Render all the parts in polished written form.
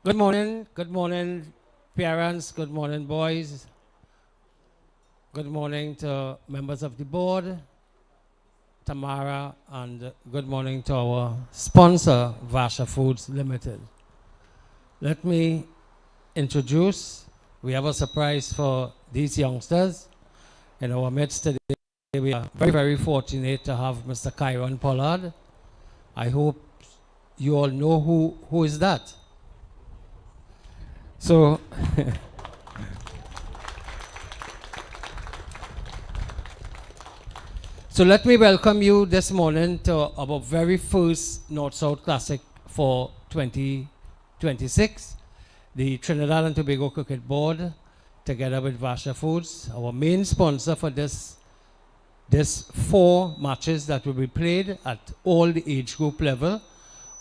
Good morning, parents, good morning, boys. Good morning to members of the board, Tamara, and good morning to our sponsor, Vasha Foods Limited. Let me introduce, we have a surprise for these youngsters. In our midst today, we are very, very fortunate to have Mr. Kiran Pollard. I hope you all know who is that. So, so let me welcome you this morning to our very first North-South Classic for 2026. The Trinidad and Tobago Cricket Board, together with Vasha Foods, our main sponsor for this 4 matches that will be played at all the age group level,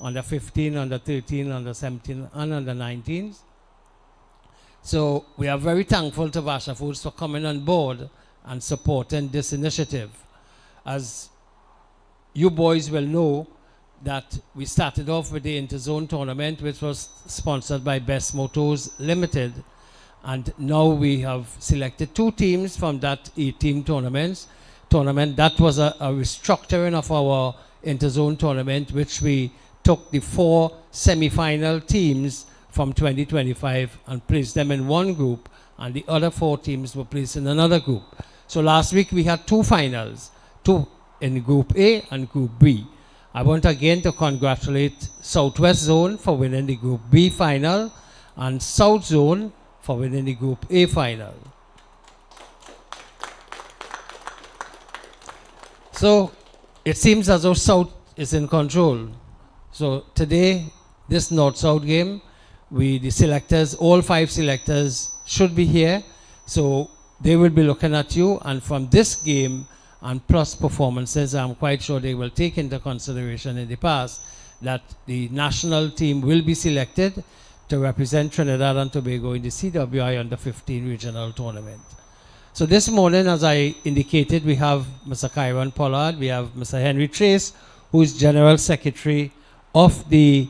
under 15, under 13, under 17, and under 19s. So we are very thankful to Vasha Foods for coming on board and supporting this initiative. As you boys will know, that we started off with the Interzone tournament, which was sponsored by Best Motors Limited. And now we have selected 2 teams from that 8-team tournament. That was a restructuring of our Interzone tournament, which we took the 4 semi-final teams from 2025 and placed them in one group, and the other 4 teams were placed in another group. So last week we had 2 finals, 2 in Group A and Group B. I want again to congratulate Southwest Zone for winning the Group B final and South Zone for winning the Group A final. So it seems as though South is in control. So today, this North-South game, the selectors, all 5 selectors should be here. So they will be looking at you, and from this game and plus performances, I'm quite sure they will take into consideration in the past that the national team will be selected to represent Trinidad and Tobago in the CWI Under 15 regional tournament. So this morning, as I indicated, we have Mr. Kiran Pollard, we have Mr. Henry Trace, who is General Secretary of the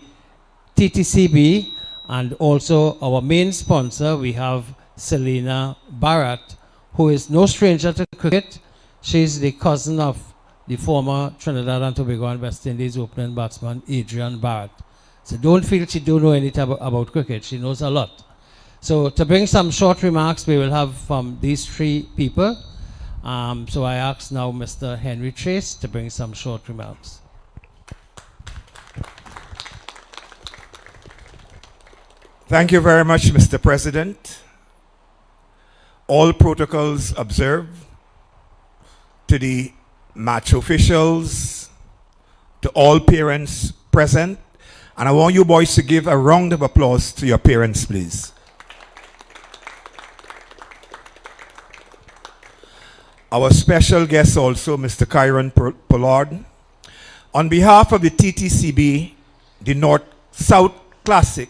Ttcb, and also our main sponsor, we have Selena Barrett, who is no stranger to cricket. She's the cousin of the former Trinidad and Tobago and West Indies opening batsman, Adrian Barrett. So don't feel she don't know anything about cricket. She knows a lot. So to bring some short remarks, we will have from these 3 people. So I ask now Mr. Henry Trace to bring some short remarks. Thank you very much, Mr. President. All protocols observed. To the match officials, to all parents present, and I want you boys to give a round of applause to your parents, please. Our special guest also, Mr. Kiran Pollard. On behalf of the Ttcb, the North-South Classic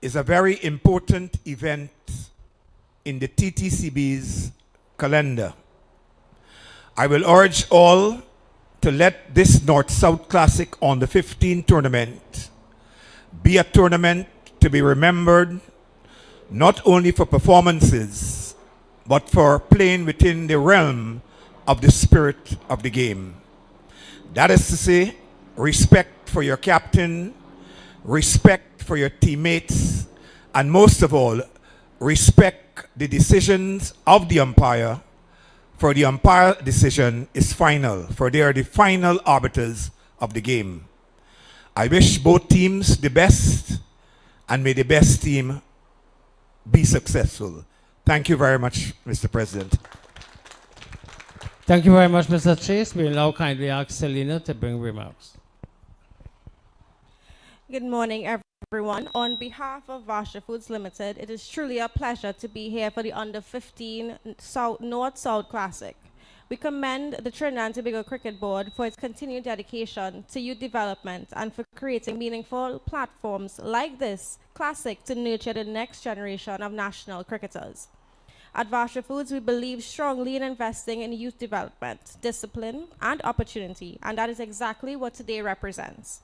is a very important event in the Ttcb's calendar. I will urge all to let this North-South Classic on the 15 tournament be a tournament to be remembered not only for performances, but for playing within the realm of the spirit of the game. That is to say, respect for your captain, respect for your teammates, and most of all, respect the decisions of the umpire, for the umpire decision is final, for they are the final arbiters of the game. I wish both teams the best, and may the best team be successful. Thank you very much, Mr. President. Thank you very much, Mr. Trace. We will now kindly ask Selena to bring remarks. Good morning, everyone. On behalf of Vasha Foods Limited, it is truly a pleasure to be here for the Under 15 North-South Classic. We commend the Trinidad and Tobago Cricket Board for its continued dedication to youth development and for creating meaningful platforms like this classic to nurture the next generation of national cricketers. At Vasha Foods, we believe strongly in investing in youth development, discipline, and opportunity, and that is exactly what today represents.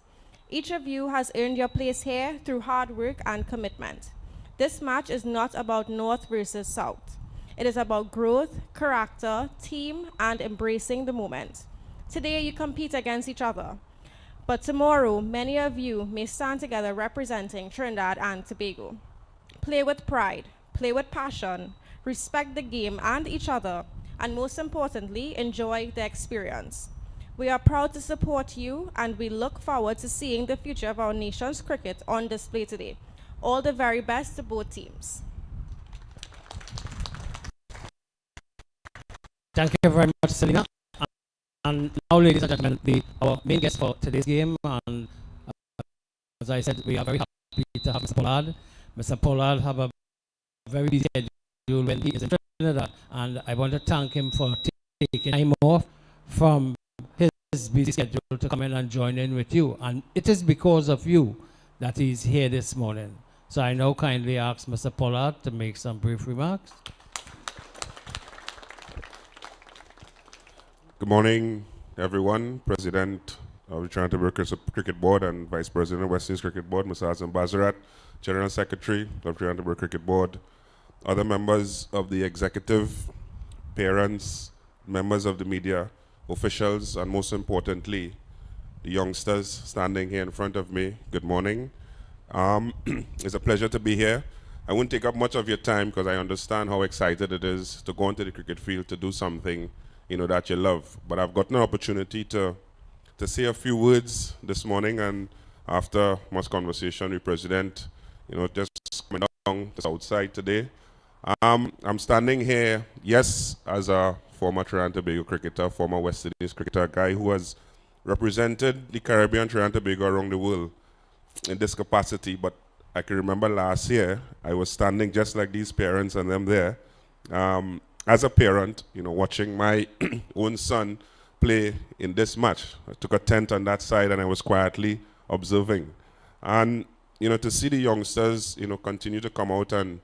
Each of you has earned your place here through hard work and commitment. This match is not about North versus South. It is about growth, character, team, and embracing the moment. Today you compete against each other, but tomorrow many of you may stand together representing Trinidad and Tobago. Play with pride, play with passion, respect the game and each other, and most importantly, enjoy the experience. We are proud to support you, and we look forward to seeing the future of our nation's cricket on display today. All the very best to both teams. Thank you very much, Selena. And now, ladies and gentlemen, our main guest for today's game. And as I said, we are very happy to have Mr. Pollard. Mr. Pollard have a very busy schedule when he is in Trinidad, and I want to thank him for taking time off from his busy schedule to come in and join in with you. And it is because of you that he's here this morning. So I now kindly ask Mr. Pollard to make some brief remarks. Good morning, everyone. President of the Toronto Cricket Board and Vice President of West Indies Cricket Board, Mr. Azam Bazarat, General Secretary of the Toronto Cricket Board, other members of the executive, parents, members of the media, officials, and most importantly, the youngsters standing here in front of me. Good morning. It's a pleasure to be here. I won't take up much of your time because I understand how excited it is to go into the cricket field to do something that you love. But I've gotten an opportunity to say a few words this morning, and after much conversation with President, just coming down the south side today. I'm standing here, yes, as a former Trinidad and Tobago cricketer, former West Indies cricketer, a guy who has represented the Caribbean, Trinidad and Tobago around the world in this capacity. But I can remember last year, I was standing just like these parents and them there, as a parent, watching my own son play in this match. I took a tent on that side and I was quietly observing. And, to see the youngsters, continue to come out and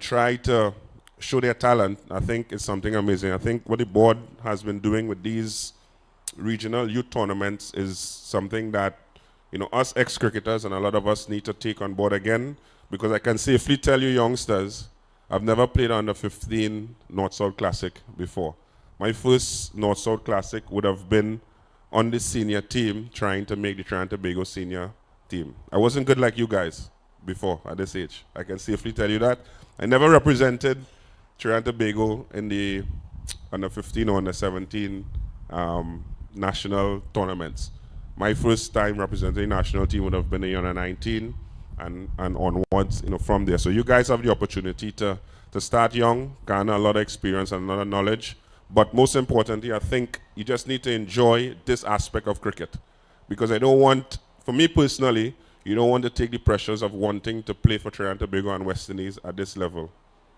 try to show their talent, I think is something amazing. I think what the board has been doing with these regional youth tournaments is something that, us ex-cricketers and a lot of us need to take on board again, because I can safely tell you youngsters, I've never played under 15 North-South Classic before. My first North-South Classic would have been on the senior team trying to make the Trinidad and Tobago senior team. I wasn't good like you guys before at this age. I can safely tell you that. I never represented Trinidad and Tobago in the under 15 or under 17 national tournaments. My first time representing the national team would have been the under 19 and onwards, from there. So you guys have the opportunity to start young, garner a lot of experience and a lot of knowledge. But most importantly, I think you just need to enjoy this aspect of cricket. Because I don't want, for me personally, you don't want to take the pressures of wanting to play for Trinidad and Tobago and West Indies at this level.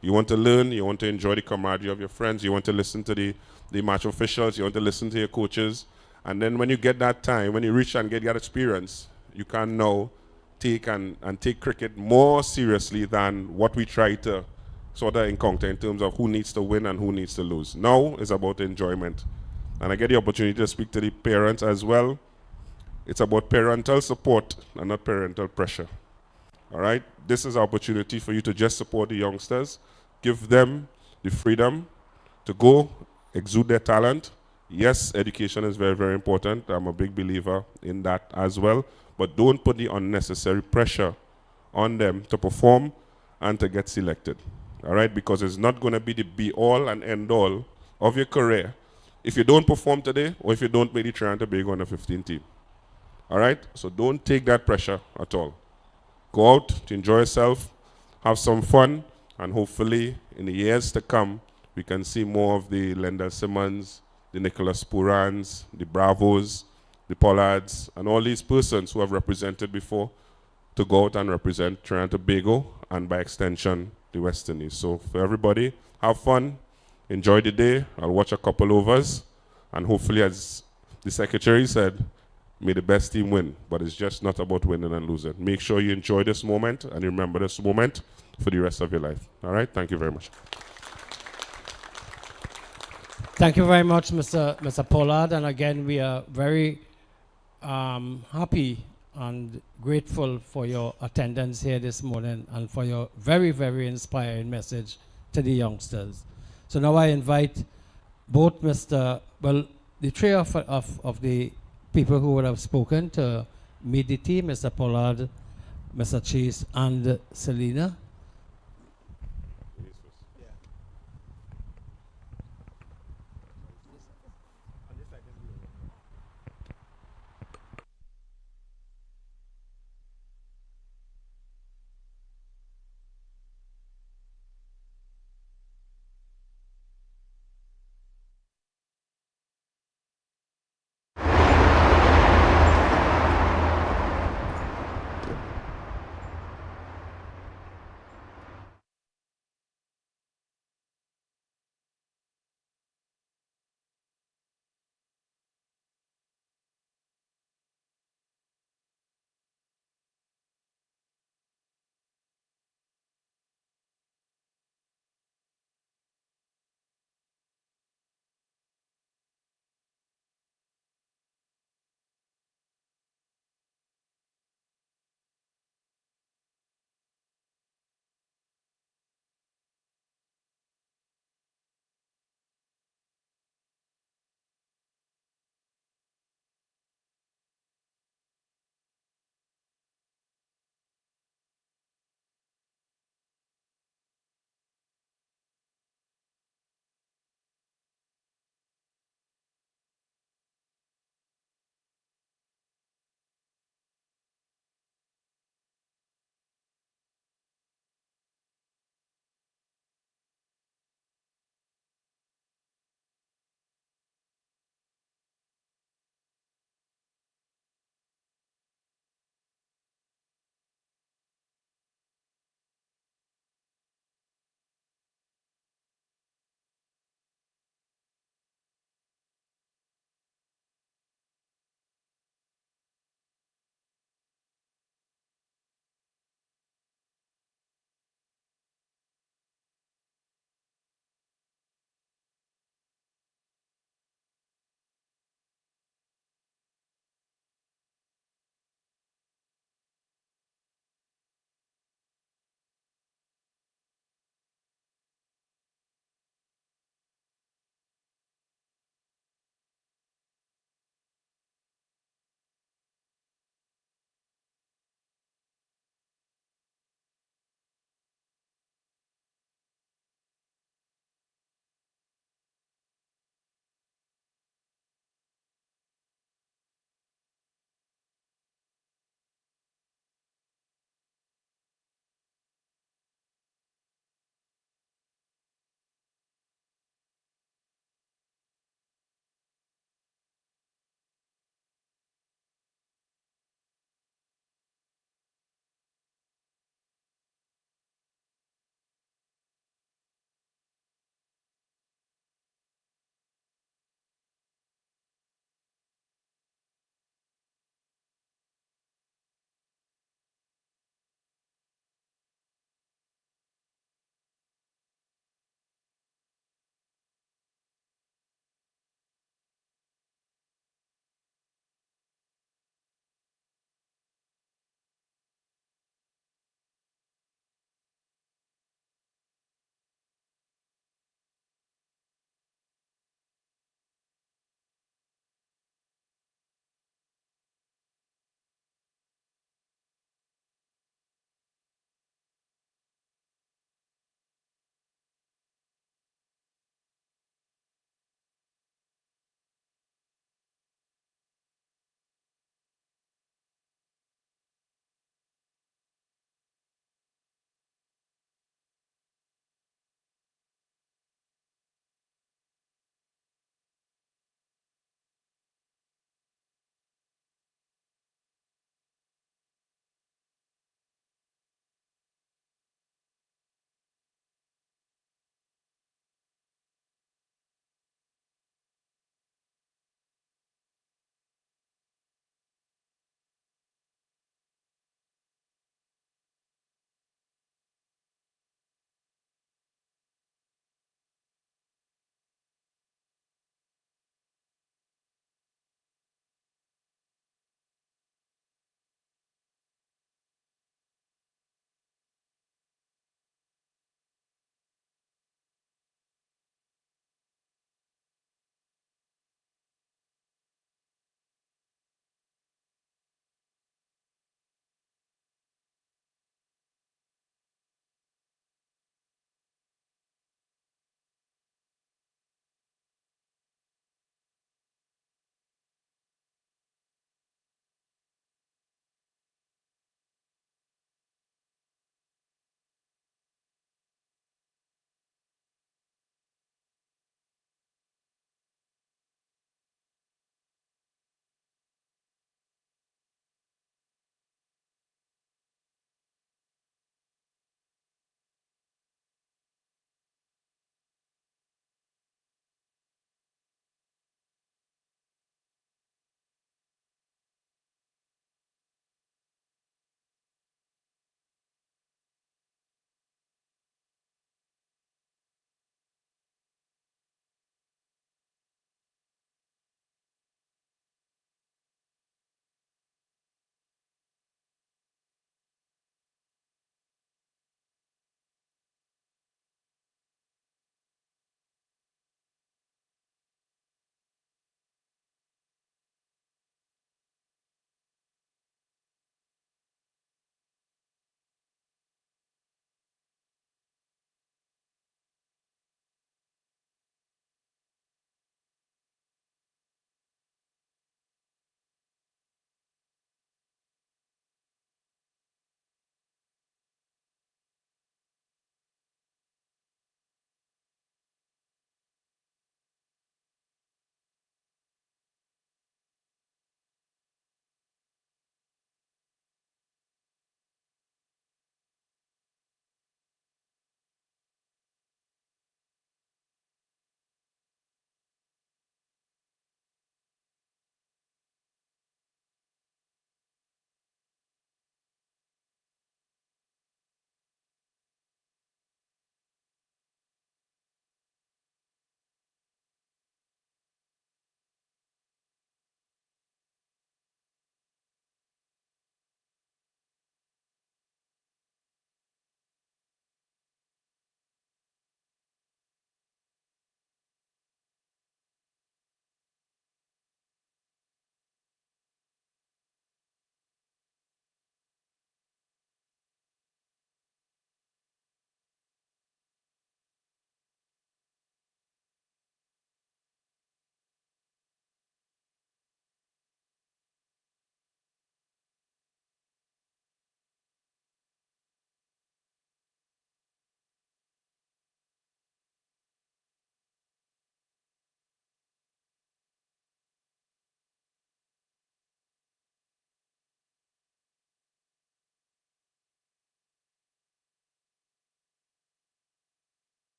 You want to learn, you want to enjoy the camaraderie of your friends, you want to listen to the match officials, you want to listen to your coaches. And then when you get that time, when you reach and get that experience, you can now take cricket more seriously than what we try to sort of encounter in terms of who needs to win and who needs to lose. Now it's about enjoyment. And I get the opportunity to speak to the parents as well. It's about parental support and not parental pressure. All right? This is an opportunity for you to just support the youngsters, give them the freedom to go exude their talent. Yes, education is very, very important. I'm a big believer in that as well. But don't put the unnecessary pressure on them to perform and to get selected. All right? Because it's not going to be the be-all and end-all of your career if you don't perform today or if you don't make the Trinidad and Tobago under 15 team. All right? So don't take that pressure at all. Go out to enjoy yourself, have some fun, and hopefully in the years to come, we can see more of the Lendell Simmons, the Nicholas Purans, the Bravos, the Pollards, and all these persons who have represented before to go out and represent Trinidad and Tobago and by extension the West Indies. So for everybody, have fun, enjoy the day. I'll watch a couple overs, and hopefully, as the secretary said, may the best team win. But it's just not about winning and losing. Make sure you enjoy this moment and remember this moment for the rest of your life. All right? Thank you very much. Thank you very much, Mr. Pollard. And again, we are very happy and grateful for your attendance here this morning and for your very, very inspiring message to the youngsters. So now I invite both the three of the people who would have spoken to meet the team, Mr. Pollard, Mr. Chase, and Selena.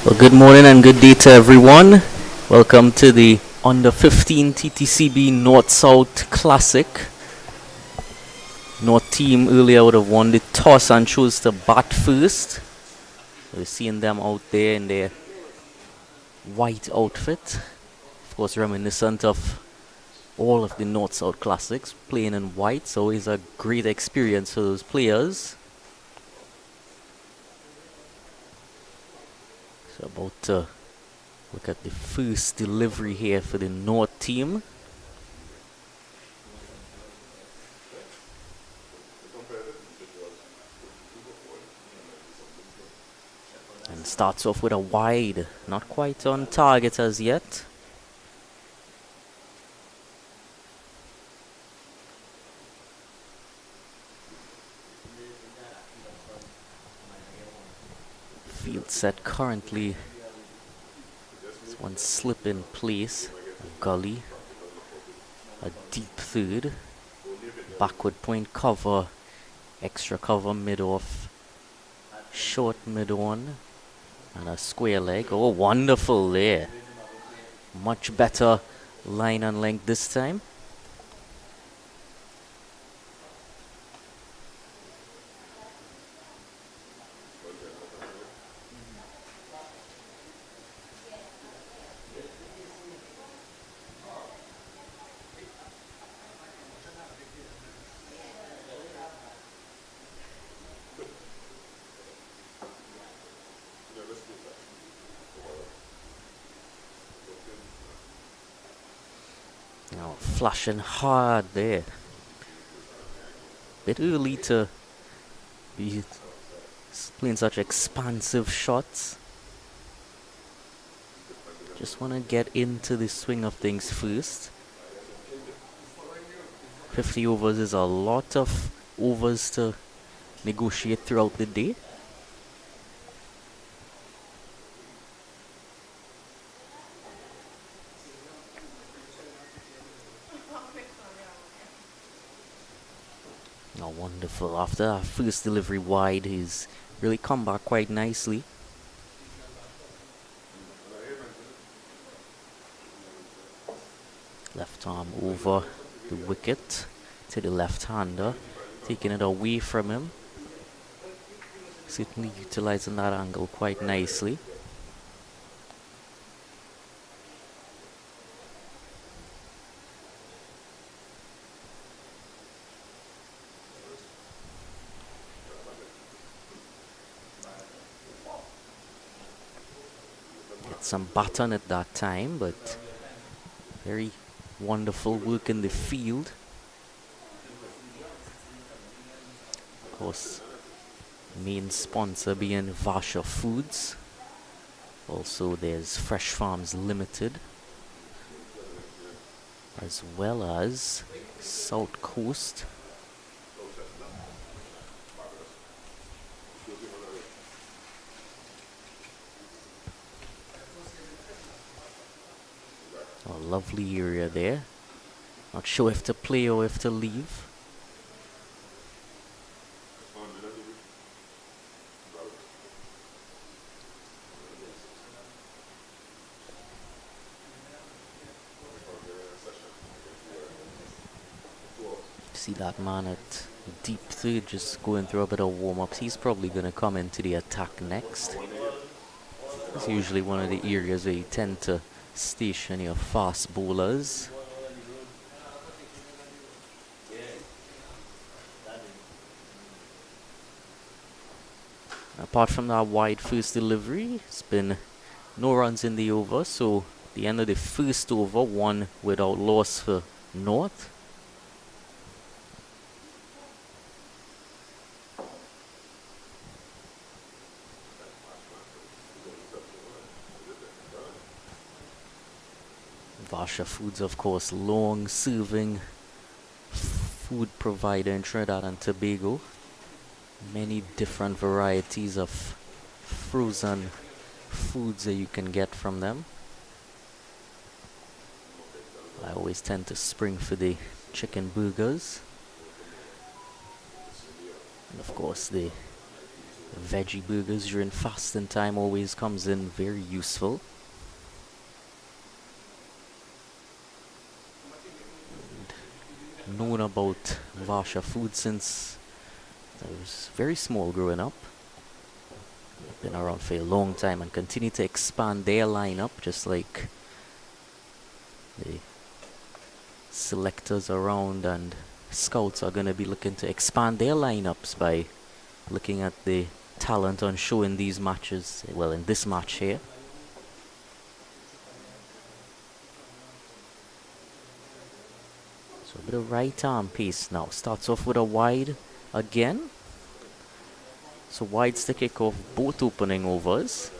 Well, good morning and good day to everyone. Welcome to the Under 15 Ttcb North-South Classic. North team earlier would have won the toss and chose to bat first. We're seeing them out there in their white outfit. Of course, reminiscent of all of the North-South Classics, playing in white, so it's a great experience for those players. So about to look at the first delivery here for the North team. And starts off with a wide, not quite on target as yet. Field set currently. This one slip in place, a gully, a deep third, backward point cover, extra cover mid off, short mid on, and a square leg. Oh, wonderful there. Much better line and length this time. Now flashing hard there. Bit early to be playing such expansive shots. Just want to get into the swing of things first. 50 overs is a lot of overs to negotiate throughout the day. Oh, wonderful. After that first delivery wide, he's really come back quite nicely. Left arm over the wicket to the left-hander, taking it away from him. Certainly utilizing that angle quite nicely. Get some bat on at that time, but very wonderful work in the field. Of course, main sponsor being Vasha Foods. Also there's Fresh Farms Limited, as well as South Coast. A lovely area there. Not sure if to play or if to leave. See that man at deep third just going through a bit of warm-ups. He's probably going to come into the attack next. It's usually one of the areas where you tend to station your fast bowlers. Apart from that wide first delivery, it's been no runs in the over, so the end of the first over, one without loss for North. Vasha Foods, of course, long-serving food provider in Trinidad and Tobago. Many different varieties of frozen foods that you can get from them. I always tend to spring for the chicken burgers. And of course the veggie burgers during fasting time always comes in very useful. Known about Vasha food since I was very small growing up. Been around for a long time and continue to expand their lineup, just like the selectors around and scouts are going to be looking to expand their lineups by looking at the talent on show in these matches. Well, in this match here. So a bit of right arm pace now. Starts off with a wide again. So wide's the kick off both opening overs.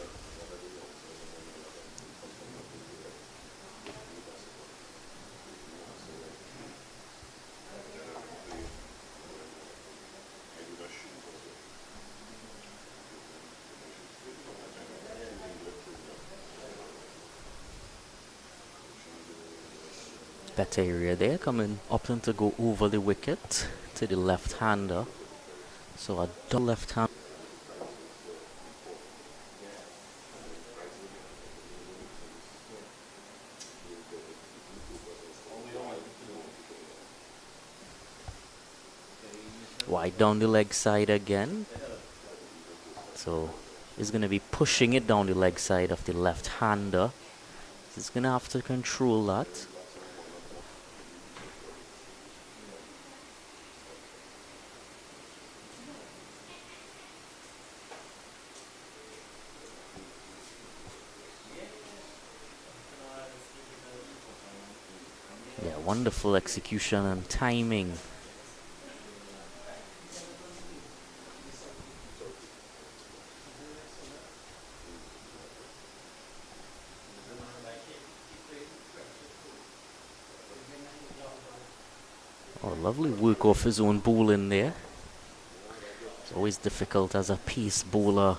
Better area there, coming opting to go over the wicket to the left-hander. So a double left hand. Wide down the leg side again. So he's going to be pushing it down the leg side of the left-hander. He's going to have to control that. Yeah, wonderful execution and timing. Oh, lovely work off his own bowling there. It's always difficult as a pace bowler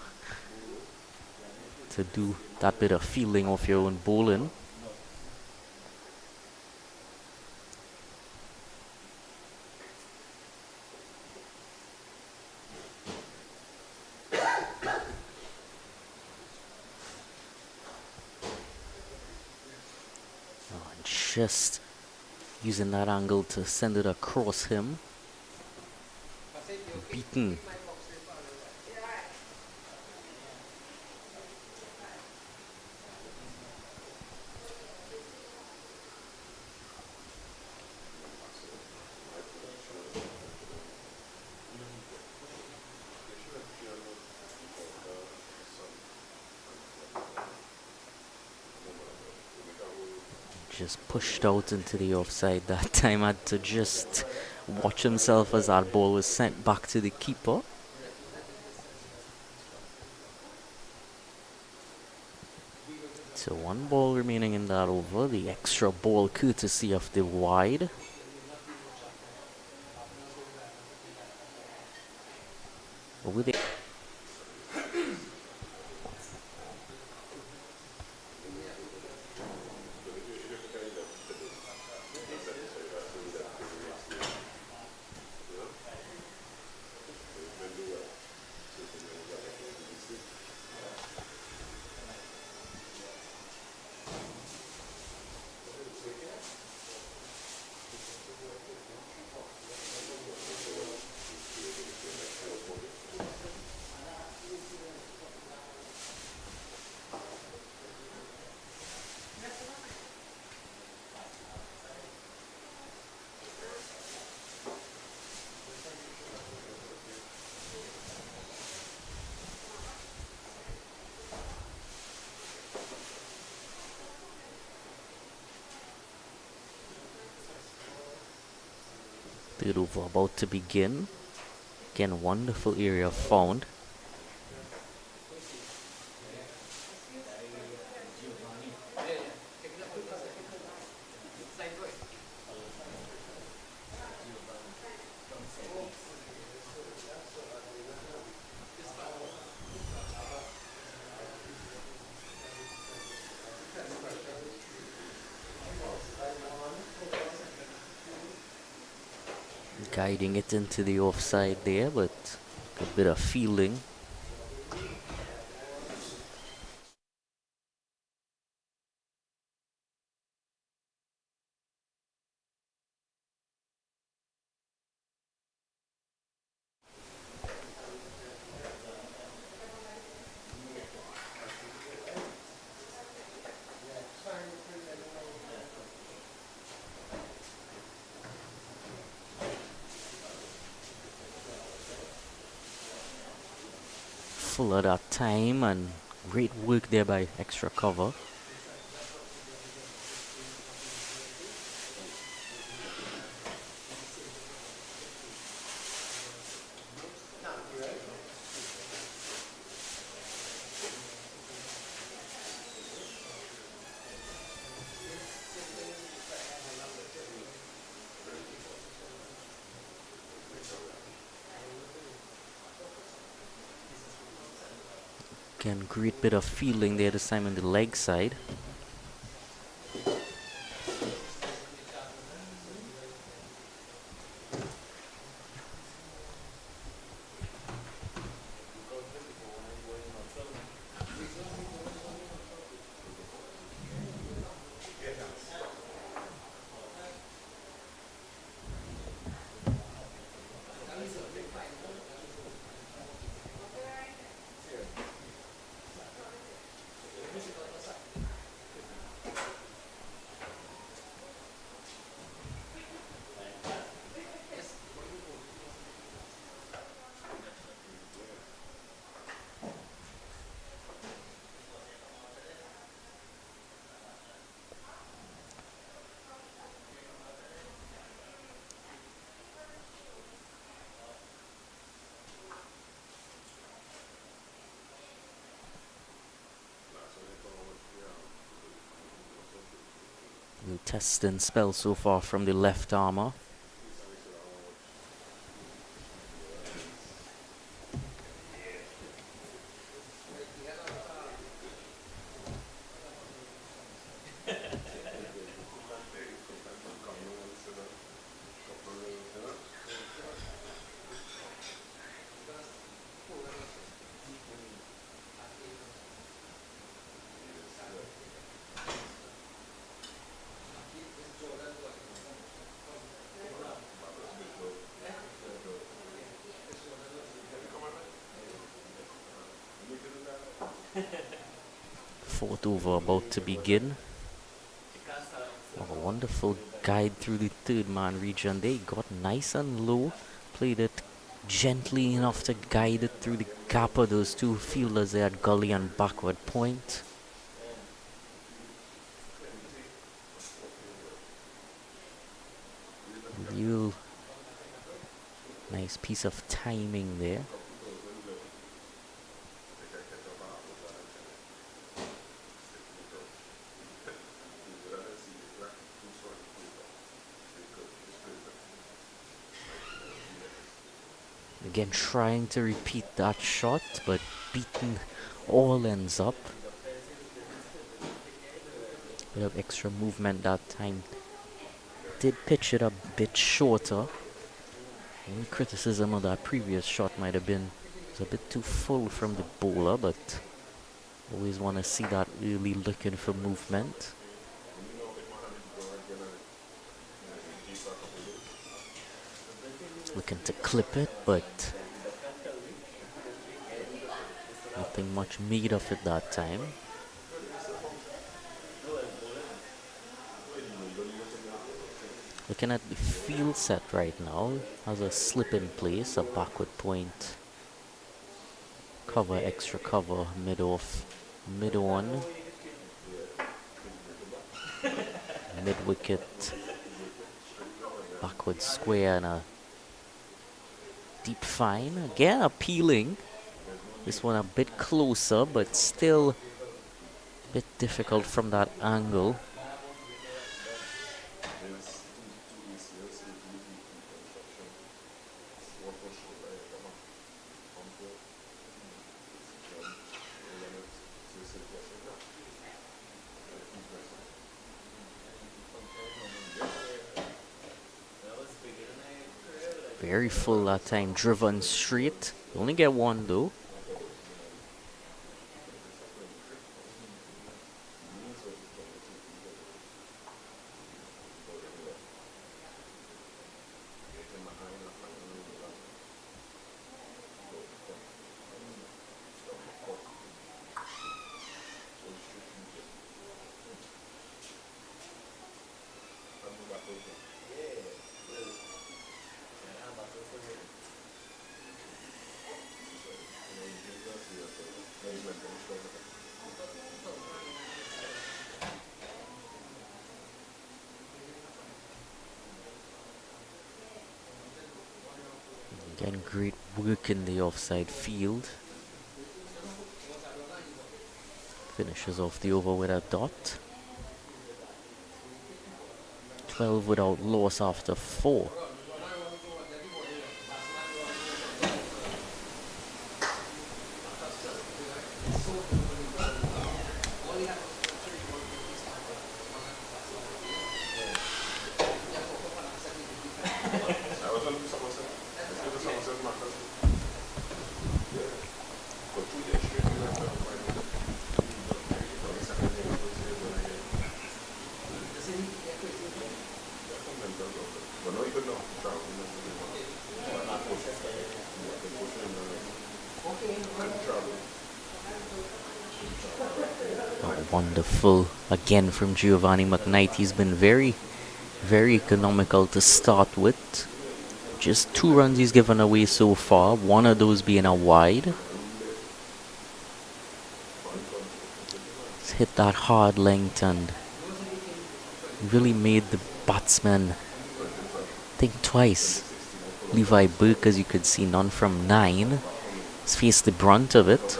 to do that bit of fielding off your own bowling. Oh, and just using that angle to send it across him. Beaten. Just pushed out into the offside that time. Had to just watch himself as that ball was sent back to the keeper. So one ball remaining in that over. The extra ball courtesy of the wide. Over the third over about to begin. Again, wonderful area found. Guiding it into the offside there, but a bit of fielding full at that time, and great work there by extra cover. Again, great bit of fielding there this time on the leg side. New testing spell so far from the left armour. Fourth over about to begin. Oh, a wonderful guide through the third man region. They got nice and low, played it gently enough to guide it through the gap of those two fielders there at gully and backward point. Real nice piece of timing there. Again, trying to repeat that shot, but beaten all ends up. Bit of extra movement that time. Did pitch it a bit shorter. Any criticism of that previous shot might have been it was a bit too full from the bowler, but always want to see that early looking for movement. Looking to clip it, but nothing much made of it that time. Looking at the field set right now, has a slip in place, a backward point, cover, extra cover, mid off, mid on, mid wicket, backward square, and a deep fine. Again, appealing. This one a bit closer, but still a bit difficult from that angle. Very full that time, driven straight. You only get one though. Again, great work in the offside field. Finishes off the over with a dot. 12 without loss after 4. Wonderful again from Giovanni McKnight. He's been very economical to start with. Just 2 runs he's given away so far, one of those being a wide. He's hit that hard length and really made the batsman think twice. Levi Burke, as you could see, none from 9. He's faced the brunt of it.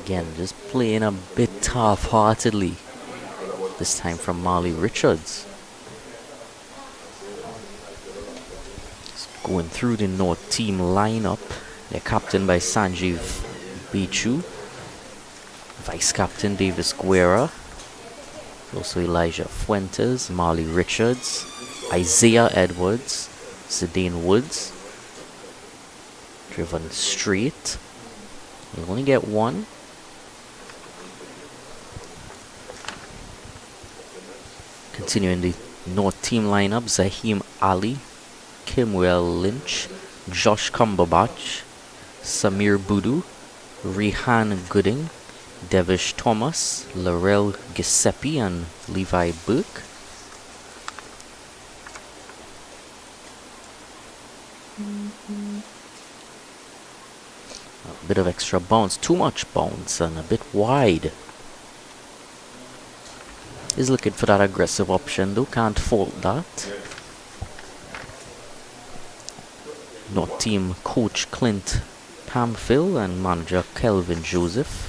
Again, just playing a bit half-heartedly. This time from Marley Richards. Just going through the North team lineup. They're captained by Sanjeev Bichu. Vice-captain Davis Guerra. Also Elijah Fuentes, Marley Richards, Isaiah Edwards, Zidane Woods. Driven straight. You only get 1. Continuing the North team lineup, Zaheem Ali, Kimwell Lynch, Josh Cumberbatch, Samir Budu, Rehan Gooding, Devish Thomas, Laurel Giuseppe and Levi Burke. A bit of extra bounce, too much bounce and a bit wide. He's looking for that aggressive option though, can't fault that. North team coach Clint Pamphil and manager Kelvin Joseph.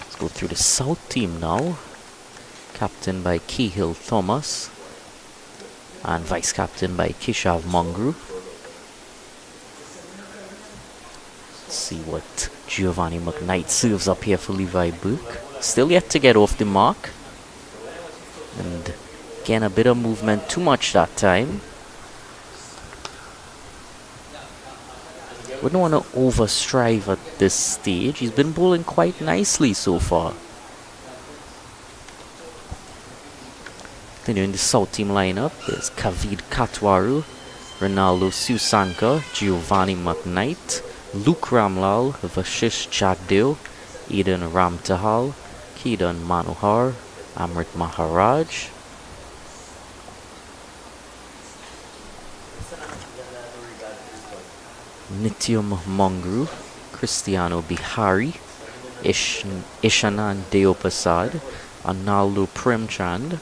Let's go through the South team now. Captained by Cahill Thomas and vice captain by Kishav Mungru. Let's see what Giovanni McKnight serves up here for Levi Burke. Still yet to get off the mark. And again, a bit of movement, too much that time. Wouldn't want to overstrive at this stage. He's been bowling quite nicely so far. Continuing the South team lineup, there's Kavid Katwaru, Ronaldo Susanka, Giovanni McKnight, Luke Ramlal, Vashish Jagdeo, Eden Ramtahal, Kedan Manohar, Amrit Maharaj. Nityam Mungru, Cristiano Bihari, Ishanan Deopasad, Analdo Premchand,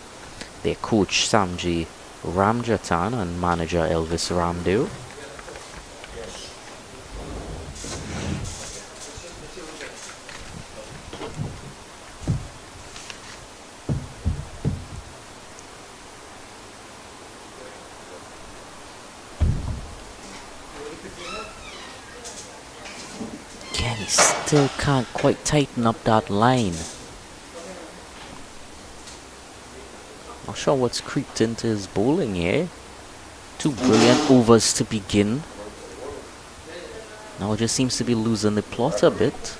their coach Samji Ramjatan and manager Elvis Ramdeo. Again, he still can't quite tighten up that line. Not sure what's creeped into his bowling here. 2 brilliant overs to begin. Now it just seems to be losing the plot a bit.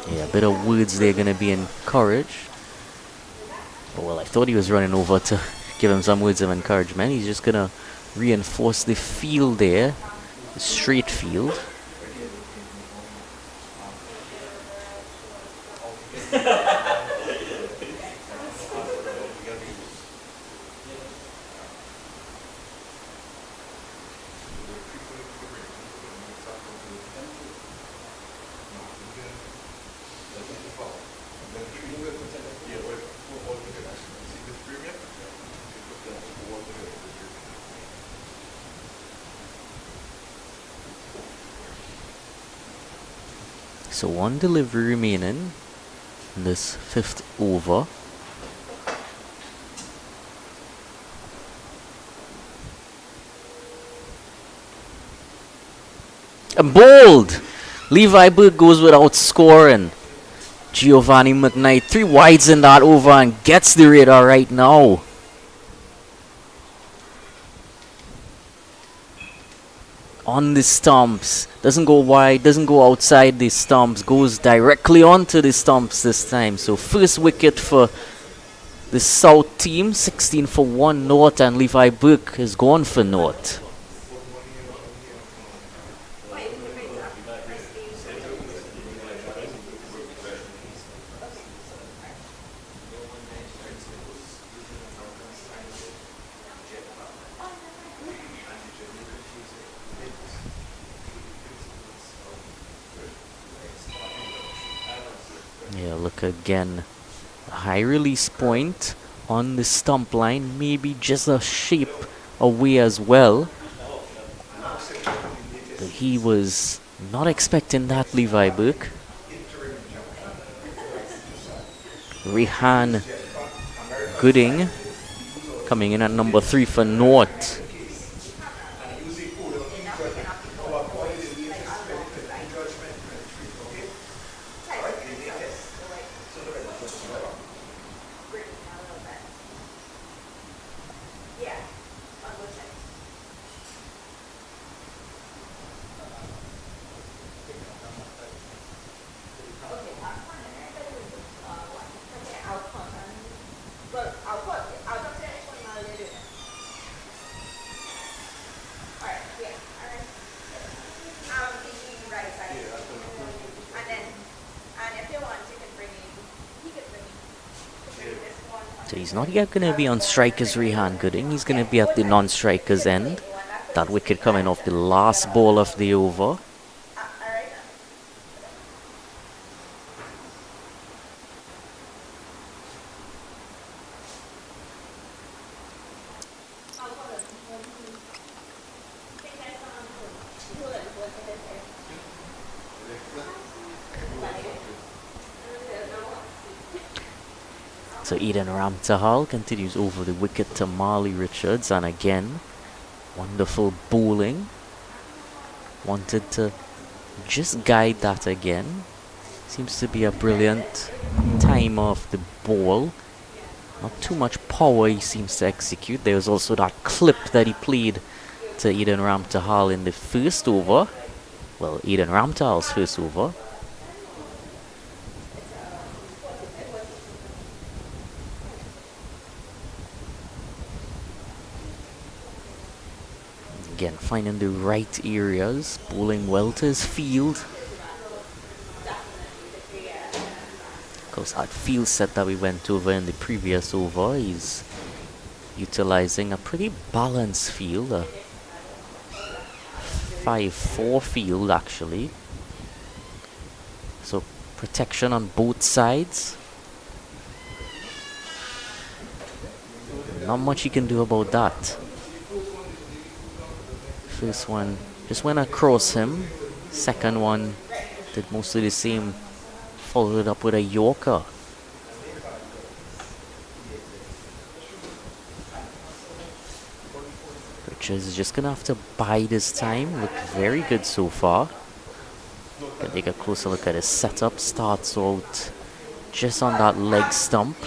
Yeah, a bit of words there going to be encouraged. But well, I thought he was running over to give him some words of encouragement. He's just going to reinforce the field there. The straight field. So one delivery remaining in this 5th over. And bowled! Levi Burke goes without scoring. Giovanni McKnight 3 wides in that over and gets the radar right now. On the stumps, doesn't go wide, doesn't go outside the stumps, goes directly onto the stumps this time. So first wicket for the South team, 16 for 1 North, and Levi Burke is gone for North. Yeah, look again. A high release point on the stump line, maybe just a shape away as well. But he was not expecting that, Levi Burke. Rehan Gooding coming in at number 3 for North. So he's not yet going to be on strikers Rehan Gooding. He's going to be at the non-strikers end. That wicket coming off the last ball of the over. So Eden Ramtahal continues over the wicket to Marley Richards, and again, wonderful bowling. Wanted to just guide that again. Seems to be a brilliant time of the ball. Not too much power he seems to execute. There was also that clip that he played to Eden Ramtahal in the first over. Well, Eden Ramtahal's first over. Again, finding the right areas, bowling well to his field. Of course, that field set that we went over in the previous over, he's utilizing a pretty balanced field, a 5-4 field actually. So protection on both sides. Not much he can do about that. First one just went across him. Second one did mostly the same. Followed it up with a Yorker. Richards is just gonna have to bide his time. Looked very good so far. Gonna take a closer look at his setup. Starts out just on that leg stump.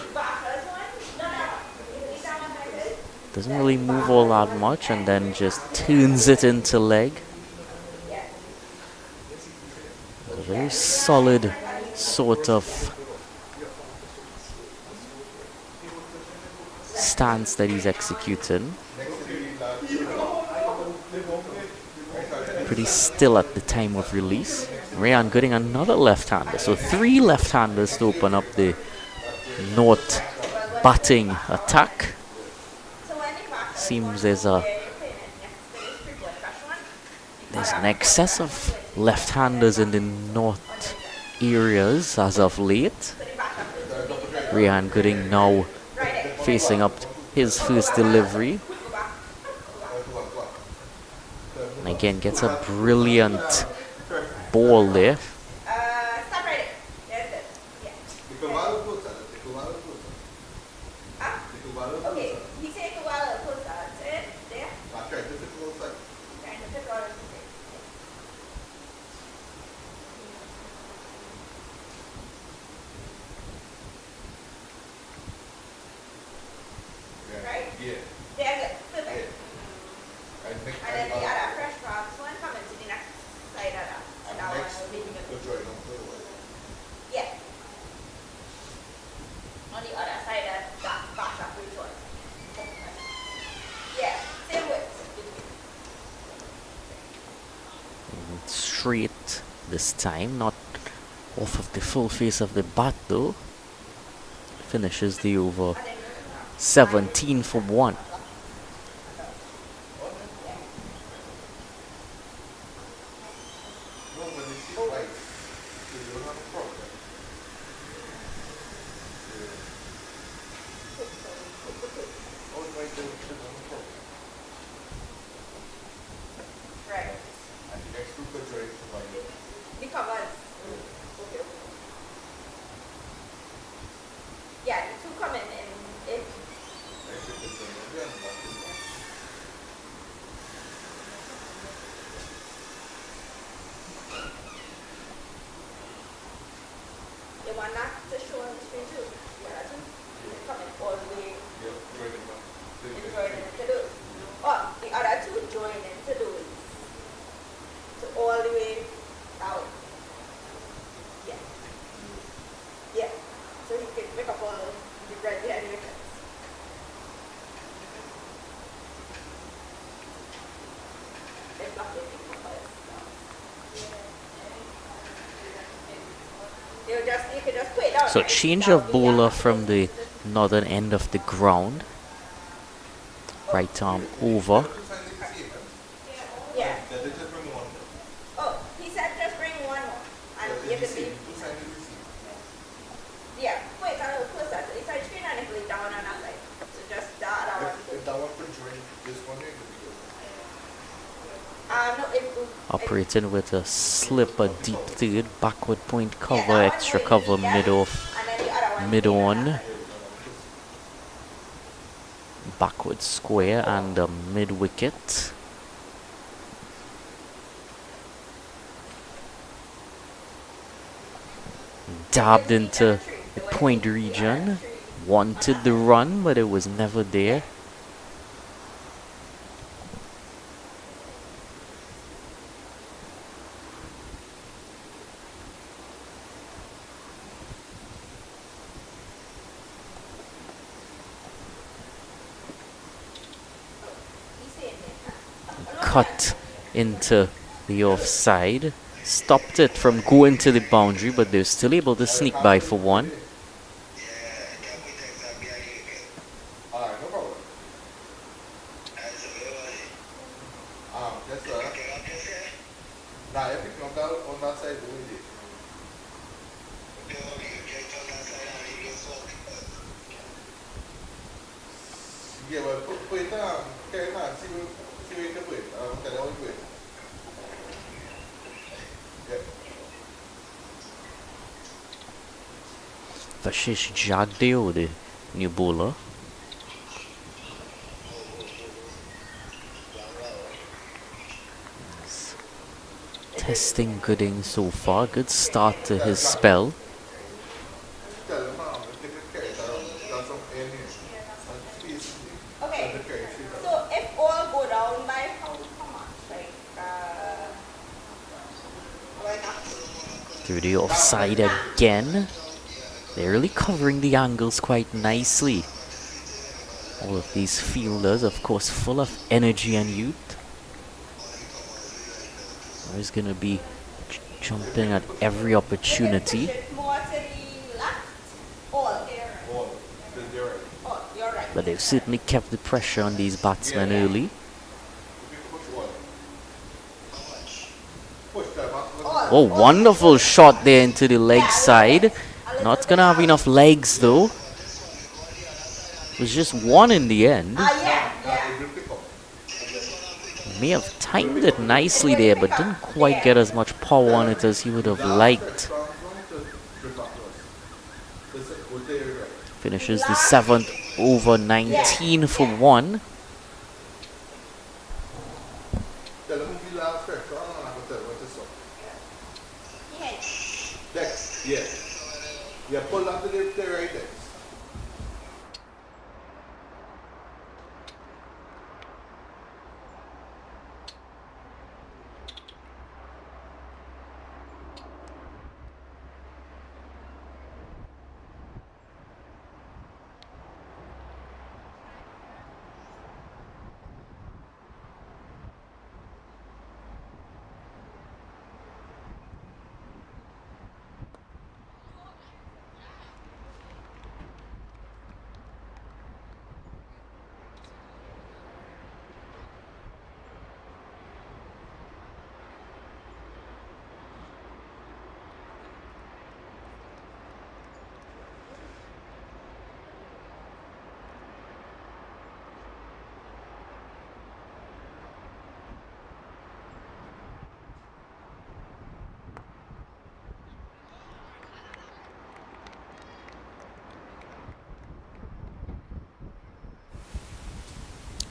Doesn't really move all that much and then just turns it into leg. A very solid sort of stance that he's executing. Pretty still at the time of release. Rehan Gooding, another left-hander. So 3 left-handers to open up the North batting attack. Seems there's an excess of left-handers in the North areas as of late. Rehan Gooding now facing up his first delivery. And again gets a brilliant ball there. straight this time, not off of the full face of the bat though. Finishes the over 17 for 1. So change of bowler from the northern end of the ground. Right arm over. Operating with a slipper deep third, backward point cover, extra cover mid off, mid on, backward square and a mid wicket. Dabbed into the point region, wanted the run but it was never there. Cut into the offside, stopped it from going to the boundary, but they're still able to sneak by for 1. Vasha jagged the new bowler. Testing Gooding so far. Good start to his spell. Through the offside again. They're really covering the angles quite nicely. All of these fielders, of course, full of energy and youth. There's going to be jumping at every opportunity. But they've certainly kept the pressure on these batsmen early. Oh, wonderful shot there into the leg side. Not gonna have enough legs though. It was just 1 in the end. May have timed it nicely there, but didn't quite get as much power on it as he would have liked. Finishes the 7th over 19 for 1. Yeah, pull up to the right there.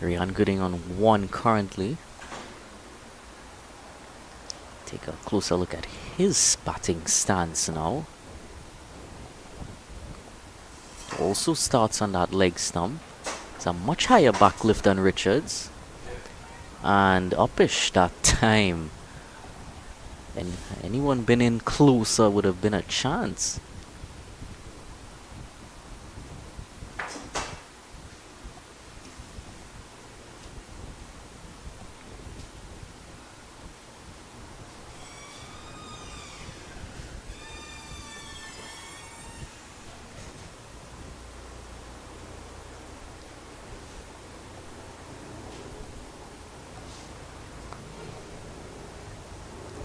Ryan Gooding on 1 currently. Take a closer look at his batting stance now. Also starts on that leg stump. It's a much higher back lift than Richards. And uppish that time. And anyone been in closer would have been a chance.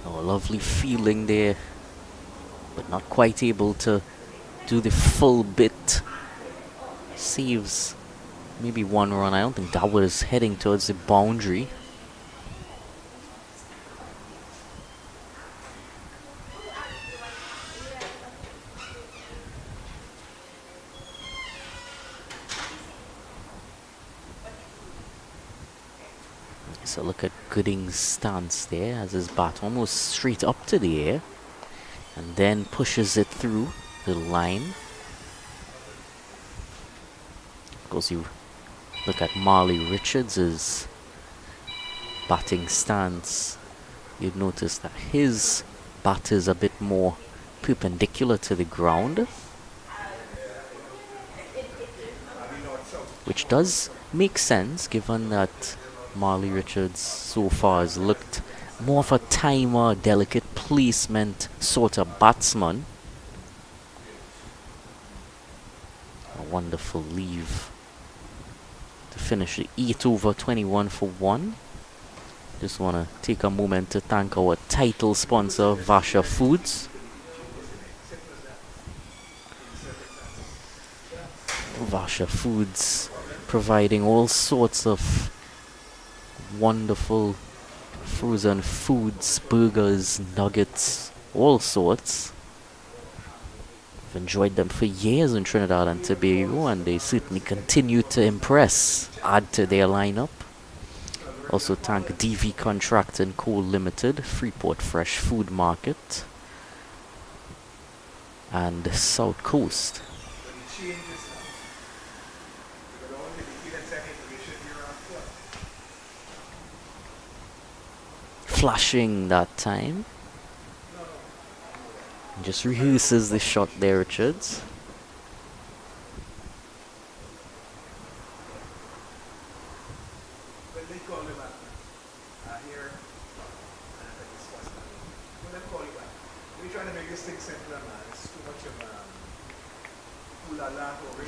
Oh, lovely feeling there, but not quite able to do the full bit. Saves maybe 1 run. I don't think that was heading towards the boundary. So look at Gooding's stance there as his bat almost straight up to the air and then pushes it through the line. Of course, you look at Marley Richards' batting stance, you'd notice that his bat is a bit more perpendicular to the ground, which does make sense given that Marley Richards so far has looked more of a timer, delicate placement sort of batsman. A wonderful leave to finish the 8 over 21 for 1. Just want to take a moment to thank our title sponsor, Vasha Foods. Vasha Foods providing all sorts of wonderful frozen foods, burgers, nuggets, all sorts. I've enjoyed them for years in Trinidad and Tobago, and they certainly continue to impress, add to their lineup. Also thank DV Contract and Co Limited, Freeport Fresh Food Market, and South Coast. Flashing that time. Just rehearses the shot there, Richards.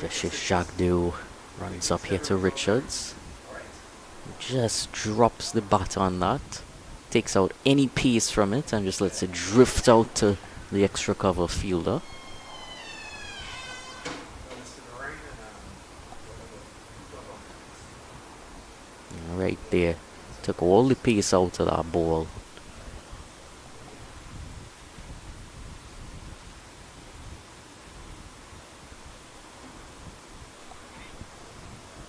Vicious Jagdew runs up here to Richards. Just drops the bat on that. Takes out any pace from it and just lets it drift out to the extra cover fielder. Right there. Took all the pace out of that ball.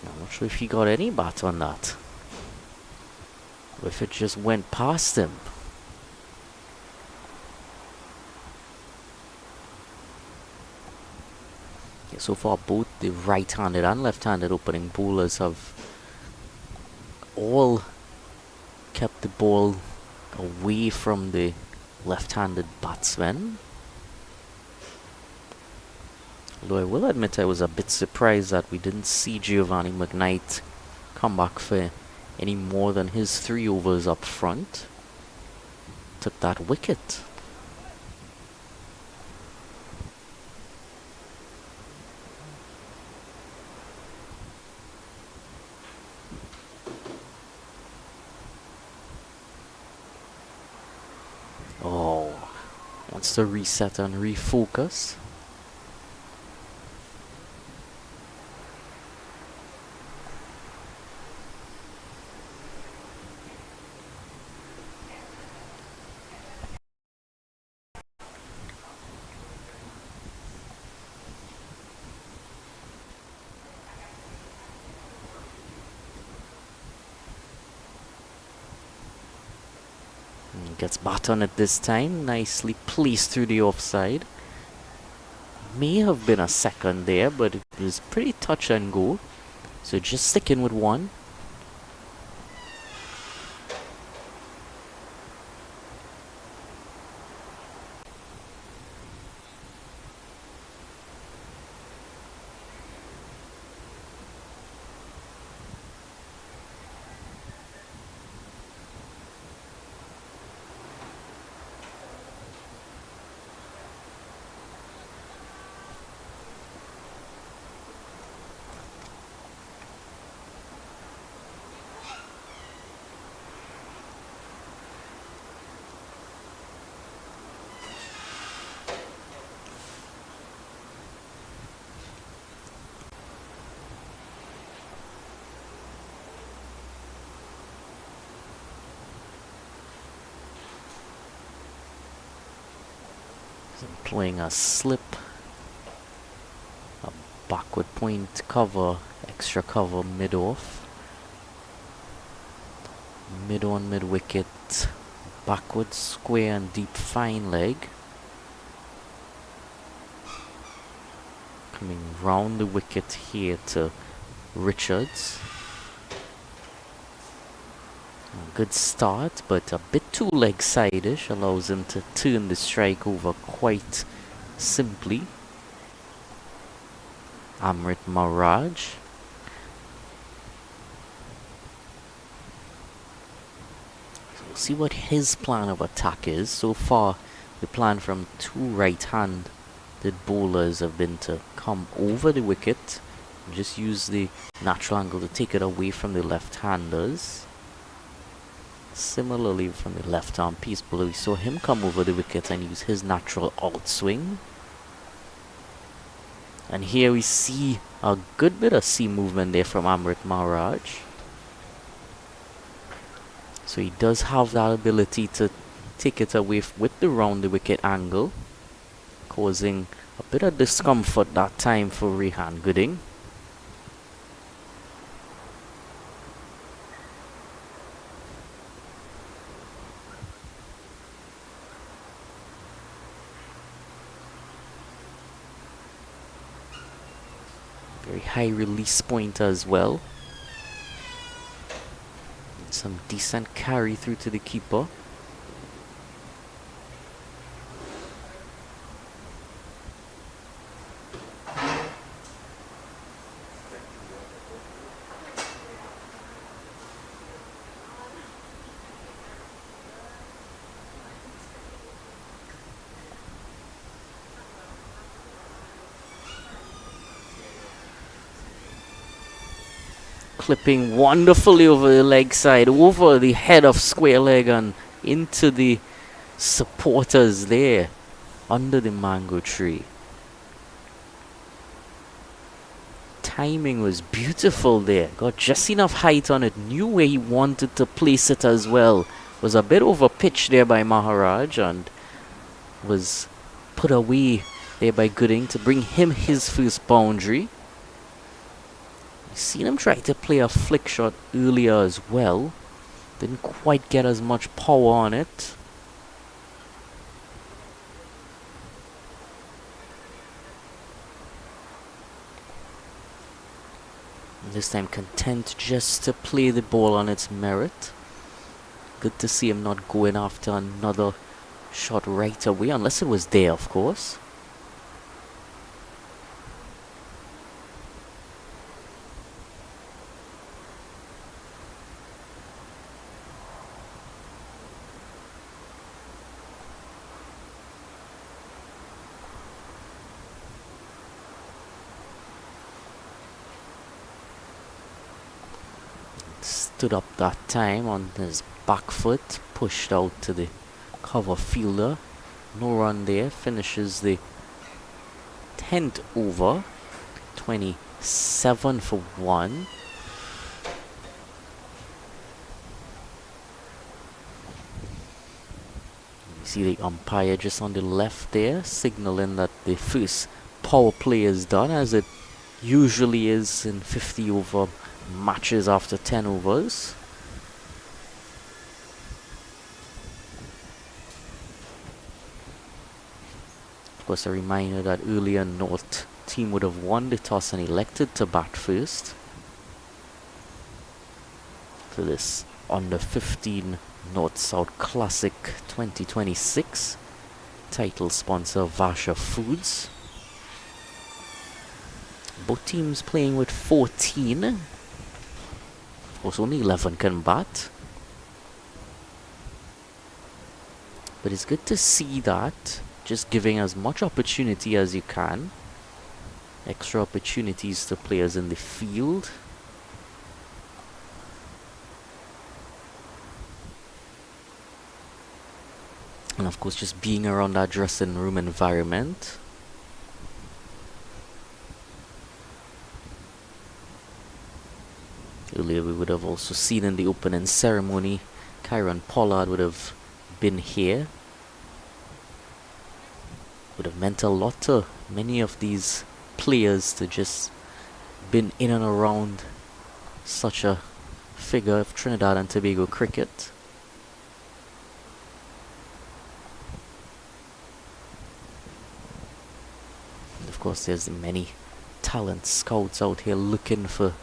I'm not sure if he got any bat on that. Or if it just went past him. Yeah, so far both the right-handed and left-handed opening bowlers have all kept the ball away from the left-handed batsmen. Although I will admit I was a bit surprised that we didn't see Giovanni McKnight come back for any more than his 3 overs up front. Took that wicket. Oh, wants to reset and refocus. Gets bat on it this time. Nicely placed through the offside. May have been a second there, but it was pretty touch and go. So just sticking with one. Playing a slip, a backward point cover, extra cover mid off, mid on mid wicket, backward square and deep fine leg, coming round the wicket here to Richards. Good start, but a bit too leg side-ish, allows him to turn the strike over quite simply. Amrit Maharaj. So we'll see what his plan of attack is. So far, the plan from two right-handed bowlers have been to come over the wicket, just use the natural angle to take it away from the left-handers. Similarly from the left arm piece bowler, we saw him come over the wicket and use his natural outswing. And here we see a good bit of seam movement there from Amrit Maharaj. So he does have that ability to take it away with the round the wicket angle, causing a bit of discomfort that time for Rehan Gooding. Very high release point as well. And some decent carry through to the keeper. Clipping wonderfully over the leg side, over the head of square leg and into the supporters there under the mango tree. Timing was beautiful there. Got just enough height on it, knew where he wanted to place it as well. Was a bit over pitch there by Maharaj and was put away there by Gooding to bring him his first boundary. Seen him try to play a flick shot earlier as well. Didn't quite get as much power on it. This time content just to play the ball on its merit. Good to see him not going after another shot right away, unless it was there, of course. Stood up that time on his back foot, pushed out to the cover fielder. No run there, finishes the 10th over, 27 for 1. You see the umpire just on the left there, signaling that the first power play is done, as it usually is in 50 over matches after 10 overs. course, a reminder that earlier North team would have won the toss and elected to bat first. For this under 15 North-South Classic 2026. Title sponsor Vasha Foods. Both teams playing with 14. Of course, only 11 can bat. But it's good to see that. Just giving as much opportunity as you can. Extra opportunities to players in the field. And of course, just being around that dressing room environment. Earlier we would have also seen in the opening ceremony, Kiran Pollard would have been here. Would have meant a lot to many of these players to just been in and around such a figure of Trinidad and Tobago cricket. And of course, there's many talent scouts out here looking for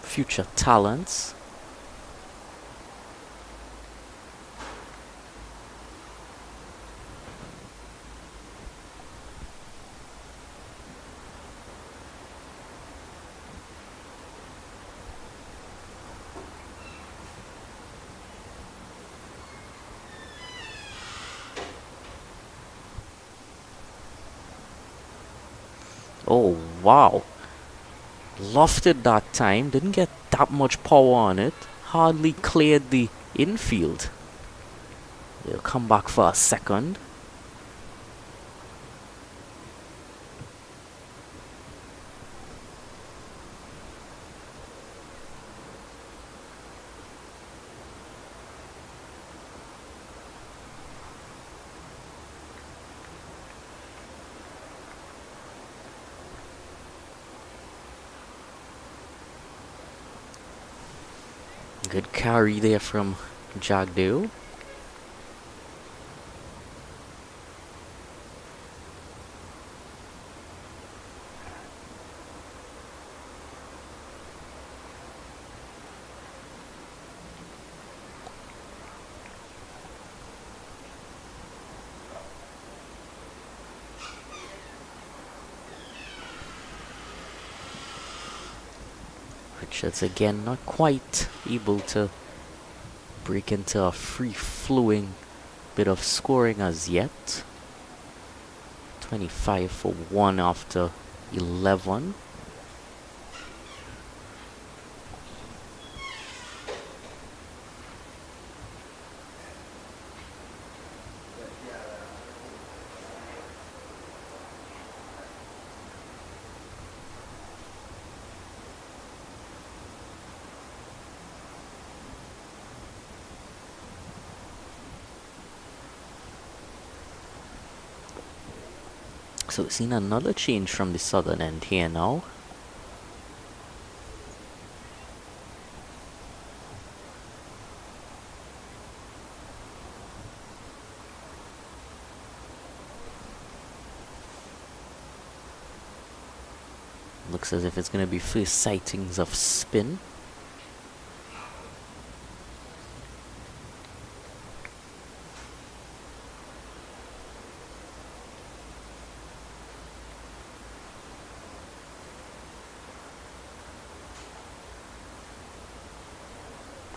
future talents. Oh wow, lofted that time, didn't get that much power on it, hardly cleared the infield. They'll come back for a second. Good carry there from Jagdeo. Richards again not quite able to break into a free-flowing bit of scoring as yet. 25 for 1 after 11. So we've seen another change from the southern end here now. Looks as if it's going to be first sightings of spin.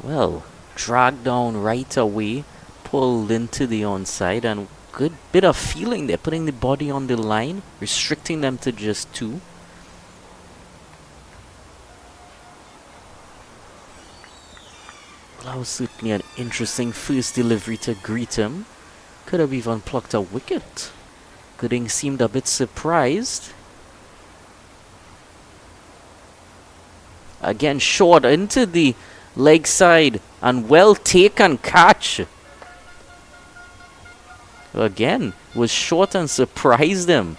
Well, dragged down right away, pulled into the onside, and good bit of feeling there, putting the body on the line, restricting them to just 2. Well, that was certainly an interesting first delivery to greet him. Could have even plucked a wicket. Gooding seemed a bit surprised. Again, short into the leg side and well taken catch. Again, was short and surprised him.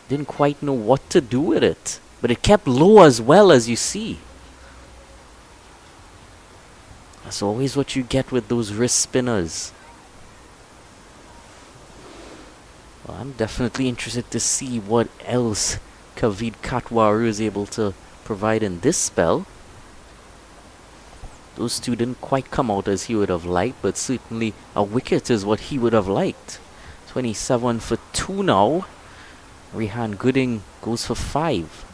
Didn't quite know what to do with it, but it kept low as well, as you see. That's always what you get with those wrist spinners. Well, I'm definitely interested to see what else Kavit Katwaru is able to provide in this spell. Those two didn't quite come out as he would have liked, but certainly a wicket is what he would have liked. 27 for 2 now. Rehan Gooding goes for 5.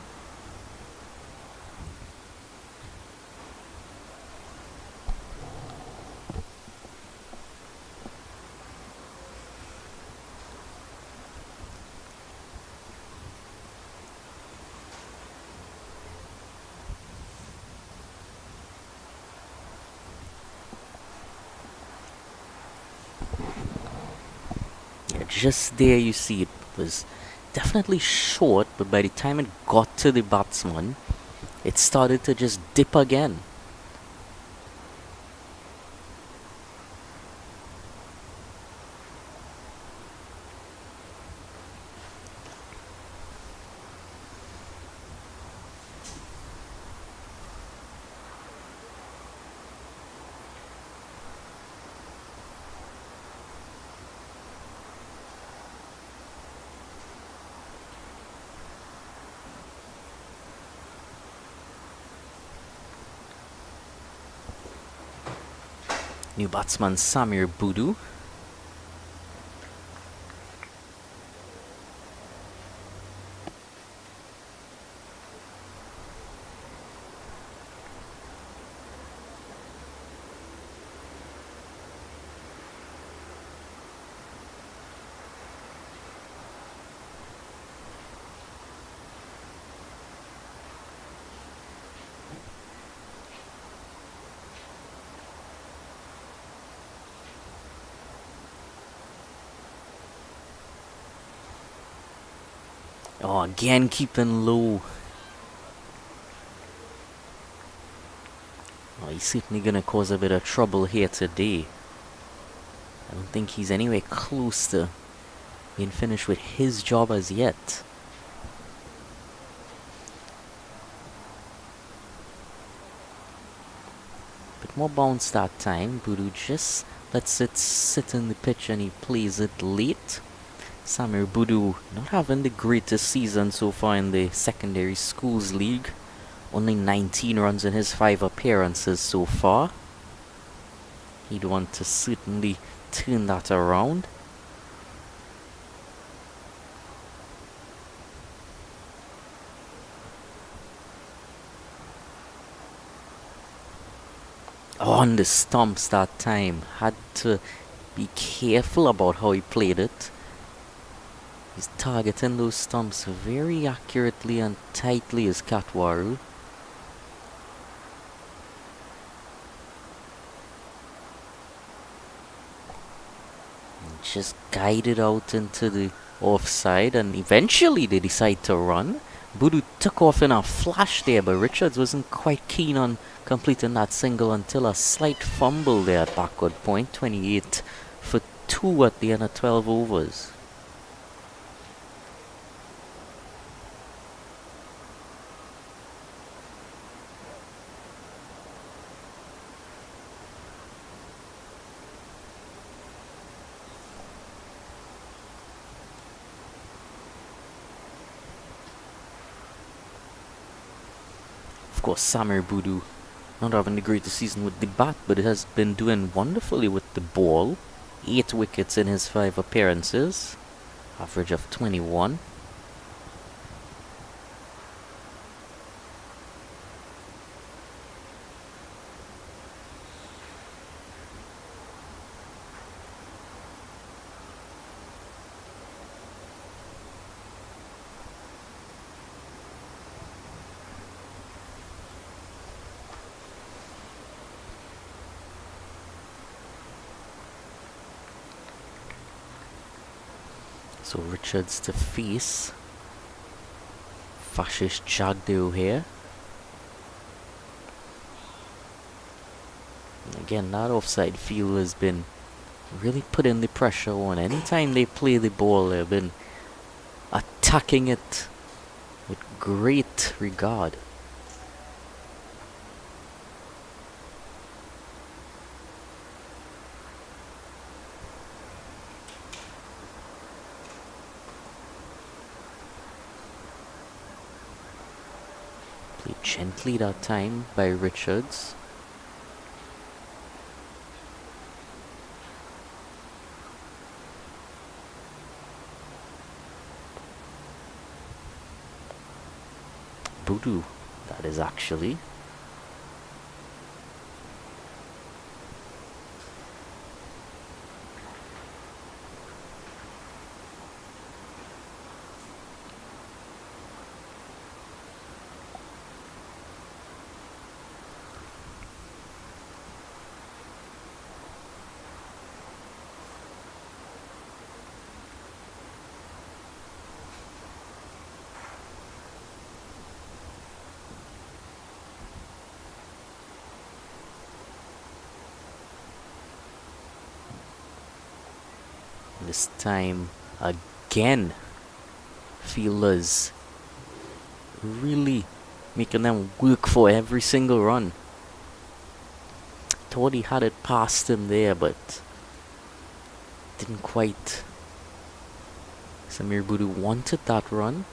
Just there you see it was definitely short, but by the time it got to the batsman, it started to just dip again. New batsman Samir Budu. Oh, again keeping low. Oh, he's certainly gonna cause a bit of trouble here today. I don't think he's anywhere close to being finished with his job as yet. Bit more bounce that time. Budu just lets it sit in the pitch and he plays it late. Samir Budu not having the greatest season so far in the secondary schools league. Only 19 runs in his 5 appearances so far. He'd want to certainly turn that around. On the stumps that time. Had to be careful about how he played it. He's targeting those stumps very accurately and tightly as Katwaru. Just guided out into the offside, and eventually they decide to run. Budu took off in a flash there, but Richards wasn't quite keen on completing that single until a slight fumble there at backward point. 28 for 2 at the end of 12 overs. Of course, Samir Budu not having the greatest season with the bat, but it has been doing wonderfully with the ball. 8 wickets in his 5 appearances, average of 21. So Richards to face Vashish Jagdeo here. Again, that offside field has been really putting the pressure on. Anytime they play the ball, they've been attacking it with great regard. Gently that time by Richards. Boodoo, that is actually. This time again, fielders really making them work for every single run. Thought he had it past him there, but didn't quite. Samir Boodoo wanted that run.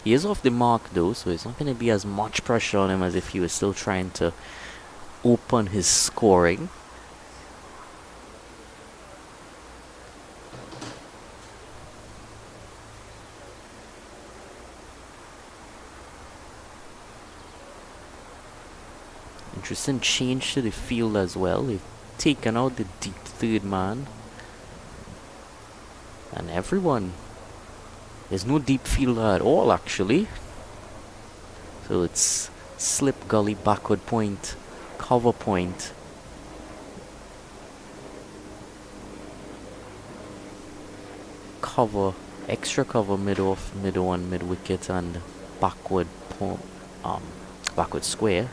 He is off the mark though, so it's not going to be as much pressure on him as if he was still trying to open his scoring. Interesting change to the field as well. They've taken out the deep third man. And everyone. There's no deep fielder at all actually. So it's slip, gully, backward point, cover point. Cover, extra cover mid-off, mid-on, mid-wicket and backward backward square.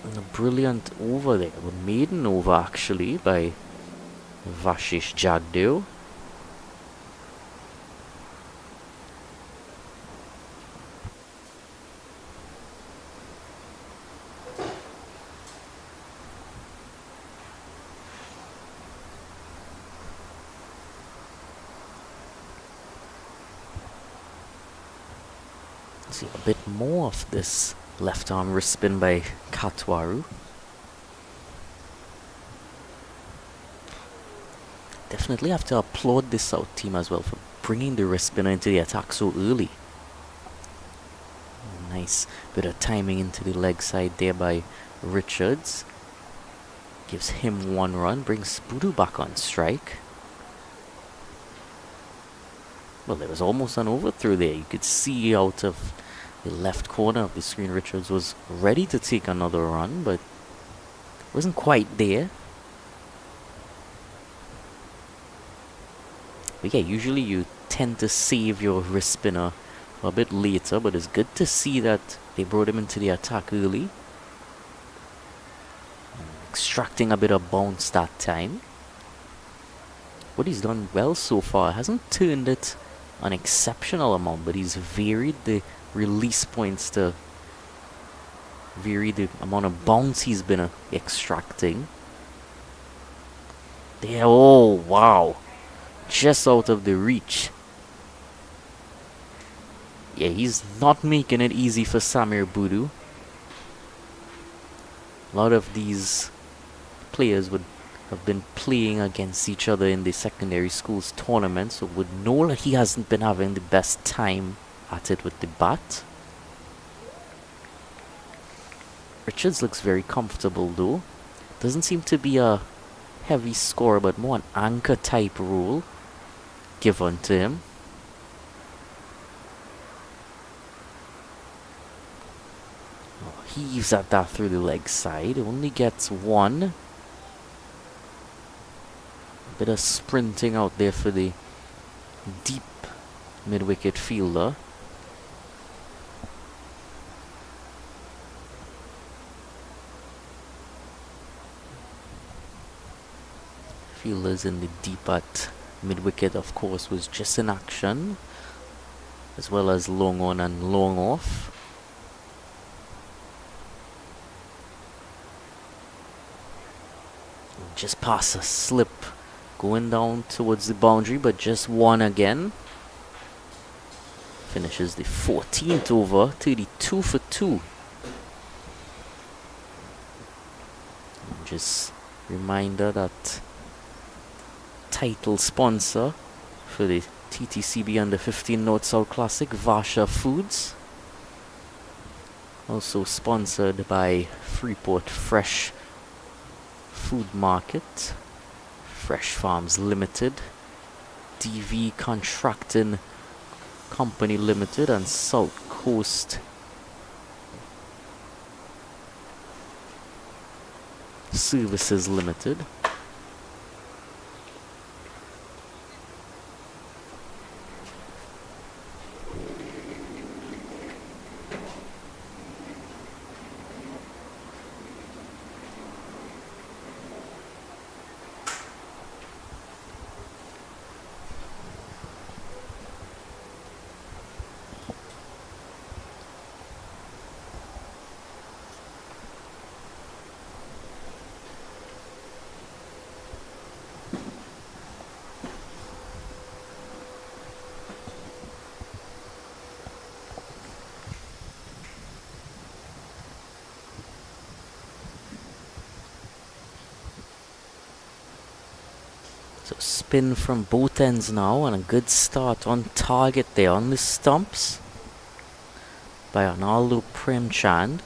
And a brilliant over there, a maiden over actually by Vashish Jagdeo. See a bit more of this left arm wrist spin by Katwaru. Definitely have to applaud this South team as well for bringing the wrist spinner into the attack so early. Nice bit of timing into the leg side there by Richards. Gives him one run, brings Boodoo back on strike. Well, there was almost an overthrow there. You could see out of the left corner of the screen Richards was ready to take another run, but wasn't quite there. But yeah, usually you tend to save your wrist spinner for a bit later, but it's good to see that they brought him into the attack early. Extracting a bit of bounce that time. What he's done well so far, hasn't turned it an exceptional amount, but he's varied the release points to vary the amount of bounce he's been extracting. There, oh wow, just out of the reach. Yeah, he's not making it easy for Samir Boodoo. A lot of these players would have been playing against each other in the secondary schools tournament, so would know that he hasn't been having the best time at it with the bat. Richards looks very comfortable though. Doesn't seem to be a heavy scorer, but more an anchor type role given to him. Oh, heaves at that through the leg side. Only gets one. Bit of sprinting out there for the deep mid-wicket fielder. Fielders in the deep at mid-wicket, of course, was just in action, as well as long on and long off. Just past a slip, going down towards the boundary, but just one again. Finishes the 14th over, 32 for 2. And just reminder that title sponsor for the Ttcb Under 15 North South Classic, Vasha Foods. Also sponsored by Freeport Fresh Food Market, Fresh Farms Limited, DV Contracting Company Limited, and South Coast Services Limited. So spin from both ends now, and a good start on target there on the stumps by Arnaldo Premchand.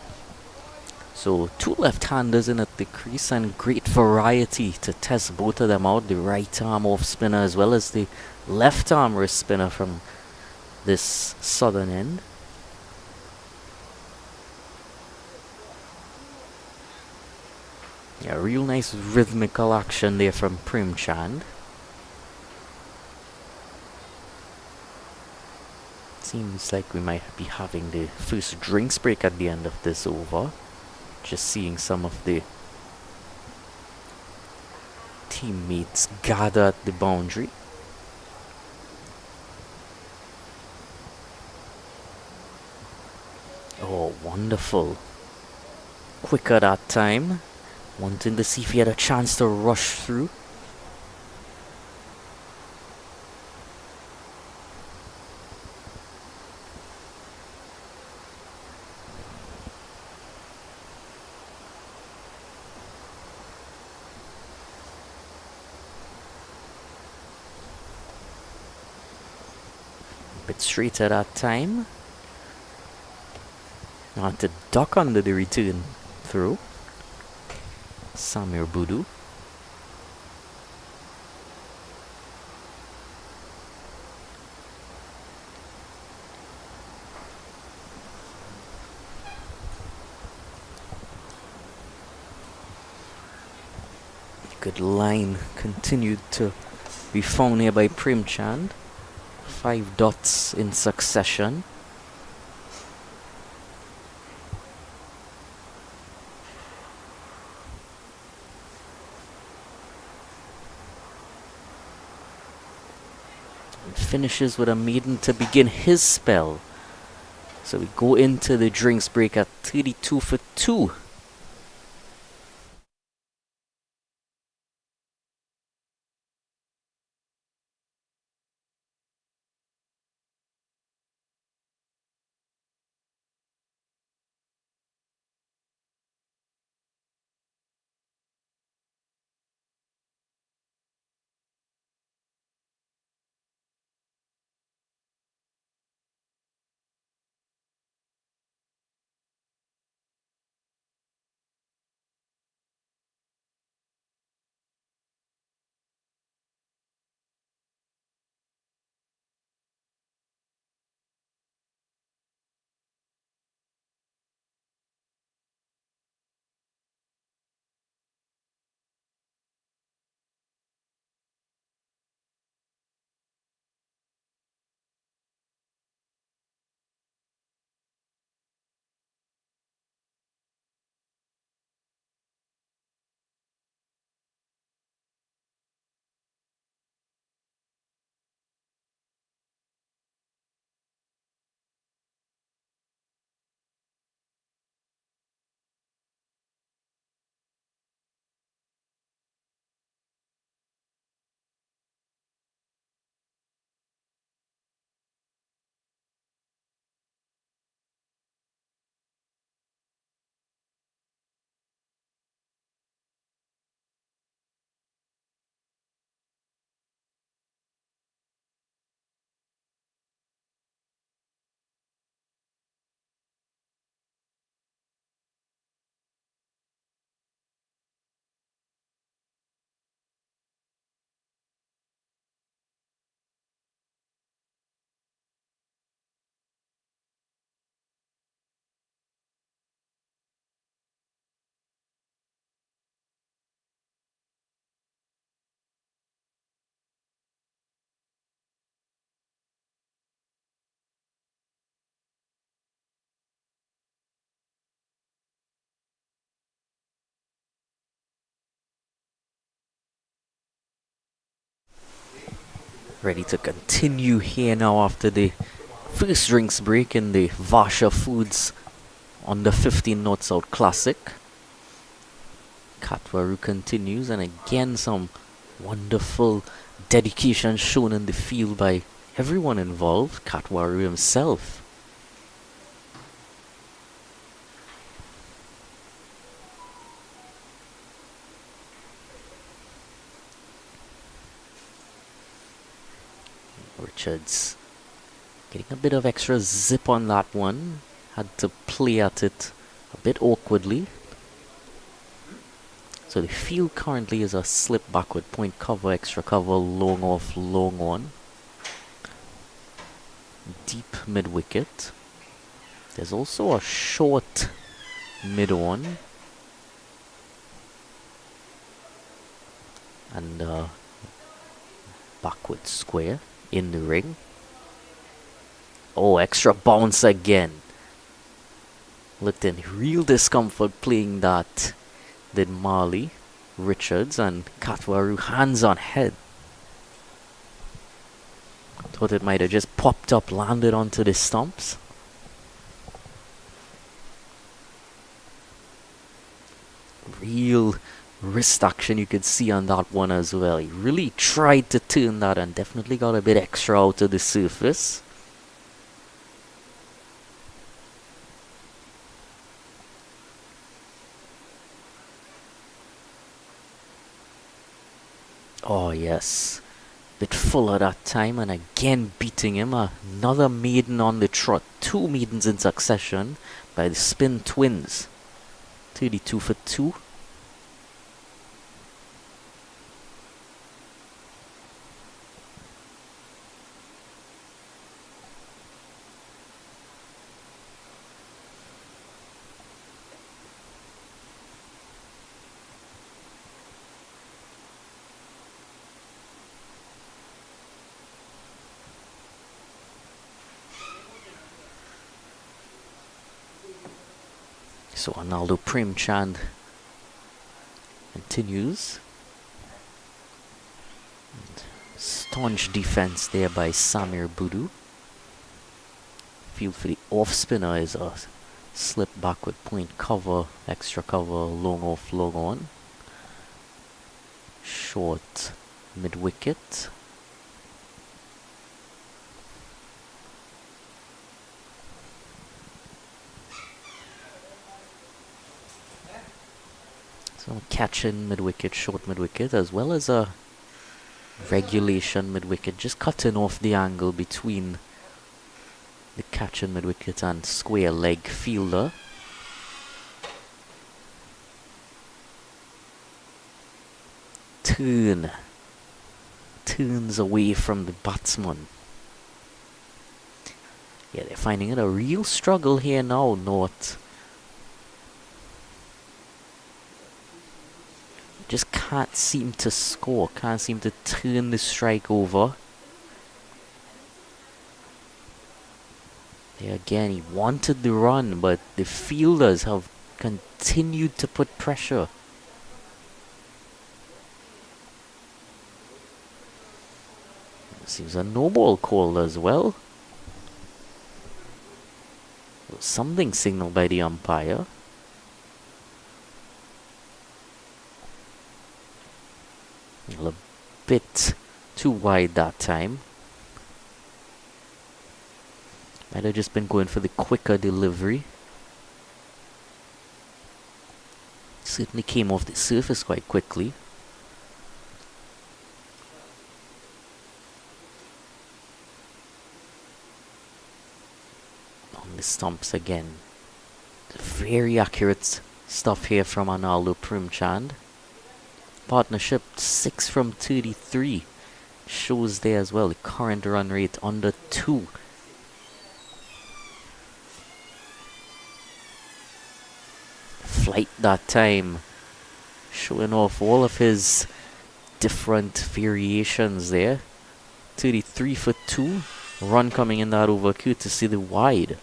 So two left-handers in at the crease, and great variety to test both of them out. The right arm off spinner as well as the left arm wrist spinner from this southern end. Yeah, real nice rhythmical action there from Premchand. Seems like we might be having the first drinks break at the end of this over. Just seeing some of the teammates gather at the boundary. Oh, wonderful. Quicker that time. Wanting to see if he had a chance to rush through. Bit straighter that time. Not to duck under the return through. Samir Budu. Good line continued to be found here by Premchand. 5 dots in succession. And finishes with a maiden to begin his spell. So we go into the drinks break at 32 for 2. Ready to continue here now after the first drinks break in the Vasha Foods Under 15 North South Classic. Katwaru continues, and again some wonderful dedication shown in the field by everyone involved. Katwaru himself. Richards getting a bit of extra zip on that one. Had to play at it a bit awkwardly. So the field currently is a slip backward, point cover, extra cover, long off, long on. Deep mid wicket. There's also a short mid on. And backward square in the ring. Oh, extra bounce again. Looked in real discomfort playing that, did Marley, Richards, and Katwaru hands on head. Thought it might have just popped up, landed onto the stumps. Real wrist action you could see on that one as well. He really tried to turn that and definitely got a bit extra out of the surface. Oh yes, bit fuller that time, and again beating him. Another maiden on the trot. 2 maidens in succession by the spin twins. 32 for 2. So Arnaldo Premchand continues. And staunch defense there by Samir Budu. Field for the off spinner is a slip backward, point cover, extra cover, long off, long on. Short mid wicket. So catch in mid-wicket, short mid-wicket, as well as a regulation mid-wicket, just cutting off the angle between the catch in mid-wicket and square leg fielder. Turns away from the batsman. Yeah, they're finding it a real struggle here now, North. Just can't seem to score, can't seem to turn the strike over. There again, he wanted the run, but the fielders have continued to put pressure. Seems a no ball call as well. Something signaled by the umpire. A bit too wide that time. Might have just been going for the quicker delivery. Certainly came off the surface quite quickly. On the stumps again. Very accurate stuff here from Arnaldo Premchand. Partnership 6 from 33 shows there as well. The current run rate under 2. Flight that time, showing off all of his different variations there. 33 for 2. Run coming in that over courtesy the wide.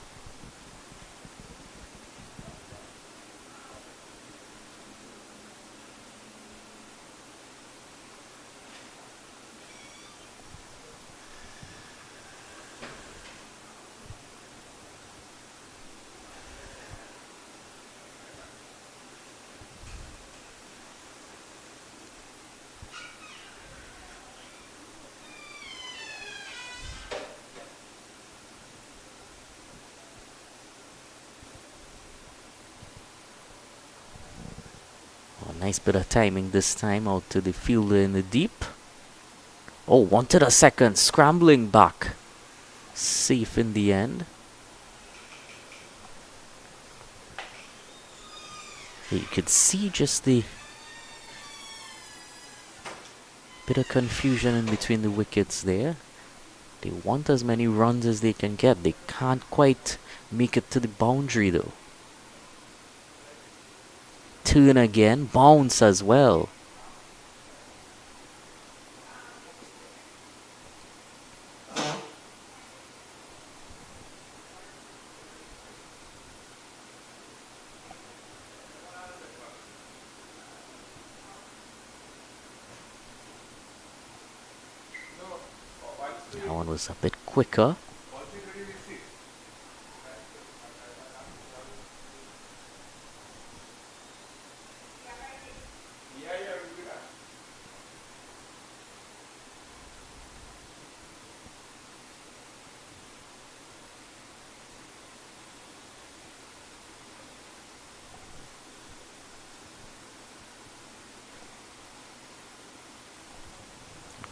Nice bit of timing this time out to the fielder in the deep. Oh, wanted a second, scrambling back. Safe in the end. You could see just the bit of confusion in between the wickets there. They want as many runs as they can get. They can't quite make it to the boundary though. Turn again, bounce as well. That one was a bit quicker.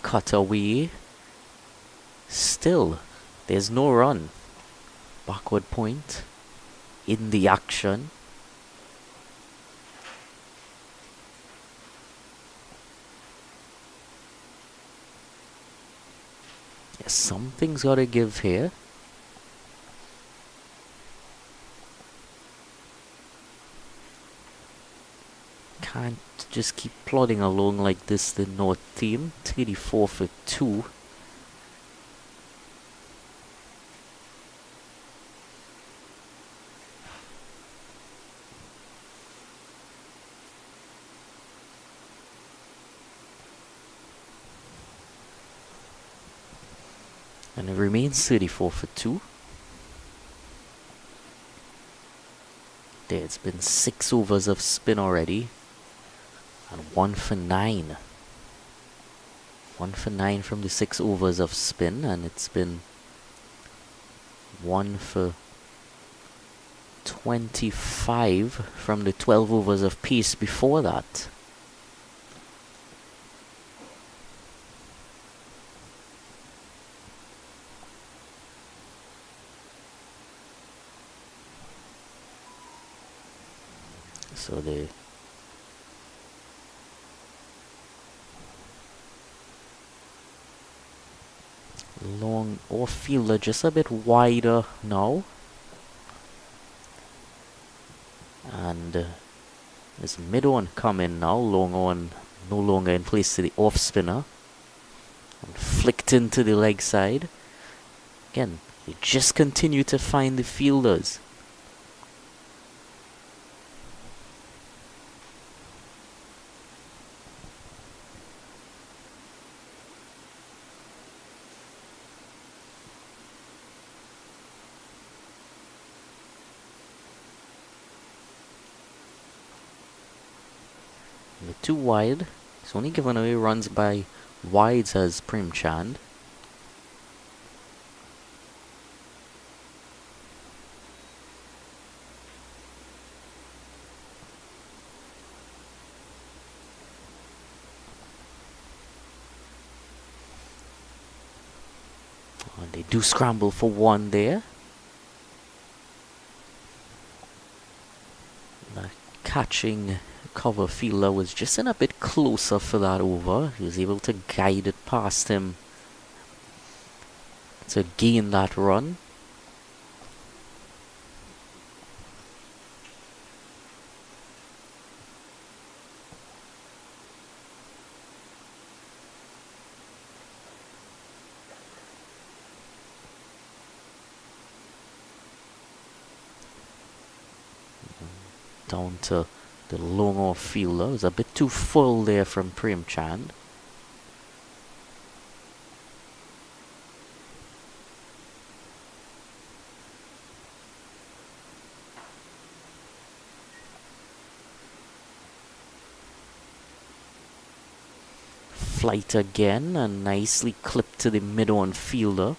Cut away. Still, there's no run. Backward point in the action. Yes, something's got to give here. Can't just keep plodding along like this, the North team. 34 for 2. And it remains 34 for 2. There, it's been 6 overs of spin already. And 1 for 9. 1 for 9 from the 6 overs of spin, and it's been 1 for 25 from the 12 overs of pace before that. So the long off fielder just a bit wider now, and there's mid on coming now. Long on no longer in place to the off spinner, and flicked into the leg side. Again, they just continue to find the fielders. Too wide. He's only given away runs by wides as Prem Chand. And they do scramble for 1 there. The catching cover fielder was just in a bit closer for that over. He was able to guide it past him to gain that run. Down to the long off fielder. It was a bit too full there from Prem Chand. Flight again and nicely clipped to the mid on fielder.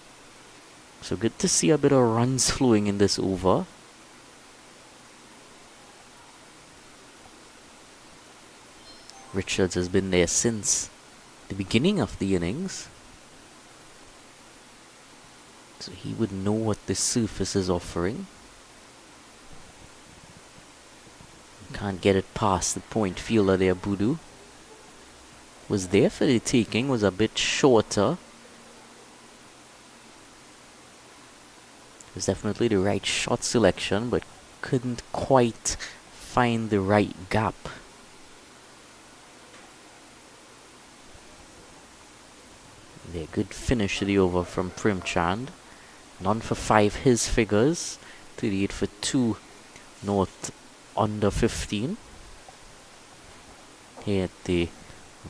So good to see a bit of runs flowing in this over. Richards has been there since the beginning of the innings, so he would know what this surface is offering. Can't get it past the point fielder there. Budu was there for the taking, was a bit shorter. It was definitely the right shot selection, but couldn't quite find the right gap. There, good finish to the over from Primchand. None for 5 his figures. 38 for 2 North under 15. Here at the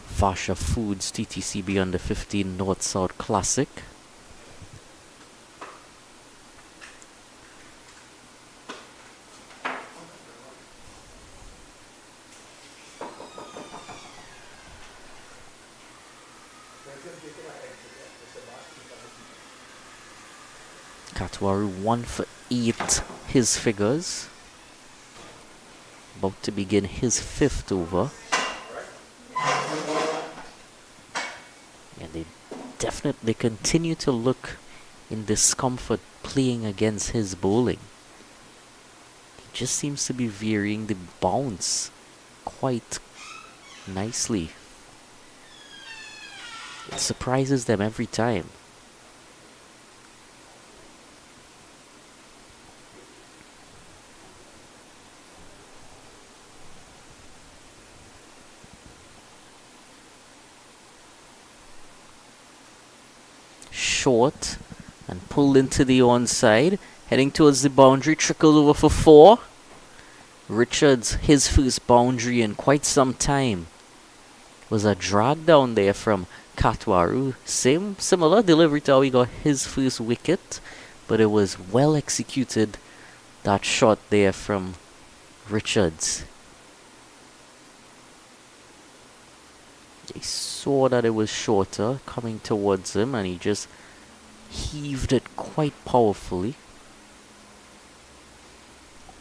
Vasha Foods TTCB under 15 North-South Classic. Katwaru 1 for 8 his figures. About to begin his 5th over. And they definitely continue to look in discomfort playing against his bowling. He just seems to be varying the bounce quite nicely. It surprises them every time. Short and pulled into the onside, heading towards the boundary, trickled over for 4. Richards, his first boundary in quite some time. Was a drag down there from Katwaru. Similar delivery to how he got his first wicket, but it was well executed, that shot there from Richards. He saw that it was shorter coming towards him, and he just heaved it quite powerfully.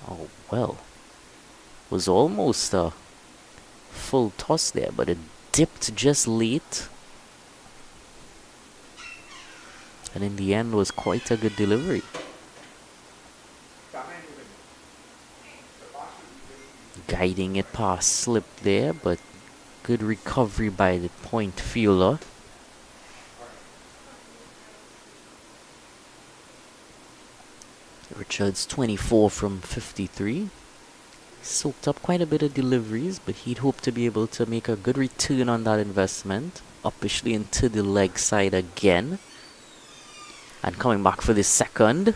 Oh well. Was almost a full toss there, but it dipped just late. And in the end was quite a good delivery. Guiding it past slip there, but good recovery by the point fielder. Richards 24 from 53. Soaked up quite a bit of deliveries, but he'd hope to be able to make a good return on that investment. Uppishly into the leg side again. And coming back for the second.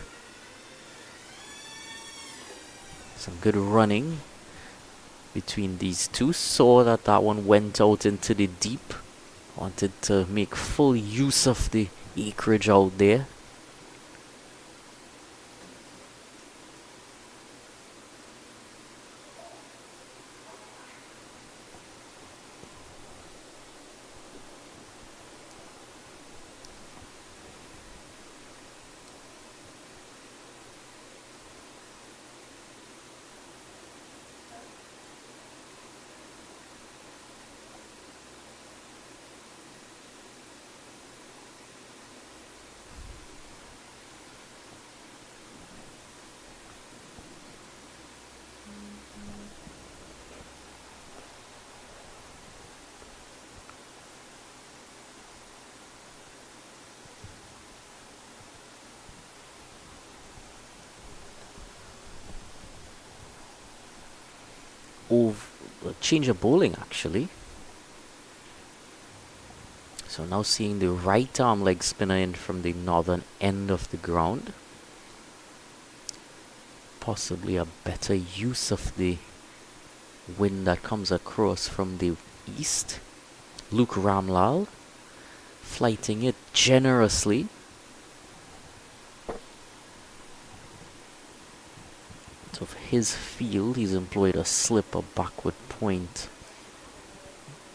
Some good running between these two. Saw that that one went out into the deep. Wanted to make full use of the acreage out there. Change of bowling actually. So now seeing the right arm leg spinner in from the northern end of the ground. Possibly a better use of the wind that comes across from the east. Luke Ramlal flighting it generously. Of his field, he's employed a slip, a backward point,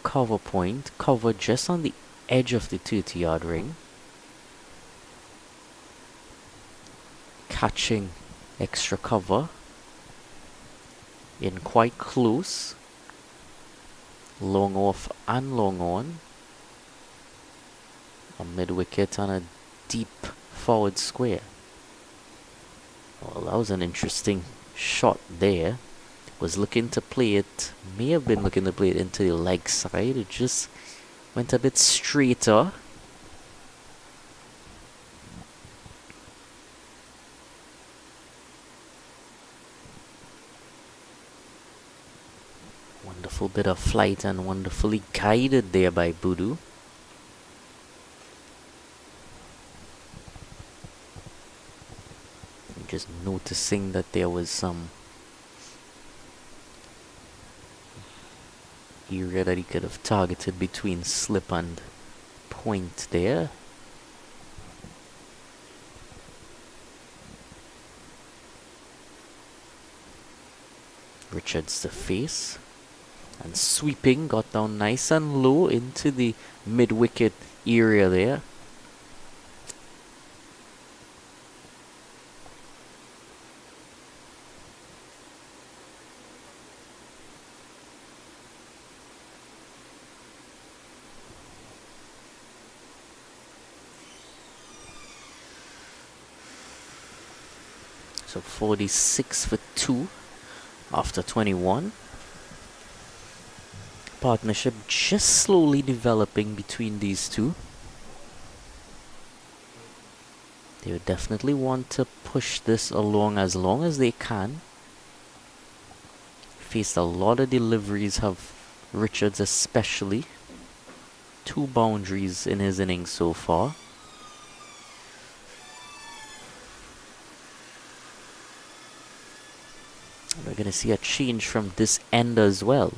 cover just on the edge of the 30-yard ring, catching extra cover in quite close, long off and long on. A mid-wicket and a deep forward square. Well, that was an interesting shot there. Was looking to play it, may have been looking to play it into the leg side. It just went a bit straighter. Wonderful bit of flight and wonderfully guided there by Budu. Just noticing that there was some area that he could have targeted between slip and point there. Richards to face and sweeping, got down nice and low into the mid-wicket area there. So 46 for 2 after 21. Partnership just slowly developing between these two. They would definitely want to push this along as they can. Faced a lot of deliveries, have Richards especially. 2 boundaries in his innings so far. We're going to see a change from this end as well.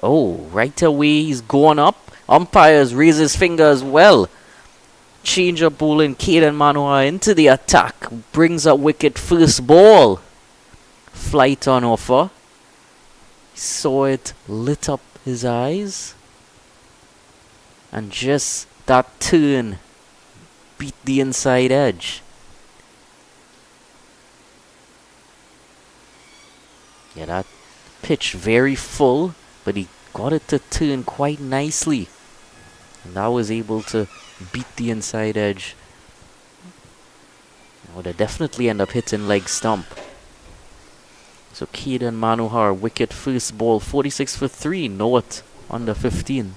Oh, right away he's going up. Umpires raise his finger as well. Change of bowling, Kiran Manohar into the attack. Brings up wicket, first ball. Flight on offer. He saw it, lit up his eyes. And just that turn beat the inside edge. Yeah, that pitch very full, but he got it to turn quite nicely. And that was able to beat the inside edge. Would have definitely end up hitting leg stump. So Kiran Manohar, wicket first ball, 46 for 3, North under 15.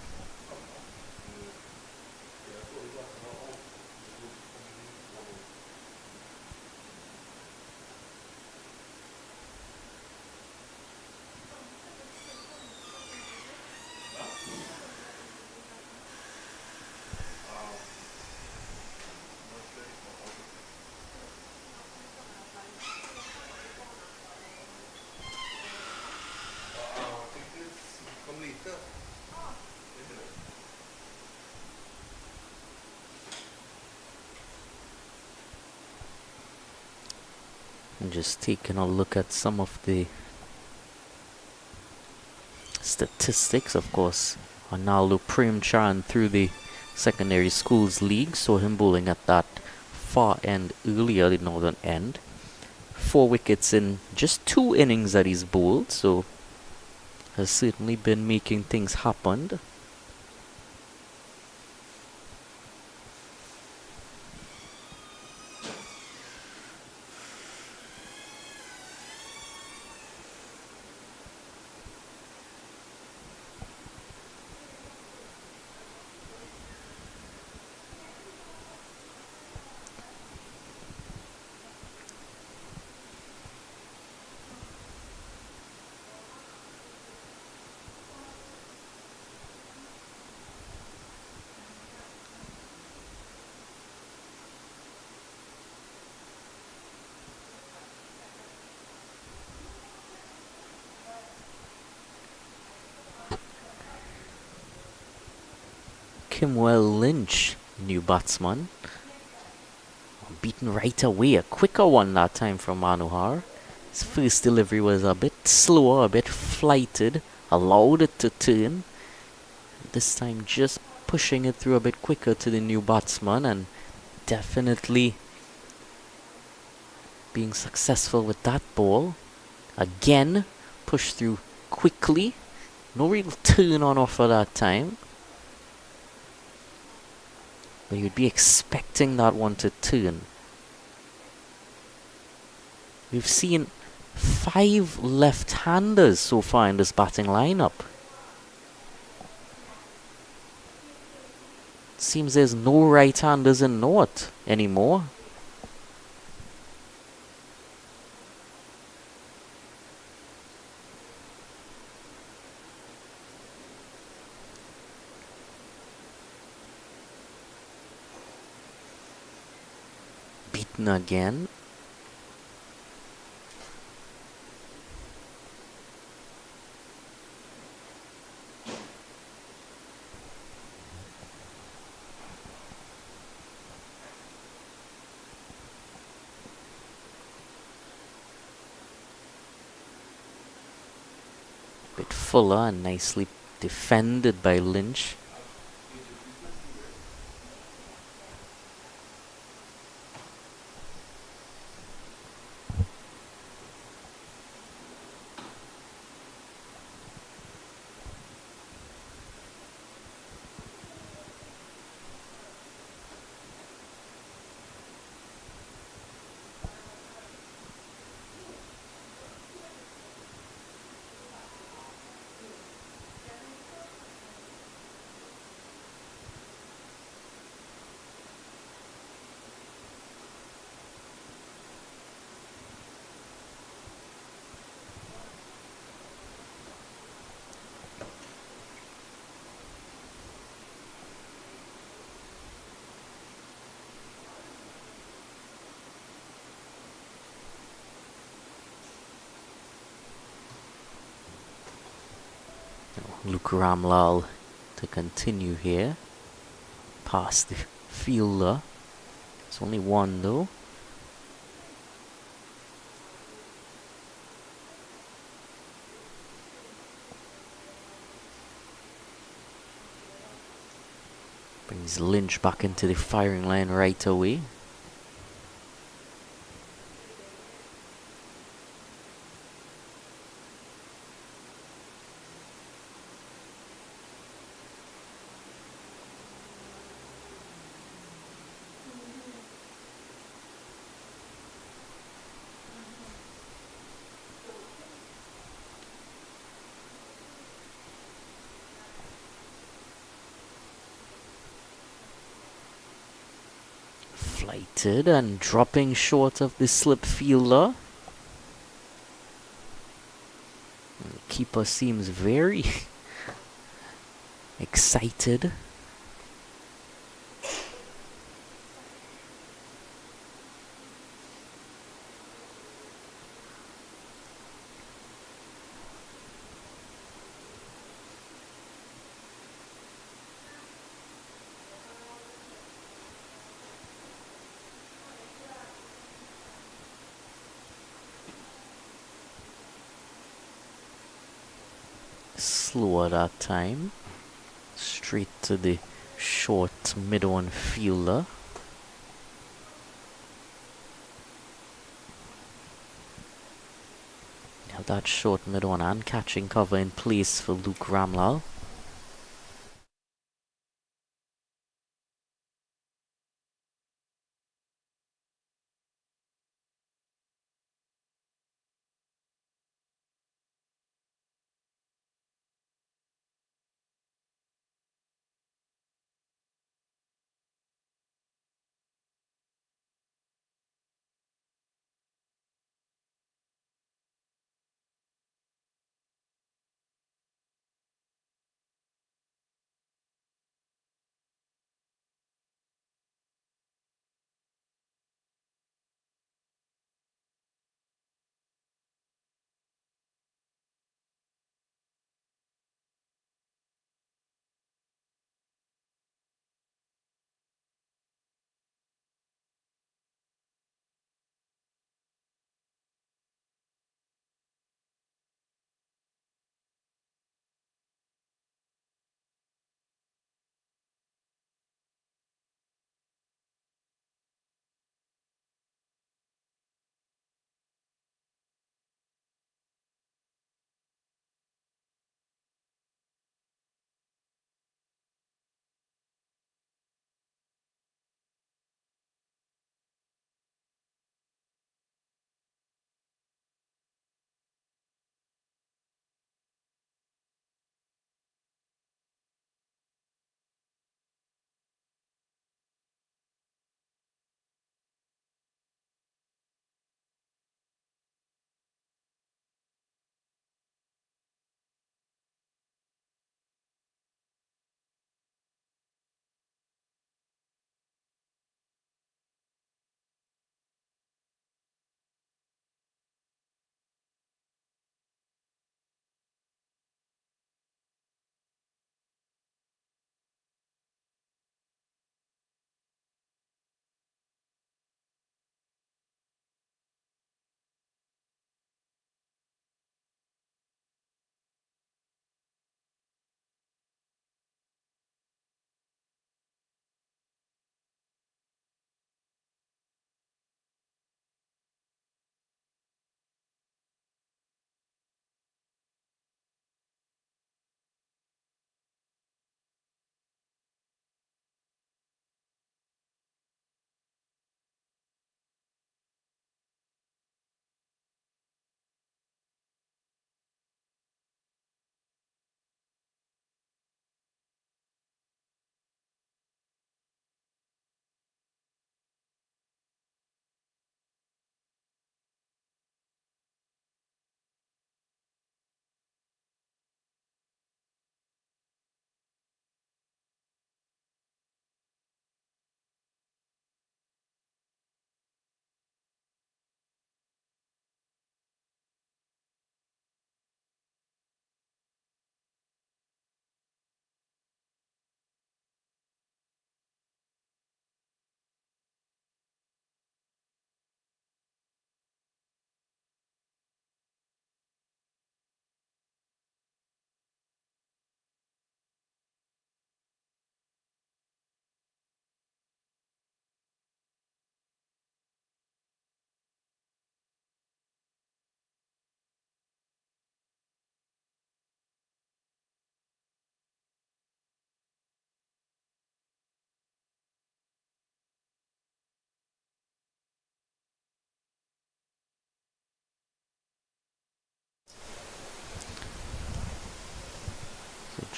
I'm just taking a look at some of the statistics. Of course, Arnaldo Premchand through the secondary schools league, saw him bowling at that far end earlier, the northern end. 4 wickets in just 2 innings that he's bowled, so has certainly been making things happen. Kimwell Lynch, new batsman, beaten right away. A quicker one that time from Manohar. His first delivery was a bit slower, a bit flighted, allowed it to turn. This time just pushing it through a bit quicker to the new batsman, and definitely being successful with that ball. Again, pushed through quickly. No real turn on offer that time. But you'd be expecting that one to turn. We've seen 5 left-handers so far in this batting lineup. Seems there's no right-handers in North anymore. Beaten again. Bit fuller and nicely defended by Lynch. Luke Ramlal to continue here. Past the fielder. It's only one though. Brings Lynch back into the firing line right away. Flighted and dropping short of the slip fielder. And the keeper seems very excited. Slower that time. Straight to the short mid-on fielder. Now that short mid-on and catching cover in place for Luke Ramlal.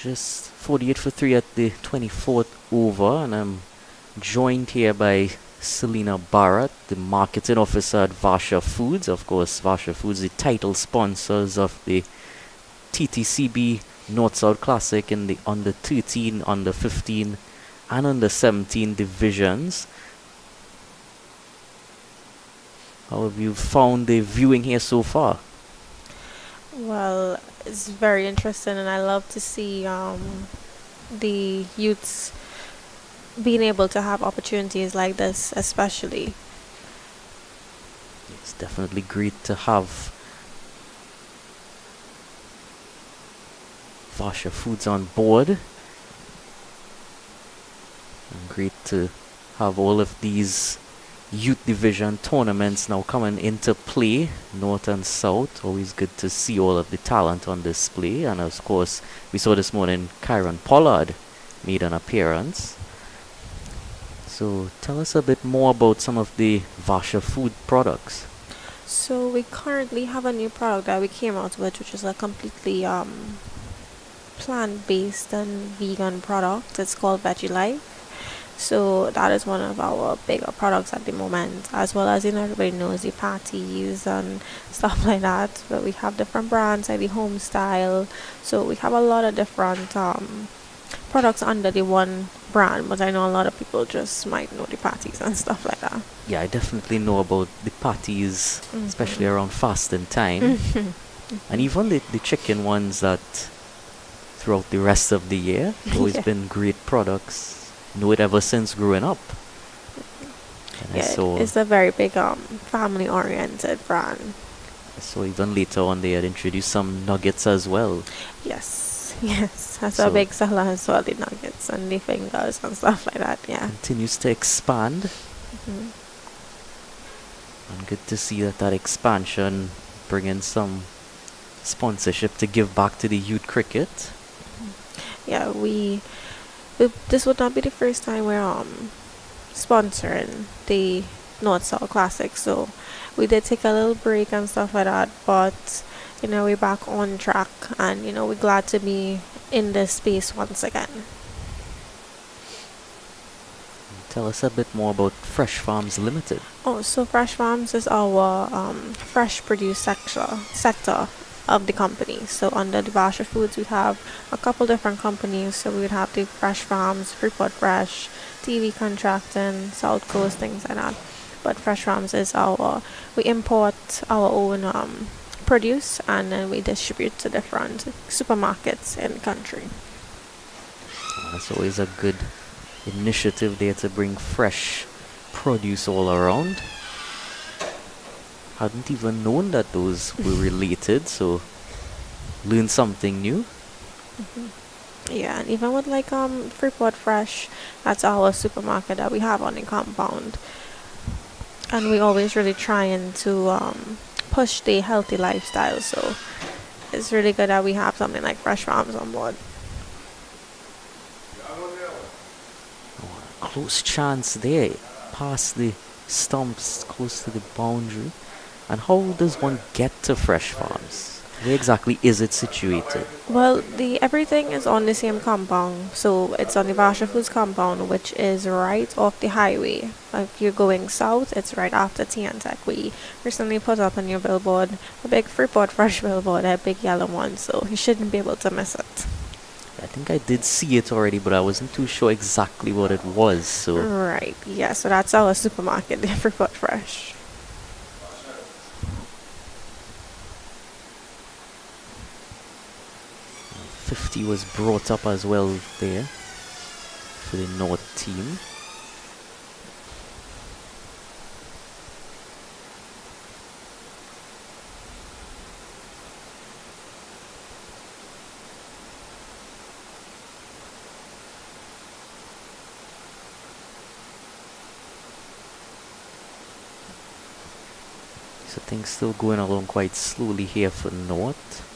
Just 48 for 3 at the 24th over, and I'm joined here by Selena Barrett, the marketing officer at Vasha Foods. Of course, Vasha Foods, the title sponsors of the Ttcb North-South Classic in the under 13, under 15, and under 17 divisions. How have you found the viewing here so far? Well, it's very interesting, and I love to see the youths being able to have opportunities like this, especially. It's definitely great to have Vasha Foods on board. And great to have all of these youth division tournaments now coming into play, north and south. Always good to see all of the talent on display. And of course, we saw this morning Kiran Pollard made an appearance. So tell us a bit more about some of the Vasha food products. So we currently have a new product that we came out with, which is a completely plant-based and vegan product. It's called Veggie Life. So that is one of our bigger products at the moment, as well as, everybody knows the patties and stuff like that. But we have different brands like the home style. So we have a lot of different products under the one brand, but I know a lot of people just might know the patties and stuff like that. Yeah, I definitely know about the patties, especially around fasting time. And even the chicken ones that throughout the rest of the year, always been great products. Know it ever since growing up. And It's a very big family oriented brand. So even later on they had introduced some nuggets as well. Yes, that's So a big seller as well, the nuggets and the fingers and stuff like that. Yeah. Continues to expand. And good to see that expansion bringing some sponsorship to give back to the youth cricket. Yeah, this would not be the first time we're sponsoring the North South Classic, so we did take a little break and stuff like that, but we're back on track, and we're glad to be in this space once again. Tell us a bit more about Fresh Farms Limited. Oh, so Fresh Farms is our fresh produce sector of the company. So under the Vasha Foods, we have a couple different companies. So we would have the Fresh Farms, Freeport Fresh, TV Contracting, South Coast, things like that. But Fresh Farms is we import our own produce, and then we distribute to different supermarkets in the country. That's always a good initiative there to bring fresh produce all around. Hadn't even known that those were related, so learn something new. Yeah, and even with Freeport Fresh, that's our supermarket that we have on the compound, and we always really trying to push the healthy lifestyle. So it's really good that we have something like Fresh Farms on board. Close chance there, past the stumps, close to the boundary. And how does one get to Fresh Farms? Where exactly is it situated? Well, everything is on the same compound. So it's on the Vasha Foods compound, which is right off the highway. If you're going south, it's right after Tech. We recently put up a new billboard, a big Freeport Fresh billboard, a big yellow one, so you shouldn't be able to miss it. I think I did see it already, but I wasn't too sure exactly what it was. So Right, yeah, so that's our supermarket, the Freeport Fresh. 50 was brought up as well there for the North team. So things still going along quite slowly here for North.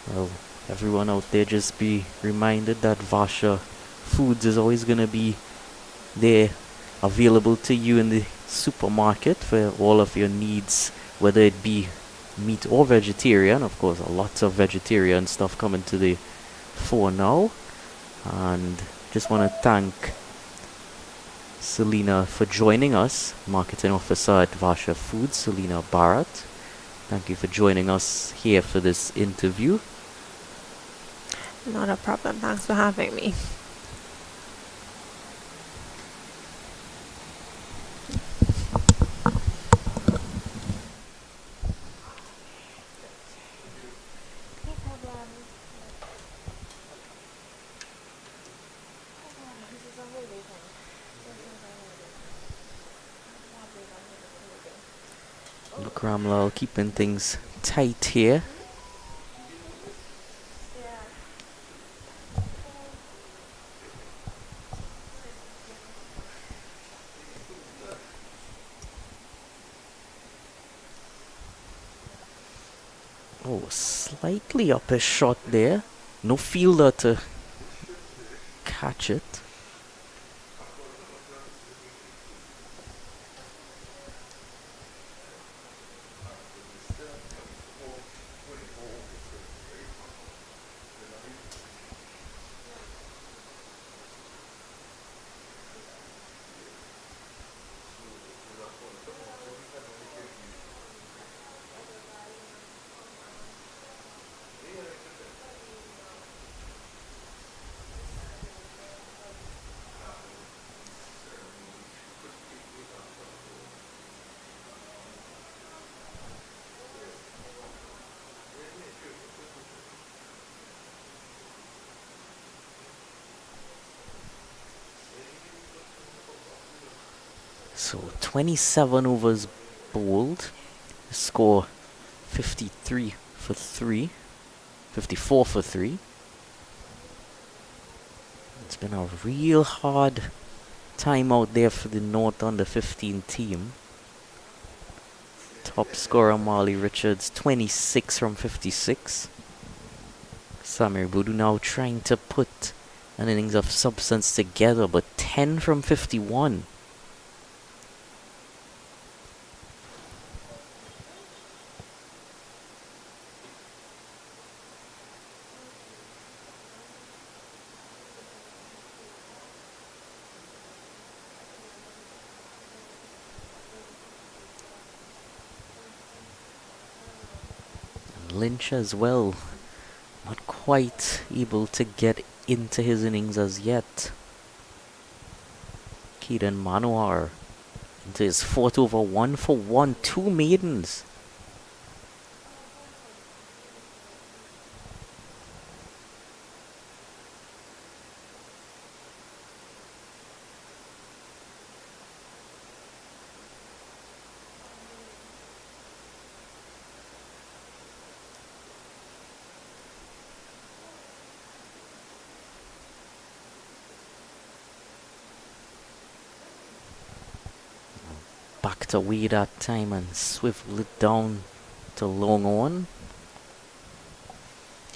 Well, everyone out there, just be reminded that Vasha Foods is always going to be there, available to you in the supermarket for all of your needs, whether it be meat or vegetarian. Of course, lots of vegetarian stuff coming to the fore now. And just want to thank Selena for joining us, marketing officer at Vasha Foods, Selena Barrett. Thank you for joining us here for this interview. Not a problem. Thanks for having me. Look, Ramlal keeping things tight here. Oh, slightly up his shot there. No fielder to catch it. So 27 overs bowled. Score 53 for 3. 54 for 3. It's been a real hard time out there for the North under 15 team. Top scorer Marley Richards, 26 from 56. Samir Budu now trying to put an innings of substance together, but 10 from 51. Lynch as well, not quite able to get into his innings as yet. Kiran Manohar into his 4th over, 1 for 1, 2 maidens. Backed away that time and swiveled it down to long on.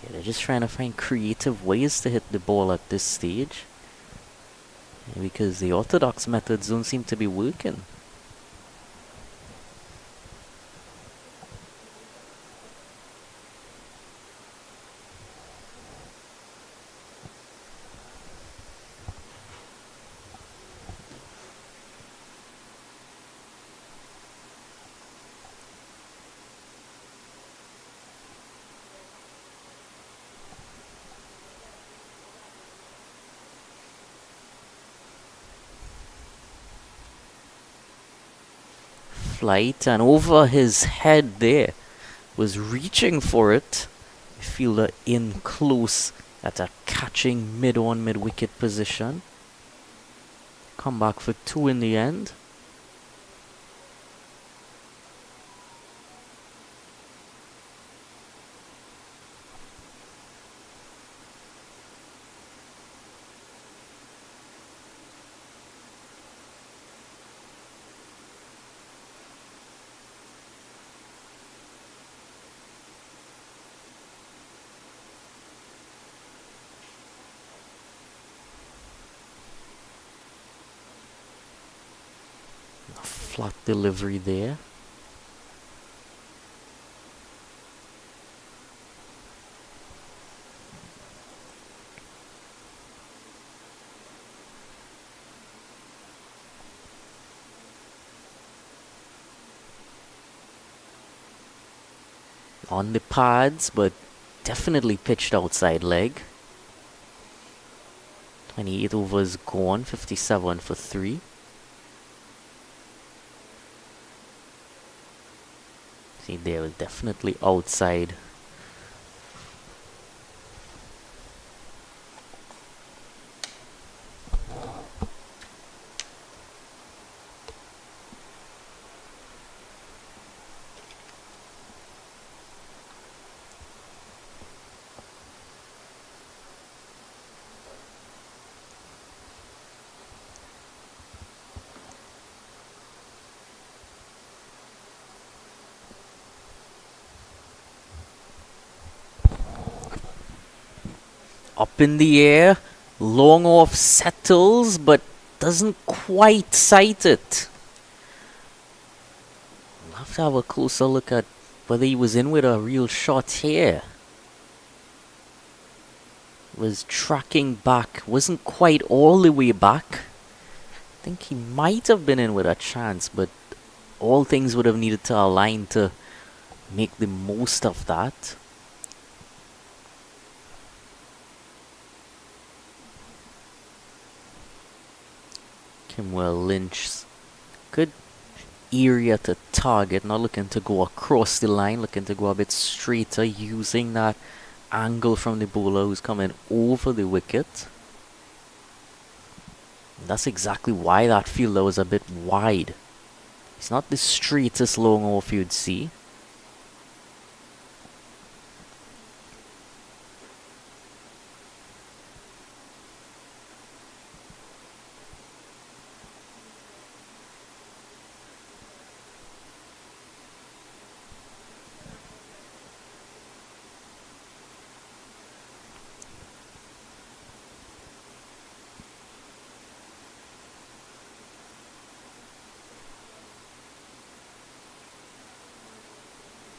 Yeah, they're just trying to find creative ways to hit the ball at this stage. Yeah, because the orthodox methods don't seem to be working. Flight and over his head there, was reaching for it. Fielder in close at a catching mid-on, mid-wicket position. Come back for 2 in the end. flat delivery there. On the pads, but definitely pitched outside leg. 28 overs gone, 57 for 3. See, there was definitely outside. Up in the air, long off settles, but doesn't quite sight it. We'll have to have a closer look at whether he was in with a real shot here. Was tracking back, wasn't quite all the way back. I think he might have been in with a chance, but all things would have needed to align to make the most of that. Kimwell Lynch's good area to target, not looking to go across the line, looking to go a bit straighter, using that angle from the bowler who's coming over the wicket. And that's exactly why that fielder was a bit wide. It's not the straightest long off you'd see.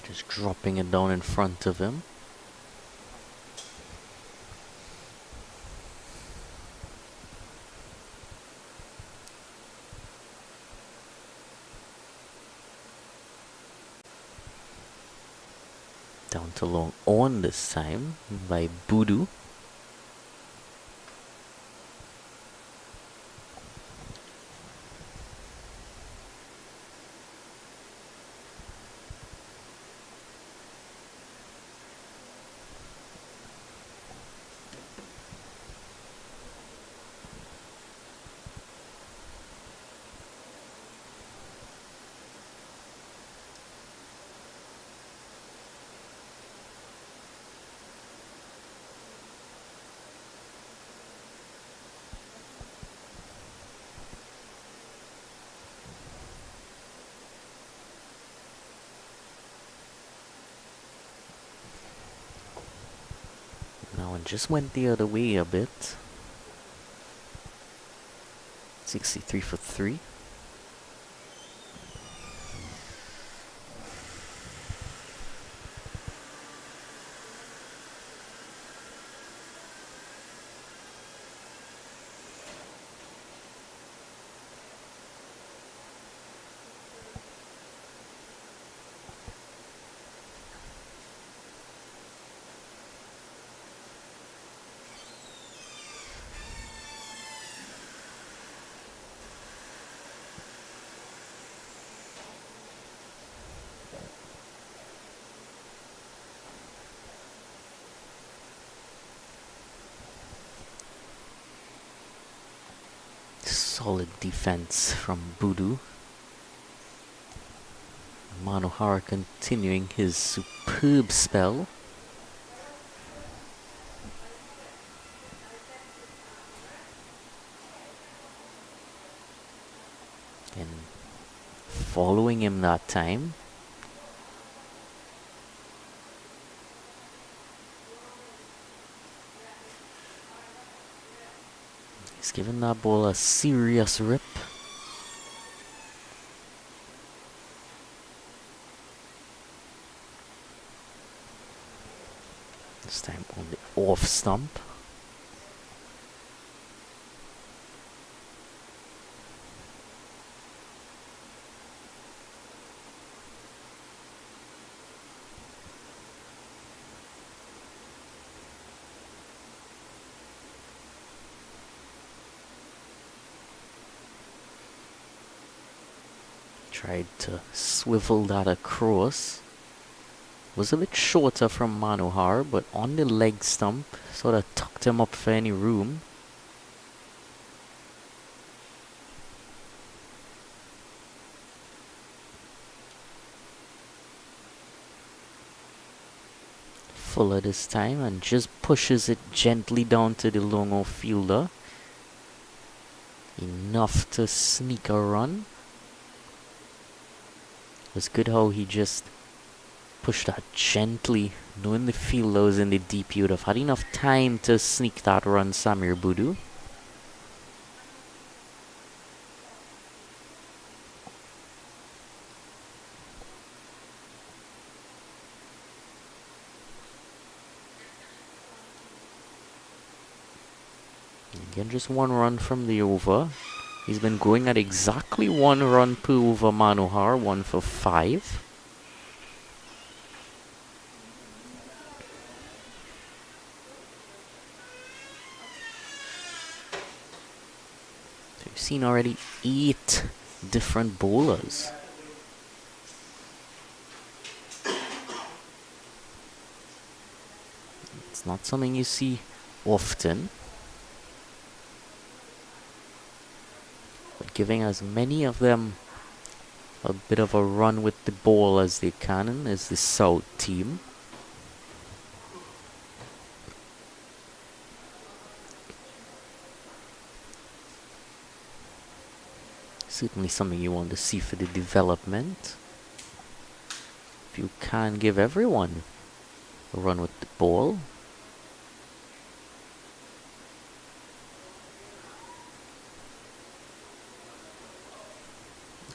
Just dropping it down in front of him. Down to long on this time by Boodoo. Now it just went the other way a bit. 63 for 3. Solid defense from Boodoo. Manohara continuing his superb spell. And following him that time. He's giving that ball a serious rip. This time on the off stump. Tried to swivel that across. Was a bit shorter from Manohar, but on the leg stump, sort of tucked him up for any room. Fuller this time and just pushes it gently down to the long off fielder. Enough to sneak a run. It was good how he just pushed that gently, knowing the fielder was in the deep. He would have had enough time to sneak that run, Samir Budu. Again, just one run from the over. He's been going at exactly 1 run per over Manohar, 1 for 5. So you've seen already 8 different bowlers. It's not something you see often. But giving as many of them a bit of a run with the ball as they can is the South team. Certainly something you want to see for the development. If you can give everyone a run with the ball.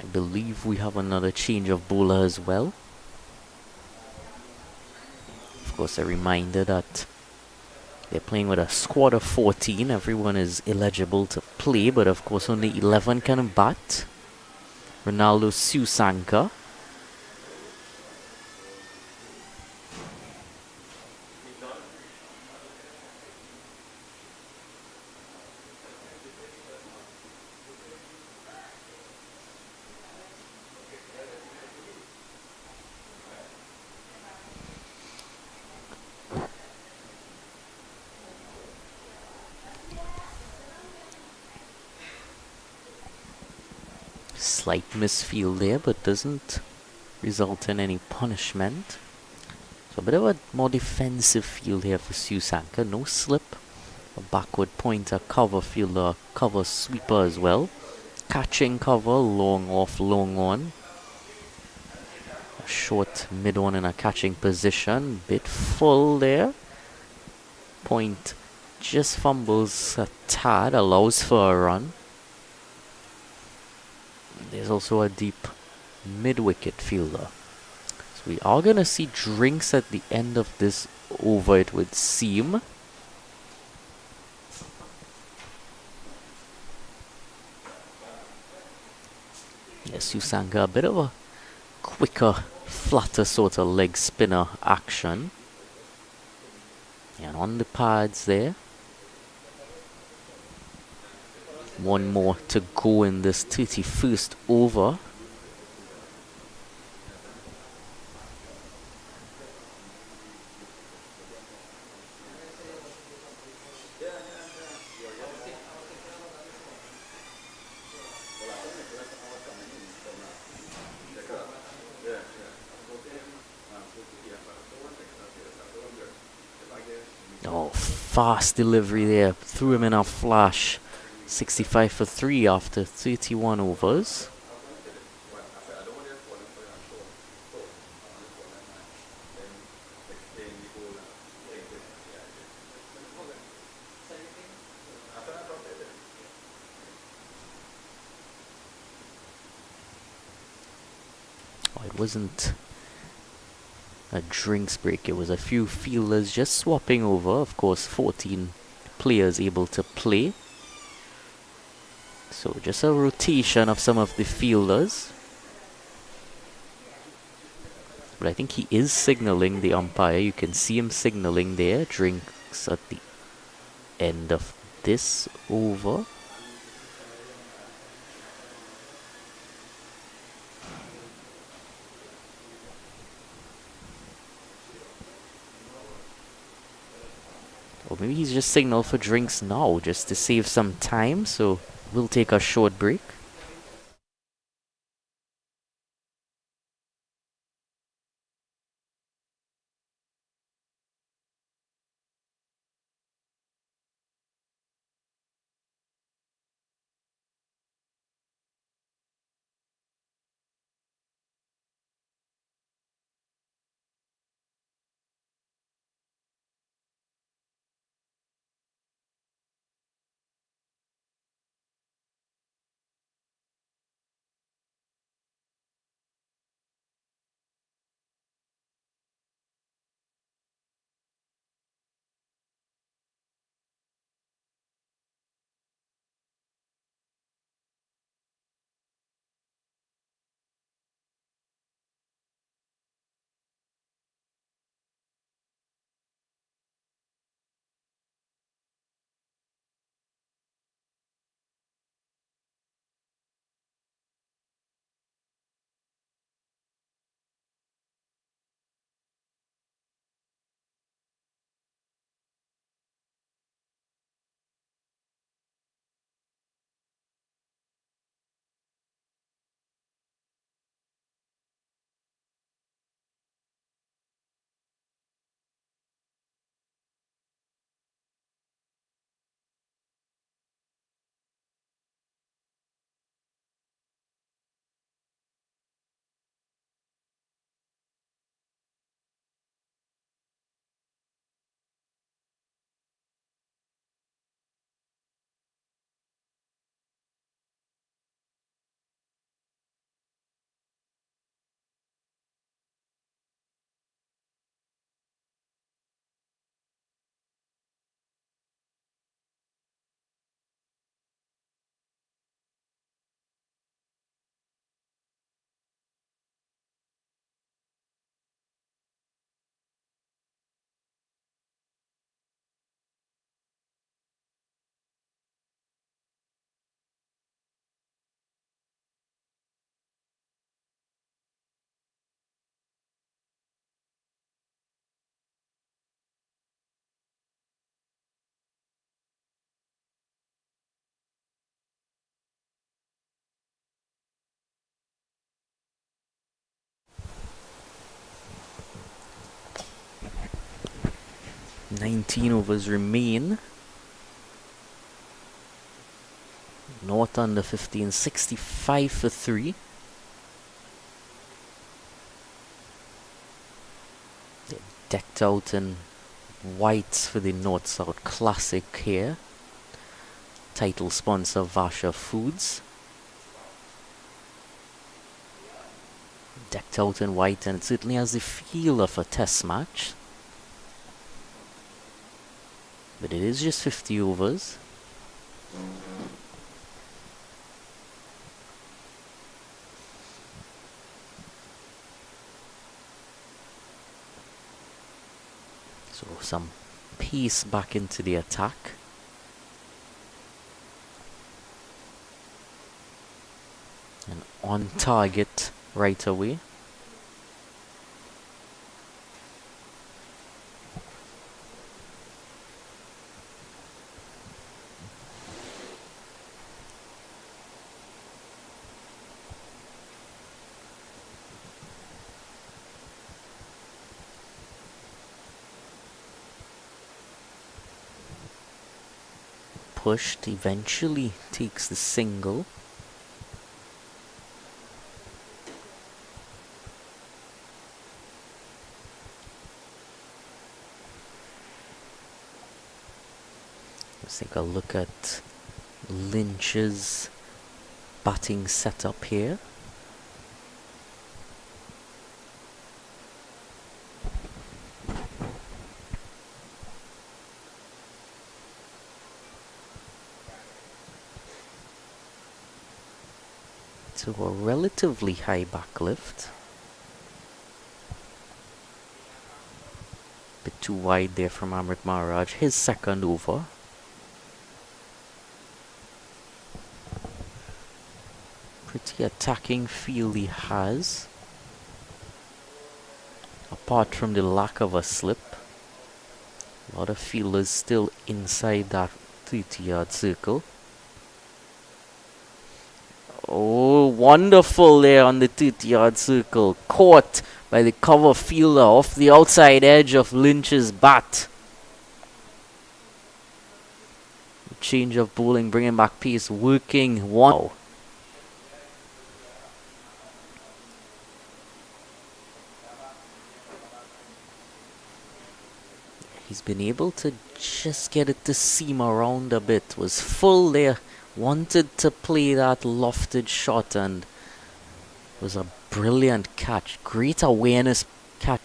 I believe we have another change of bowler as well. Of course, a reminder that they're playing with a squad of 14. Everyone is eligible to play, but of course only 11 can bat. Ronaldo Susanka. Slight misfield there, but doesn't result in any punishment. So a bit of a more defensive field here for Susanka. No slip. A backward pointer, cover fielder, cover sweeper as well. Catching cover, long off, long on. A short mid on in a catching position. Bit full there. Point just fumbles a tad, allows for a run. There's also a deep mid-wicket fielder. So we are going to see drinks at the end of this over, it would seem. Yes, Susanka, a bit of a quicker, flatter sort of leg spinner action. And on the pads there. One more to go in this 31st over. Oh, fast delivery there. Threw him in a flash. 65 for 3 after 31 overs. Oh, it wasn't a drinks break. It was a few fielders just swapping over. Of course, 14 players able to play. So just a rotation of some of the fielders. But I think he is signaling the umpire. You can see him signaling there. Drinks at the end of this over. Or maybe he's just signaled for drinks now, just to save some time. So we'll take a short break. "19 overs remain. North under 15, 65 for 3. They're decked out in whites for the North-South Classic here. Title sponsor Vasha Foods. Decked out in white, and it certainly has the feel of a test match. But it is just 50 overs. So some pace back into the attack. And on target right away. Pushed, eventually takes the single. Let's take a look at Lynch's batting setup here. to a relatively high backlift. Bit too wide there from Amrit Maharaj. His second over. Pretty attacking field he has. Apart from the lack of a slip. A lot of fielders still inside that 30-yard circle. Oh, wonderful there on the 30-yard circle. Caught by the cover fielder off the outside edge of Lynch's bat. Change of bowling, bringing back pace, working one. He's been able to just get it to seam around a bit. Was full there. Wanted to play that lofted shot and was a brilliant catch. Great awareness catch.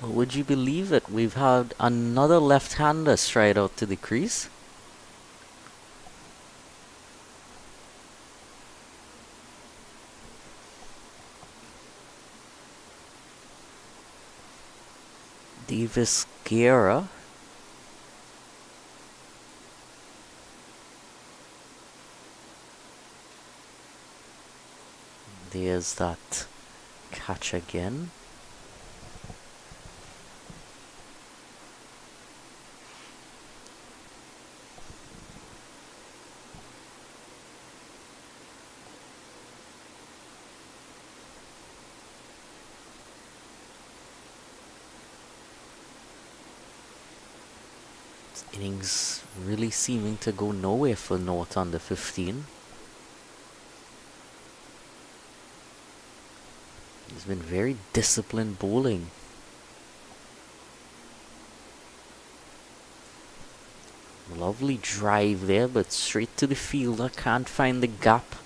Well, would you believe it? We've had another left-hander stride out to the crease. Davis Guerra. There's that catch again. Innings really seeming to go nowhere for North under 15. He's been very disciplined bowling. Lovely drive there, but straight to the fielder. Can't find the gap.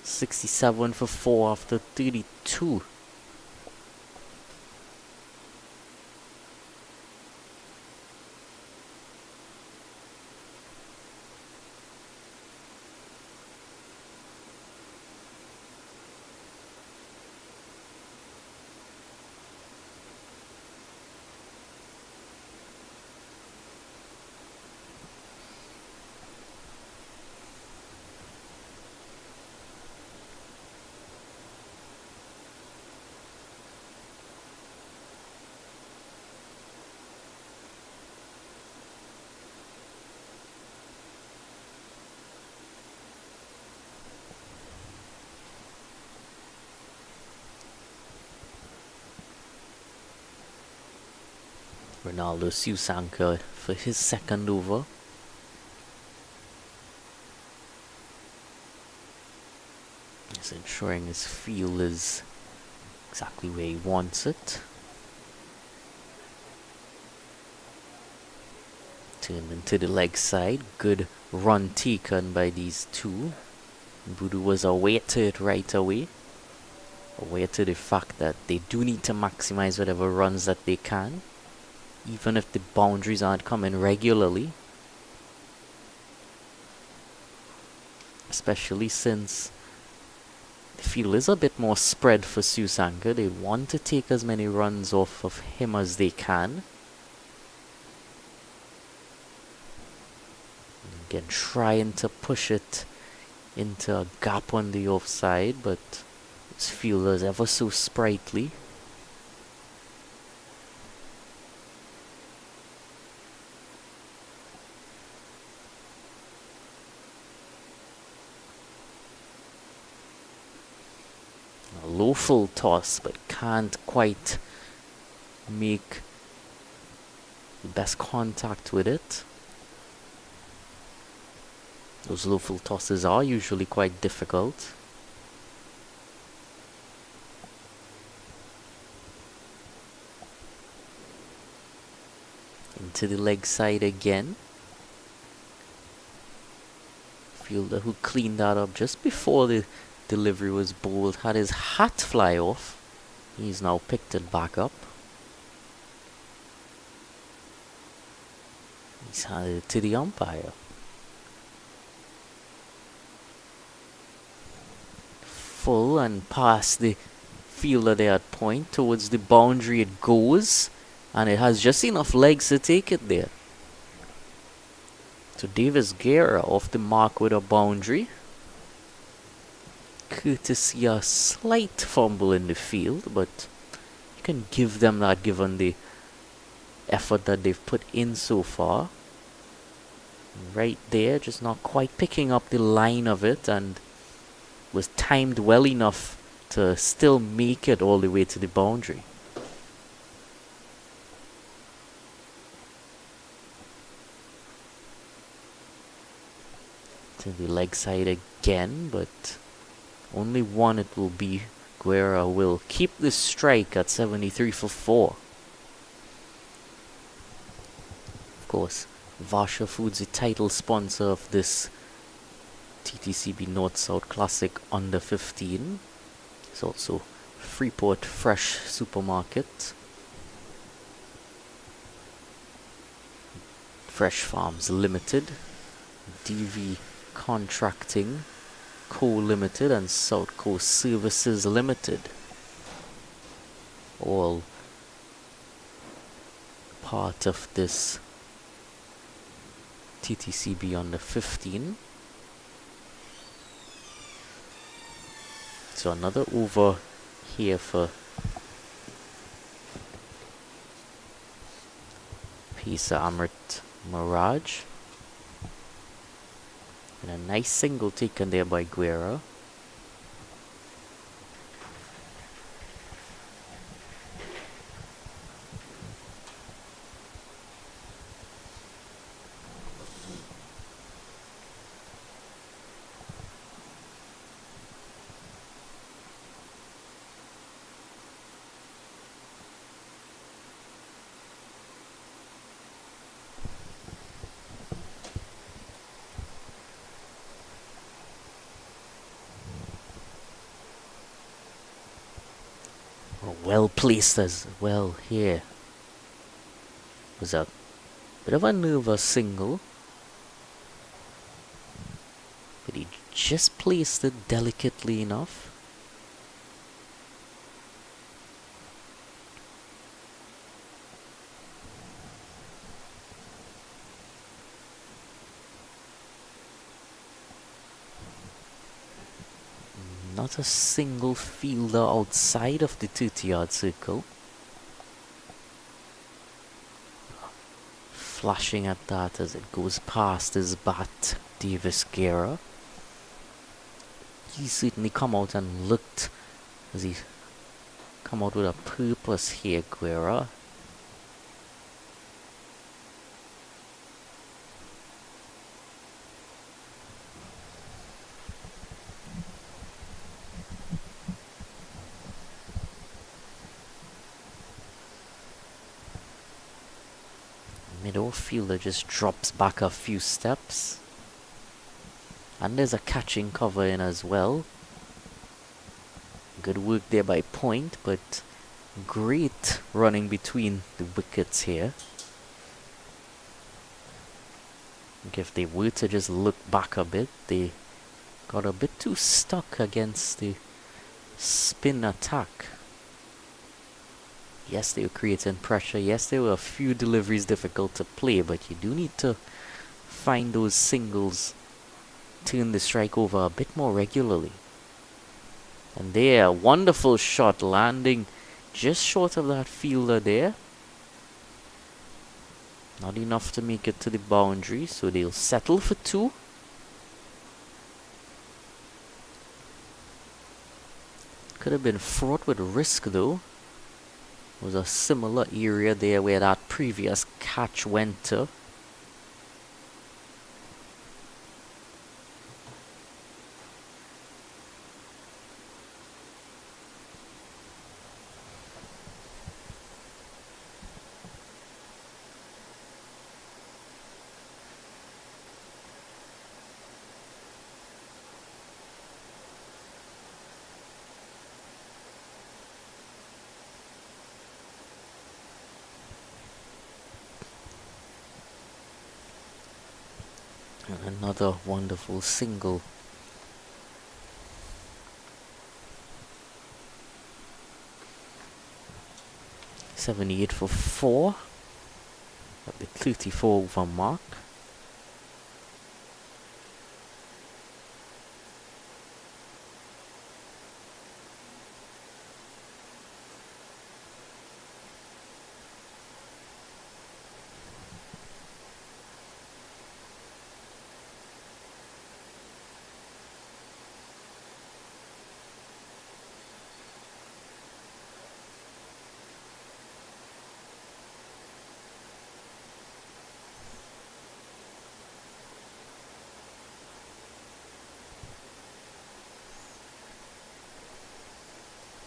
67 for 4 after 32. Ronaldo Susanka for his second over. He's ensuring his field is exactly where he wants it. Turned into the leg side. Good run taken by these two. Voodoo was aware to it right away. Aware to the fact that they do need to maximize whatever runs that they can, even if the boundaries aren't coming regularly. Especially since the field is a bit more spread for Susanka. They want to take as many runs off of him as they can. Again, trying to push it into a gap on the offside, but this fielder is ever so sprightly. A low full toss, but can't quite make the best contact with it. Those low full tosses are usually quite difficult. Into the leg side again. Fielder who cleaned that up just before the delivery was bowled had his hat fly off. He's now picked it back up. He's handed it to the umpire. Full and past the fielder there at point. Towards the boundary it goes. And it has just enough legs to take it there. So Davis Guerra off the mark with a boundary. Courtesy a slight fumble in the field, but you can give them that given the effort that they've put in so far. Right there, just not quite picking up the line of it, and was timed well enough to still make it all the way to the boundary. To the leg side again, but only one it will be. Guerra will keep the strike at 73 for 4. Of course, Vasha Foods, the title sponsor of this TTCB North-South Classic Under 15. It's also Freeport Fresh Supermarket. Fresh Farms Limited. DV Contracting Co. Limited and South Coast Services Limited. All part of this TTCB Under 15. So another over here for Pisa Amrit Mirage. And a nice single taken there by Guerra. Well placed as well here. Was a bit of a nervous single, but he just placed it delicately enough. Not a single fielder outside of the 30-yard circle. Flashing at that as it goes past his bat, Davis Guerra. He certainly come out and looked as he come out with a purpose here, Guerra. Mid-off fielder just drops back a few steps. And there's a catching cover in as well. Good work there by Point, but great running between the wickets here. If they were to just look back a bit, they got a bit too stuck against the spin attack. Yes, they were creating pressure. Yes, there were a few deliveries difficult to play, but you do need to find those singles turn the strike over a bit more regularly. And there, wonderful shot landing just short of that fielder there. Not enough to make it to the boundary, so they'll settle for 2. Could have been fraught with risk though. Was a similar area there where that previous catch went to. And another wonderful single. .78 for 4 at the 34 over mark.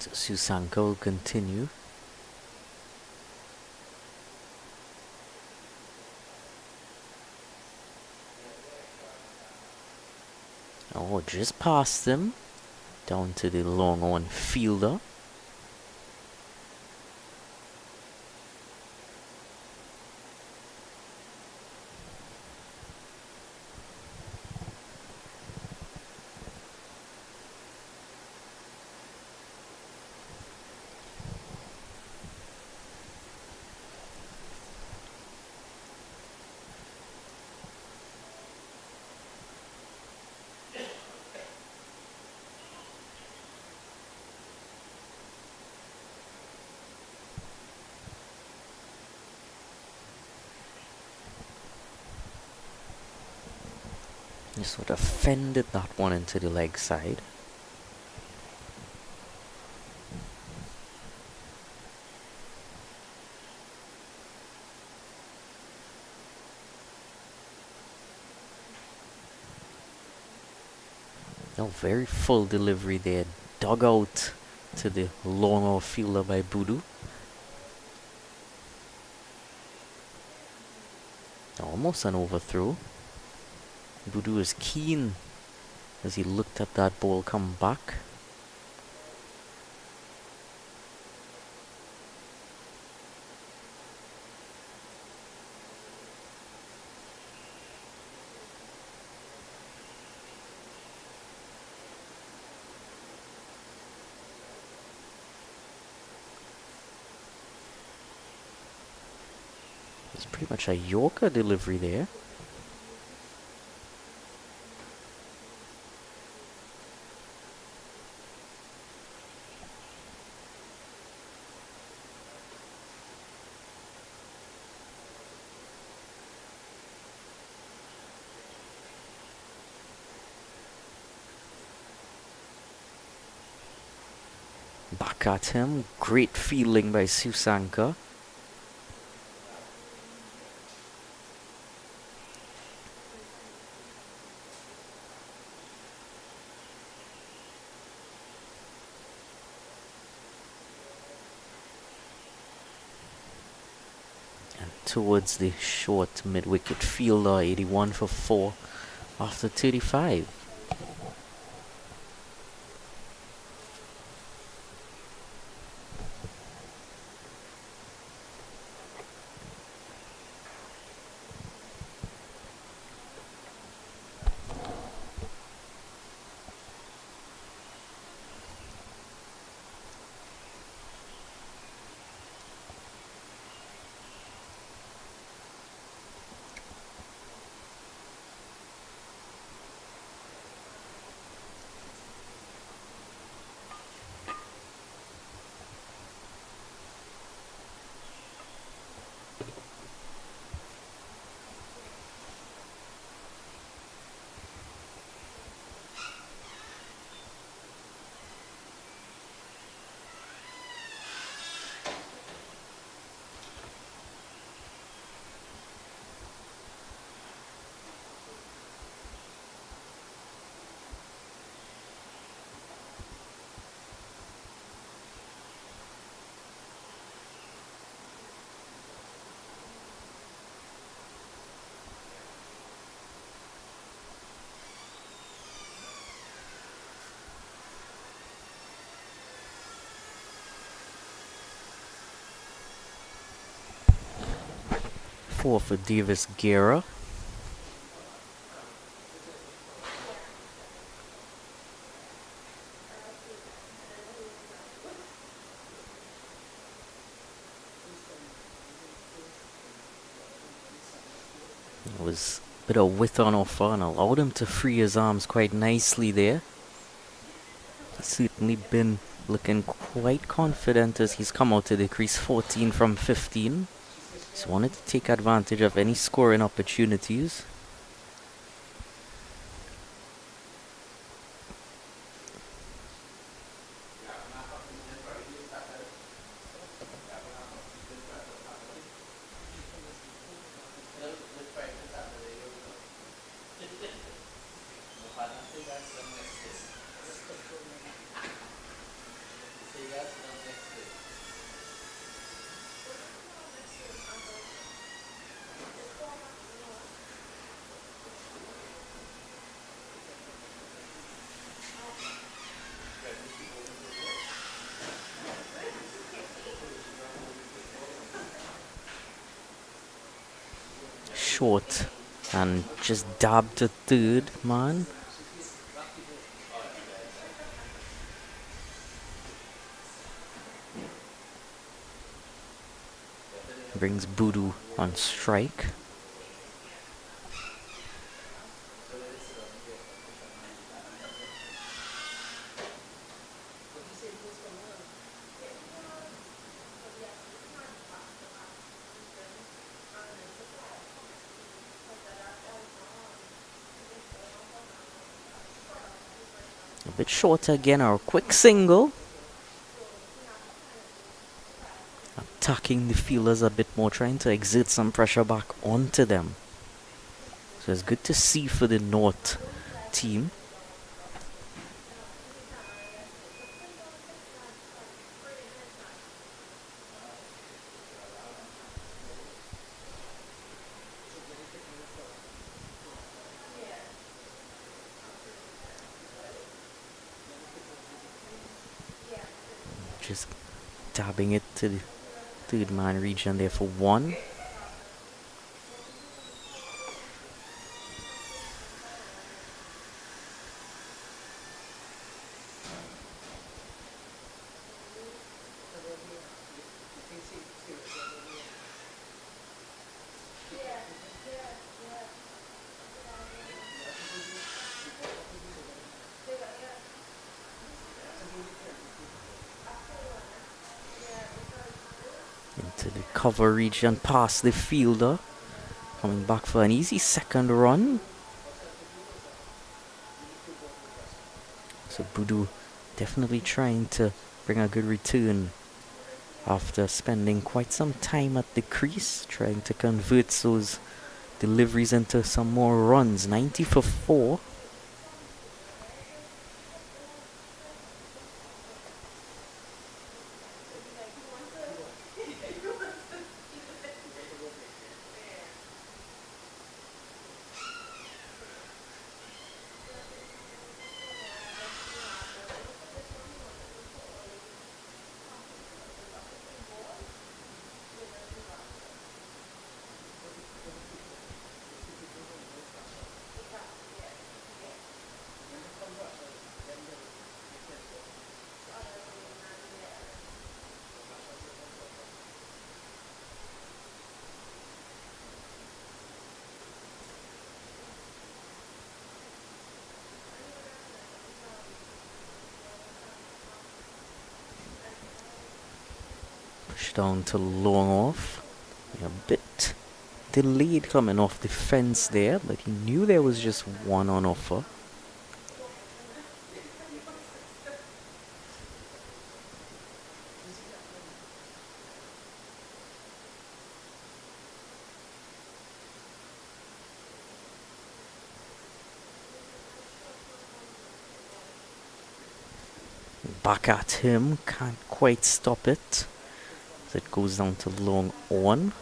So Susanka will continue. Oh, just past them. Down to the long on fielder. Just sort of fended that one into the leg side. No, very full delivery there. Dug out to the long off fielder by Budu. Almost an overthrow. Budu is keen as he looked at that ball come back. It's pretty much a Yorker delivery there. Back at him. Great fielding by Susanka. And towards the short mid-wicket fielder, 81 for 4 after 35. 4 for Davis Guerra. It was a bit of width on offer and allowed him to free his arms quite nicely there. He's certainly been looking quite confident as he's come out to the crease 14 from 15. He's wanted to take advantage of any scoring opportunities. Short and just dabbed to third man. Brings Boodoo on strike. A bit shorter again, or a quick single. Attacking the fielders a bit more, trying to exert some pressure back onto them. So it's good to see for the North team. Just dabbing it to the third man region there for 1. Into the cover region past the fielder. Coming back for an easy second run. So Boodoo definitely trying to bring a good return after spending quite some time at the crease, trying to convert those deliveries into some more runs. 90 for 4. Push down to long off. A bit delayed coming off the fence there, but he knew there was just 1 on offer. Back at him, can't quite stop it. So it goes down to long on.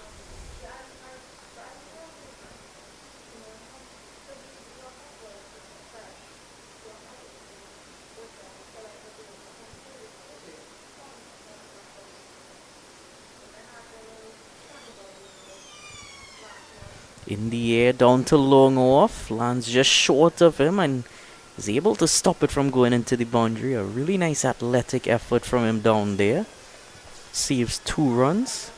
In the air, down to long off. Lands just short of him and is able to stop it from going into the boundary. A really nice athletic effort from him down there. Saves 2 runs.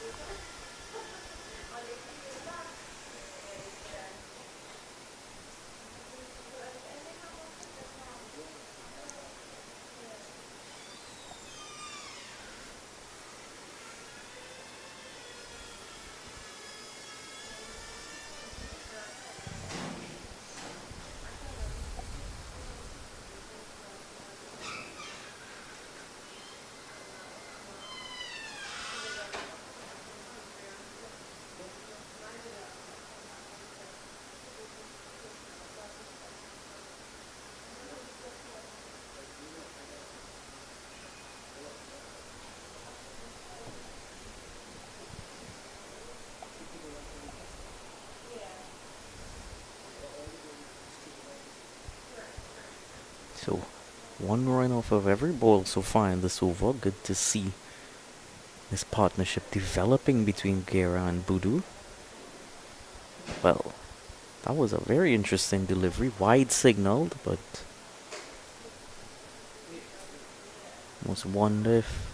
So 1 run off of every ball so far in this over. Good to see this partnership developing between Guerra and Budu. Well, that was a very interesting delivery. Wide signaled, but almost wonder if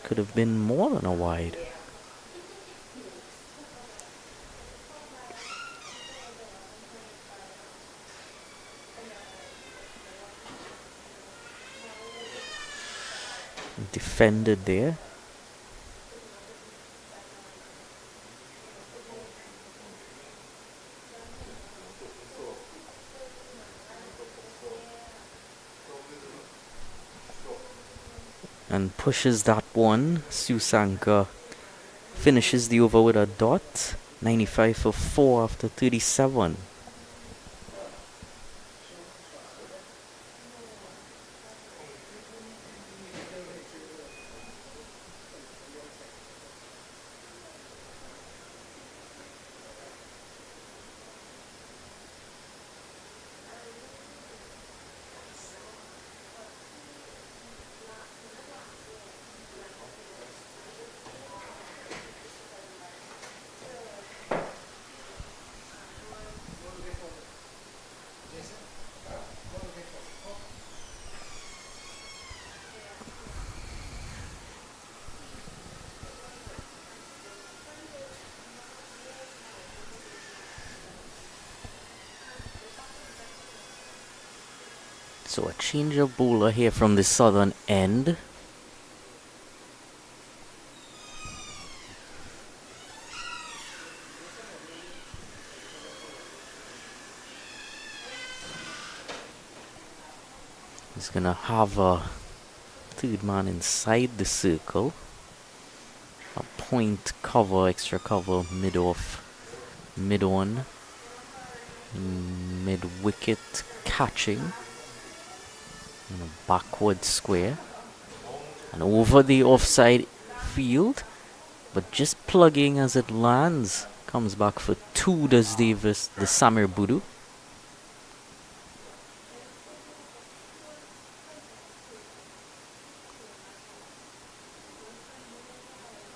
could have been more than a wide. Defended there. And pushes that one. Susanka finishes the over with a dot. 95 for 4 after 37. So a change of bowler here from the southern end. He's gonna have a 3rd man inside the circle. A point cover, extra cover, mid-off, mid-on, mid-wicket catching. And a backward square. And over the offside field. But just plugging as it lands. Comes back for 2, does Davis, the Samir Budu.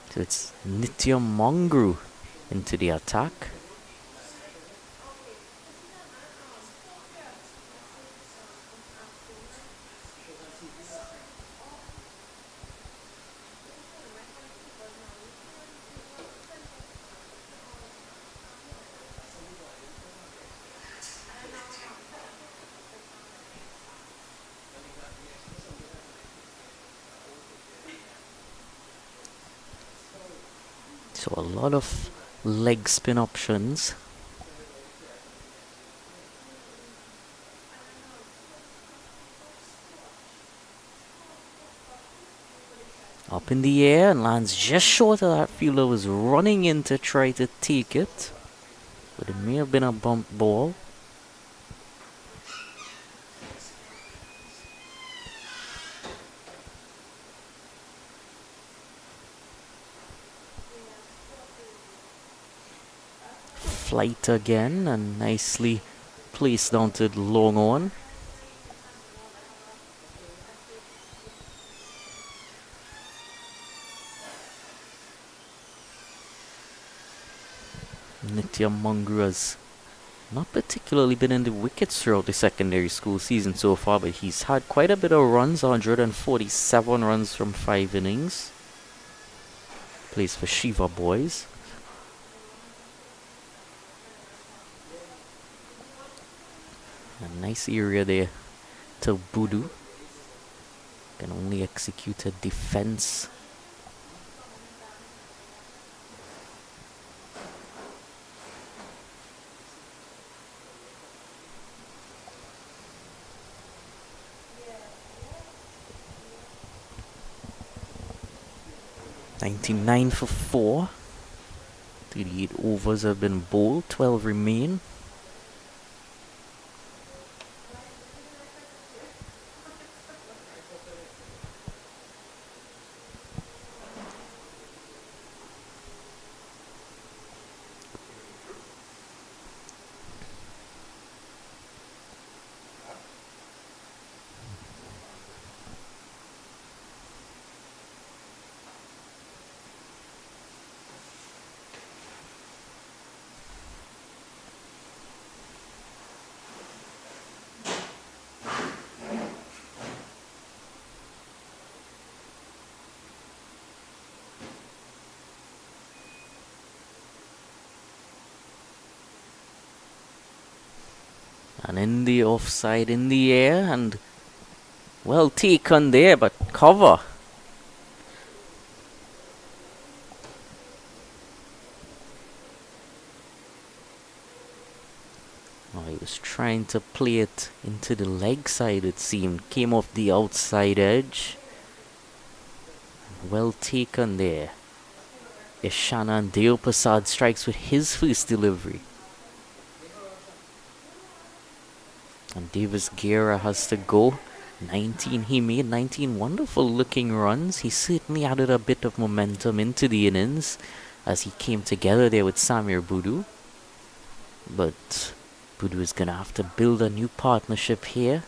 So it's Nitya Mangru into the attack. So a lot of leg spin options. Up in the air and lands just short of that fielder. Was running in to try to take it, but it may have been a bump ball. Flight again and nicely placed down to long on. Nitya Mangru has not particularly been in the wickets throughout the secondary school season so far, but he's had quite a bit of runs, 147 runs from 5 innings. Plays for Shiva Boys. A nice area there to Budu. Can only execute a defense. $99 for 4. 38 overs have been bowled, 12 remain. And in the offside, in the air, and well taken there, but cover. Oh, he was trying to play it into the leg side, it seemed. Came off the outside edge. Well taken there. Ishanan Deopasad strikes with his first delivery. And Davis Guerra has to go. 19, he made 19 wonderful looking runs. He certainly added a bit of momentum into the innings as he came together there with Samir Budu. But Budu is going to have to build a new partnership here.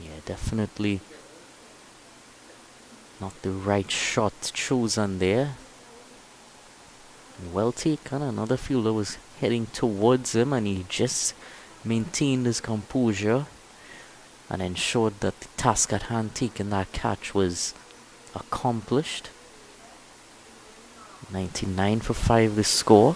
Yeah, definitely not the right shot chosen there. Well taken. Another fielder was heading towards him and he just maintained his composure and ensured that the task at hand, taking that catch, was accomplished. 99 for 5 the score.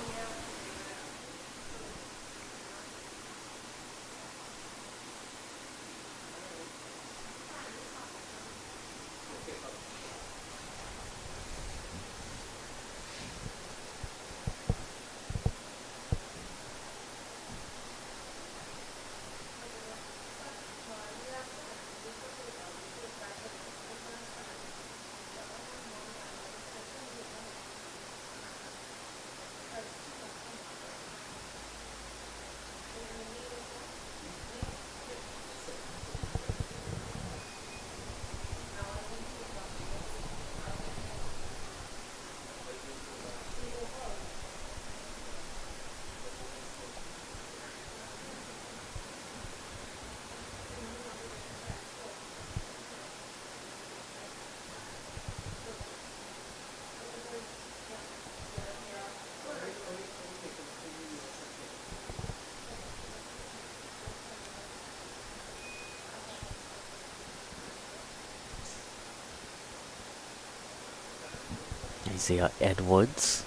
Isaiah Edwards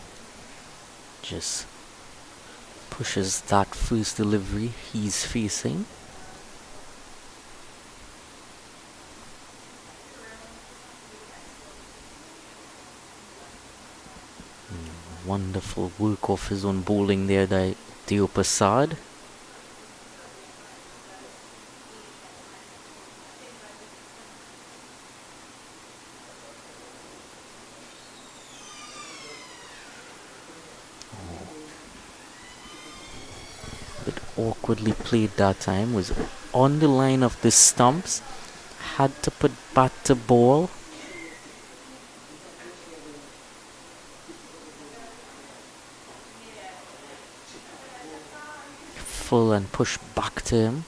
just pushes that first delivery he's facing. Wonderful work off his own bowling there by Deopasad. Awkwardly played that time, was on the line of the stumps, had to put bat to ball. Full and push back to him.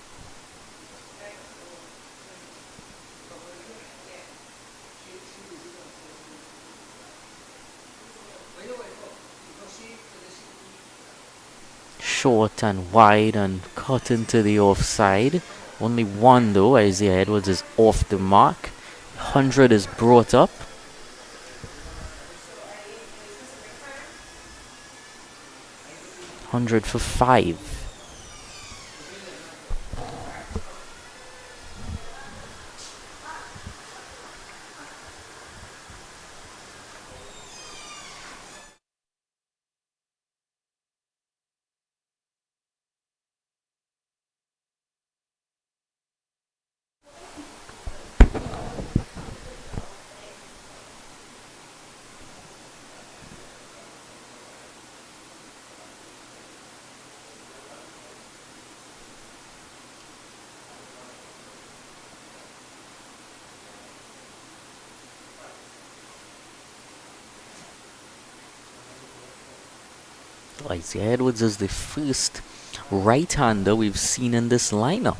short and wide and cut into the offside. Only one though. Isaiah Edwards is off the mark. 100 is brought up. Hundred for 5. Isaiah Edwards is the first right-hander we've seen in this lineup.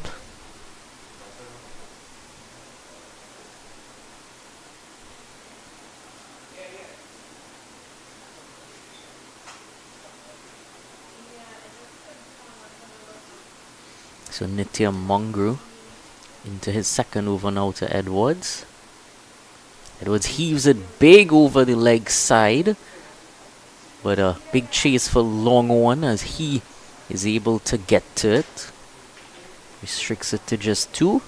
So Nitya Mungru into his second over now to Edwards. Edwards heaves it big over the leg side. But a big chase for long on as he is able to get to it. Restricts it to just 2.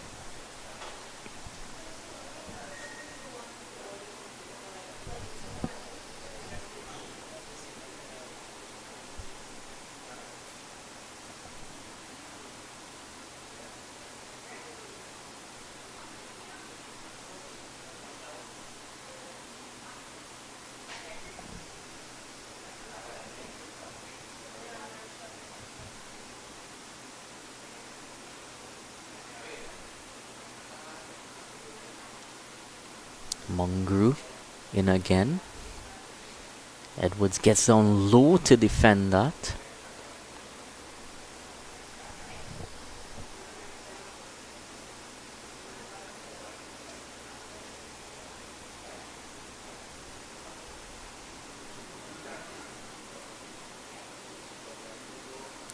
Mungru in again. Edwards gets down low to defend that.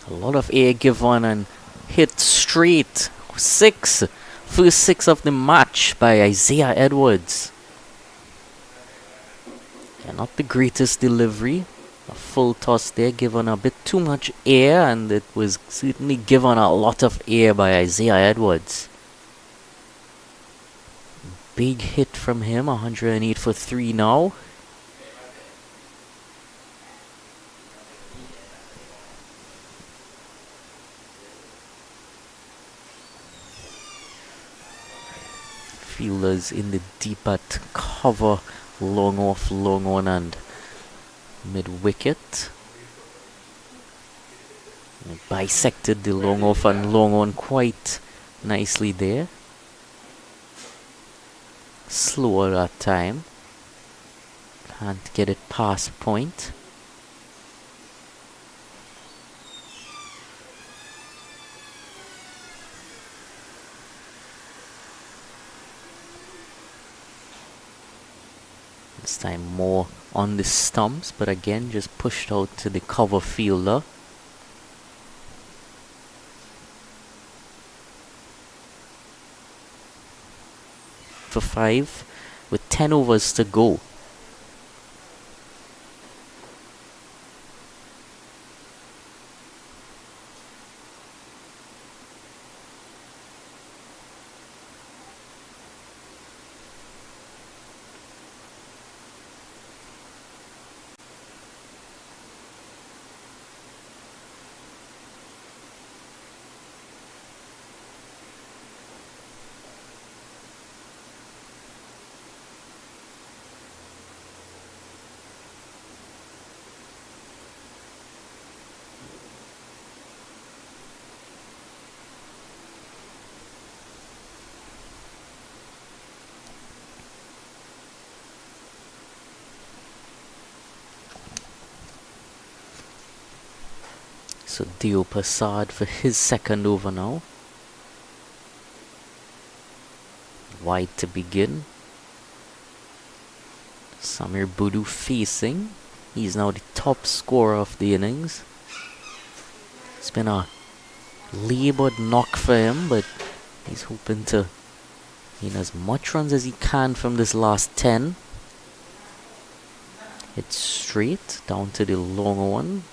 A lot of air given and hit straight. 6. First 6 of the match by Isaiah Edwards. Yeah, not the greatest delivery. A full toss there, given a bit too much air, and it was certainly given a lot of air by Isaiah Edwards. Big hit from him, 108 for 3 now. Fielders in the deep at cover, long off, long on, and mid wicket. Bisected the long off and long on quite nicely there. Slower that time. Can't get it past point. This time more on the stumps, but again just pushed out to the cover fielder. For 5 with 10 overs to go. So Dio Prasad for his second over now. Wide to begin. Samir Budu facing. He's now the top scorer of the innings. It's been a labored knock for him, but he's hoping to gain as much runs as he can from this last 10. It's straight down to the long one.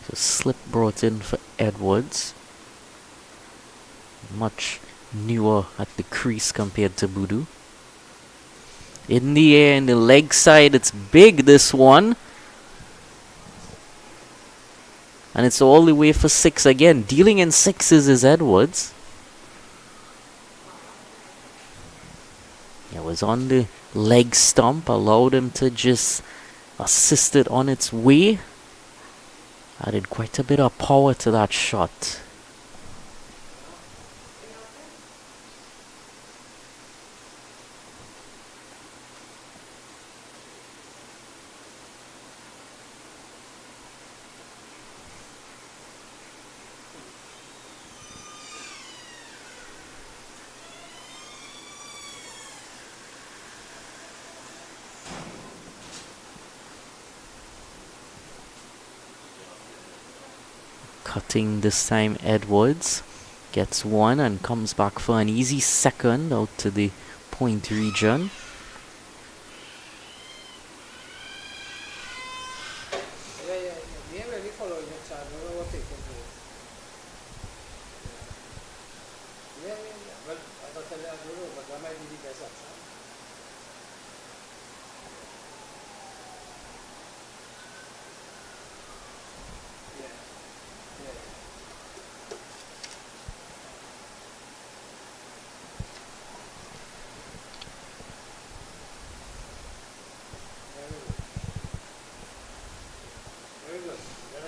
So slip brought in for Edwards. Much newer at the crease compared to Budu. In the air, in the leg side, it's big, this one. And it's all the way for 6 again. Dealing in 6s is Edwards. It was on the leg stump, allowed him to just assist it on its way. Added quite a bit of power to that shot. Cutting this time, Edwards gets one and comes back for an easy second out to the point region.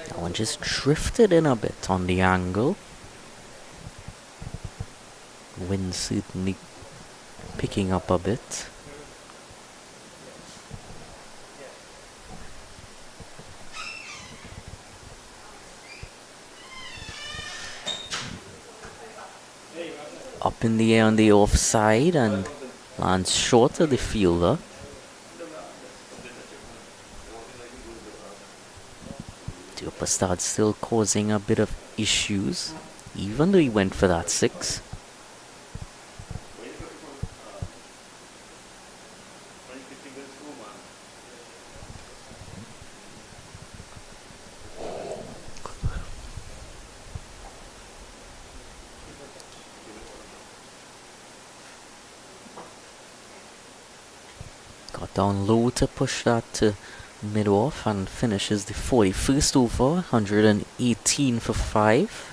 That one just drifted in a bit on the angle. Wind certainly picking up a bit. Up in the air on the offside and lands short of the fielder. Superstar still causing a bit of issues, even though he went for that 6. Got down low to push that to mid-off and finishes the 41st over, 118 for 5.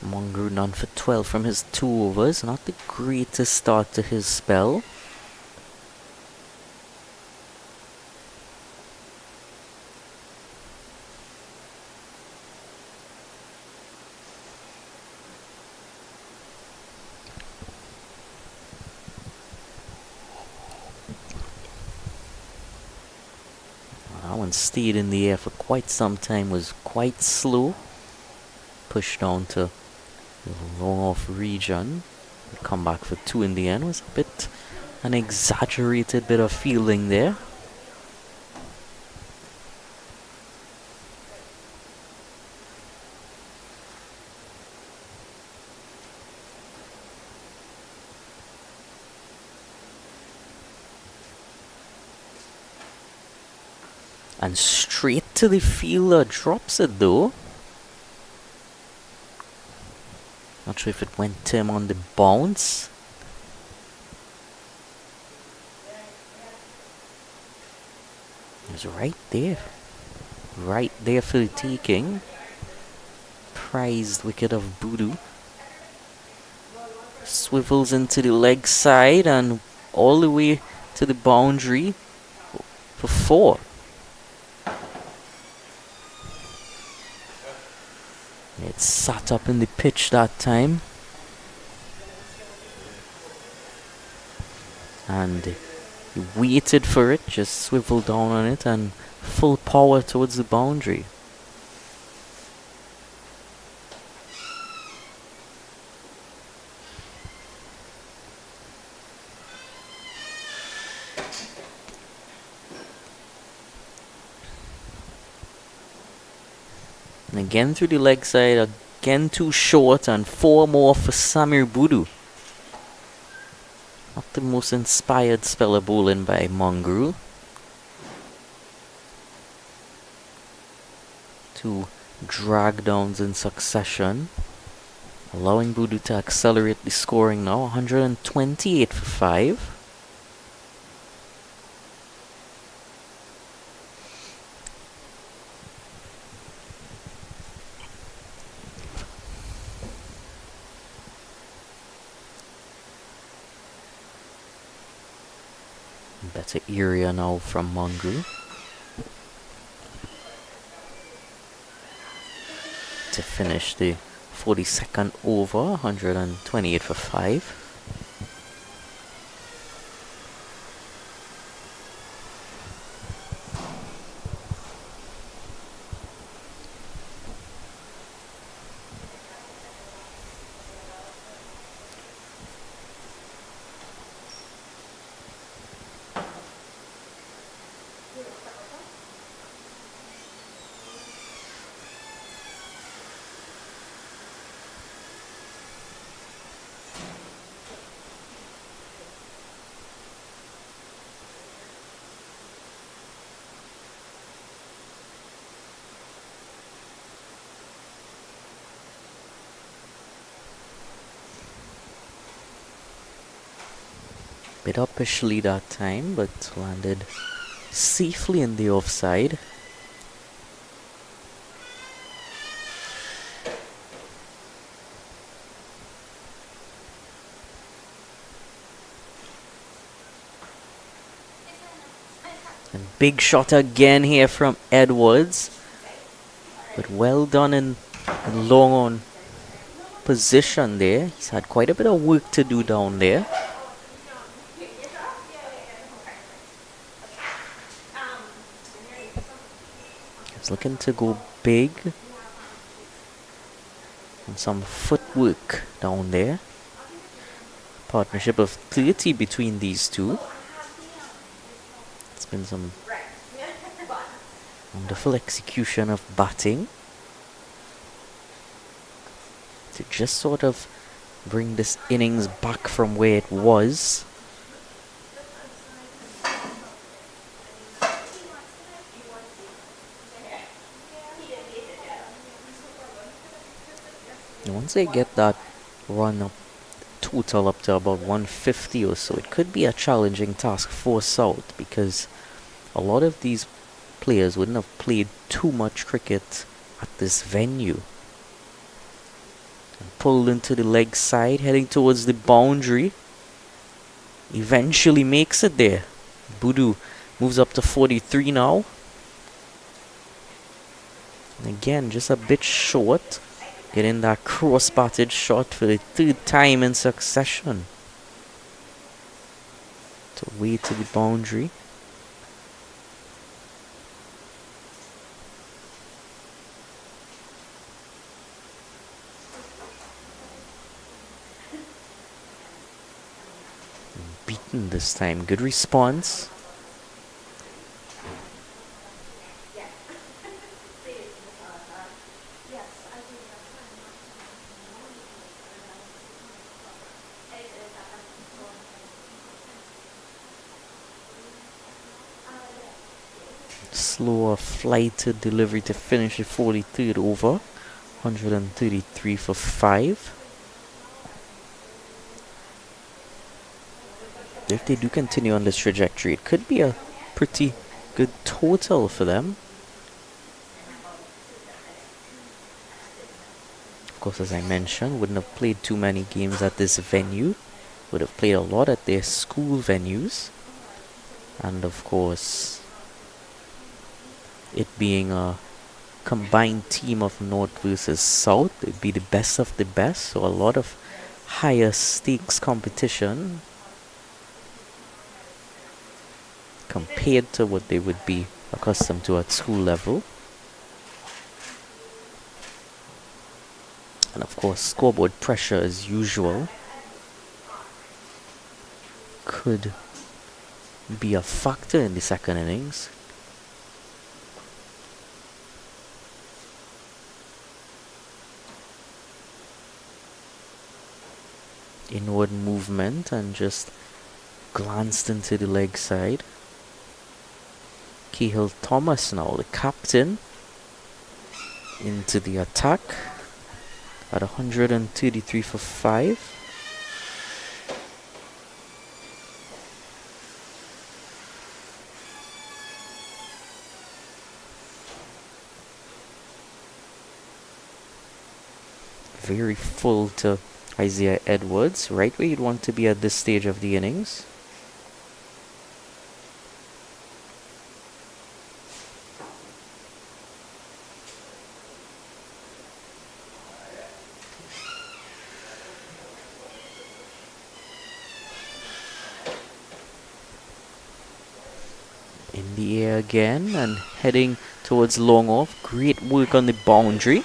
Mongrel none for 12 from his 2 overs. Not the greatest start to his spell. That one stayed in the air for quite some time, was quite slow. Pushed down to the long off region. Come back for 2 in the end. Was a bit an exaggerated bit of fielding there. And straight to the fielder, drops it though. Not sure if it went to him on the bounce. It was right there. Right there for the taking. Prized wicket of Voodoo. Swivels into the leg side and all the way to the boundary for 4. It sat up in the pitch that time. And he waited for it, just swiveled down on it and full power towards the boundary. And again through the leg side, again too short, and 4 more for Samir Budu. Not the most inspired spell of bowling by Mongru. 2 drag downs in succession, allowing Budu to accelerate the scoring now. 128 for 5. Better area now from Mongru to finish the 42nd over. 128 for 5. Bit uppishly that time, but landed safely in the offside. And big shot again here from Edwards, but well done in long on position there. He's had quite a bit of work to do down there. He's looking to go big. And some footwork down there. Partnership of 30 between these two. It's been some wonderful execution of batting to just sort of bring this innings back from where it was. And once they get that run up, total up to about 150 or so, it could be a challenging task for South, because a lot of these players wouldn't have played too much cricket at this venue. And pulled into the leg side, heading towards the boundary. Eventually makes it there. Budu moves up to 43 now. And again, just a bit short. Getting that cross-batted shot for the 3rd time in succession. Away to the boundary. Beaten this time. Good response. Slower flighted delivery to finish the 43rd over. 133 for 5. If they do continue on this trajectory, it could be a pretty good total for them. Of course, as I mentioned, wouldn't have played too many games at this venue. Would have played a lot at their school venues. And of course, it being a combined team of North versus South, it'd be the best of the best. So a lot of higher stakes competition compared to what they would be accustomed to at school level. And of course, scoreboard pressure as usual could be a factor in the second innings. Inward movement and just glanced into the leg side. Cahill Thomas now, the captain, into the attack at 133 for 5. Very full to Isaiah Edwards, right where you'd want to be at this stage of the innings. In the air again and heading towards long off. Great work on the boundary.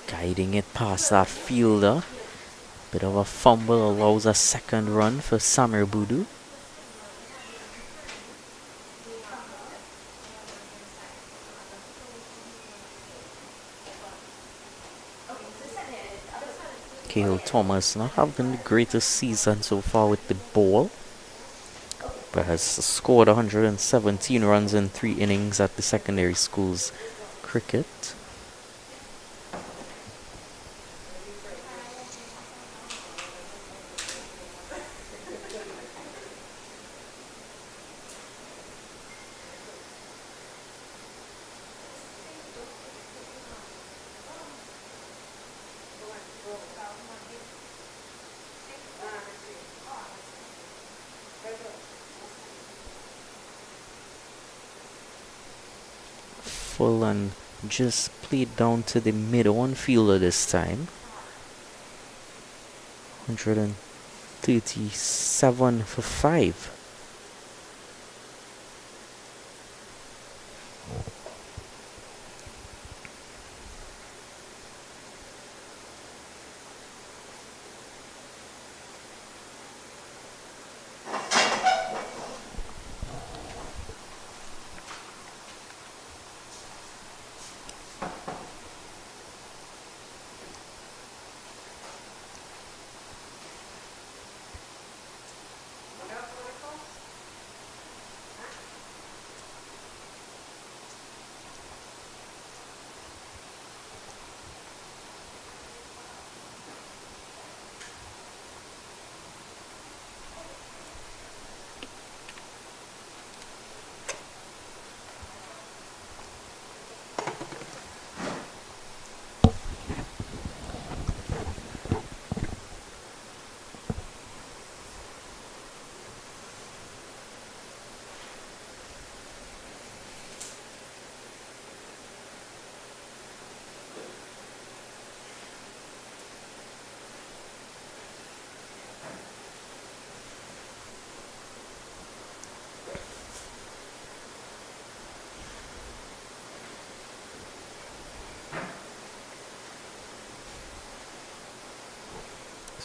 Guiding it past that fielder. Bit of a fumble allows a second run for Samir Budu. Cahill Thomas not having the greatest season so far with the ball, but has scored 117 runs in 3 innings at the secondary schools cricket. Full and just played down to the mid-on fielder this time. 137 for 5.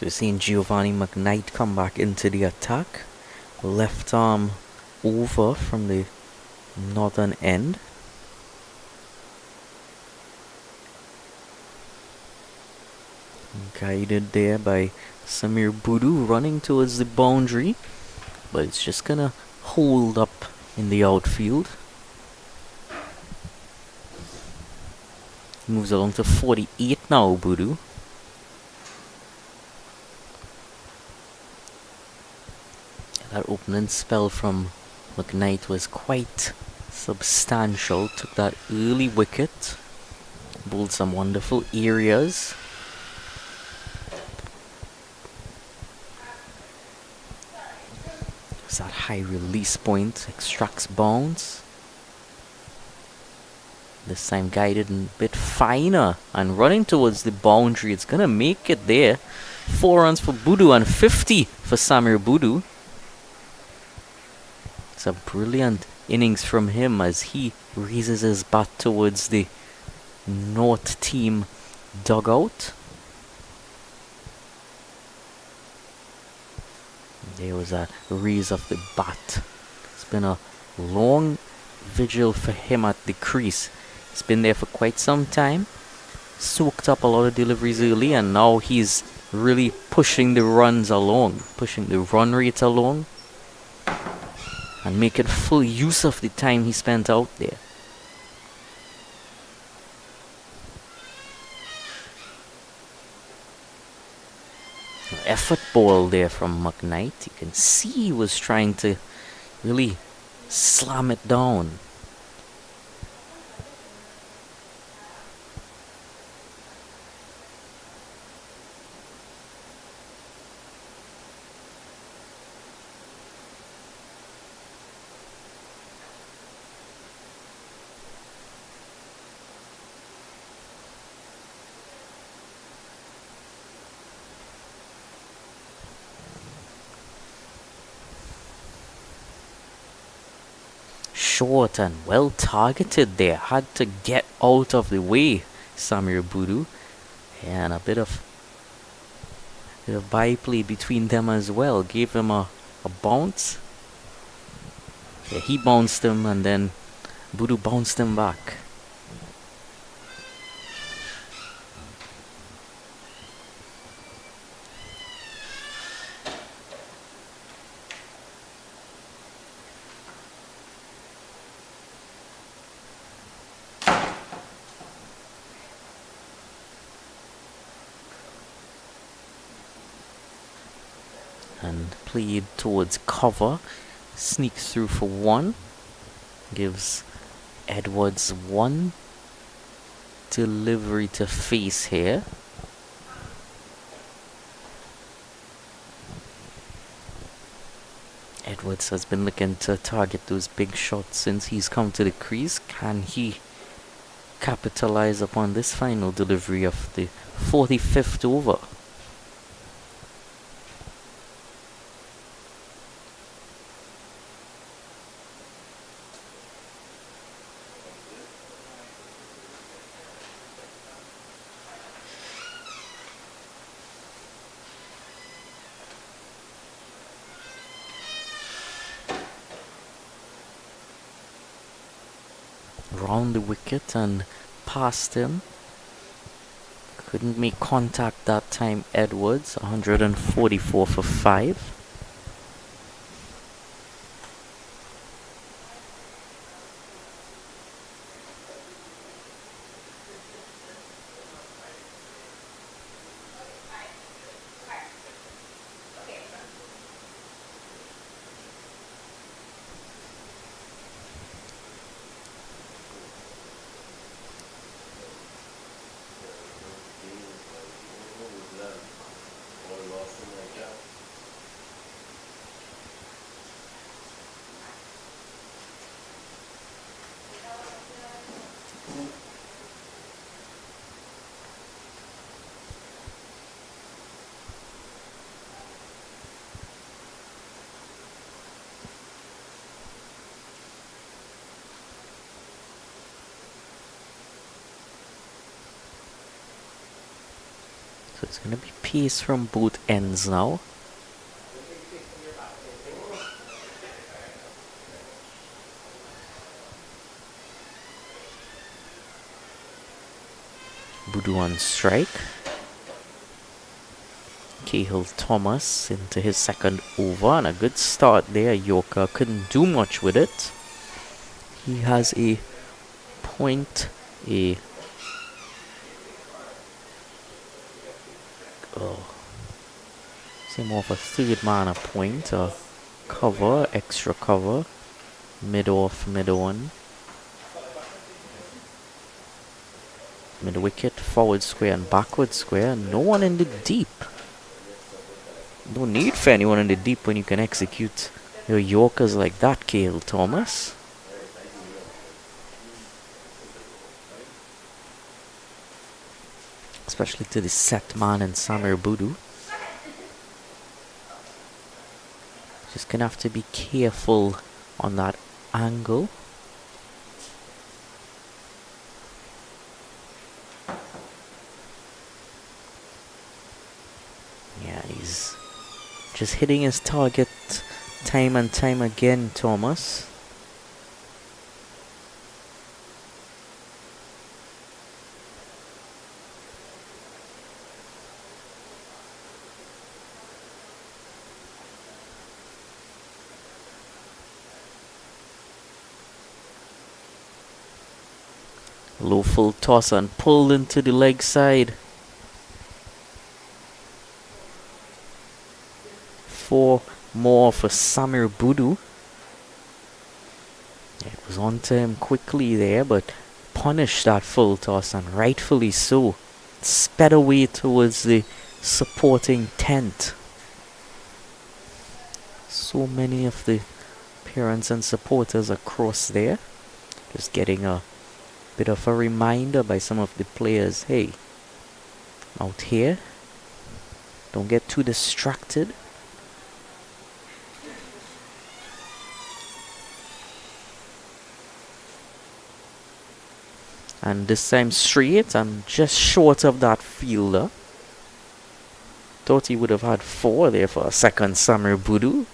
So you're seeing Giovanni McKnight come back into the attack. Left arm over from the northern end. Guided there by Samir Budu running towards the boundary. But it's just gonna hold up in the outfield. Moves along to 48 now, Budu. That opening spell from McKnight was quite substantial. Took that early wicket. Bowled some wonderful areas. It's that high release point. Extracts bounce. This time guided a bit finer and running towards the boundary. It's gonna make it there. 4 runs for Budu and 50 for Samir Budu. It's a brilliant innings from him as he raises his bat towards the North team dugout. There was a raise of the bat. It's been a long vigil for him at the crease. He's been there for quite some time. Soaked up a lot of deliveries early, and now he's really pushing the runs along, pushing the run rate along, and making full use of the time he spent out there. Effort ball there from McKnight. You can see he was trying to really slam it down. Short and well targeted there. Had to get out of the way, Samir Budu. And a bit of byplay between them as well. Gave him a bounce. Yeah, he bounced him and then Budu bounced him back. And played towards cover. Sneaks through for 1. Gives Edwards 1 delivery to face here. Edwards has been looking to target those big shots since he's come to the crease. Can he capitalize upon this final delivery of the 45th over? Round the wicket and past him. Couldn't make contact that time, Edwards. 144 for 5. So it's going to be pace from both ends now. Budu on strike. Cahill Thomas into his second over, and a good start there. Yorker couldn't do much with it. He has a point, say more of a third man a point, a cover, extra cover, mid off, mid on. Mid wicket, forward square and backward square. No one in the deep. No need for anyone in the deep when you can execute your Yorkers like that, Cahill Thomas. Especially to the set man and Samir Budu. Just gonna have to be careful on that angle. Yeah, he's just hitting his target time and time again, Thomas. Low full toss and pulled into the leg side. 4 more for Samir Budu. It was onto him quickly there, but punished that full toss, and rightfully so. Sped away towards the supporting tent. So many of the parents and supporters across there. Just getting a bit of a reminder by some of the players, hey, out here, don't get too distracted. And this time straight and just short of that fielder. Thought he would have had 4 there for a second, Samir Budu.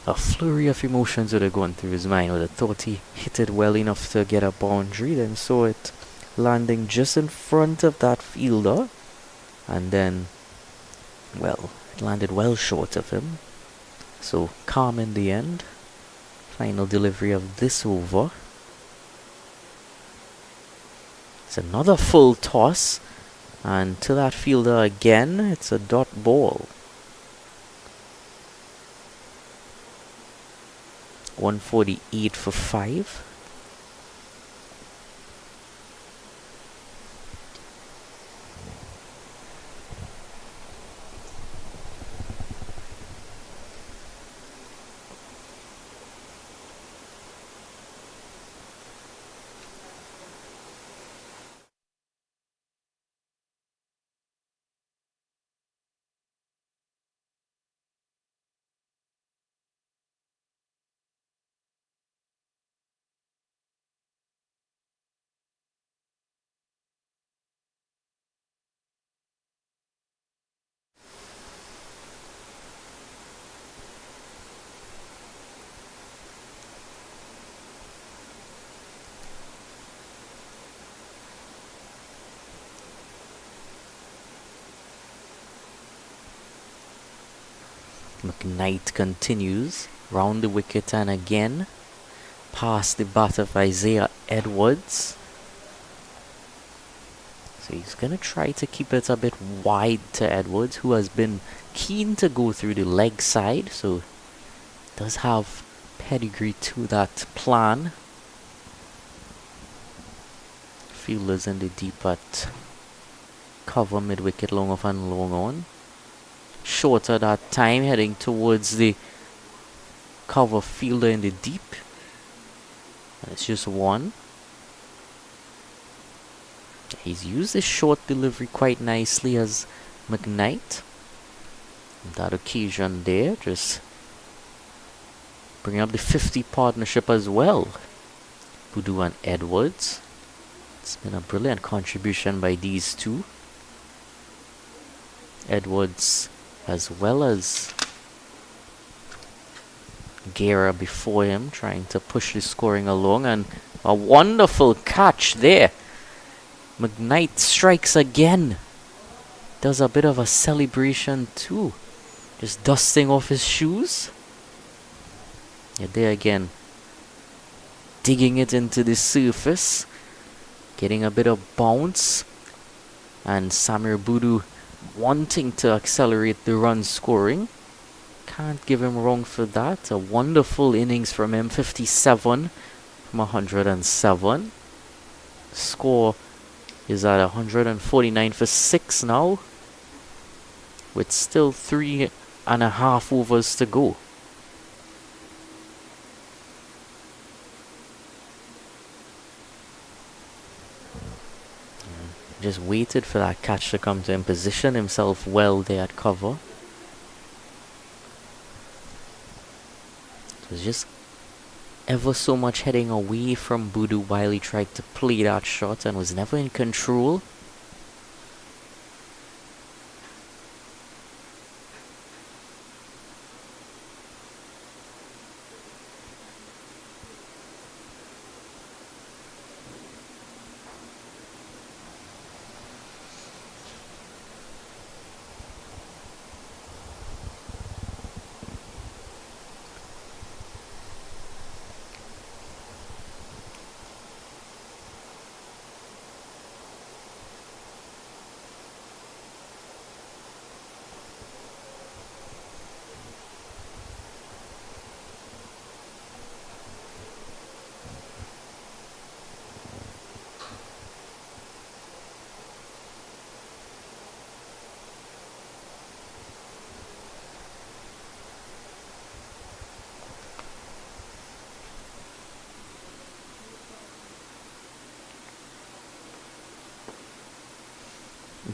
A flurry of emotions would have gone through his mind. Would have thought he hit it well enough to get a boundary, then saw it landing just in front of that fielder. And then, well, it landed well short of him. So calm in the end. Final delivery of this over. It's another full toss, and to that fielder again. It's a dot ball. 148 for 5. McKnight continues round the wicket and again past the bat of Isaiah Edwards. So he's going to try to keep it a bit wide to Edwards, who has been keen to go through the leg side. So does have pedigree to that plan. Fielders in the deep at cover, mid-wicket, long off and long on. Shorter that time, heading towards the cover fielder in the deep. And it's just 1. He's used his short delivery quite nicely as McKnight. That occasion there, just bring up the 50 partnership as well. Budu and Edwards. It's been a brilliant contribution by these two. Edwards, as well as Guerra before him, trying to push the scoring along, and a wonderful catch there. McKnight strikes again. Does a bit of a celebration too. Just dusting off his shoes. Yeah, there again. Digging it into the surface. Getting a bit of bounce. And Samir Budu wanting to accelerate the run scoring. Can't give him wrong for that. A wonderful innings from him. 57 from 107. Score is at 149 for 6 now, with still 3.5 overs to go. Just waited for that catch to come to him, position himself well there at cover. It was just ever so much heading away from Budu while he tried to play that shot and was never in control.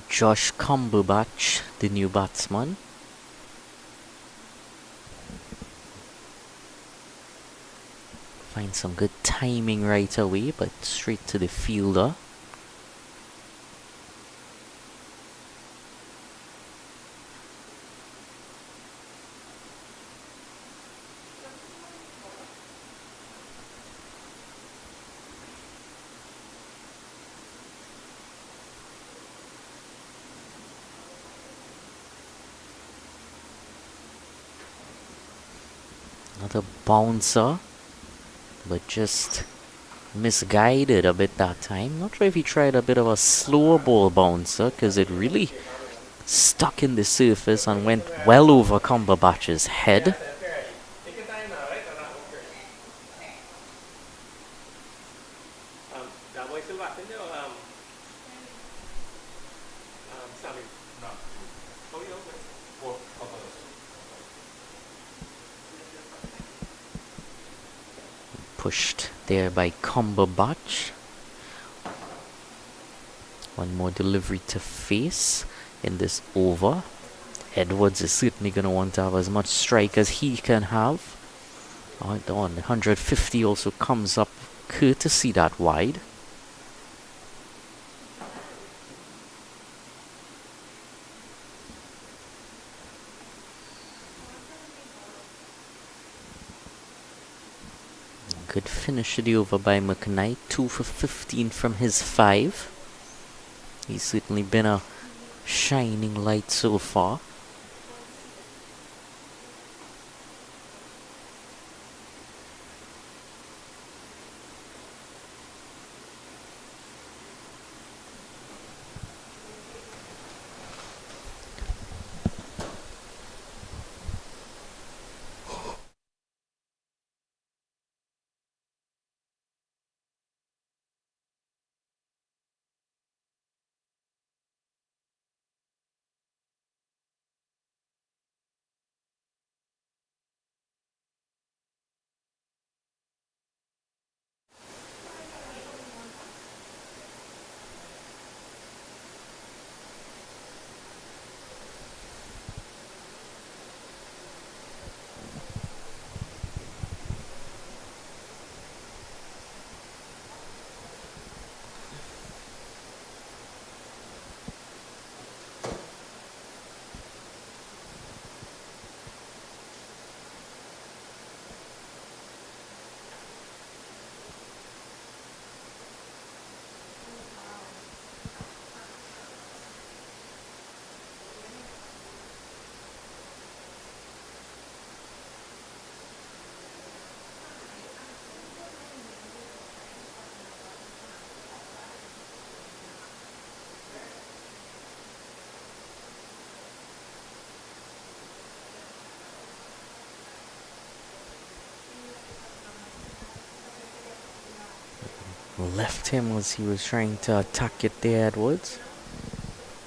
Josh Cumberbatch, the new batsman. Finds some good timing right away, but straight to the fielder. Another bouncer, but just misguided a bit that time. Not sure if he tried a bit of a slower ball bouncer, because it really stuck in the surface and went well over Cumberbatch's head. Pushed there by Cumberbatch. One more delivery to face in this over. Edwards is certainly going to want to have as much strike as he can have. On 150 also comes up courtesy that wide. Good finish to the over by McKnight. 2 for 15 from his 5. He's certainly been a shining light so far. left him as he was trying to attack it there, Edwards.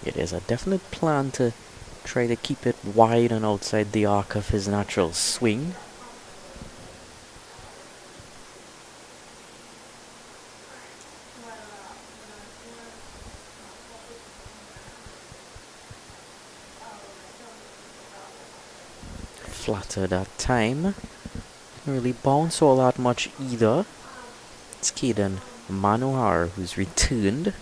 It is a definite plan to try to keep it wide and outside the arc of his natural swing. Flatter that time. Didn't really bounce all that much either. It's Kiran Manohar who's returned.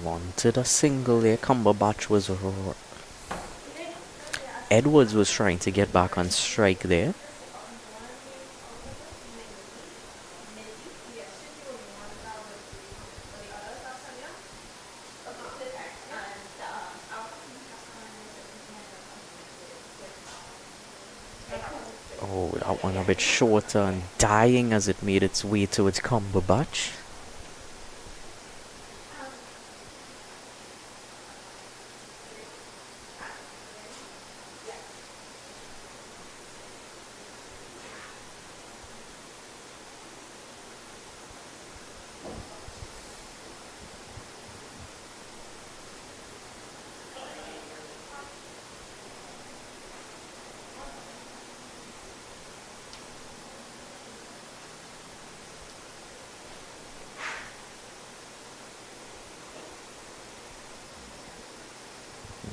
Wanted a single there. Cumberbatch was Edwards was trying to get back on strike there. Oh, that one a bit shorter and dying as it made its way towards Cumberbatch.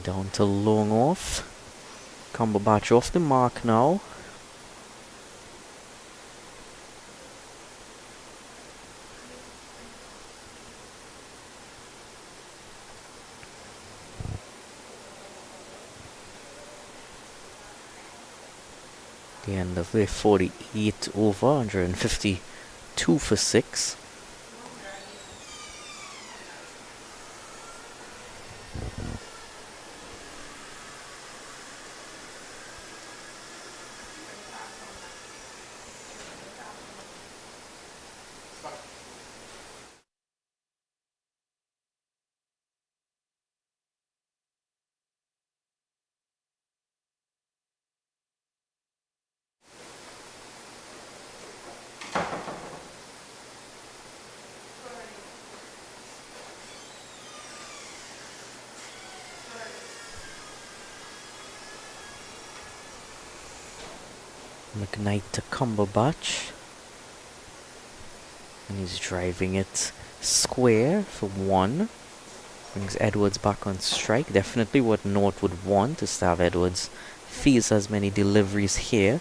Down to long off. Cumberbatch off the mark now. The end of the 48 over, 152 for 6. McKnight to Cumberbatch. And he's driving it square for 1. Brings Edwards back on strike. Definitely what North would want is to have Edwards face as many deliveries here.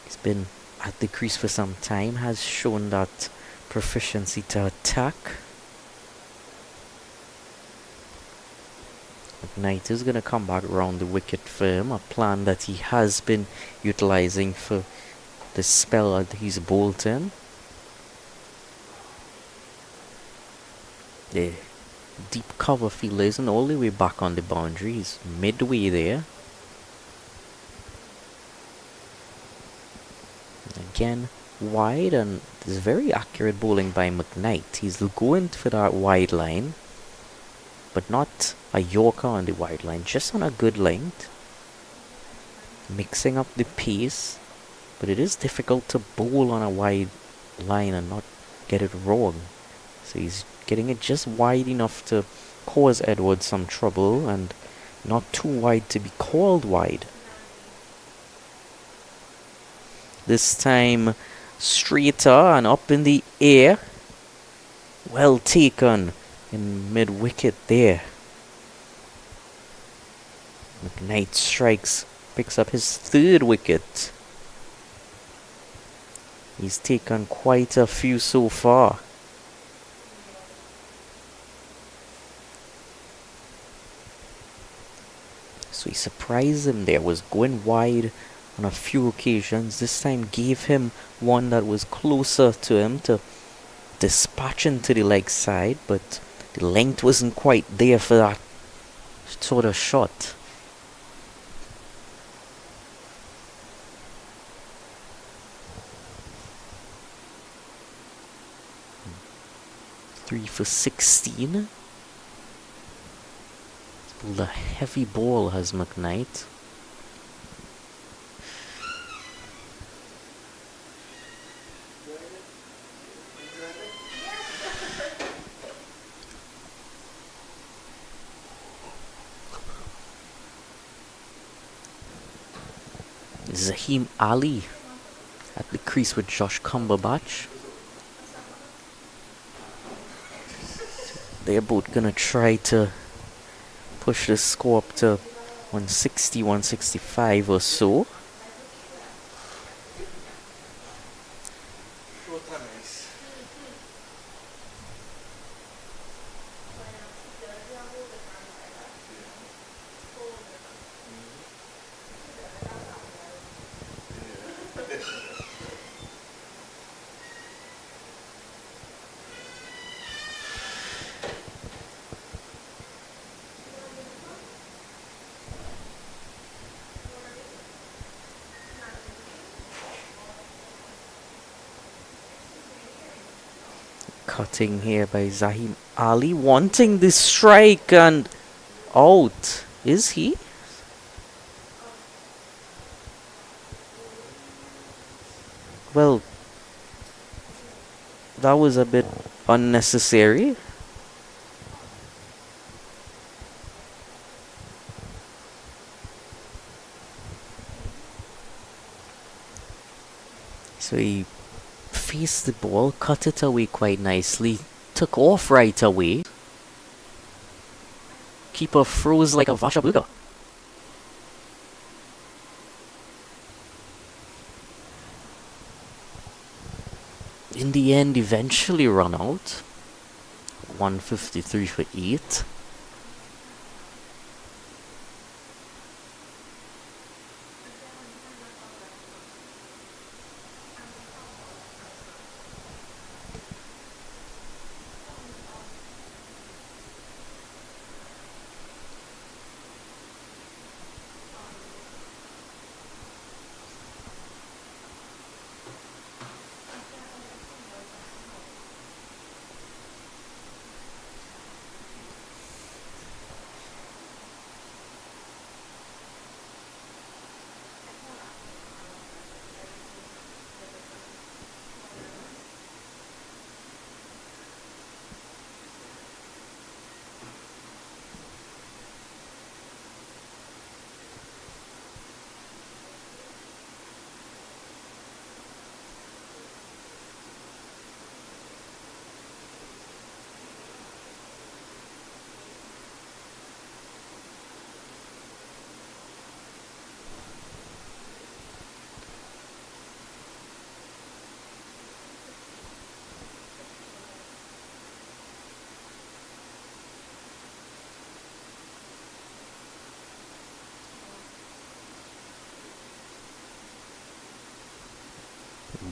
He's been at the crease for some time, has shown that proficiency to attack. McKnight is going to come back around the wicket for him, a plan that he has been utilizing for the spell that he's bolting. The deep cover fielder isn't all the way back on the boundary, he's midway there. Again, wide, and there's very accurate bowling by McKnight. He's going for that wide line, but not a yorker on the wide line, just on a good length. Mixing up the pace, but it is difficult to bowl on a wide line and not get it wrong. So he's getting it just wide enough to cause Edwards some trouble and not too wide to be called wide. This time straighter and up in the air. Well taken in mid-wicket there. McKnight strikes, picks up his 3rd wicket. He's taken quite a few so far. So he surprised him there, was going wide on a few occasions. This time gave him one that was closer to him to dispatch into the leg side, but The length wasn't quite there for that sort of shot. Three for 16. The heavy ball has McKnight. Zaheem Ali at the crease with Josh Cumberbatch. They're both gonna try to push the score up to 160, 165 or so. Cutting here by Zaheem Ali, wanting this strike and out. Is he? Well, that was a bit unnecessary. So he faced the ball, cut it away quite nicely, took off right away. Keeper froze like a Vasha burger. In the end, eventually run out. 153 for 8.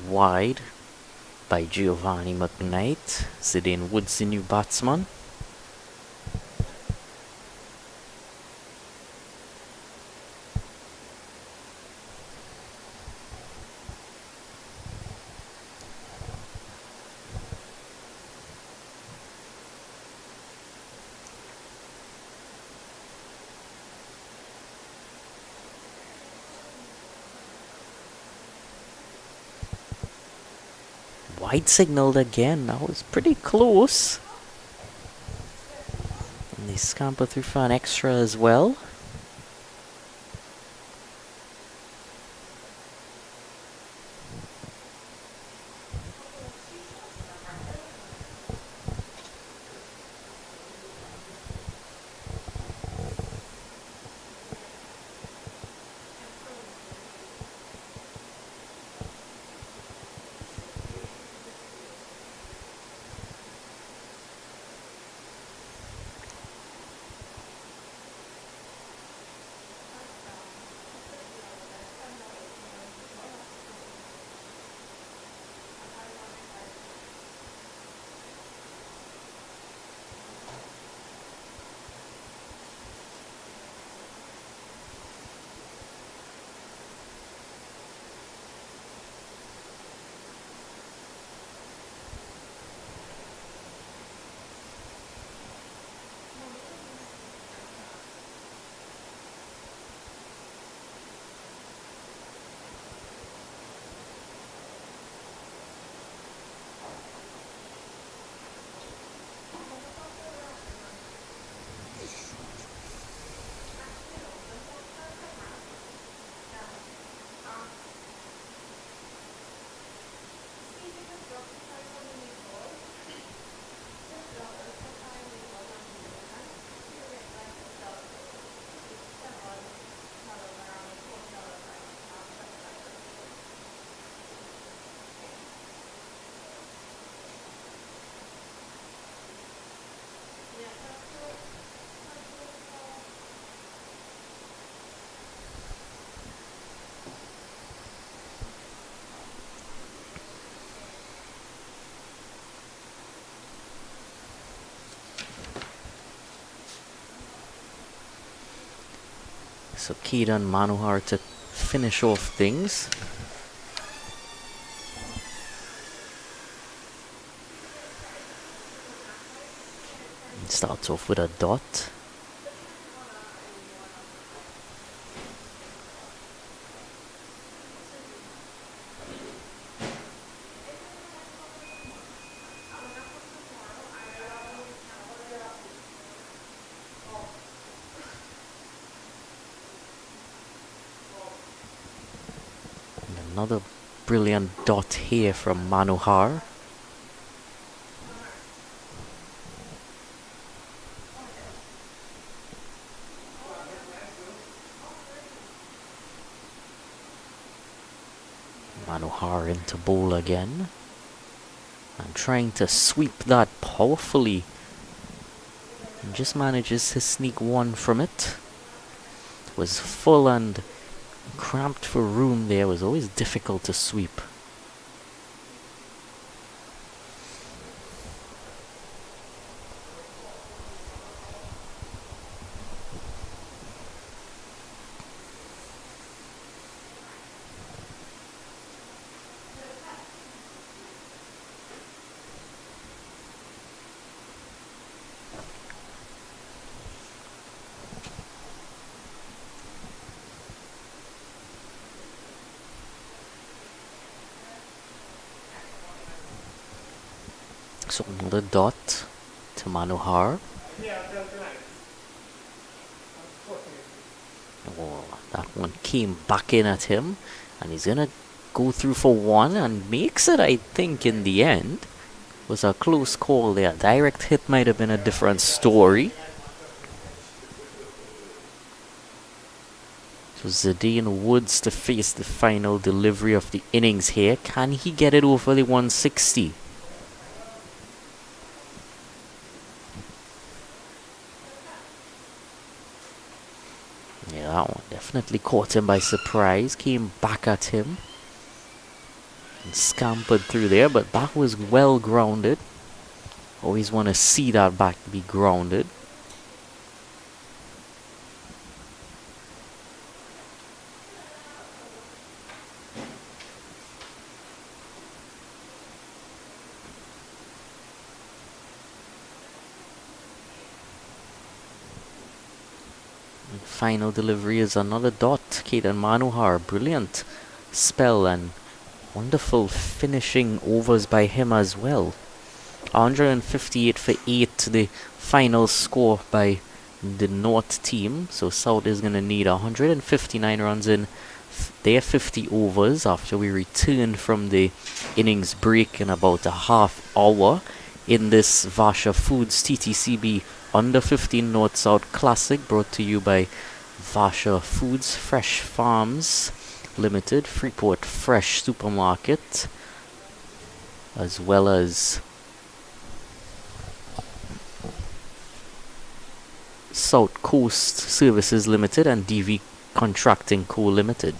Wide by Giovanni McKnight. Zidane Woods, the new batsman. Wide signaled again. That was pretty close. And they scamper through for an extra as well. So Kiran Manohar to finish off things. Starts off with a dot. And another brilliant dot here from Manohar. Manohar into bowl again. And trying to sweep that powerfully. And just manages to sneak one from it. Was full and cramped for room there. Was always difficult to sweep. So another dot to Manohar. Oh, that one came back in at him. And he's gonna go through for one and makes it, I think, in the end. Was a close call there. Direct hit might have been a different story. So Zidane Woods to face the final delivery of the innings here. Can he get it over the 160? Yeah, that one definitely caught him by surprise. Came back at him. And scampered through there, but that was well grounded. Always want to see that back be grounded. And final delivery is another dot. Kiran Manohar, brilliant spell and wonderful finishing overs by him as well. 158 for 8, the final score by the North team. So South is going to need 159 runs in their 50 overs after we return from the innings break in about a half hour in this Vasha Foods TTCB Under 15 North South Classic, brought to you by Vasha Foods, Fresh Farms Limited, Freeport Fresh Supermarket, as well as South Coast Services Limited and DV Contracting Co. Limited.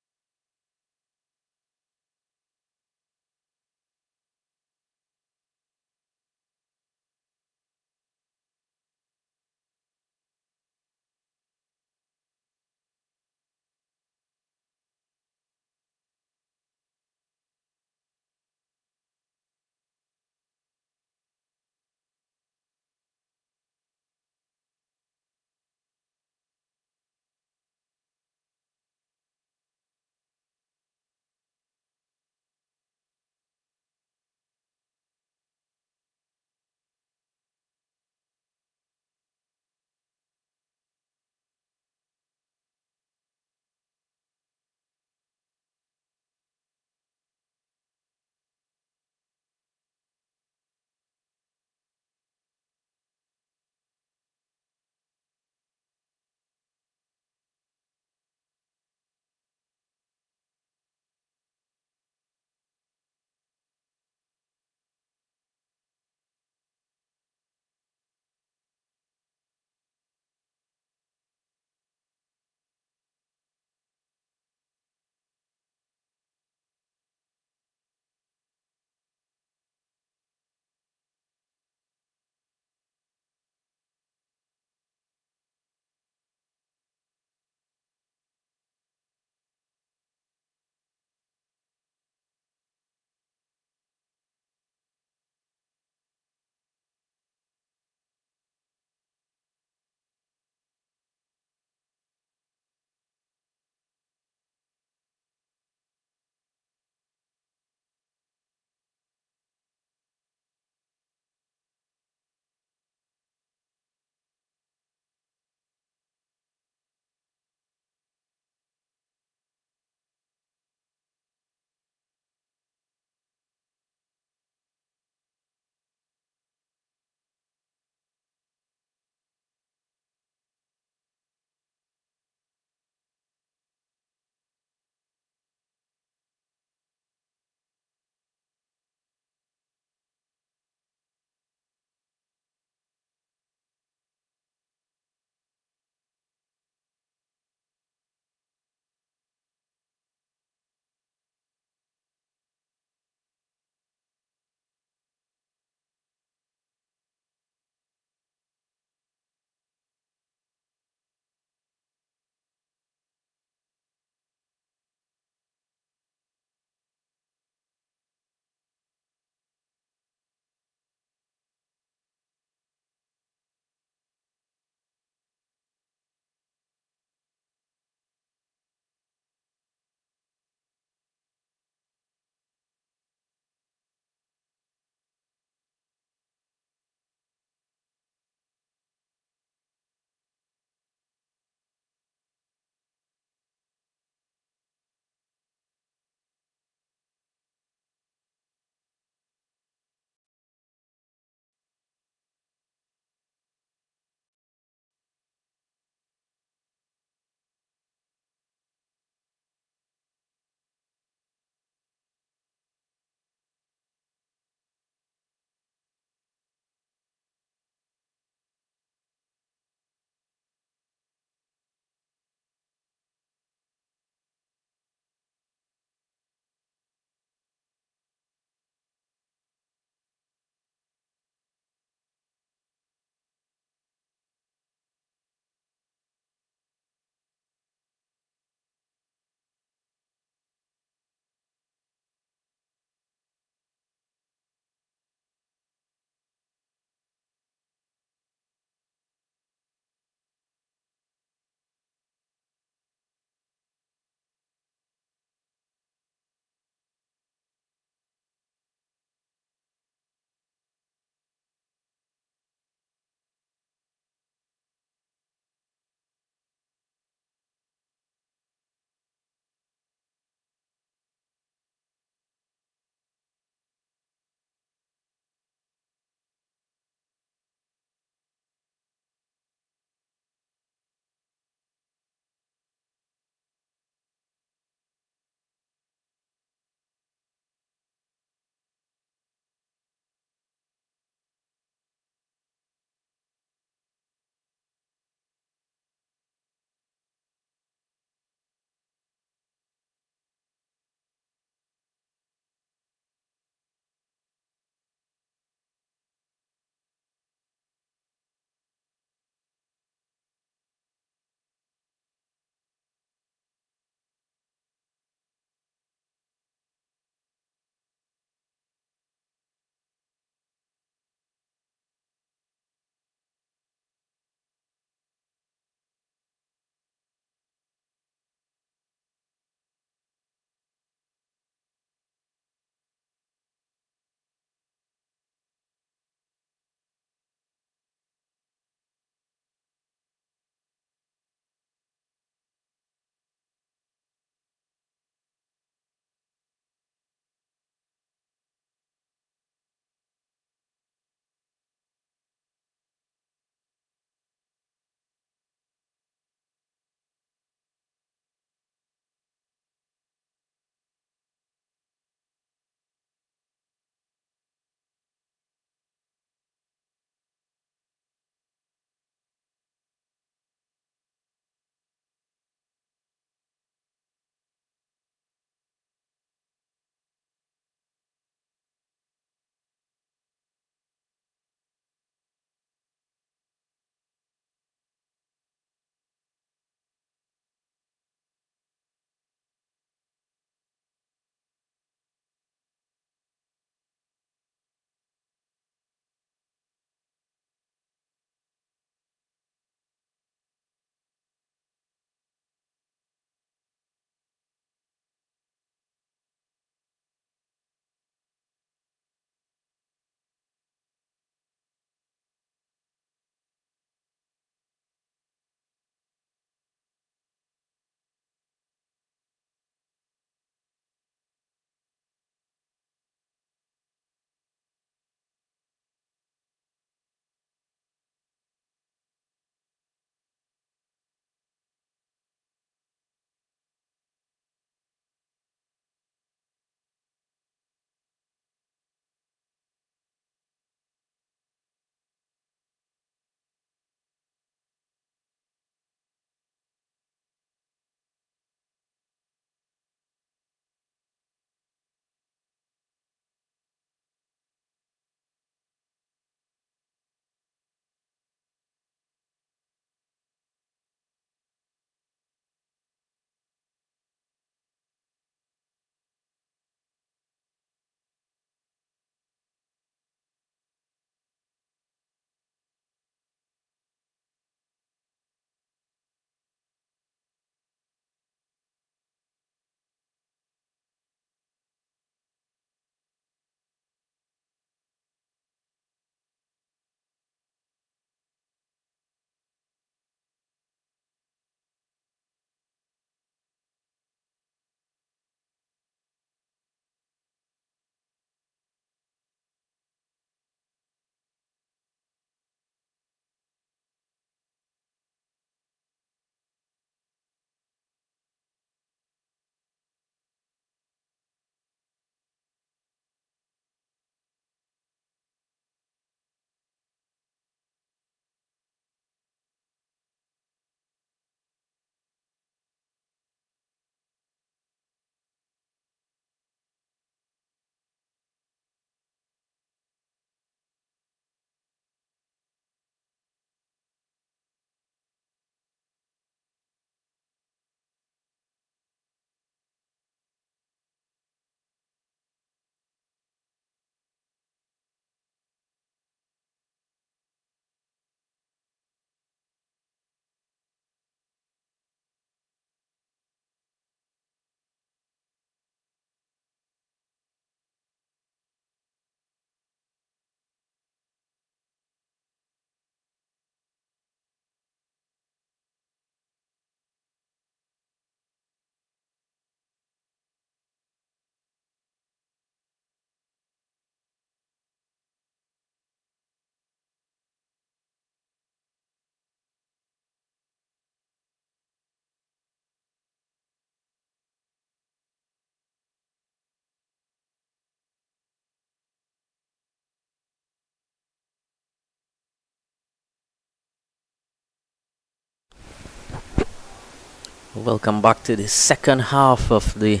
Welcome back to the second half of the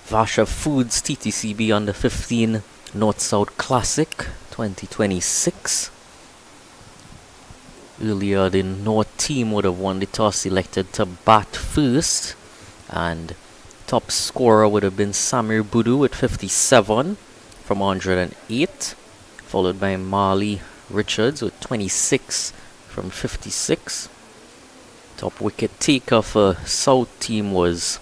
Vasha Foods TTCB Under 15 North-South Classic 2026. Earlier, the North team would have won the toss, elected to bat first, and top scorer would have been Samir Budu with 57 from 108, followed by Marley Richards with 26 from 56. Top wicket taker for South team was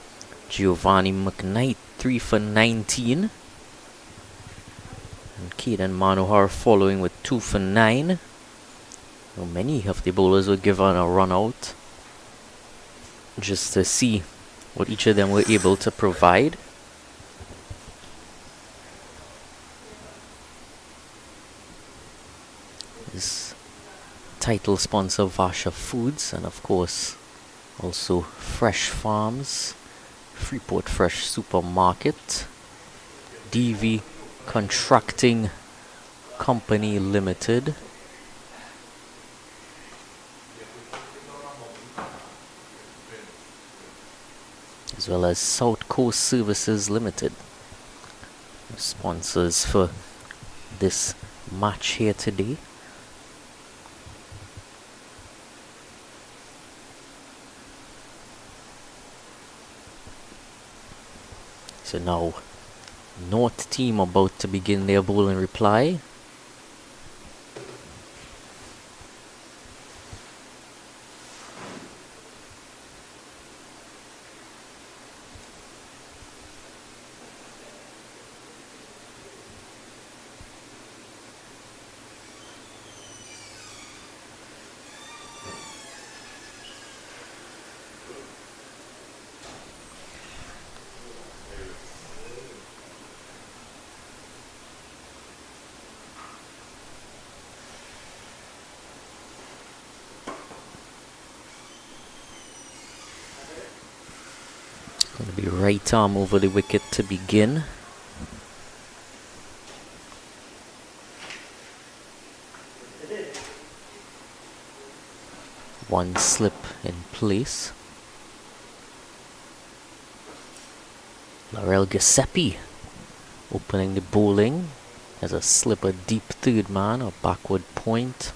Giovanni McKnight, 3 for 19. And Keaton Manohar following with 2 for 9. Well, many of the bowlers were given a run out just to see what each of them were able to provide. This title sponsor Vasha Foods, and of course also Fresh Farms, Freeport Fresh Supermarket, DV Contracting Company Limited, as well as South Coast Services Limited, sponsors for this match here today. So now, North team about to begin their bowling reply. Going to be right arm over the wicket to begin. One slip in place. Laurel Giuseppe opening the bowling as a slipper deep third man, a backward point,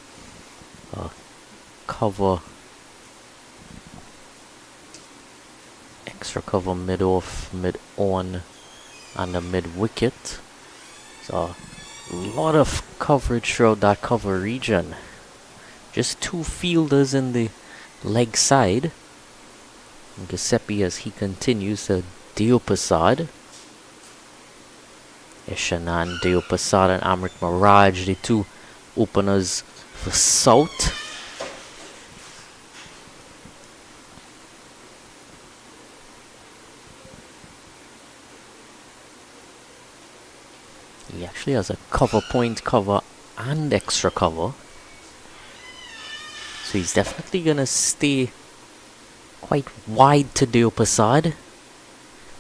a cover, extra cover mid off, mid on, and a mid wicket. So a lot of coverage throughout that cover region. Just two fielders in the leg side. And Giuseppe, as he continues, to Deopasad. Ishanan Deopasad and Amrit Miraj, the two openers for South. He actually has a cover point, cover and extra cover. So he's definitely going to stay quite wide to Deopasad,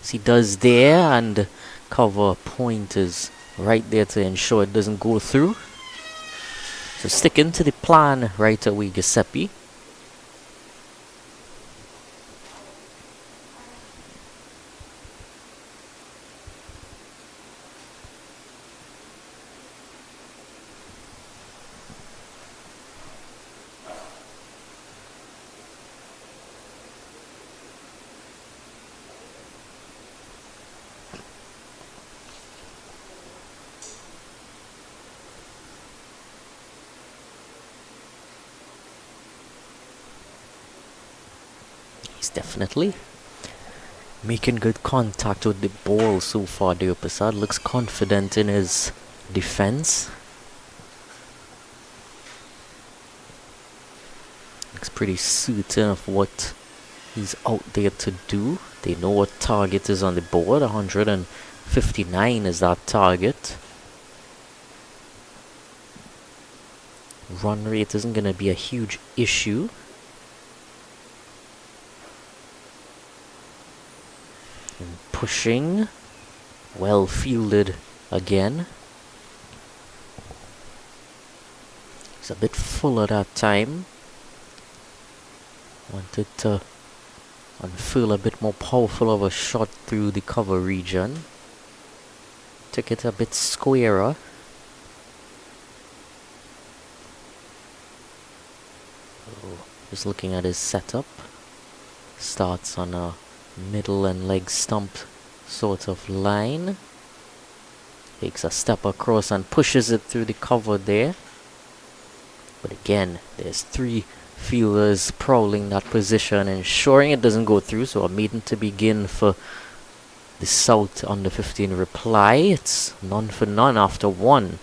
as he does there, and cover point is right there to ensure it doesn't go through. So sticking to the plan right away, Giuseppe. He's definitely making good contact with the ball so far. Deopasad looks confident in his defense. Looks pretty certain of what he's out there to do. They know what target is on the board. 159 is that target. Run rate isn't going to be a huge issue. And pushing, well fielded again. He's a bit fuller that time. Wanted to and feel a bit more powerful of a shot through the cover region. Took it a bit squarer. Just looking at his setup. Starts on a middle and leg stump sort of line. Takes a step across and pushes it through the cover there. But again, there's 3 fielders prowling that position, ensuring it doesn't go through. So a maiden to begin for the South under 15 reply. It's none for none after 1.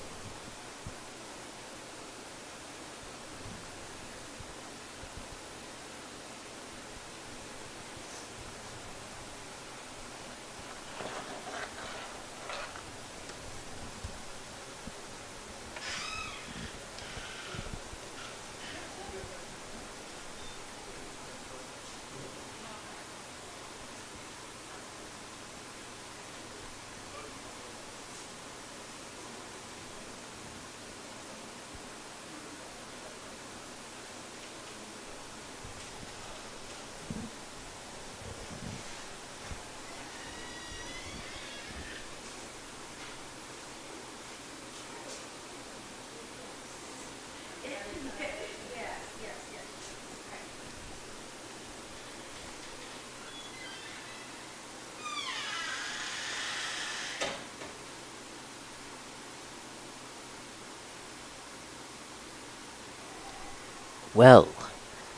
Well,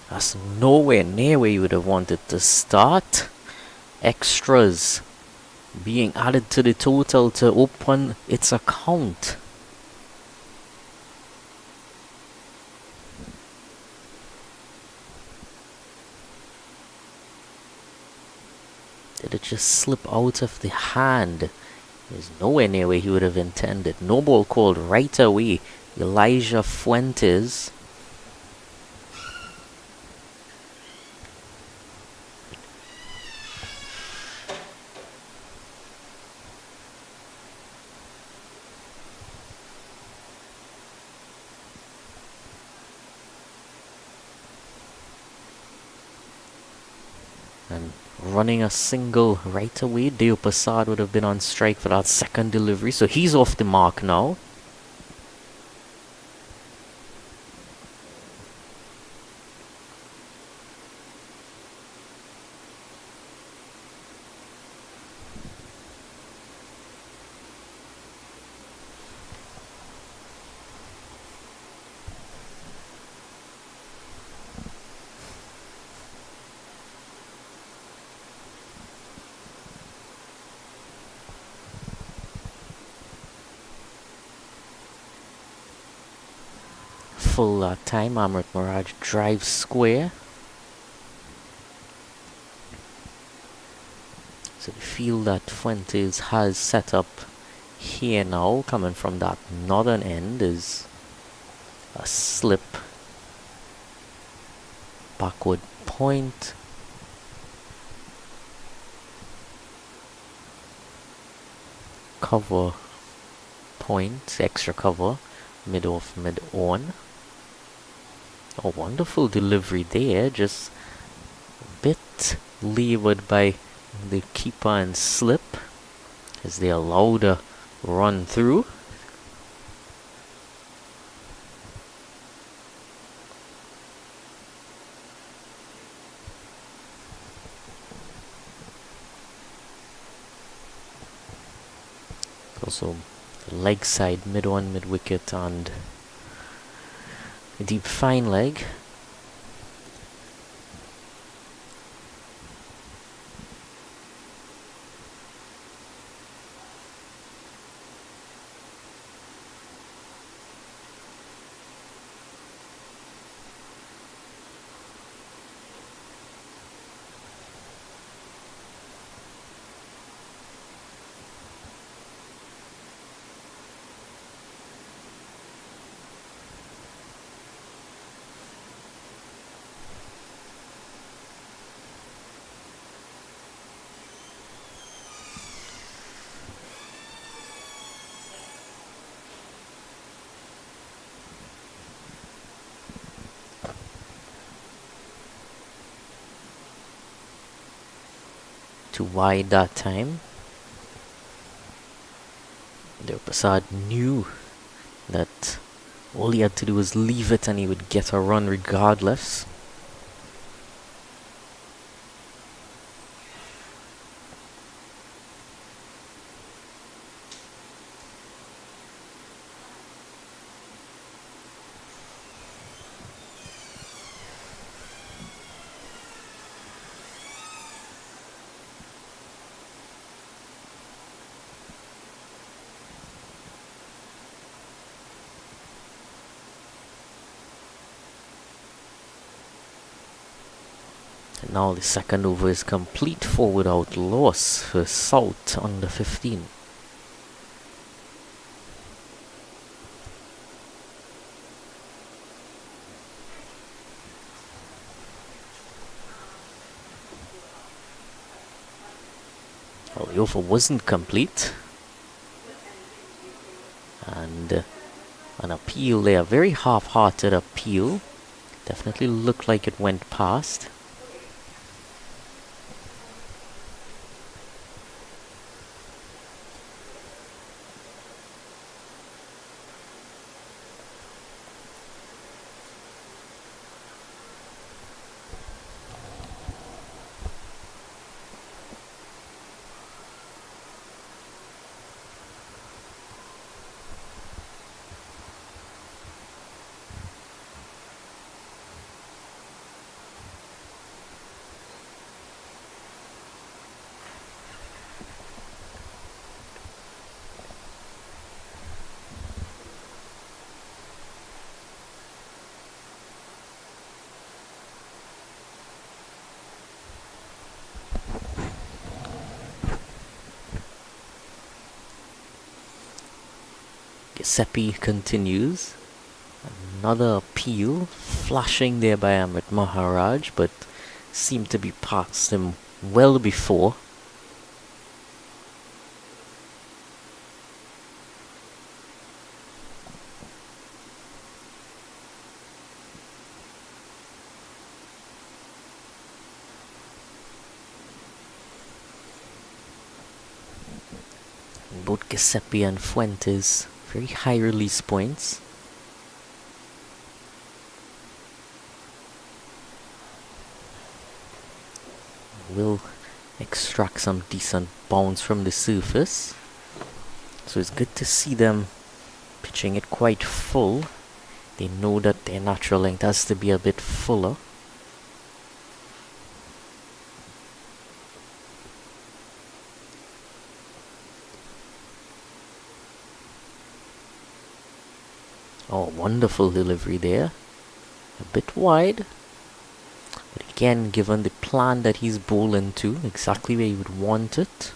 that's nowhere near where you would have wanted to start. Extras being added to the total to open its account. Did it just slip out of the hand? There's nowhere near where he would have intended. No ball called right away. Elijah Fuentes. And running a single right away. Deo Passad would have been on strike for that second delivery. So he's off the mark now. Full time, Amrit Mirage drives square. So the field that Fuentes has set up here now, coming from that northern end, is a slip, backward point, cover point, extra cover, mid off, mid on. A wonderful delivery there, just a bit leeward by the keeper and slip as they allowed a run through. Also the leg side, mid on, mid wicket, and a deep fine leg. too wide that time. Prasad knew that all he had to do was leave it and he would get a run regardless. And now the second over is complete for without loss for South under 15. Well, the over wasn't complete. And an appeal there, very half-hearted appeal. Definitely looked like it went past. Ttcb continues. Another appeal flashing there by Amrit Maharaj, but seemed to be past him well before. Both Ttcb and Fuentes very high release points. Will extract some decent bounce from the surface. So it's good to see them pitching it quite full. They know that their natural length has to be a bit fuller. Oh, wonderful delivery there. A bit wide. But again, given the plan that he's bowling to, exactly where he would want it.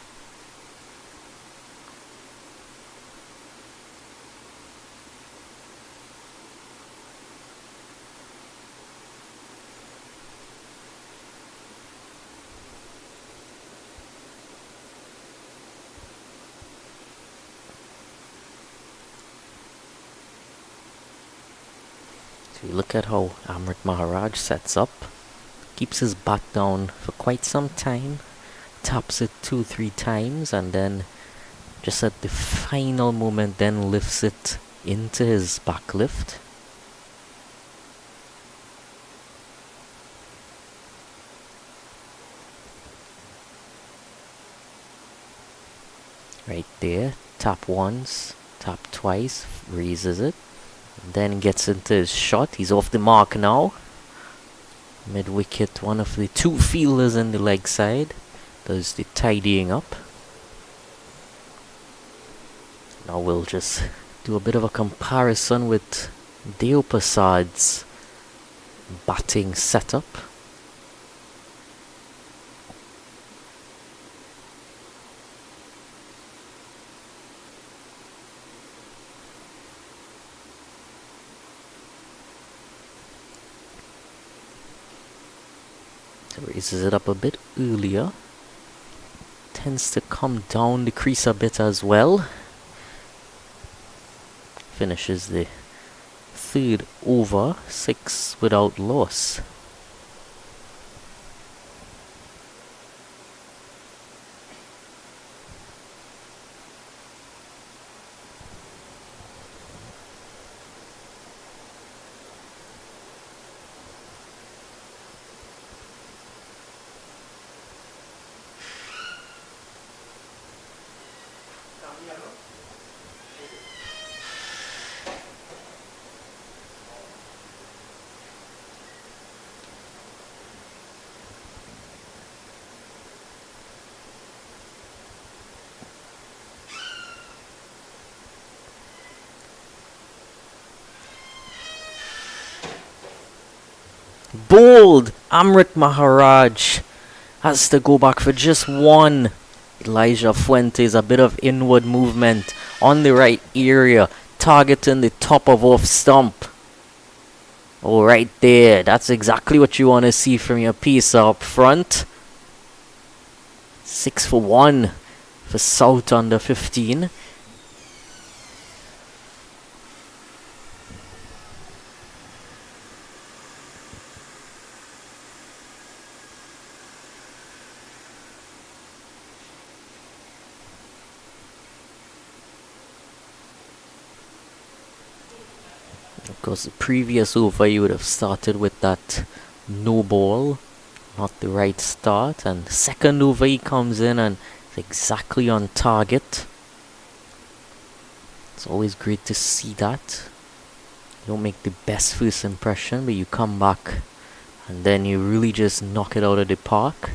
So you look at how Amrit Maharaj sets up. Keeps his bat down for quite some time, taps it 2-3 times, and then just at the final moment then lifts it into his back lift. Right there, tap once, tap twice, raises it, then gets into his shot. He's off the mark now. Mid-wicket, one of the two fielders in the leg side does the tidying up. Now we'll just do a bit of a comparison with Deo Prasad's batting setup. Raises it up a bit earlier. Tends to come down the crease a bit as well. Finishes the third over, 6 without loss. Bold! Amrit Maharaj has to go back for just one. Elijah Fuentes, a bit of inward movement on the right area, targeting the top of off stump. Oh, right there. That's exactly what you want to see from your piece up front. 6 for 1 for South under 15. Of course, the previous over you would have started with that no ball, not the right start, and second over he comes in and is exactly on target. It's always great to see that. You don't make the best first impression, but you come back and then you really just knock it out of the park.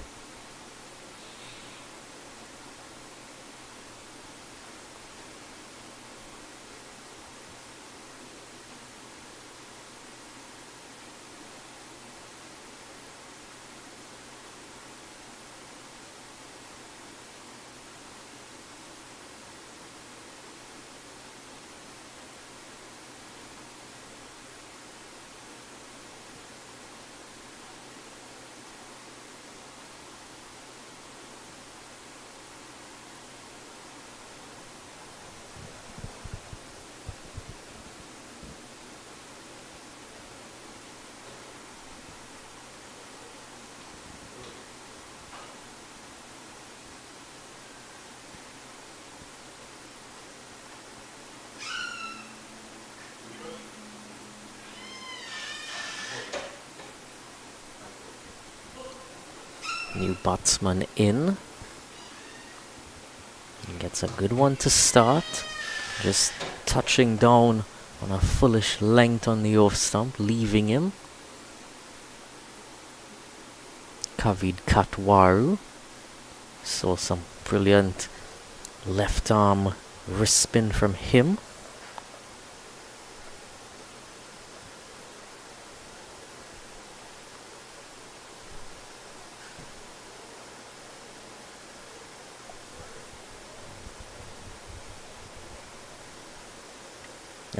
New batsman in. He gets a good one to start. Just touching down on a foolish length on the off stump, leaving him. Kavid Katwaru. Saw some brilliant left arm wrist spin from him.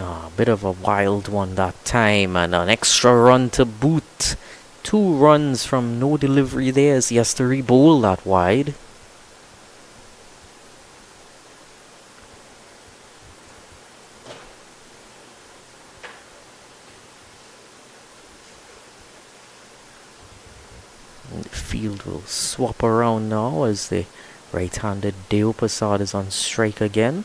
A bit of a wild one that time, and an extra run to boot. 2 runs from no delivery there as he has to re-bowl that wide. And the field will swap around now as the right-handed Deo Prasad is on strike again.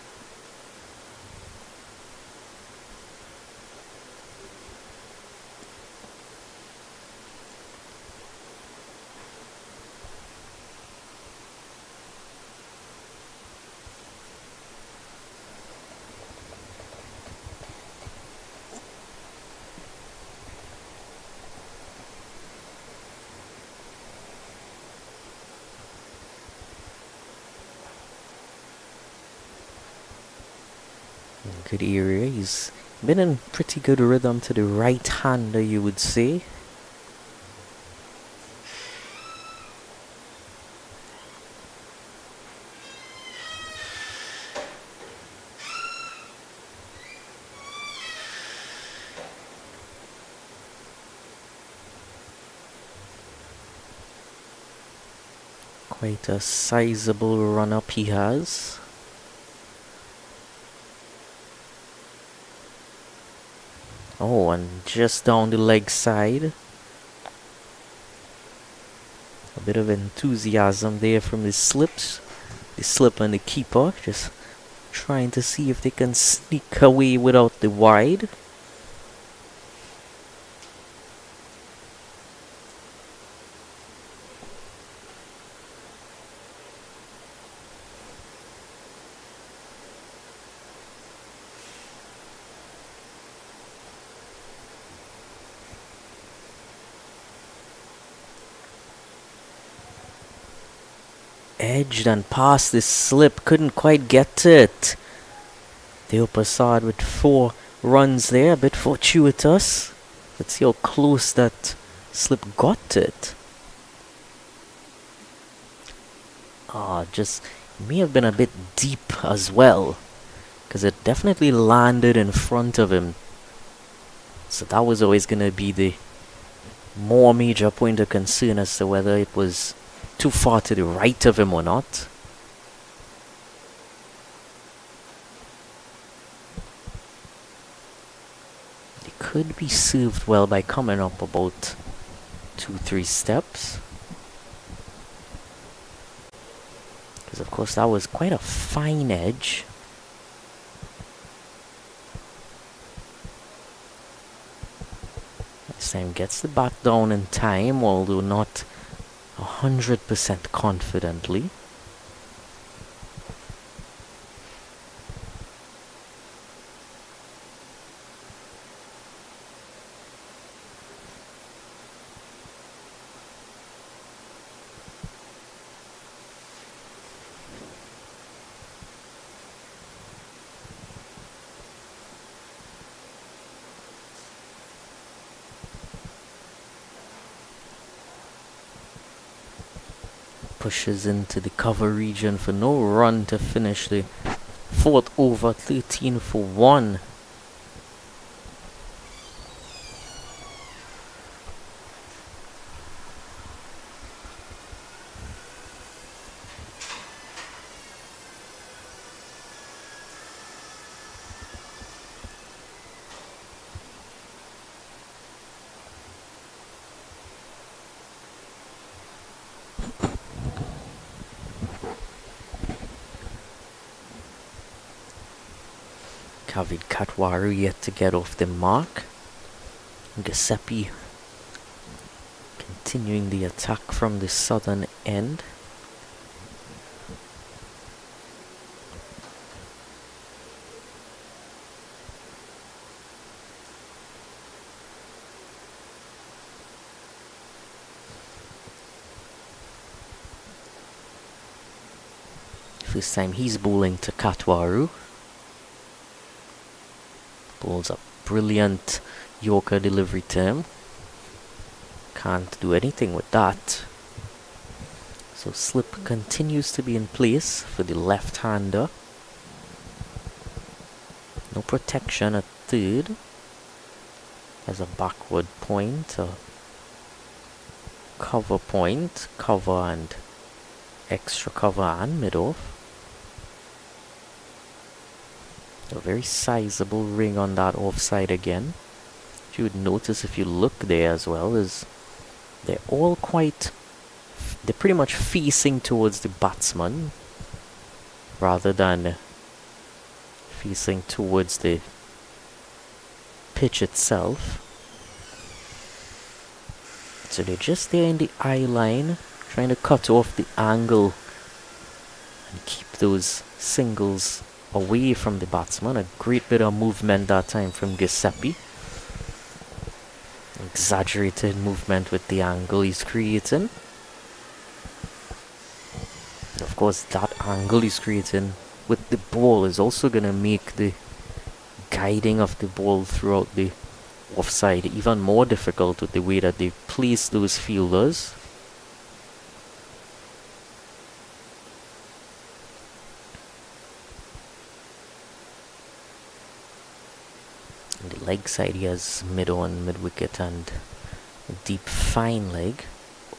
Good area. He's been in pretty good rhythm to the right-hander, you would say. Quite a sizable run-up he has. Oh, and just down the leg side. A bit of enthusiasm there from the slips. The slip and the keeper just trying to see if they can sneak away without the wide. Edged and past this slip, couldn't quite get to it. Deo Prasad with 4 runs there, a bit fortuitous. Let's see how close that Slip got it. Just may have been a bit deep as well, because it definitely landed in front of him. So that was always going to be the more major point of concern as to whether it was too far to the right of him or not. It could be served well by coming up about 2-3 steps. Because of course that was quite a fine edge. This time gets the bat down in time, although not 100% confidently. Pushes into the cover region for no run to finish the 4th over, 13 for 1. Kavid Katwaru yet to get off the mark. Giuseppe continuing the attack from the southern end. First time he's bowling to Katwaru. Bowls a brilliant Yorker delivery term. Can't do anything with that. So slip continues to be in place for the left-hander. No protection at 3rd. As a backward point, a cover point, cover and extra cover and mid-off. A very sizable ring on that offside again. If you would notice, if you look there as well, is they're all they're pretty much facing towards the batsman rather than facing towards the pitch itself. So they're just there in the eye line, trying to cut off the angle and keep those singles away from the batsman. A great bit of movement that time from Giuseppe. Exaggerated movement with the angle he's creating. Of course, that angle he's creating with the ball is also going to make the guiding of the ball throughout the offside even more difficult with the way that they place those fielders. On the leg side, he has mid-on, mid-wicket and a deep fine leg.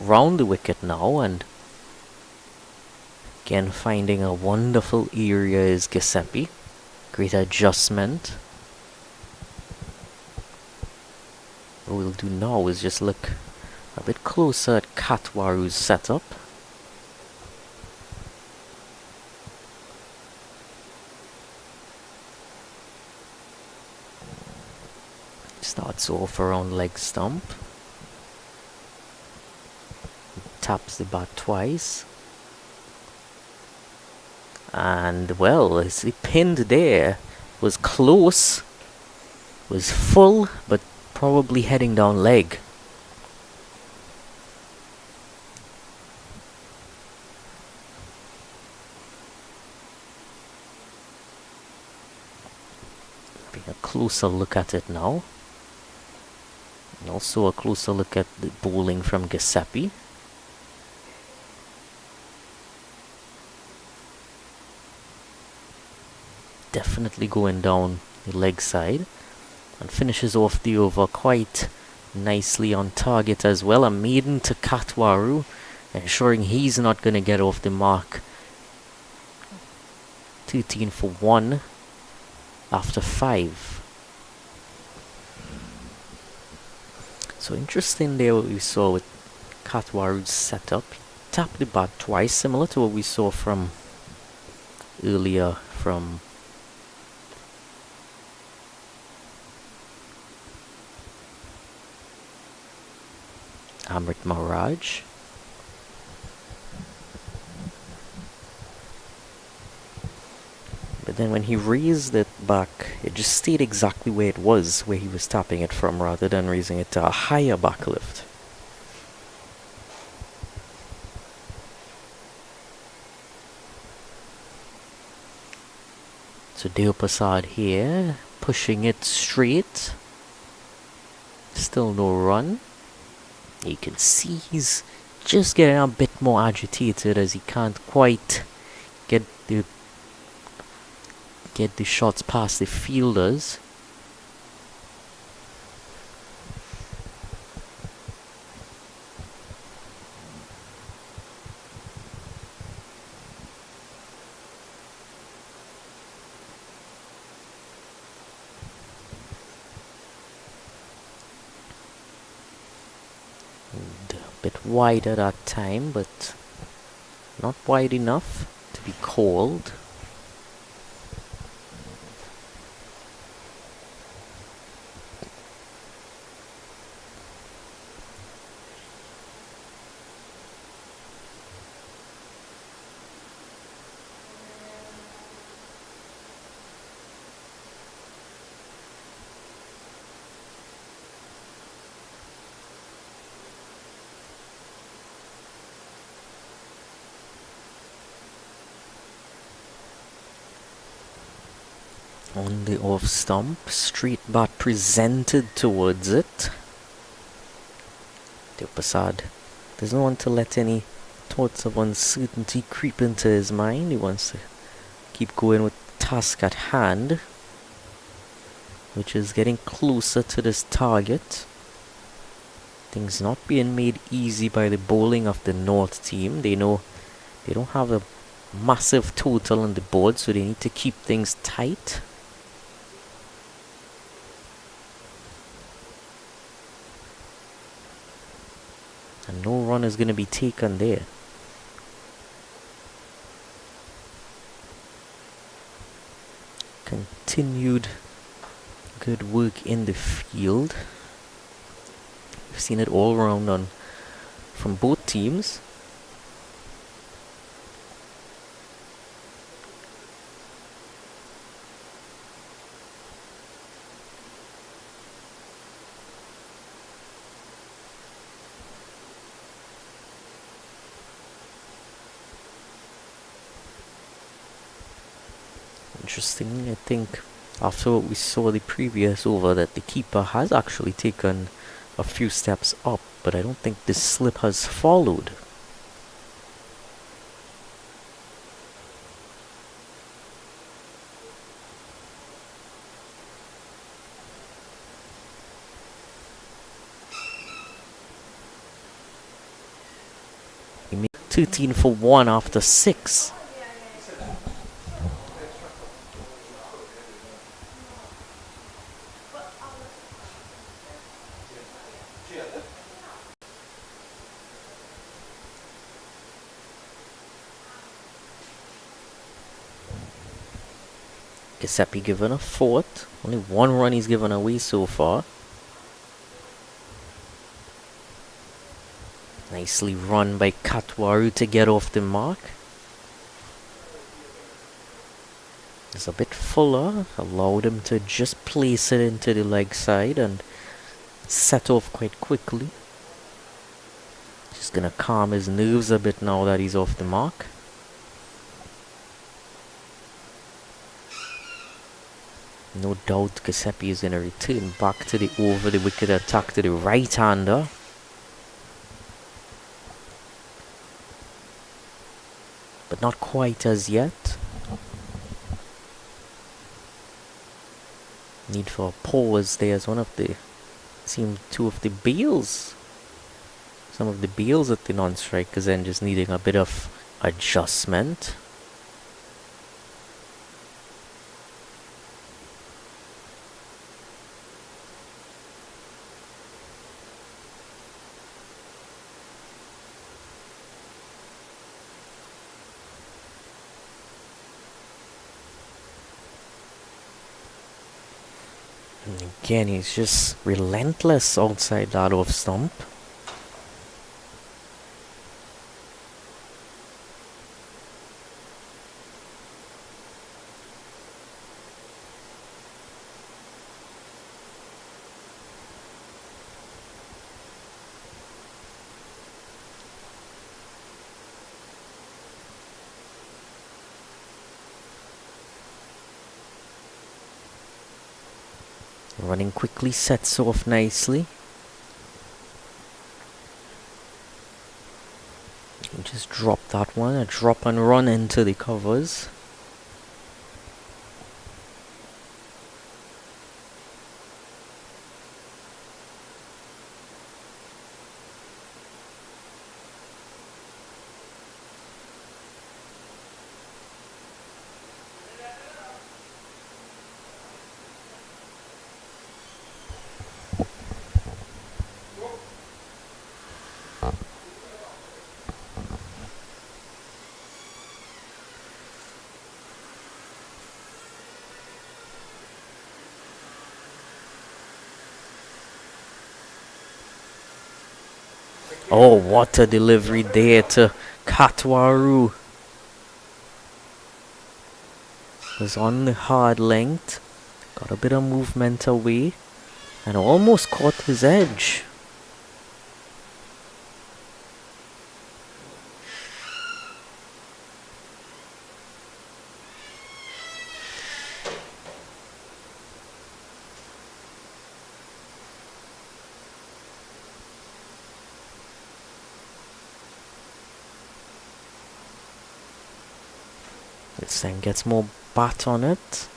Round the wicket now, and again finding a wonderful area is Giuseppe. Great adjustment. What we'll do now is just look a bit closer at Katwaru's setup. Starts off around leg stump. Taps the bat twice. And well, he pinned there. Was close. Was full, but probably heading down leg. Having a closer look at it now. And also a closer look at the bowling from Giuseppe. Definitely going down the leg side, and finishes off the over quite nicely on target as well. A maiden to Katwaru, ensuring he's not going to get off the mark. 13 for 1 after 5. So interesting there what we saw with Katwaru's setup. He tapped the bat twice, similar to what we saw from earlier from Amrit Maharaj. But then when he raised it back, it just stayed exactly where it was, where he was tapping it from, rather than raising it to a higher backlift. So Deo Prasad here, pushing it straight. Still no run. You can see he's just getting a bit more agitated as he can't quite get the shots past the fielders. And a bit wide at that time, but not wide enough to be called. On the off stump, straight bat presented towards it. Deo Prasad doesn't want to let any thoughts of uncertainty creep into his mind. He wants to keep going with the task at hand, which is getting closer to this target. Things not being made easy by the bowling of the North team. They know they don't have a massive total on the board, so they need to keep things tight. And no run is going to be taken there. Continued good work in the field. We've seen it all around from both teams. Interesting, I think after what we saw the previous over, that the keeper has actually taken a few steps up, but I don't think this slip has followed. He made 13 for 1 after 6. Giuseppe given a fourth. Only one run he's given away so far. Nicely run by Katwaru to get off the mark. It's a bit fuller. Allowed him to just place it into the leg side and set off quite quickly. Just gonna calm his nerves a bit now that he's off the mark. No doubt Ttcb is going to return back to the over the wicket attack to the right-hander. But not quite as yet. Need for a pause there as one of the two of the bails. Some of the bails at the non-strikers then just needing a bit of adjustment. And again, he's just relentless outside that off stump. Running quickly, sets off nicely. And just drop that one, a drop and run into the covers. Oh, what a delivery there to Katwaru. Was on the hard length, got a bit of movement away, and almost caught his edge. This then gets more bat on it.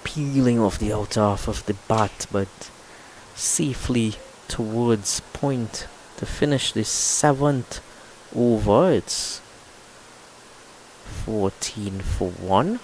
Peeling off the outer half of the bat, but safely towards point to finish the 7th over. It's 14 for 1.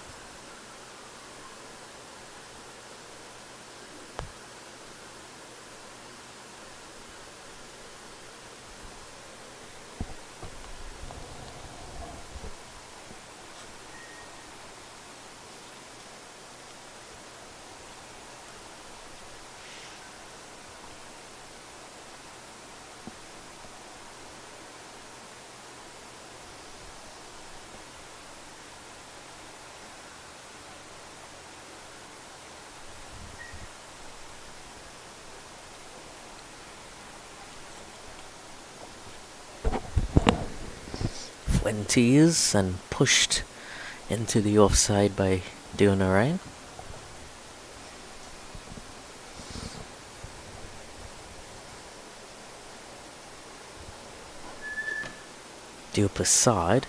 Fuentes and pushed into the offside by Deonaran. Dupasad.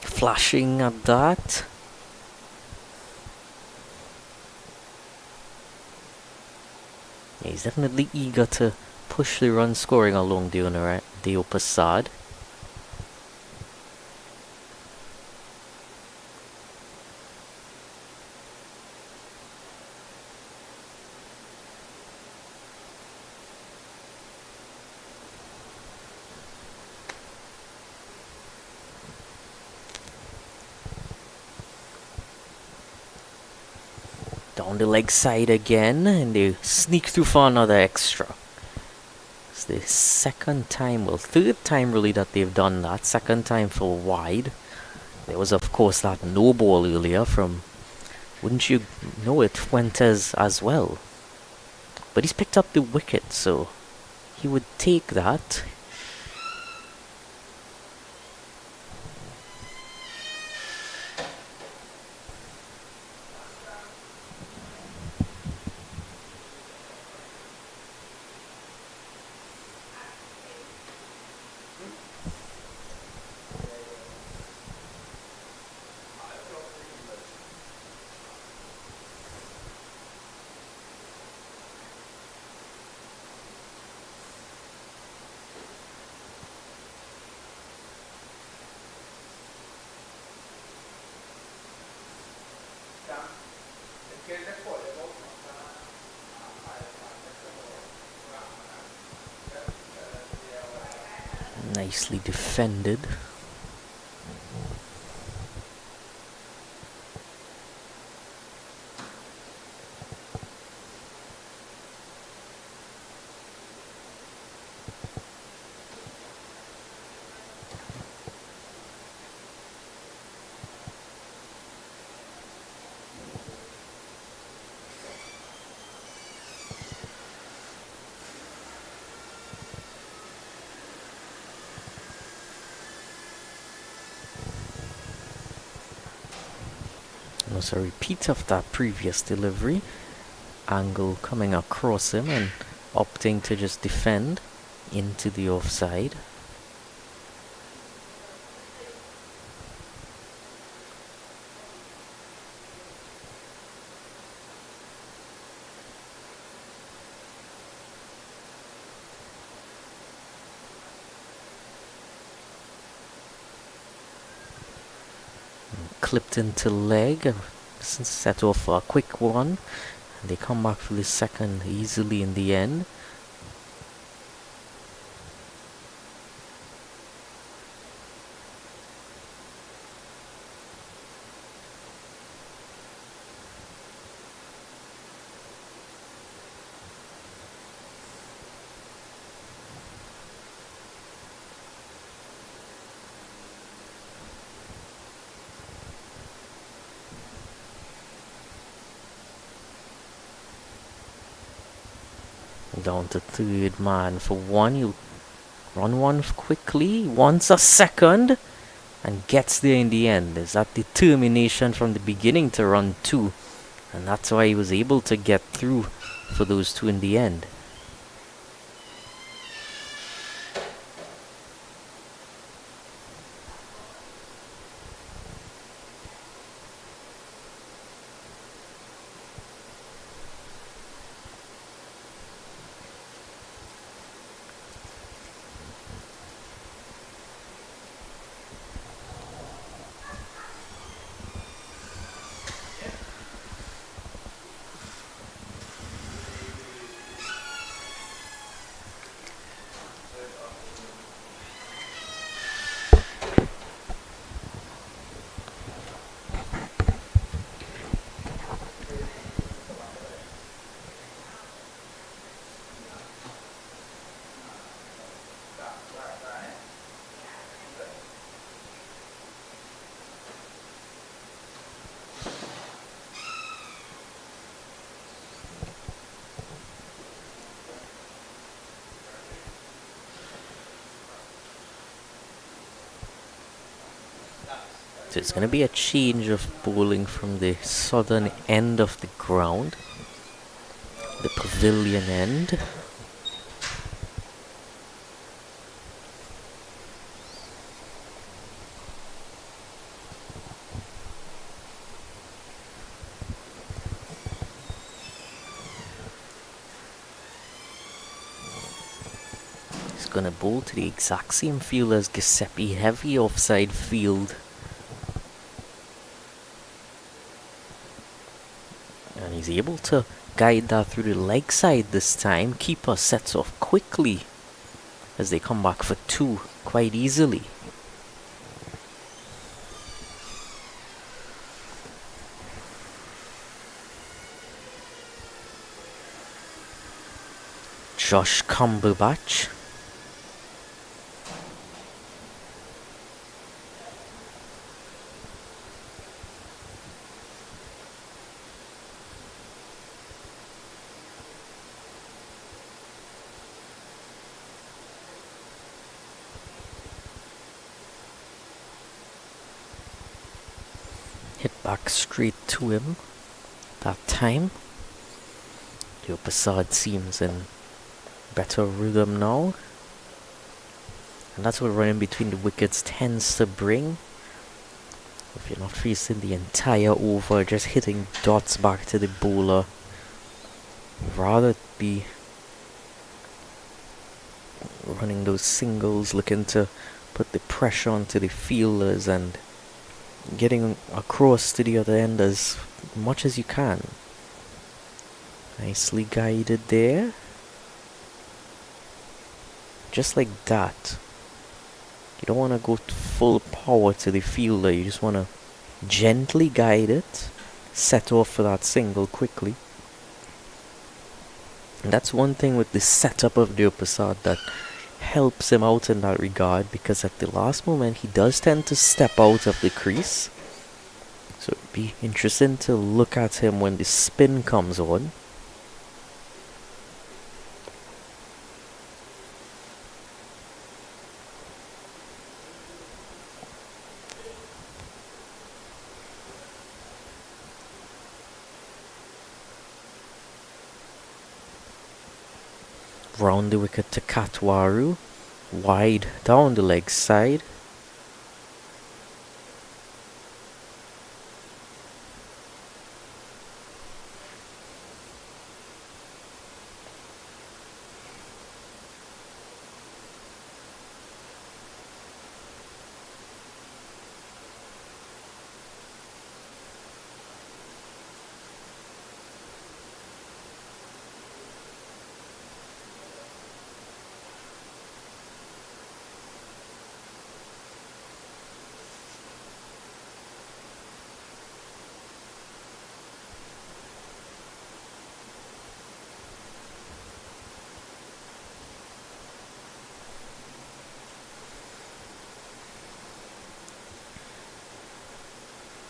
Flashing at that. Yeah, he's definitely eager to push the run scoring along Deopasad. Down the leg side again, and they sneak through for another extra. It's the second time, well, third time really that they've done that. Second time for wide. There was, of course, that no ball earlier from, wouldn't you know it, Fuentes as well. But he's picked up the wicket, so he would take that. Nicely defended. Was a repeat of that previous delivery. Angle coming across him and opting to just defend into the offside. Clipped into leg, set off for a quick one, and they come back for the second easily in the end. Down to third man for one. He'll run one quickly, wants a second, and gets there in the end. There's that determination from the beginning to run two, and that's why he was able to get through for those two in the end. So it's going to be a change of bowling from the southern end of the ground, the pavilion end. He's going to bowl to the exact same field as Giuseppe, heavy offside field. And he's able to guide that through the leg side this time. Keeper sets off quickly as they come back for two quite easily. Josh Cumberbatch. Hit back straight to him that time. The upper side seems in better rhythm now. And that's what running between the wickets tends to bring. If you're not facing the entire over, just hitting dots back to the bowler. Rather be running those singles, looking to put the pressure onto the fielders and getting across to the other end as much as you can. Nicely guided there. Just like that. You don't want to go full power to the fielder, you just want to gently guide it, set off for that single quickly. And that's one thing with the setup of the Prasad that helps him out in that regard, because at the last moment he does tend to step out of the crease. So it'd be interesting to look at him when the spin comes on. Round the wicket to Katwaru, wide down the leg side.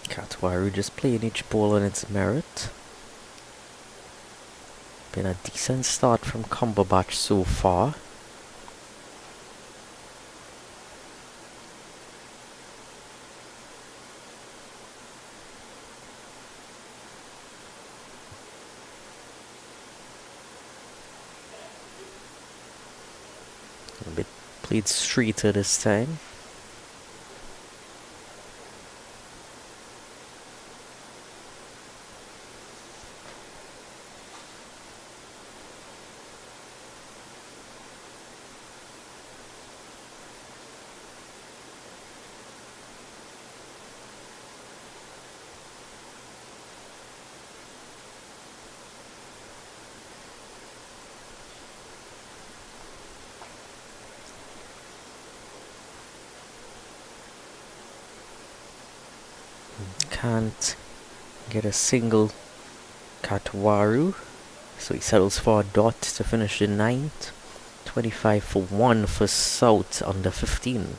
Katwaru just playing each ball on its merit. Been a decent start from Cumberbatch so far. A bit played straighter this time. Can't get a single Katwaru, so he settles for a dot to finish the ninth. 25 for 1 for South under 15.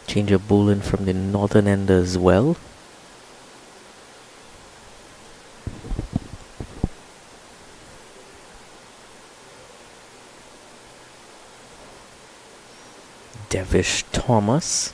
Change of bowling from the northern end as well. Devish Thomas.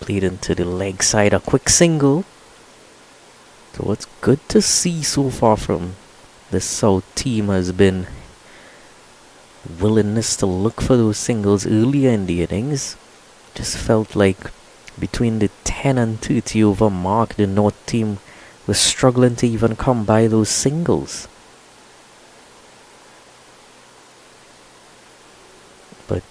Played into the leg side, a quick single. So what's good to see so far from the South team has been willingness to look for those singles earlier in the innings. Just felt like between the 10 and 30 over mark, the North team was struggling to even come by those singles. But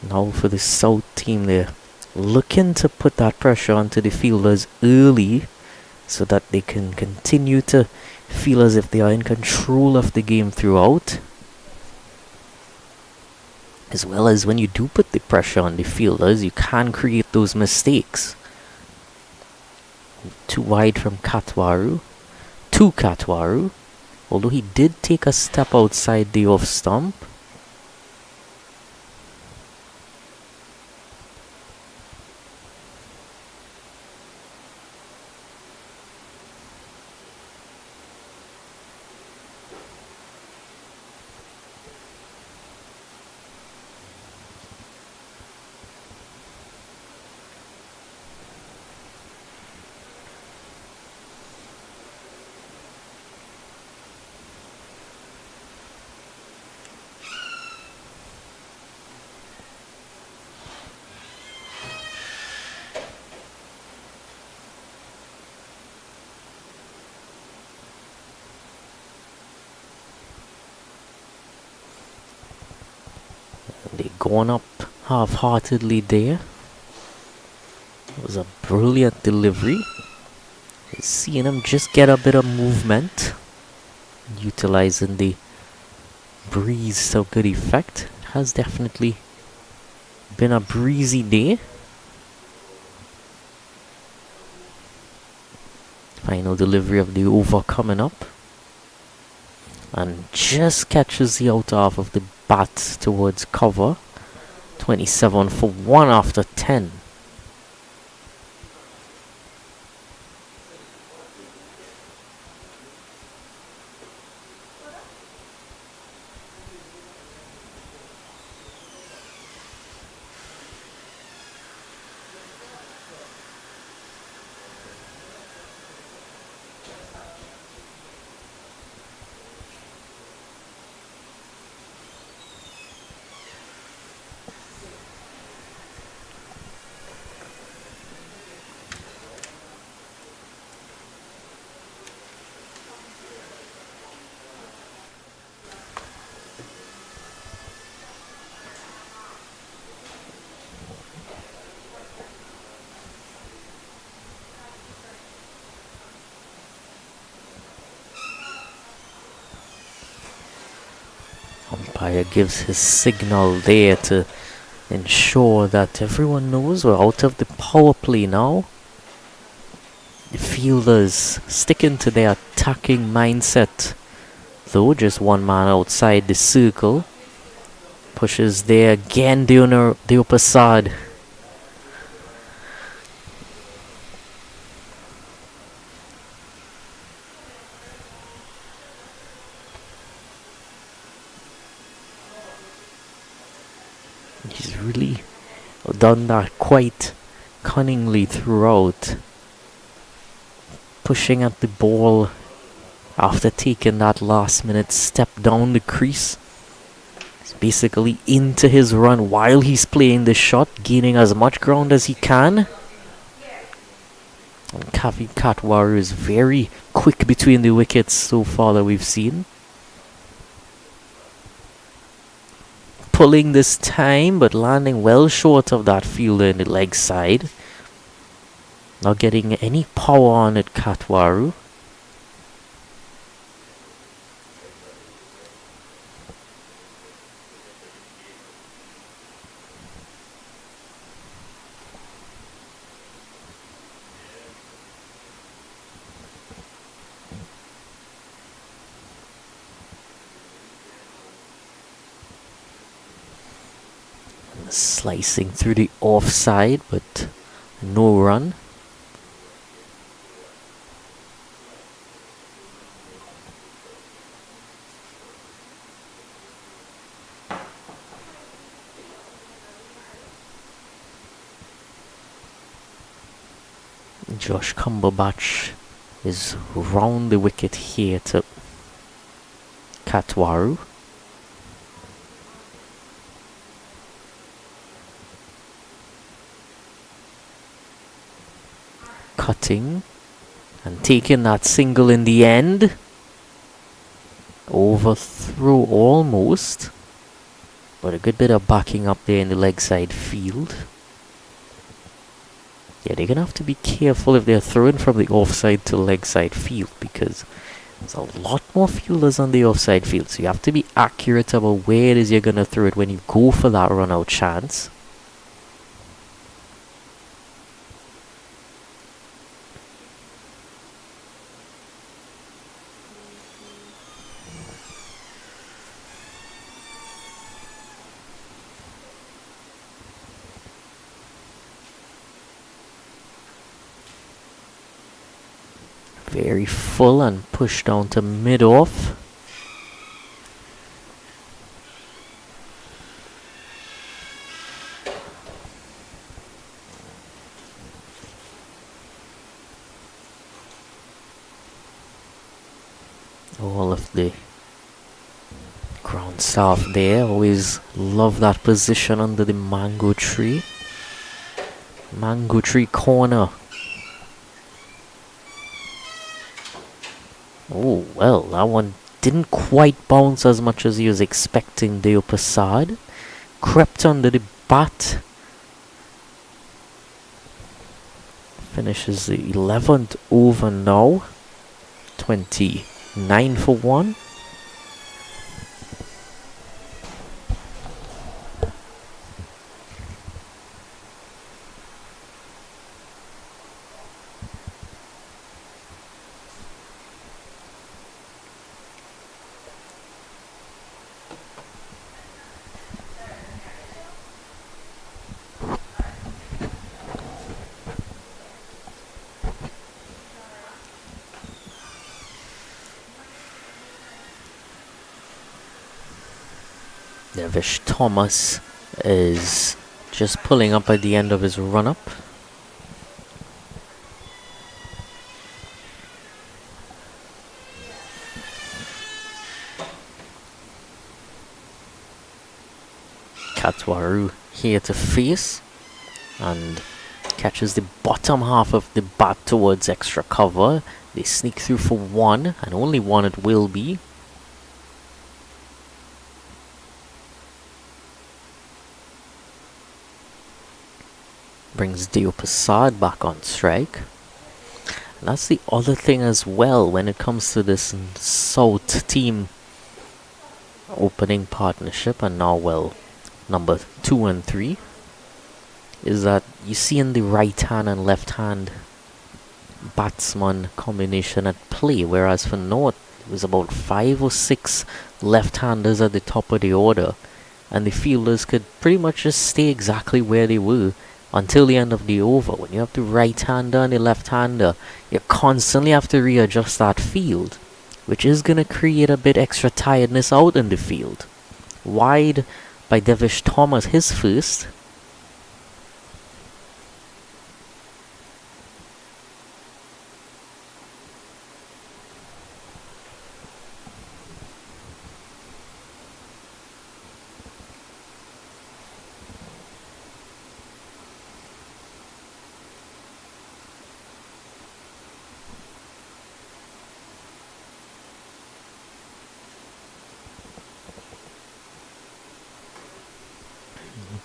now for the South team, they're looking to put that pressure onto the fielders early so that they can continue to feel as if they are in control of the game throughout. As well as when you do put the pressure on the fielders, you can create those mistakes. Too wide from Katwaru. To Katwaru. Although he did take a step outside the off stump. They gone up half-heartedly there. It was a brilliant delivery. Seeing him just get a bit of movement, utilizing the breeze to good effect. It has definitely been a breezy day. Final delivery of the over coming up. And just catches the outer half of the bat towards cover. 27 for 1 after 10. Umpire gives his signal there to ensure that everyone knows we're out of the power play now. The fielders sticking to their attacking mindset, though just one man outside the circle. Pushes there again down the upper side. He's really done that quite cunningly throughout. Pushing at the ball after taking that last minute step down the crease. He's basically into his run while he's playing the shot, gaining as much ground as he can. And Kavi Katwaru is very quick between the wickets so far that we've seen. Pulling this time, but landing well short of that fielder in the leg side. Not getting any power on it, Katwaru. Slicing through the offside, but no run. Josh Cumberbatch is round the wicket here to Katwaru. Cutting and taking that single in the end. Overthrow almost, but a good bit of backing up there in the leg side field. Yeah, they're gonna have to be careful if they're throwing from the offside to leg side field, because there's a lot more fielders on the offside field, so you have to be accurate about where it is you're gonna throw it when you go for that run out chance. Very full and pushed down to mid-off. All of the ground staff there always love that position under the mango tree. Mango tree corner. Oh, well, that one didn't quite bounce as much as he was expecting. Deo Prasad crept under the bat. Finishes the 11th over now. 29 for 1. Vish Thomas is just pulling up at the end of his run-up. Katwaru here to face and catches the bottom half of the bat towards extra cover. They sneak through for one, and only one it will be. Brings Deo Prasad back on strike. And that's the other thing as well when it comes to this South team opening partnership, and now, well, number 2 and 3, is that you see in the right hand and left hand batsman combination at play, whereas for North it was about 5 or 6 left-handers at the top of the order, and the fielders could pretty much just stay exactly where they were until the end of the over. When you have the right-hander and the left-hander, you constantly have to readjust that field, which is going to create a bit extra tiredness out in the field. Wide by Devish Thomas, his first.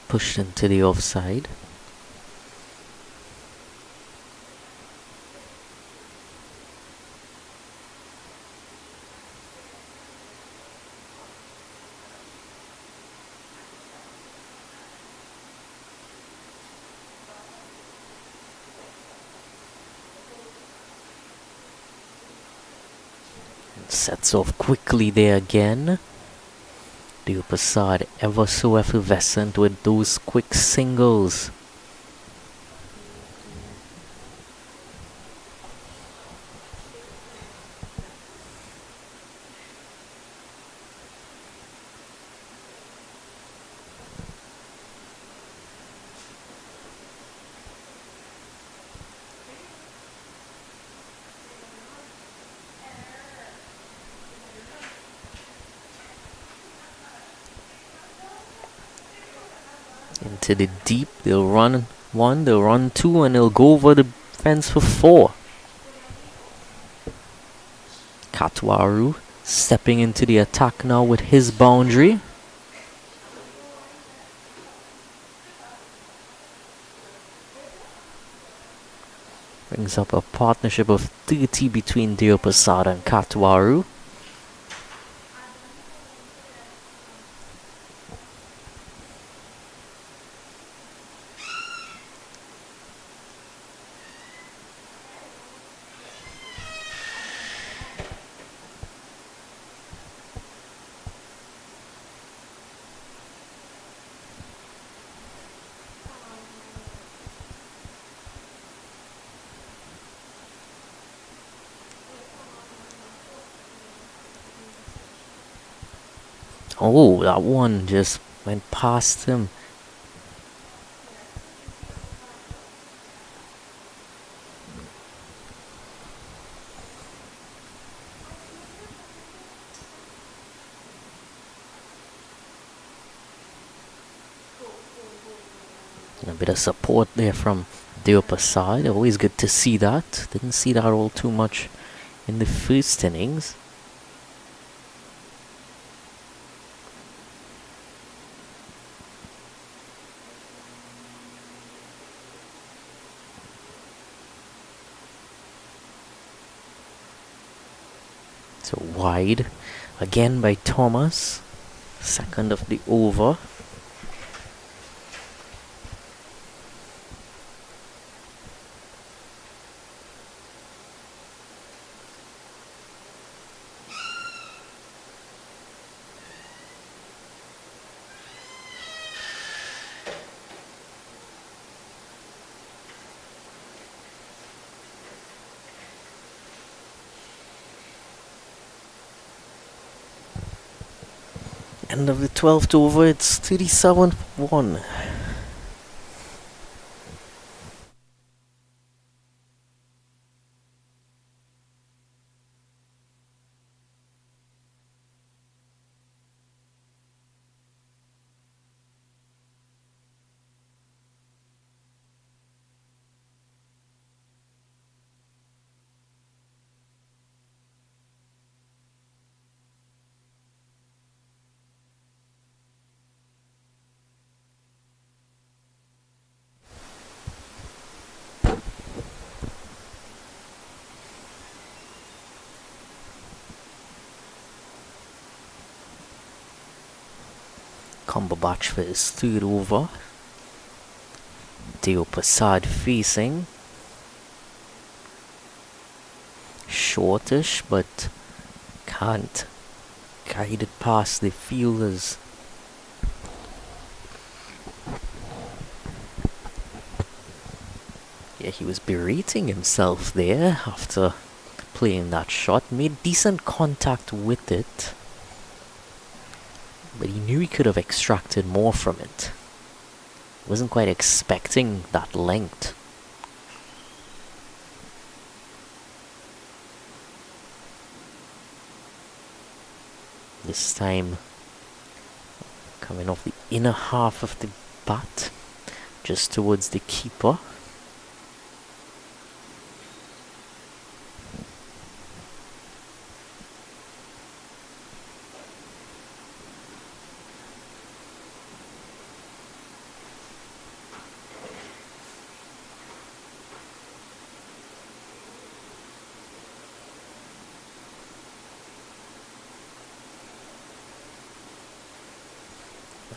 Pushed into the offside. Sets off quickly there again. Deo Prasad ever so effervescent with those quick singles. Into the deep, they'll run one, they'll run two, and they'll go over the fence for 4. Katwaru stepping into the attack now with his boundary. Brings up a partnership of 30 between Deo Prasad and Katwaru. Oh, that one just went past him. And a bit of support there from Deo Prasad. Always good to see that. Didn't see that all too much in the first innings. So wide again by Thomas. Second of the over. End of the 12th over, it's 37-1. Cumberbatch for his third over. Deo Prasad facing. Shortish, but can't guide it past the fielders. Yeah, he was berating himself there after playing that shot. Made decent contact with it, but he knew he could have extracted more from it. Wasn't quite expecting that length. This time coming off the inner half of the bat, just towards the keeper.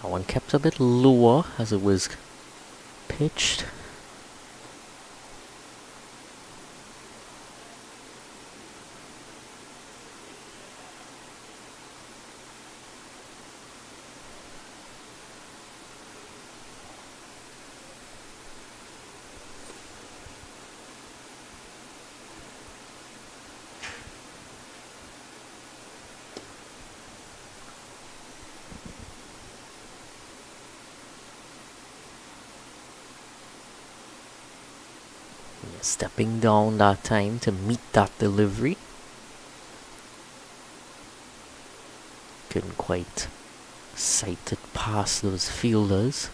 That one kept a bit lower as it was pitched. Stepping down that time to meet that delivery. Couldn't quite sight it past those fielders.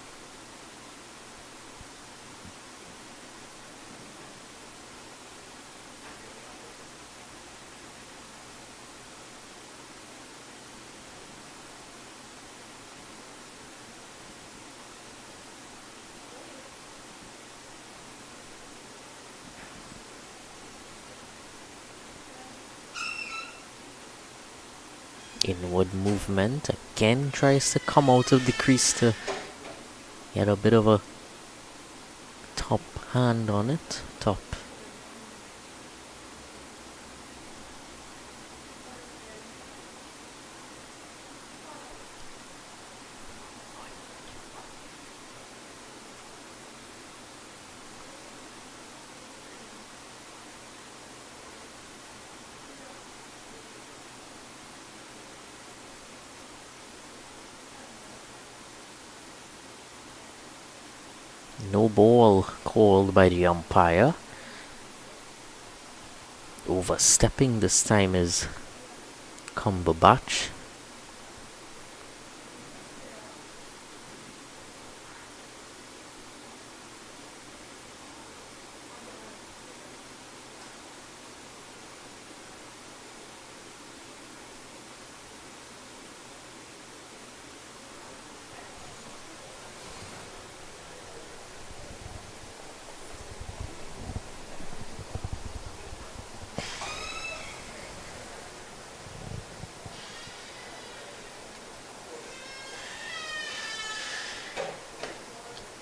Inward movement again, tries to come out of the crease to get a bit of a top hand on it. Top. No ball called by the umpire. Overstepping this time is Cumberbatch.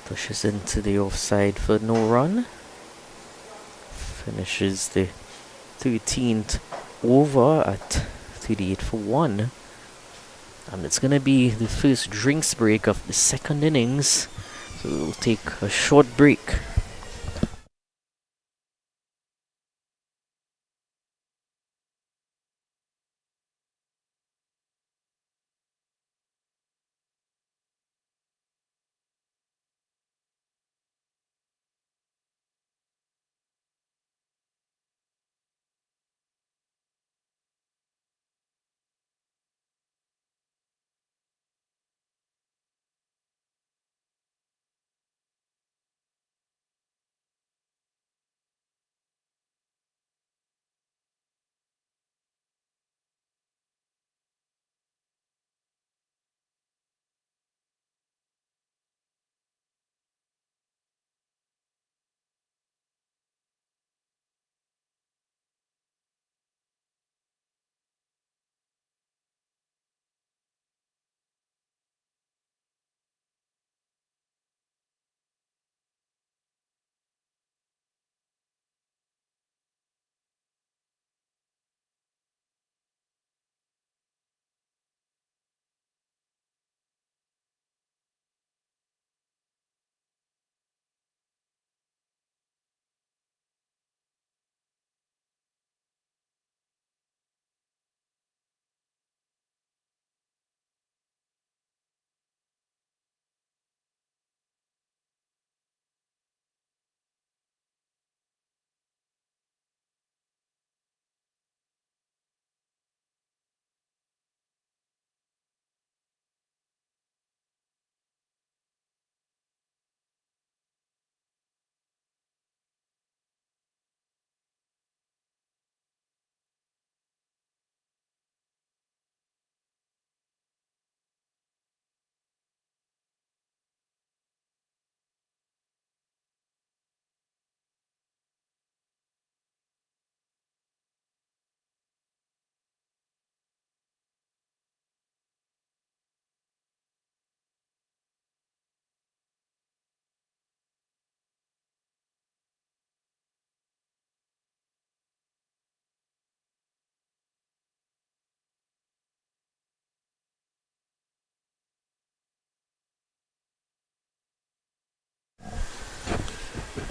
Pushes into the offside for no run. Finishes the 13th over at 38 for 1. And it's going to be the first drinks break of the second innings. So we'll take a short break.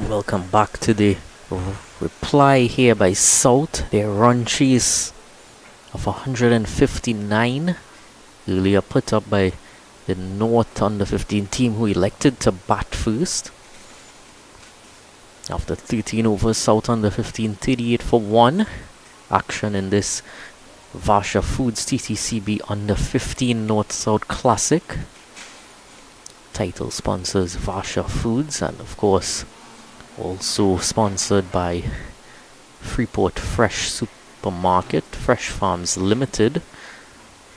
Welcome back to the reply here by South. Their run chase of 159 earlier put up by the North under 15 team, who elected to bat first. After 13 overs, South under 15, 38 for 1. Action in this Vasha Foods TTCB under 15 North-South Classic. Title sponsors Vasha Foods, and of course also sponsored by Freeport Fresh Supermarket, Fresh Farms Limited,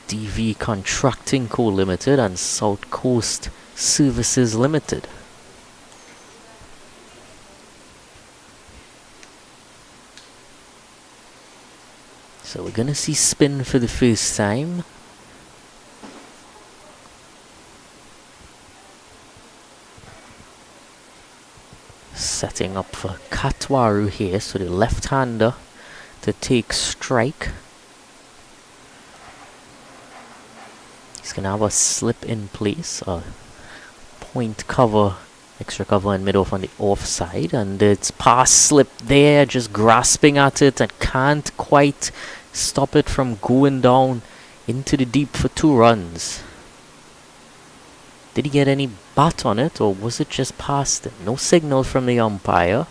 DV Contracting Co Limited, and South Coast Services Limited. So we're gonna see spin for the first time. Setting up for Katwaru here, so the left-hander to take strike. He's gonna have a slip in place, a point cover, extra cover in mid-off on the offside, and it's pass slip there, just grasping at it and can't quite stop it from going down into the deep for 2 runs. Did he get any bat on it, or was it just past him? No signal from the umpire.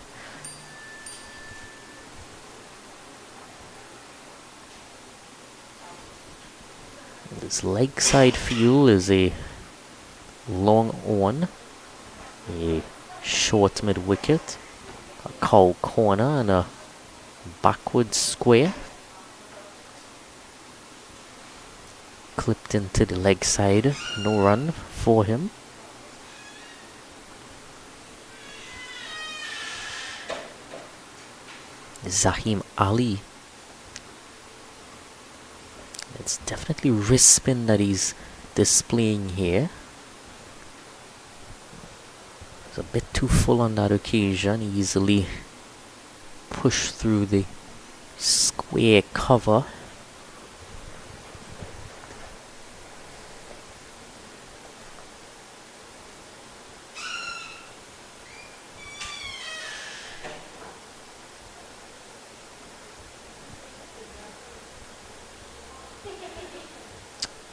This leg side fuel is a long on, a short mid wicket, a cow corner, and a backward square. Clipped into the leg side, no run for him. Zahim Ali. It's definitely wrist spin that he's displaying here. It's a bit too full on that occasion. Easily pushed through the square cover.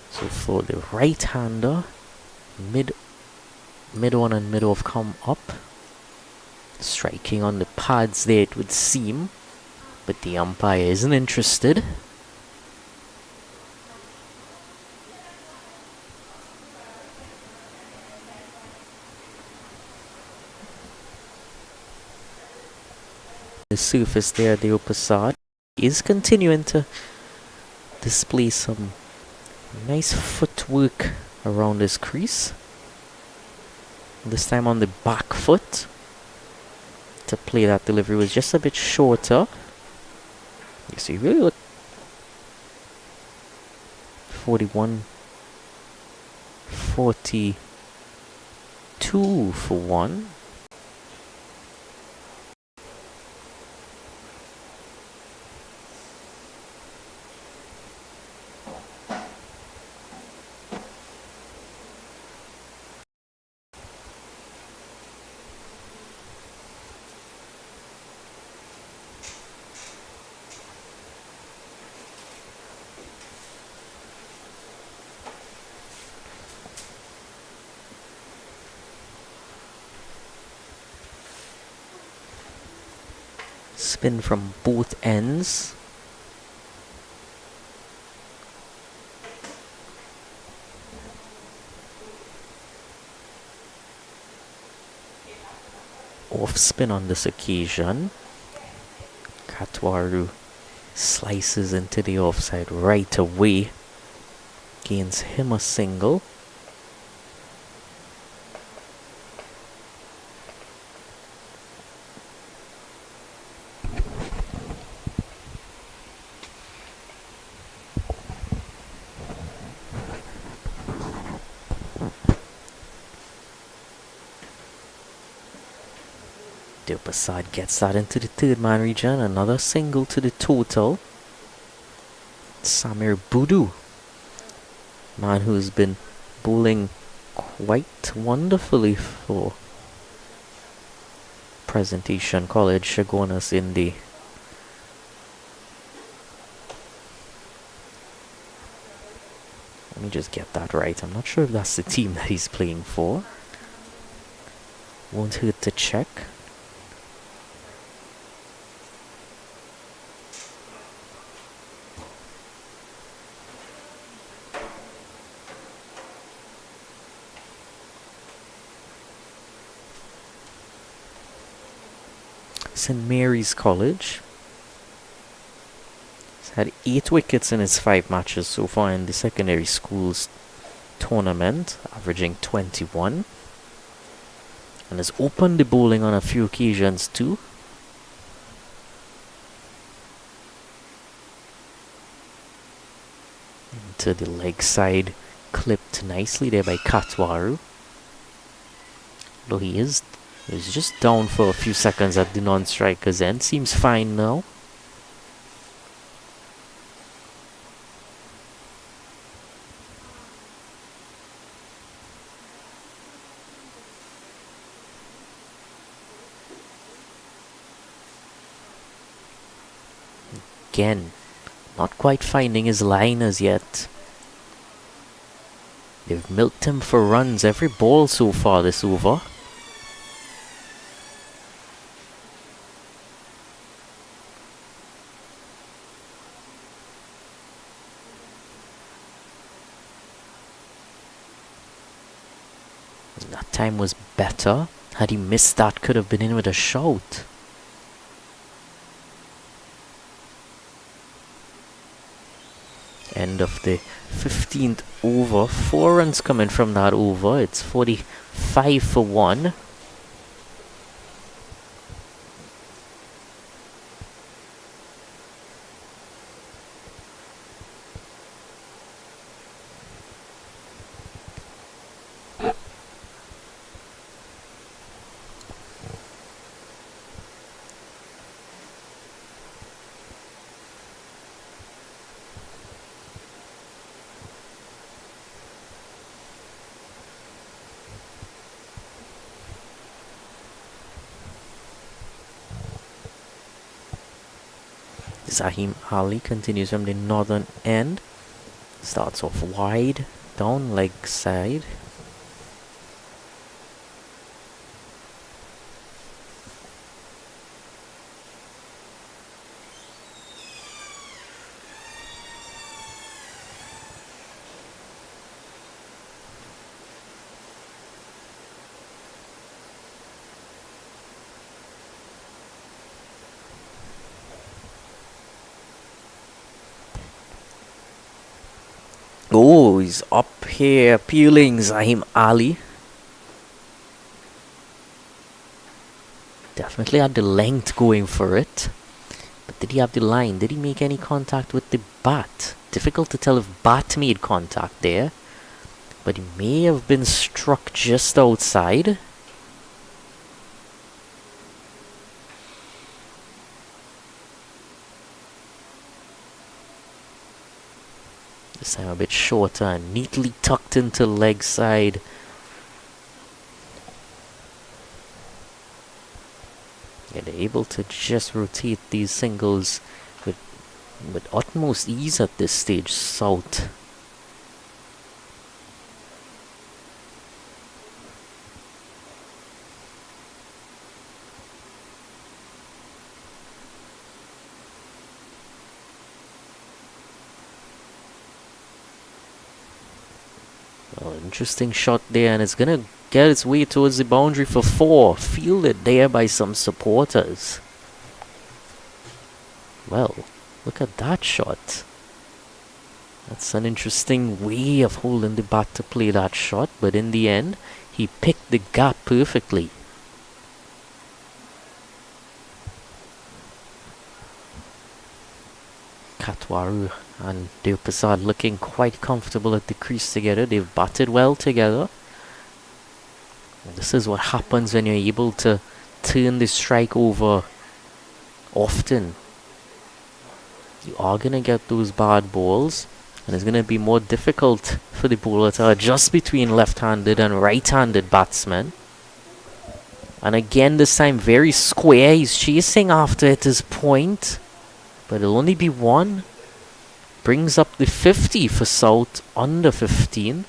So for the right-hander, mid on and mid off come up, striking on the pads there it would seem, but the umpire isn't interested. The surface there, the Passad is continuing to display some nice footwork around his crease. This time on the back foot. To play that delivery was just a bit shorter. You see, really look 41, 42 for 1. Spin from both ends. Off spin on this occasion. Katwaru slices into the offside right away. Gains him a single. Passad gets that into the third man region. Another single to the total. Samir Budu, man who's been bowling quite wonderfully for Presentation College Chaguanas in the let me just get that right. I'm not sure if that's the team that he's playing for. Won't hurt to check. St. Mary's College. He's had 8 wickets in his 5 matches so far in the secondary schools tournament, averaging 21. And has opened the bowling on a few occasions too. Into the leg side, clipped nicely there by Katwaru. Though he's just down for a few seconds at the non-striker's end. Seems fine now. Again, not quite finding his line as yet. They've milked him for runs every ball so far this over. And that time was better. Had he missed that, could have been in with a shout. End of the 15th over. 4 runs coming from that over. It's 45 for 1. Zahim Ali continues from the northern end. Starts off wide, down leg side. Oh, he's up here peeling Zahim Ali. Definitely had the length going for it. But did he have the line? Did he make any contact with the bat? Difficult to tell if bat made contact there. But he may have been struck just outside. This time a bit shorter and neatly tucked into leg side. Yeah, they're able to just rotate these singles with utmost ease at this stage, South. Oh, interesting shot there, and it's gonna get its way towards the boundary for 4. Fielded there by some supporters. Well, look at that shot. That's an interesting way of holding the bat to play that shot, but in the end, he picked the gap perfectly. Katwaru and Deopasad looking quite comfortable at the crease together. They've batted well together. And this is what happens when you're able to turn the strike over often. You are going to get those bad balls, and it's going to be more difficult for the bowler to adjust between left-handed and right-handed batsmen. And again, this time very square. He's chasing after it his point, but it'll only be 1. Brings up the 50 for South under 15.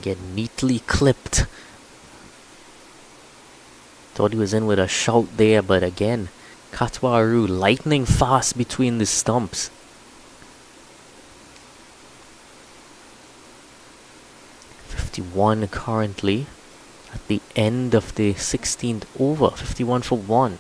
Get neatly clipped. Thought he was in with a shout there, but again, Katwaru lightning fast between the stumps. .51 currently at the end of the 16th over. 51 for 1.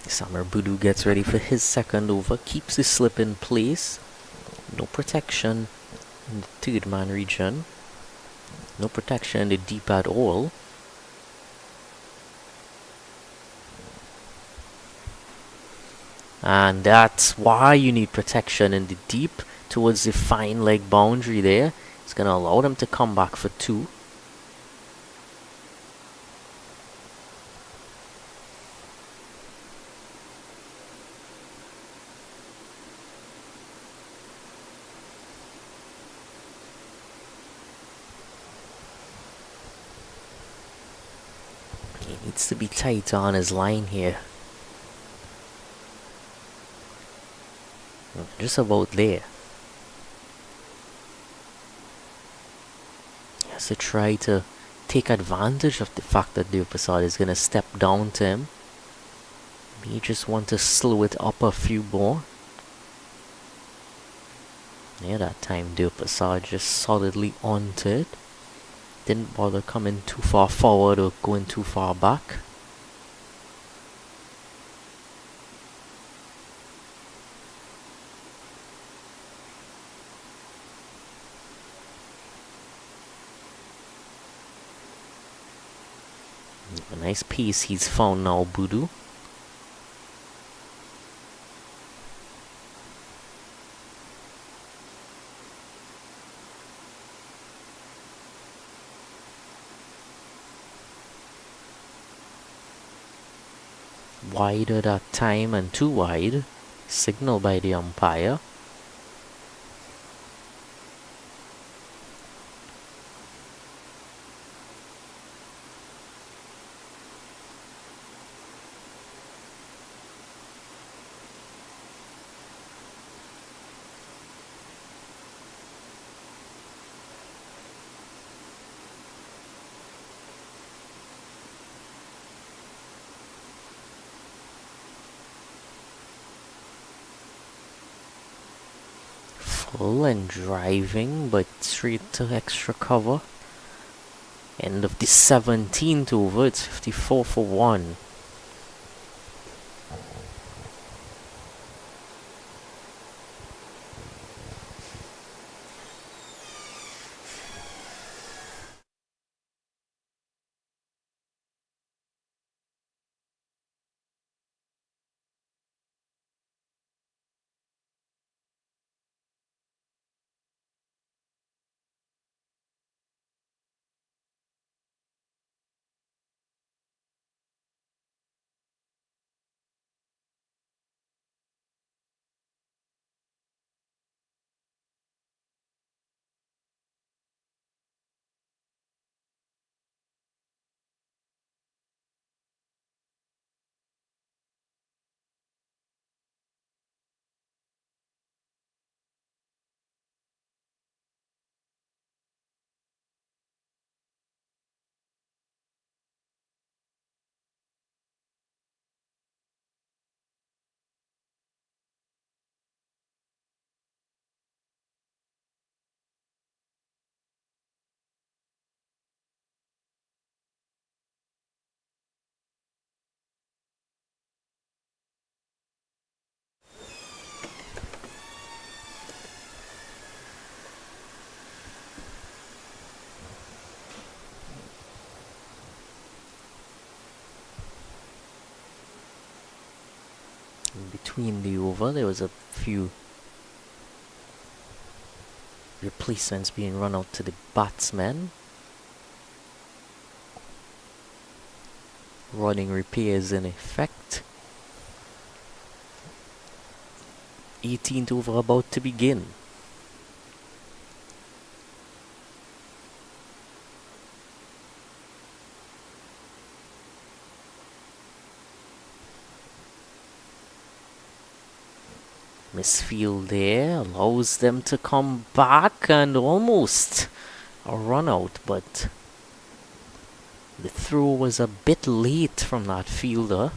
Samar Budu gets ready for his second over, keeps his slip in place. No protection in the third man region. No protection in the deep at all. And that's why you need protection in the deep towards the fine leg boundary there. It's going to allow them to come back for 2. Needs to be tighter on his line here. Just about there. He has to try to take advantage of the fact that Deopasad is going to step down to him. He just want to slow it up a few more. Yeah, that time Deopasad just solidly onto it. Didn't bother coming too far forward or going too far back. A nice piece he's found now, Budu. Wider that time and too wide. Signal by the umpire. Full and driving, but straight to extra cover. End of the 17th over. It's 54 for 1. In between the over, there was a few replacements being run out to the batsmen. Running repairs in effect. 18th over about to begin. Misfield there allows them to come back and almost a run out, but the throw was a bit late from that fielder.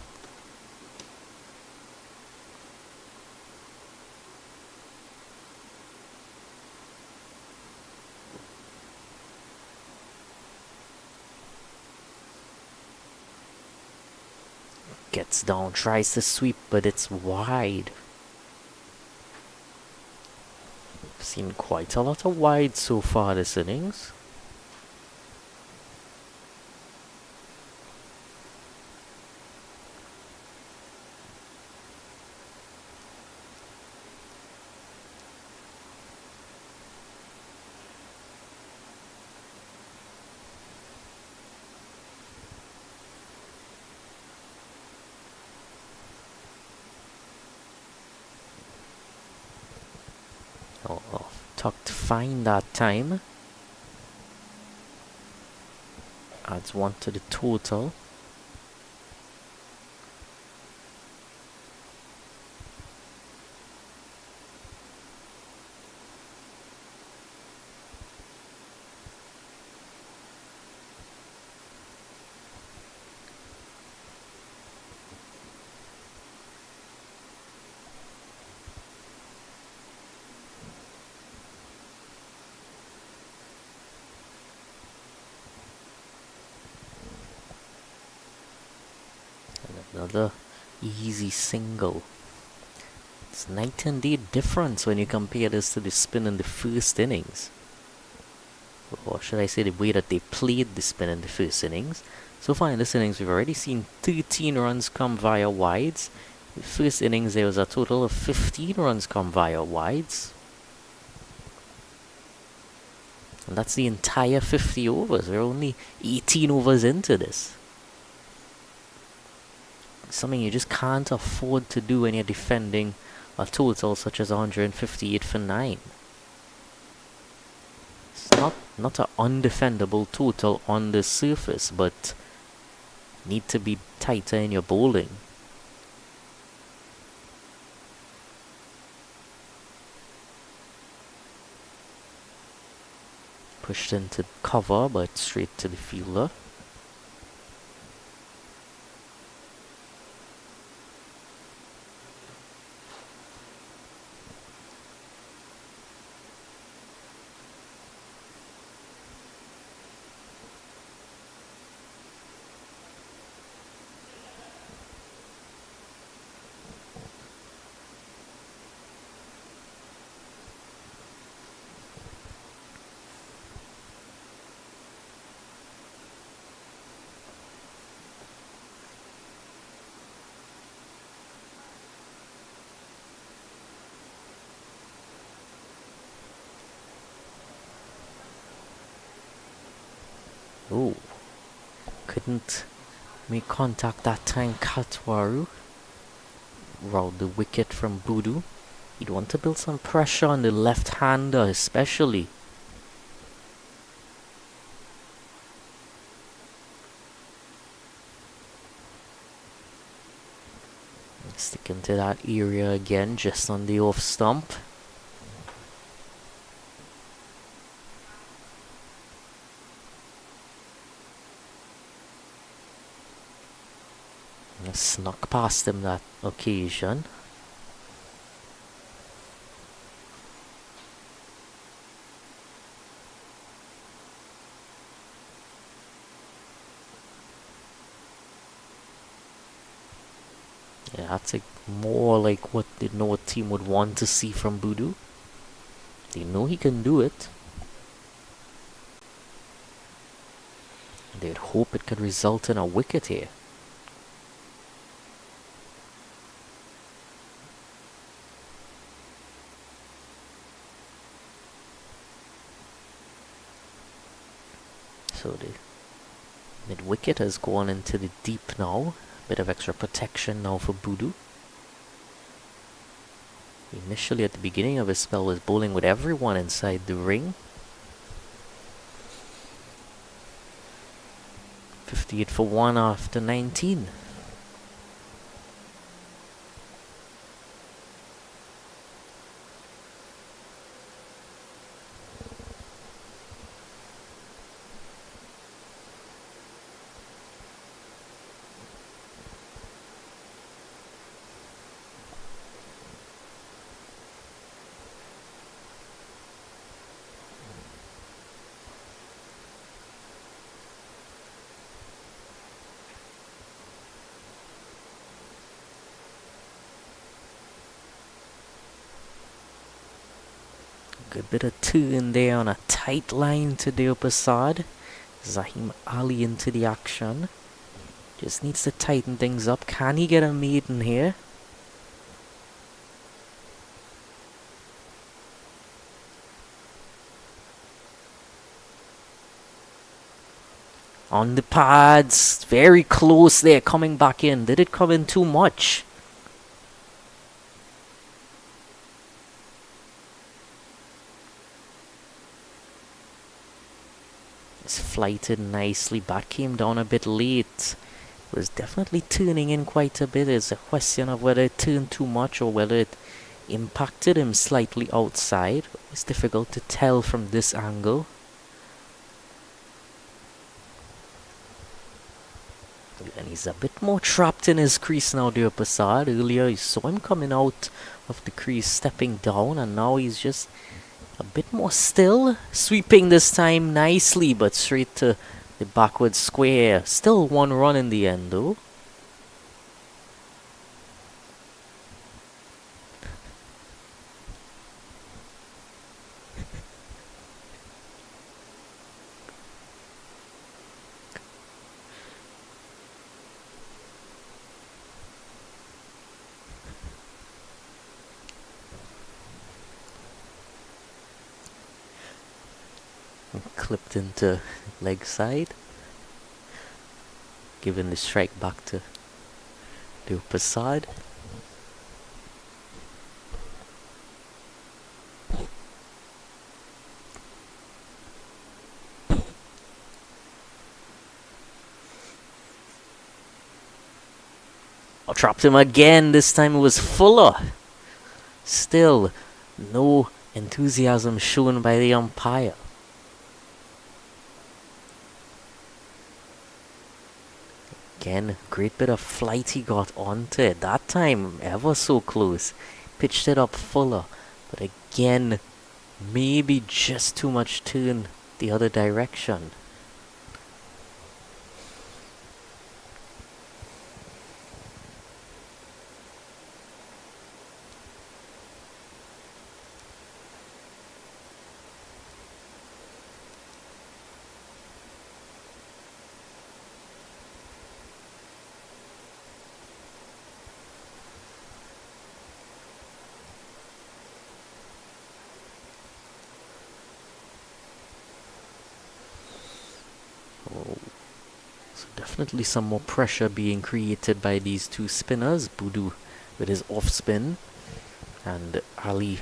Gets down, tries to sweep, but it's wide. Seen quite a lot of wides so far this innings. Tucked fine that time. Adds 1 to the total. Another easy single. It's night and day difference when you compare this to the spin in the first innings. Or should I say the way that they played the spin in the first innings. So far in this innings we've already seen 13 runs come via wides. In the first innings there was a total of 15 runs come via wides. And that's the entire 50 overs. We're only 18 overs into this. Something you just can't afford to do when you're defending a total such as 158 for 9. It's not an undefendable total on the surface, but need to be tighter in your bowling. Pushed into cover, but straight to the fielder. Oh, couldn't make contact that time. Katwaru rolled the wicket from Budu. He'd want to build some pressure on the left-hander especially. Sticking to that area again, just on the off stump. Snuck past him that occasion. Yeah, that's more like what the North team would want to see from Budu. They know he can do it. They'd hope it could result in a wicket here. So Mid-wicket has gone into the deep now. Bit of extra protection now for Boodoo. Initially at the beginning of his spell was bowling with everyone inside the ring. 58 for 1 after 19. Good bit of turn there on a tight line to the upper side. Zahim Ali into the action. Just needs to tighten things up. Can he get a maiden here? On the pads. Very close there. Coming back in. Did it come in too much? Flighted nicely, bat came down a bit late. Was definitely turning in quite a bit. It's a question of whether it turned too much or whether it impacted him slightly outside. It's difficult to tell from this angle. And he's a bit more trapped in his crease now, the upper side. Earlier you saw him coming out of the crease, stepping down, and now he's just a bit more still, sweeping this time nicely, but straight to the backward square. Still 1 run in the end though. Clipped into leg side, giving the strike back to the upper side. I trapped him again. This time it was Fuller. Still no enthusiasm shown by the umpire. Again, great bit of flight he got onto it. That time, ever so close. Pitched it up Fuller. But again, maybe just too much turn the other direction. Definitely some more pressure being created by these two spinners. Boodoo with his off spin and Ali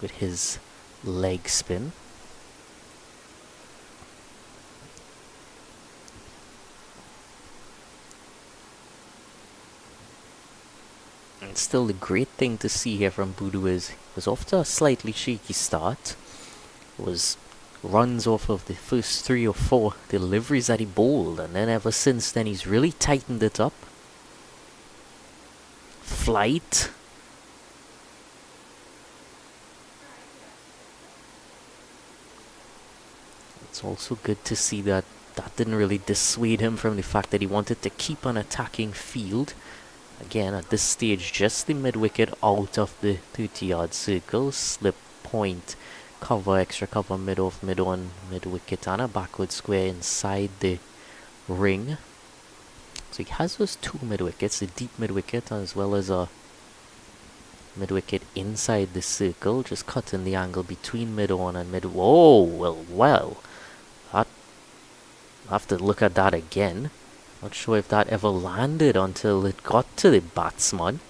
with his leg spin. And still the great thing to see here from Boodoo is he was off to a slightly shaky start. Was runs off of the first 3 or 4 deliveries that he bowled, and then ever since then he's really tightened it up. Flight. It's also good to see that that didn't really dissuade him from the fact that he wanted to keep on attacking field. Again, at this stage, just the mid-wicket out of the 30-yard circle. Slip, point, cover, extra cover, mid-off, mid-on, mid-wicket, and a backward square inside the ring. So he has those 2 mid-wickets, a deep mid-wicket as well as a mid-wicket inside the circle, just cutting the angle between mid-on and mid... Whoa, well, that I'll have to look at that again. Not sure if that ever landed until it got to the batsman.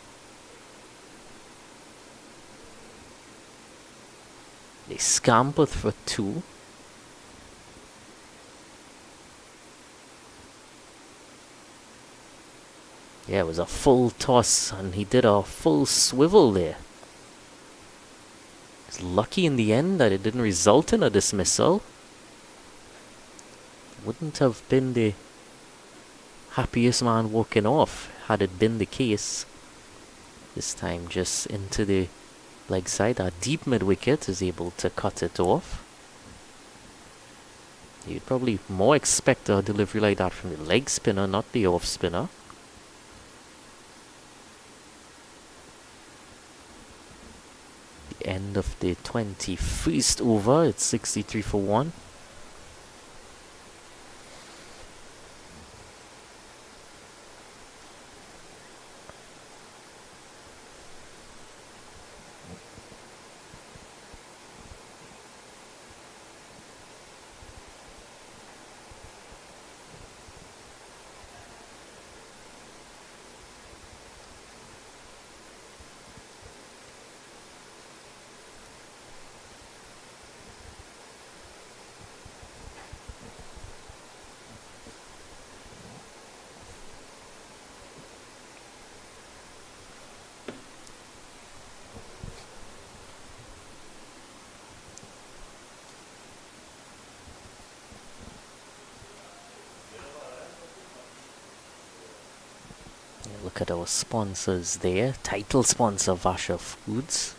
They scampered for 2. Yeah, it was a full toss and he did a full swivel there. It's lucky in the end that it didn't result in a dismissal. Wouldn't have been the happiest man walking off had it been the case. This time just into the leg side. A deep mid wicket is able to cut it off. You'd probably more expect a delivery like that from the leg spinner, not the off spinner. The end of the 21st over. It's 63 for 1. Look at our sponsors there. Title sponsor Vasha Foods.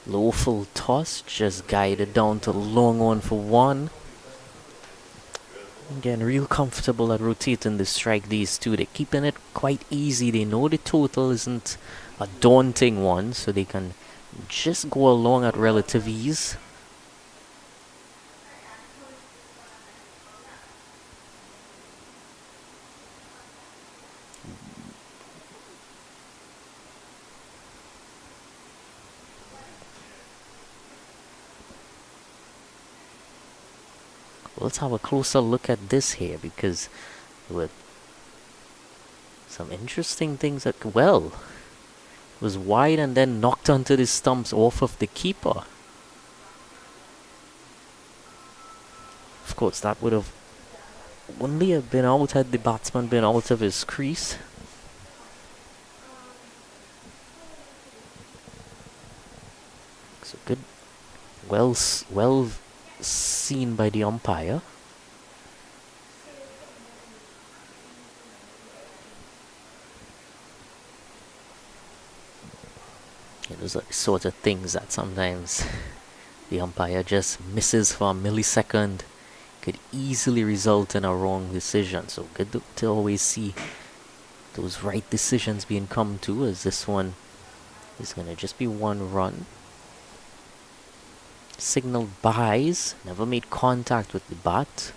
Lawful toss, just guided down to long on for 1. Again, real comfortable at rotating the strike, these two. They're keeping it quite easy. They know the total isn't a daunting one, so they can just go along at relative ease. Let's have a closer look at this here, because with some interesting things that, well, it was wide and then knocked onto the stumps off of the keeper. Of course, that would have only have been out had the batsman been out of his crease. So good, well seen by the umpire. Those are the sort of things that sometimes the umpire just misses for a millisecond. Could easily result in a wrong decision. So good to always see those right decisions being come to, as this one is going to just be 1 run. Signaled buys, never made contact with the bat.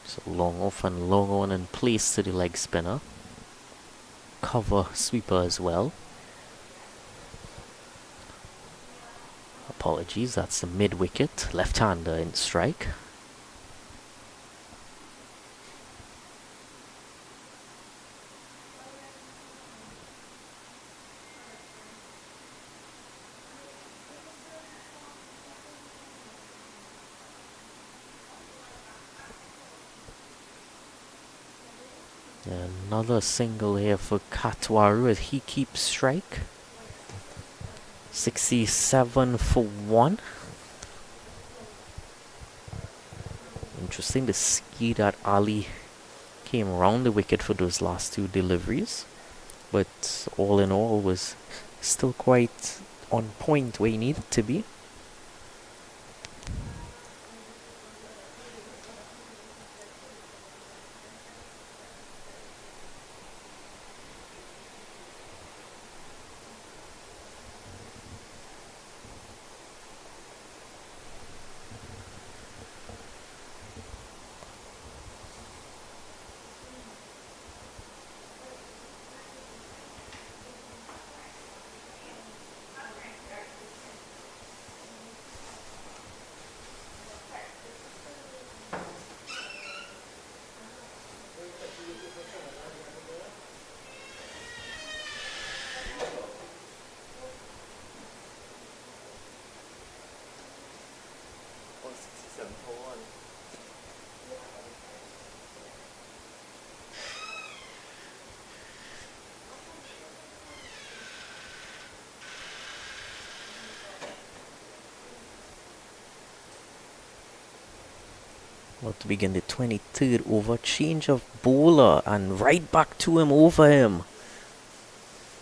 So long off and long on and place to the leg spinner. Cover sweeper as well. Apologies, that's the mid wicket. Left-hander in strike. Another single here for Katwaru as he keeps strike. 67 for 1. Interesting to see that Ali came around the wicket for those last 2 deliveries. But all in all was still quite on point where he needed to be. About to begin the 23rd over. Change of bowler and right back to him, over him.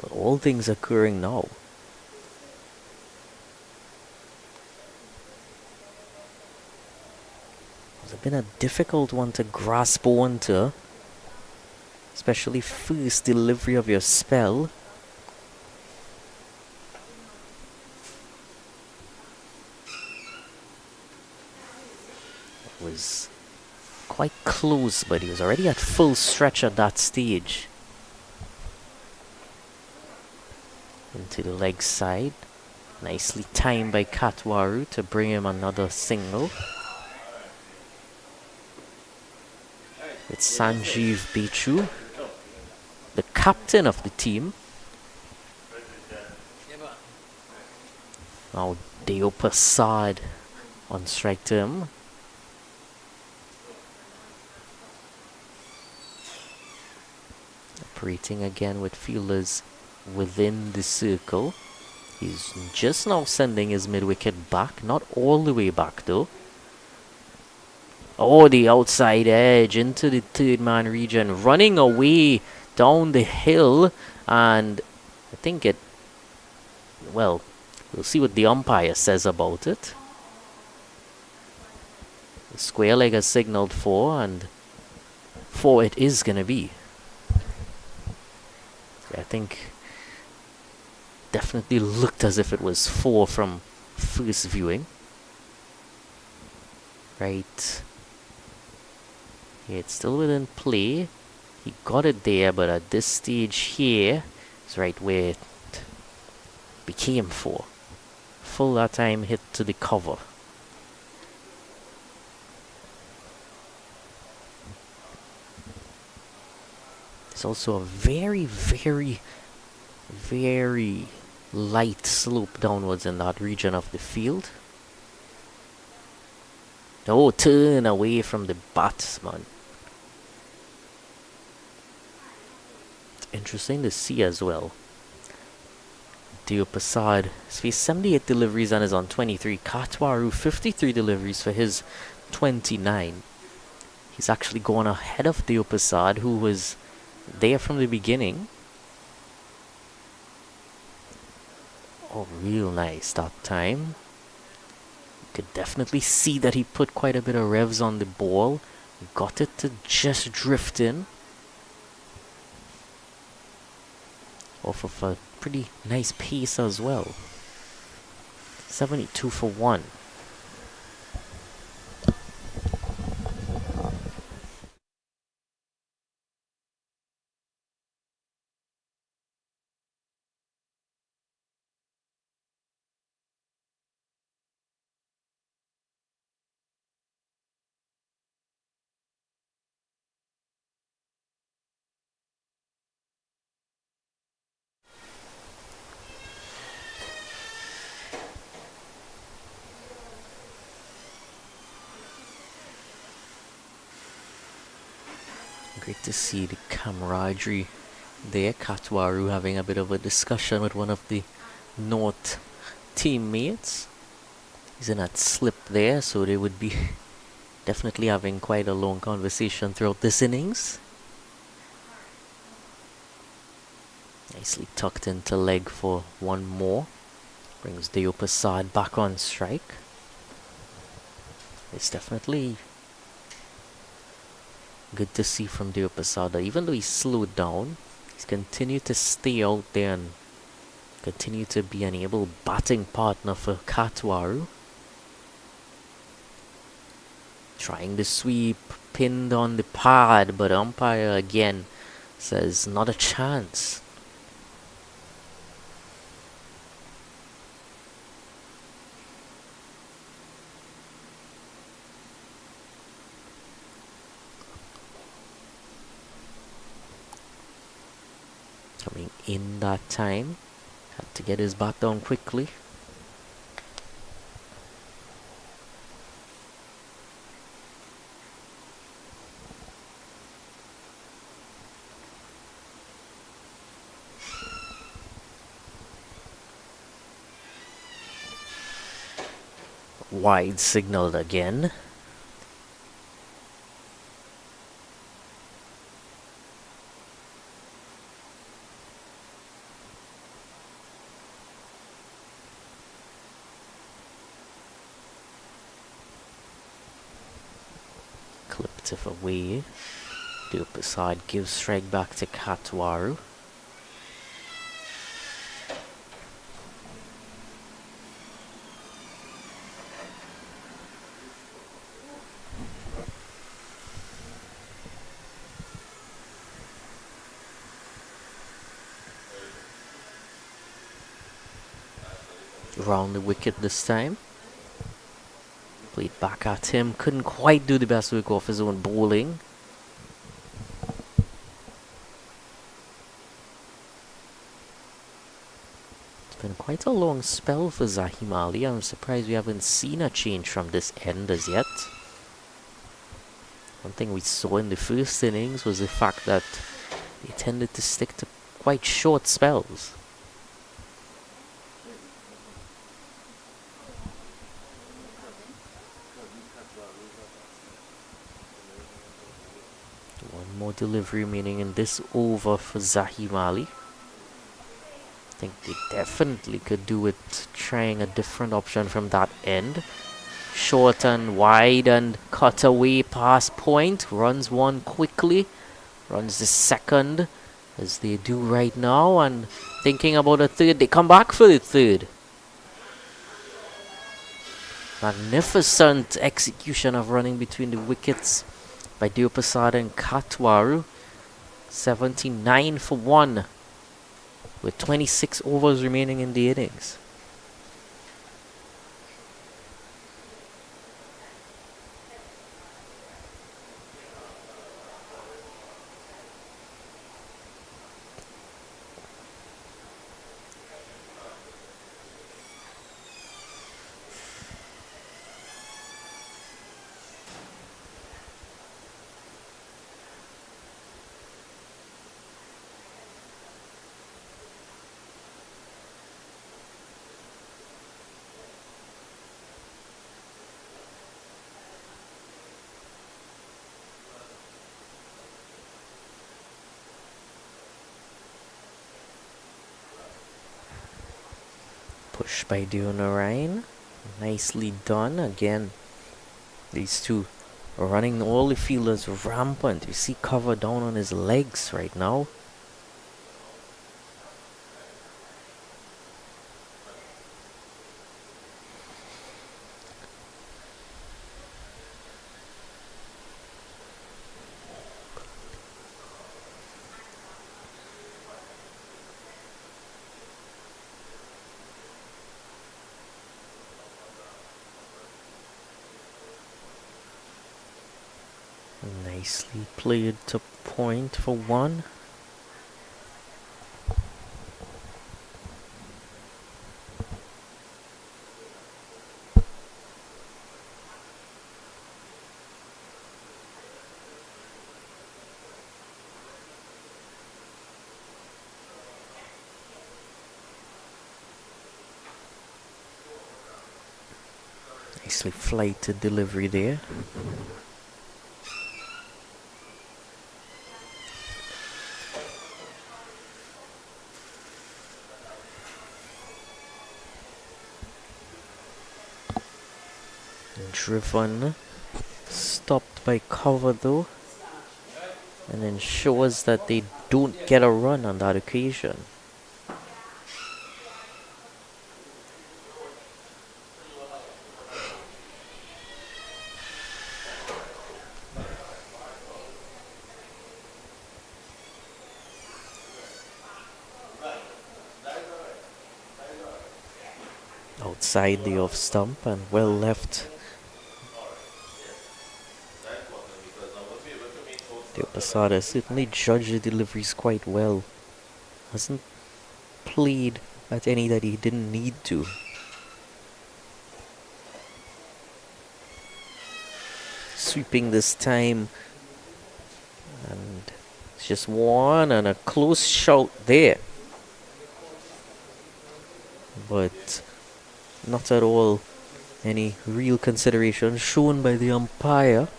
Well, all things occurring now. It's been a difficult one to grasp onto, especially first delivery of your spell. It was quite close, but he was already at full stretch at that stage. Into the leg side. Nicely timed by Katwaru to bring him another single. It's Sanjeev Bechu, the captain of the team. Now Deo Prasad on strike to him. Operating again with fielders within the circle. He's just now sending his mid-wicket back, not all the way back though. Oh, the outside edge into the third man region, running away down the hill, and I think it, well, we'll see what the umpire says about it. The square leg has signaled for, and 4 it is going to be. I think definitely looked as if it was 4 from first viewing. Right. Yeah, it's still within play. He got it there, but at this stage here is right where it became 4. Full that time hit to the cover. It's also a very, very, very light slope downwards in that region of the field. Oh, turn away from the batsman. It's interesting to see as well. Deo Prasad has faced 78 deliveries and is on 23. Katwaru 53 deliveries for his 29. He's actually gone ahead of Deo Prasad, who was there from the beginning. Oh, real nice that time. You could definitely see that he put quite a bit of revs on the ball. Got it to just drift in. Off of a pretty nice pace as well. 72 for 1. Great to see the camaraderie there. Katwaru having a bit of a discussion with one of the North teammates. He's in that slip there, so they would be definitely having quite a long conversation throughout this innings. Nicely tucked into leg for one more. Brings Deo Prasad back on strike. It's definitely good to see from Deo Prasad. Even though he's slowed down, he's continued to stay out there and continue to be an able batting partner for Katwaru. Trying to sweep, pinned on the pad, but umpire again says not a chance. Coming in that time, had to get his bat down quickly. Wide signaled again. negative away. The upper side gives strike back to Katwaru. Round the wicket this time. Played back at him. Couldn't quite do the best work off his own bowling. It's been quite a long spell for Zahim Ali. I'm surprised we haven't seen a change from this end as yet. One thing we saw in the first innings was the fact that they tended to stick to quite short spells. One more delivery remaining in this over for Zahim Ali. I think they definitely could do with trying a different option from that end. Short and wide and cut away past point. Runs one quickly. Runs the second, as they do right now. And thinking about a third, they come back for the third. Magnificent execution of running between the wickets by Diopasada and Katwaru. 79 for 1 with 26 overs remaining in the innings. Push by Dionarain. Nicely done. Again, these two are running all the fielders rampant. You see cover down on his legs right now. Nicely played to point for 1. Nicely flighted delivery there. Driven, stopped by cover though, and ensures that they don't get a run on that occasion. Outside the off stump and well left. Diopasada certainly judged the deliveries quite well. Hasn't played at any that he didn't need to. Sweeping this time. And it's just one and a close shout there. But not at all any real consideration shown by the umpire.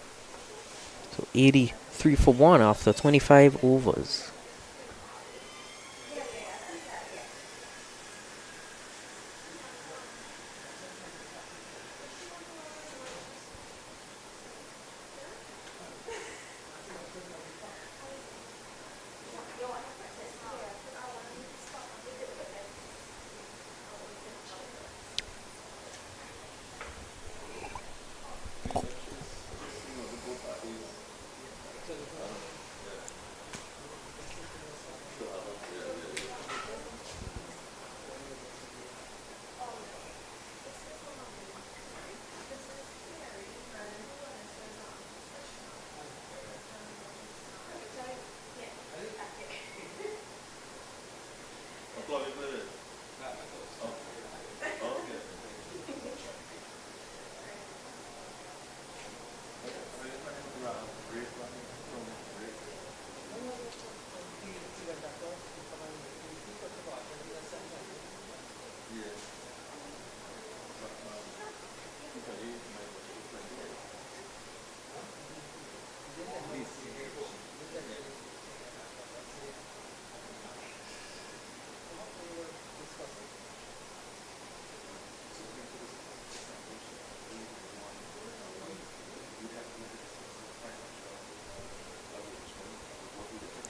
So 83 for 1 after 25 overs.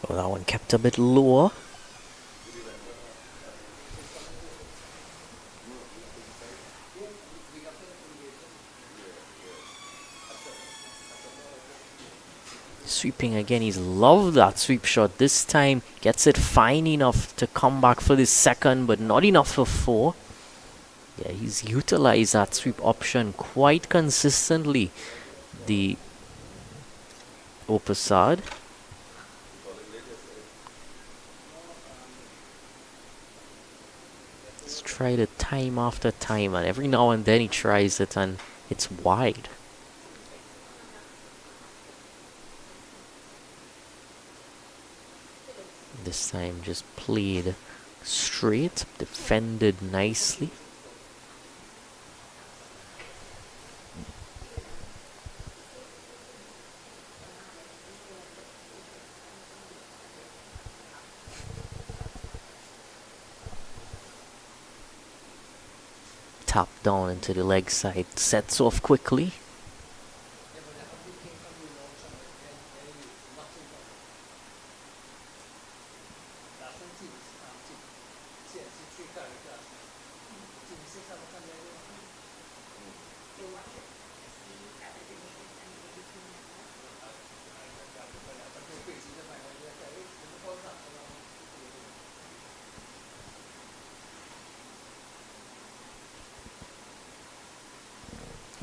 Well, that one kept a bit lower. Sweeping again, he's loved that sweep shot. This time gets it fine enough to come back for the second, but not enough for 4. Yeah, he's utilized that sweep option quite consistently, the Opasad. He's tried it time after time, and every now and then he tries it and it's wide. This time just played straight, defended nicely. Tapped down into the leg side, sets off quickly.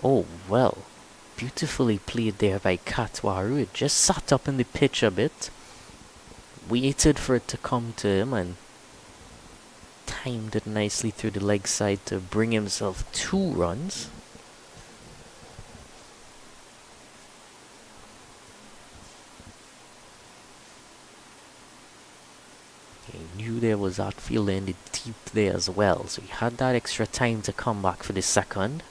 Oh, well, beautifully played there by Katwaru. It just sat up in the pitch a bit, waited for it to come to him, and timed it nicely through the leg side to bring himself 2 runs. He knew there was outfielder in the deep there as well, so he had that extra time to come back for the second.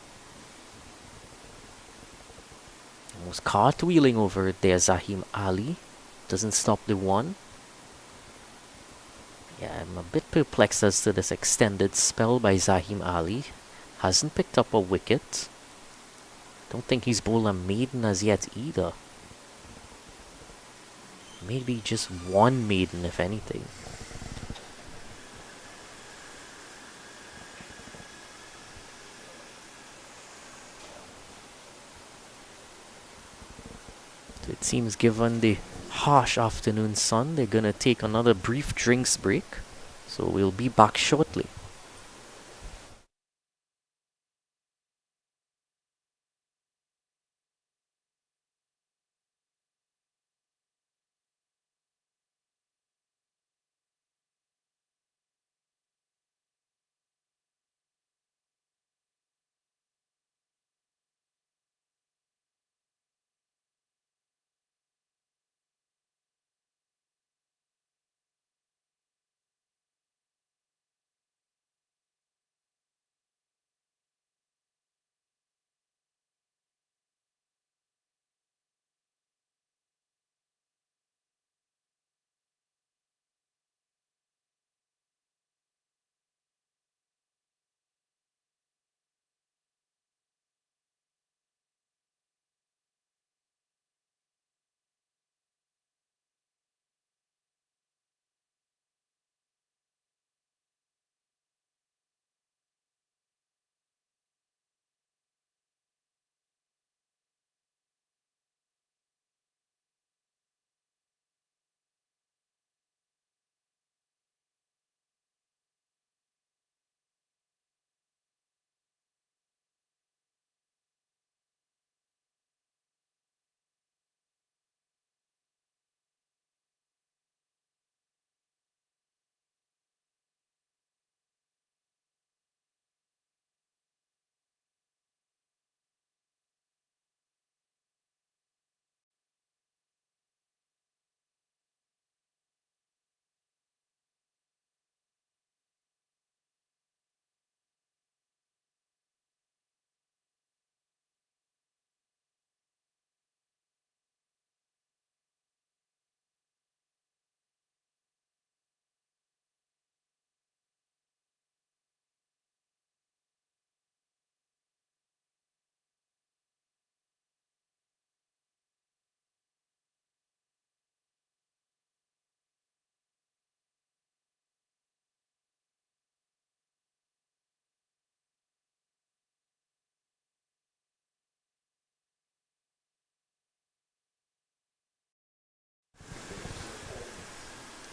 Was cartwheeling over it there, Zahim Ali. Doesn't stop the 1. Yeah, I'm a bit perplexed as to this extended spell by Zahim Ali. Hasn't picked up a wicket. Don't think he's bowled a maiden as yet either. Maybe just 1 maiden if anything. It seems given the harsh afternoon sun, they're gonna take another brief drinks break. So we'll be back shortly.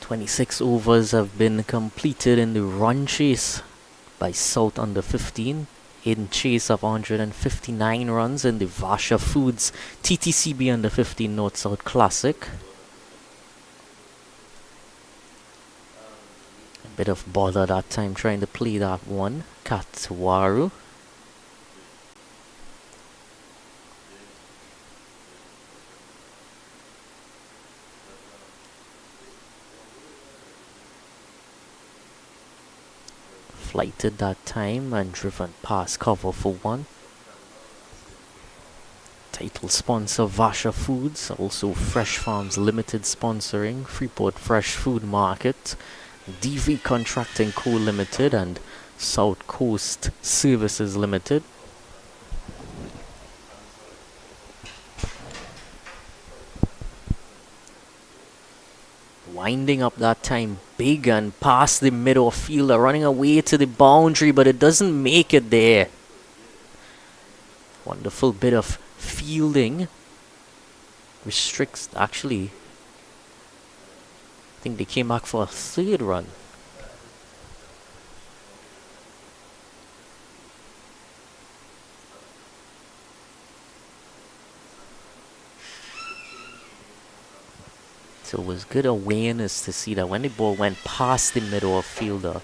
26 overs have been completed in the run chase by South under 15 in chase of 159 runs in the Vasha Foods TTCB under 15 North-South Classic. A bit of bother that time trying to play that one. Katwaru. Flighted that time and driven past cover for one. Title sponsor Vasha Foods, also Fresh Farms Limited sponsoring Freeport Fresh Food Market, DV Contracting Co Limited and South Coast Services Limited. Winding up that time big and past the middle fielder, running away to the boundary, but it doesn't make it there. Wonderful bit of fielding. Restricts, actually, I think they came back for a third run. So it was good awareness to see that when the ball went past the mid-on fielder,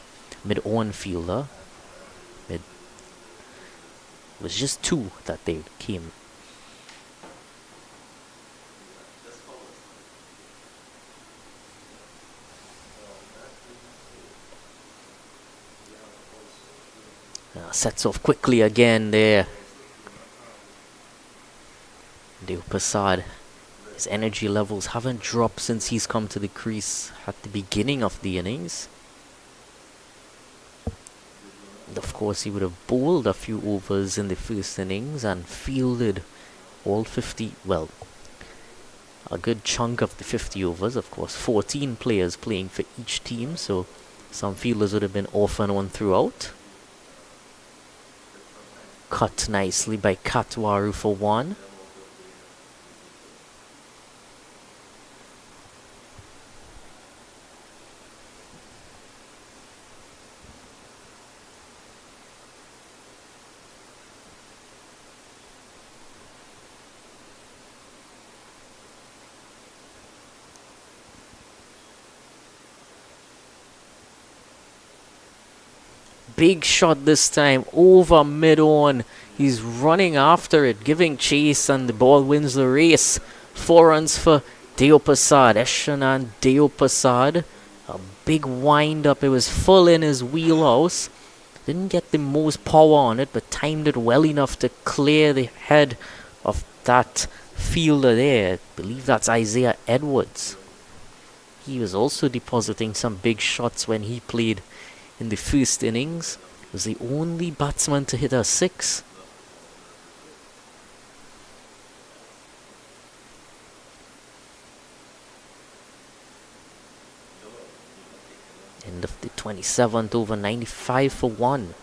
it was just two that they came. Sets off quickly again there. Deo Prasad. His energy levels haven't dropped since he's come to the crease at the beginning of the innings. And of course, he would have bowled a few overs in the first innings and fielded all 50, well, a good chunk of the 50 overs. Of course, 14 players playing for each team, so some fielders would have been off and on throughout. Cut nicely by Katwaru for one. Big shot this time over mid-on. He's running after it, giving chase, and the ball wins the race. 4 runs for Deo Prasad. Eshanan Deo Prasad. A big wind up. It was full in his wheelhouse. Didn't get the most power on it, but timed it well enough to clear the head of that fielder there. I believe that's Isaiah Edwards. He was also depositing some big shots when he played in the first innings. Was the only batsman to hit a 6. End of the 27th over, 95 for 1.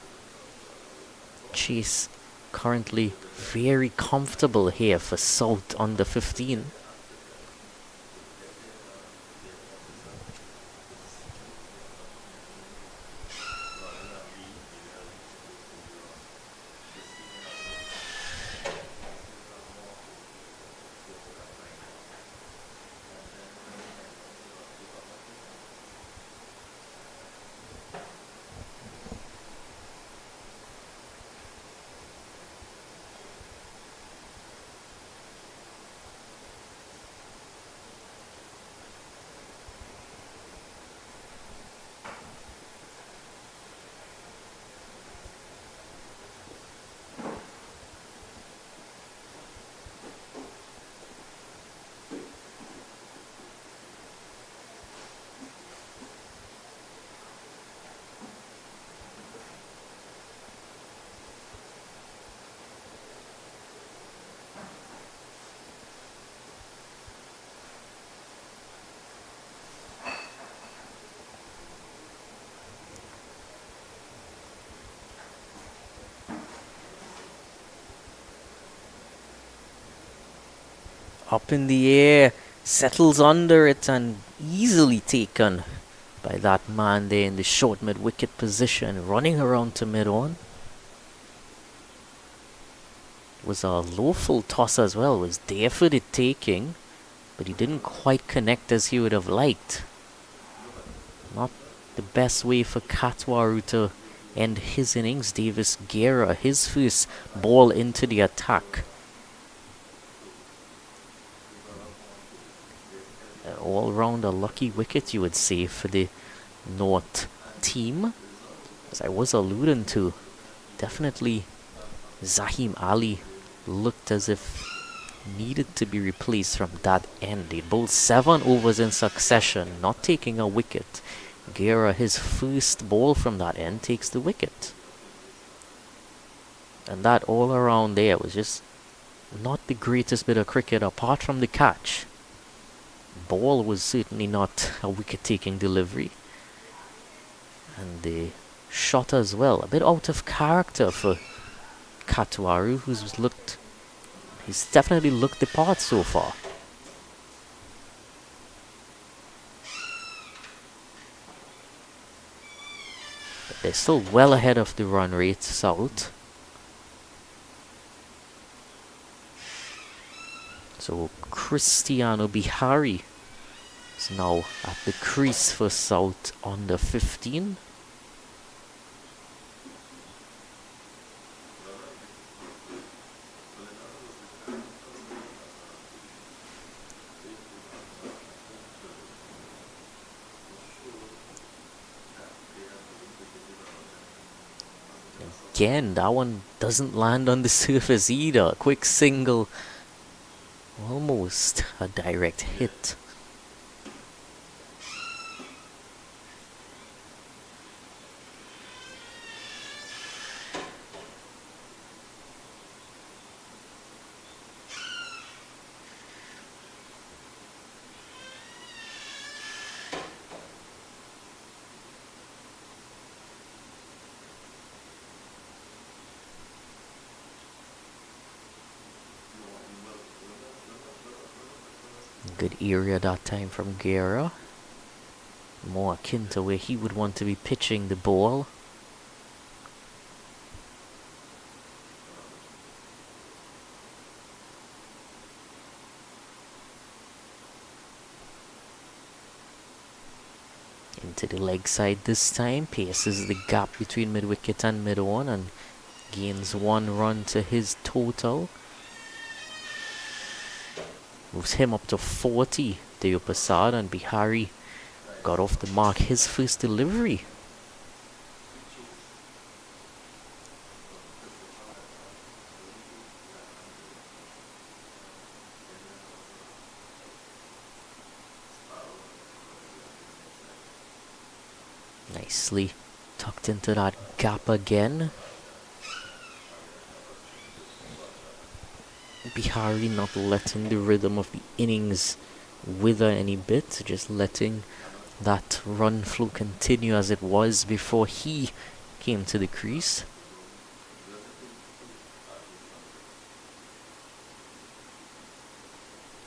Chase currently very comfortable here for South under 15. Up in the air, settles under it and easily taken by that man there in the short mid-wicket position, running around to mid-on. Was a lawful toss as well, was there for the taking, but he didn't quite connect as he would have liked. Not the best way for Katwaru to end his innings. Davis Guerra, his first ball into the attack. All round a lucky wicket, you would say, for the North team. As I was alluding to, definitely Zahim Ali looked as if needed to be replaced from that end. They bowled 7 overs in succession, not taking a wicket. Guerra, his first ball from that end, takes the wicket. And that all around there was just not the greatest bit of cricket apart from the catch. Ball was certainly not a wicket-taking delivery. And the shot as well, a bit out of character for Katwaru, he's definitely looked the part so far. But they're still well ahead of the run rate, South. So Cristiano Bihari is now at the crease for South under 15. Again, that one doesn't land on the surface either. Quick single. Almost a direct hit. Good area that time from Guerra. More akin to where he would want to be pitching the ball. Into the leg side this time. Paces the gap between mid-wicket and mid-on and gains 1 run to his total. Moves him up to 40, Deo Prasad, and Bihari got off the mark his first delivery. Nicely tucked into that gap again. Bihari not letting the rhythm of the innings wither any bit, just letting that run flow continue as it was before he came to the crease.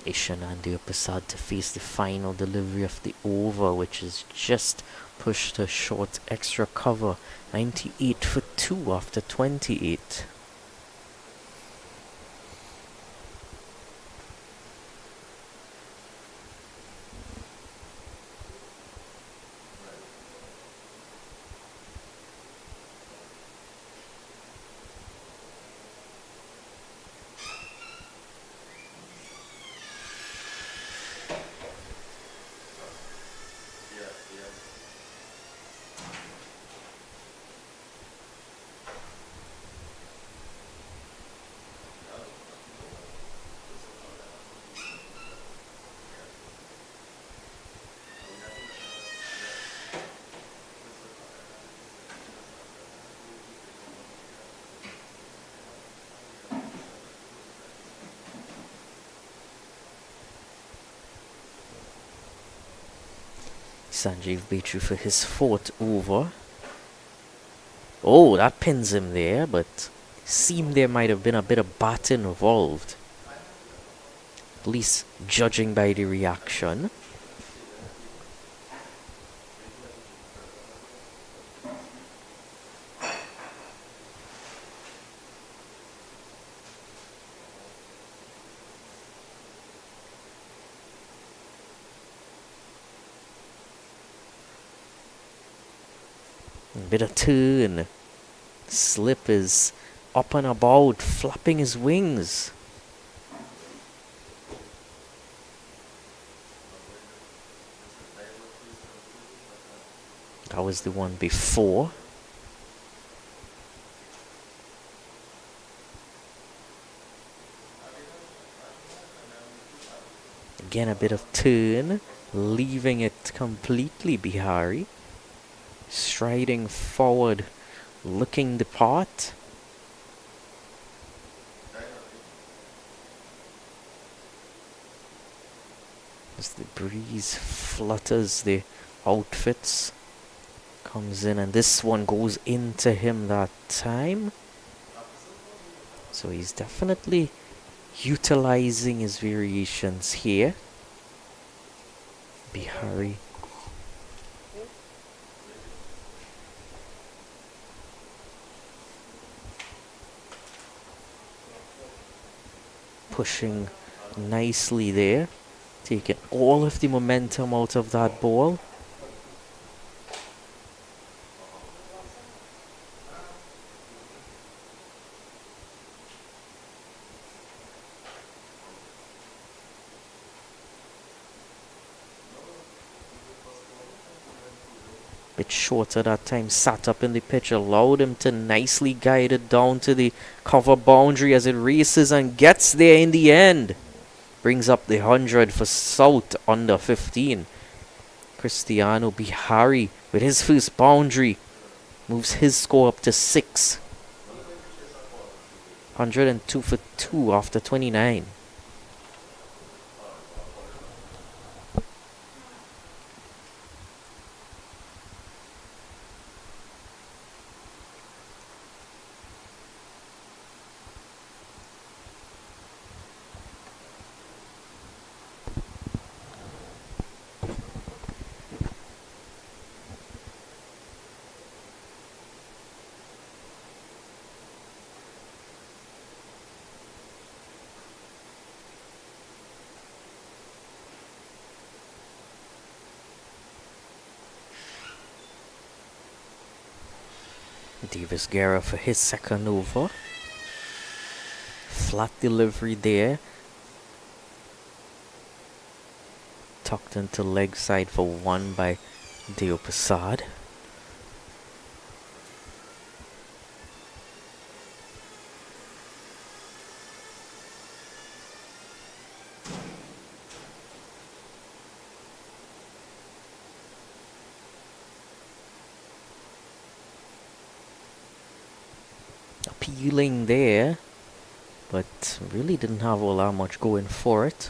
Ishan and Deo Prasad to face the final delivery of the over, which is just pushed a short extra cover. 98 for 2 after 28. Sanjeev Bechu for his 4th over. Oh, that pins him there, but seemed there might have been a bit of bat involved. At least judging by the reaction. A bit of turn. Slip is up and about, flapping his wings. That was the one before. Again, a bit of turn, leaving it completely Bihari. Striding forward, looking the part. As the breeze flutters the outfits, comes in, and this one goes into him that time. So he's definitely utilizing his variations here. Bihari. Pushing nicely there, taking all of the momentum out of that ball. Bit shorter that time, sat up in the pitch, allowed him to nicely guide it down to the cover boundary as it races and gets there in the end. Brings up the 100 for South under 15. Cristiano Bihari with his first boundary moves his score up to 6. 102 for 2 after 29. Davis Guerra for his second over. Flat delivery there. Tucked into leg side for 1 by Deo Prasad. Appealing there, but really didn't have all that much going for it.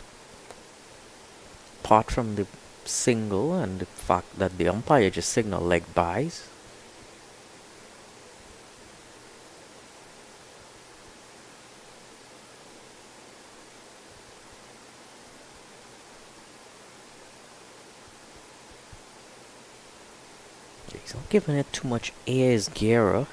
Apart from the single and the fact that the umpire just signaled leg byes. He's not giving it too much air as Guerra.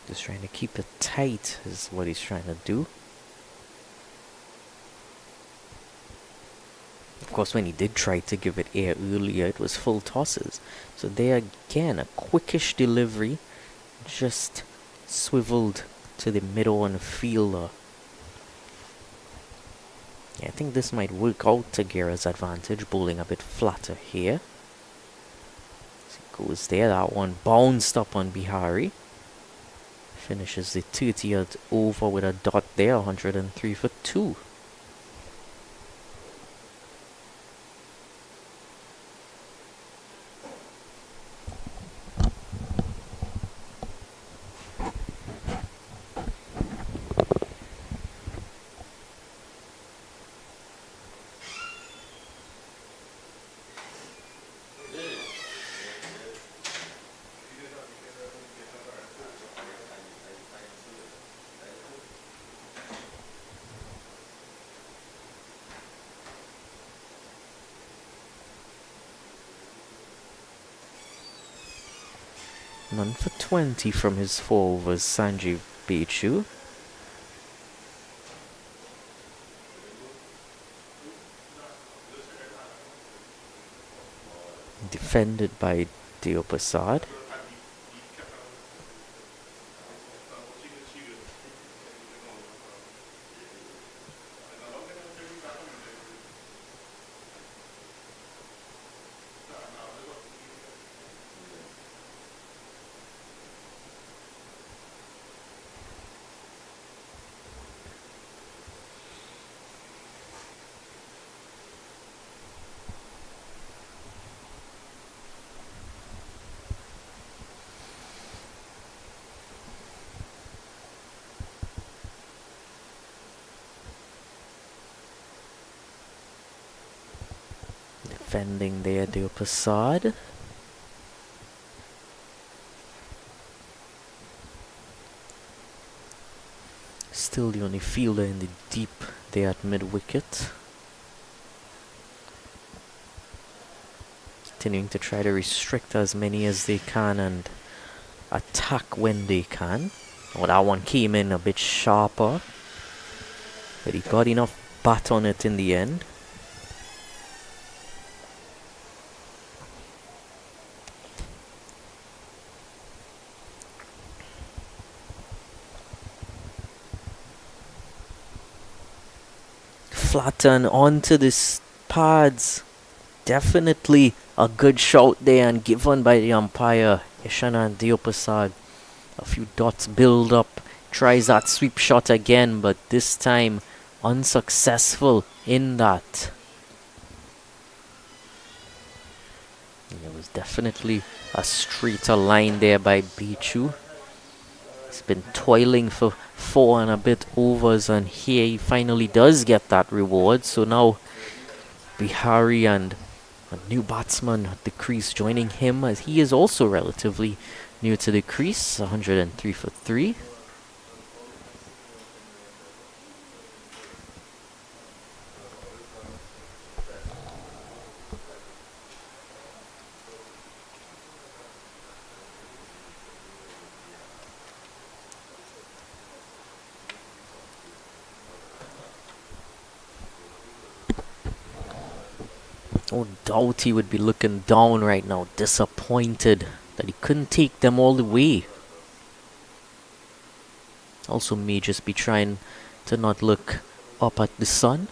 Just trying to keep it tight is what he's trying to do. Of course, when he did try to give it air earlier, it was full tosses. So there again, a quickish delivery, just swiveled to the mid-on fielder. Yeah, I think this might work out to Guerra's advantage, bowling a bit flatter here. So goes there, that one bounced up on Bihari. Finishes the 30th over with a dot there, 103 for 2. None for 20 from his 4 overs, Sanjeev Bechu. Defended by Deo Prasad. Defending there, Deo Prasad. Still the only fielder in the deep there at mid-wicket. Continuing to try to restrict as many as they can and attack when they can. Oh, that one came in a bit sharper, but he got enough bat on it in the end. Flatten onto the pads. Definitely a good shout there and given by the umpire, Ishanan Deo Prasad. A few dots build up. Tries that sweep shot again, but this time unsuccessful in that. There was definitely a straighter line there by Bechu. He's been toiling for 4 and a bit overs, and here he finally does get that reward. So now Bihari and a new batsman at the crease joining him, as he is also relatively new to the crease. 103 for 3. No doubt he would be looking down right now, disappointed that he couldn't take them all the way. Also may just be trying to not look up at the sun.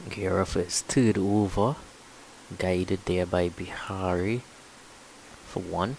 Gear for his third over, guided there by Bihari for 1.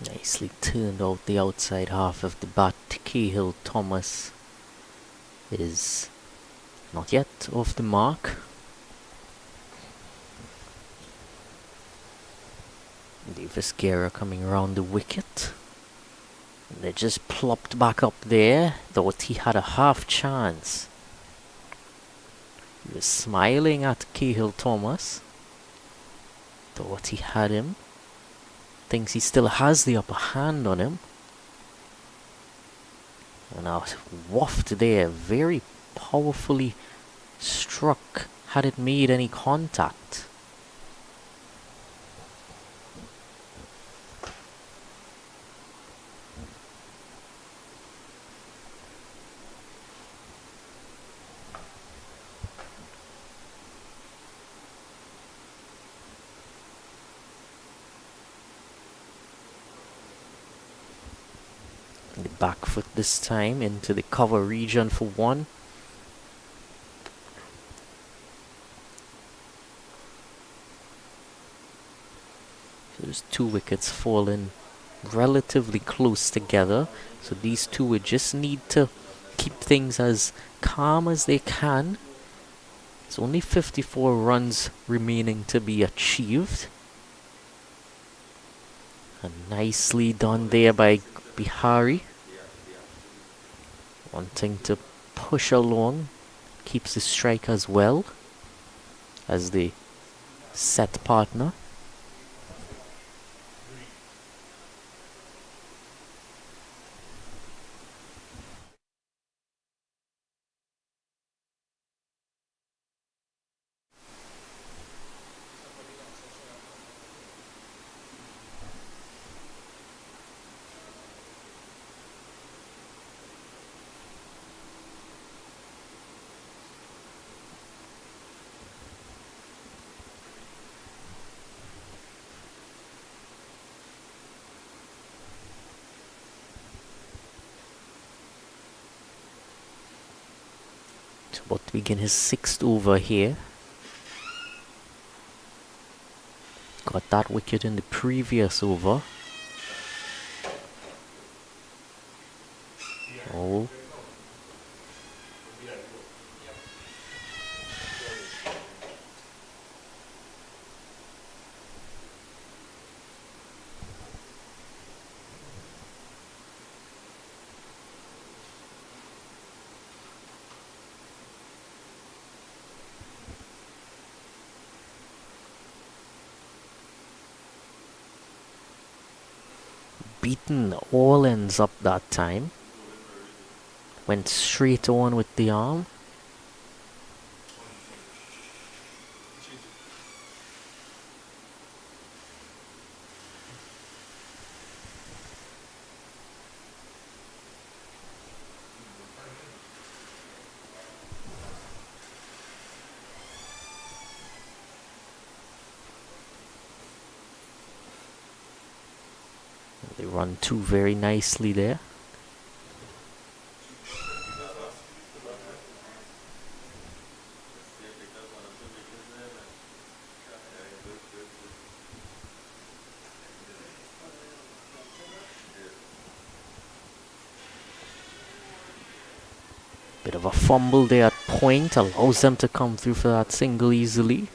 Nicely turned out the outside half of the bat. Cahill Thomas is not yet off the mark. Davis Guerra coming around the wicket. They just plopped back up there. Thought he had a half chance. He was smiling at Cahill Thomas. Thought he had him. Thinks he still has the upper hand on him. And a waft there, very powerfully struck. Had it made any contact? The back foot this time into the cover region for 1. So there's 2 wickets falling relatively close together. So these two would just need to keep things as calm as they can. It's only 54 runs remaining to be achieved. And nicely done there by Bihari. Wanting to push along. Keeps the strike as well as the set partner. About to begin his 6th over here. Got that wicket in the previous over. Oh. Beaten all ends up that time. Went straight on with the arm. They run 2 very nicely there. Bit of a fumble there at point, allows them to come through for that single easily.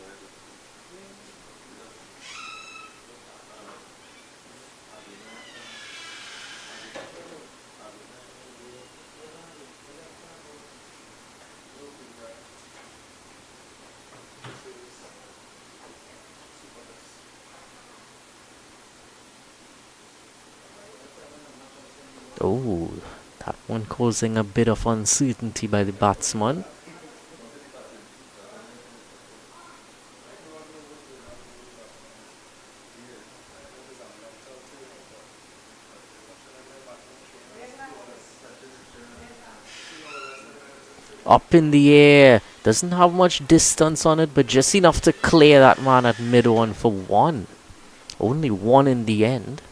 Oh, that one causing a bit of uncertainty by the batsman. Up in the air. Doesn't have much distance on it, but just enough to clear that man at mid-on for one. Only one in the end.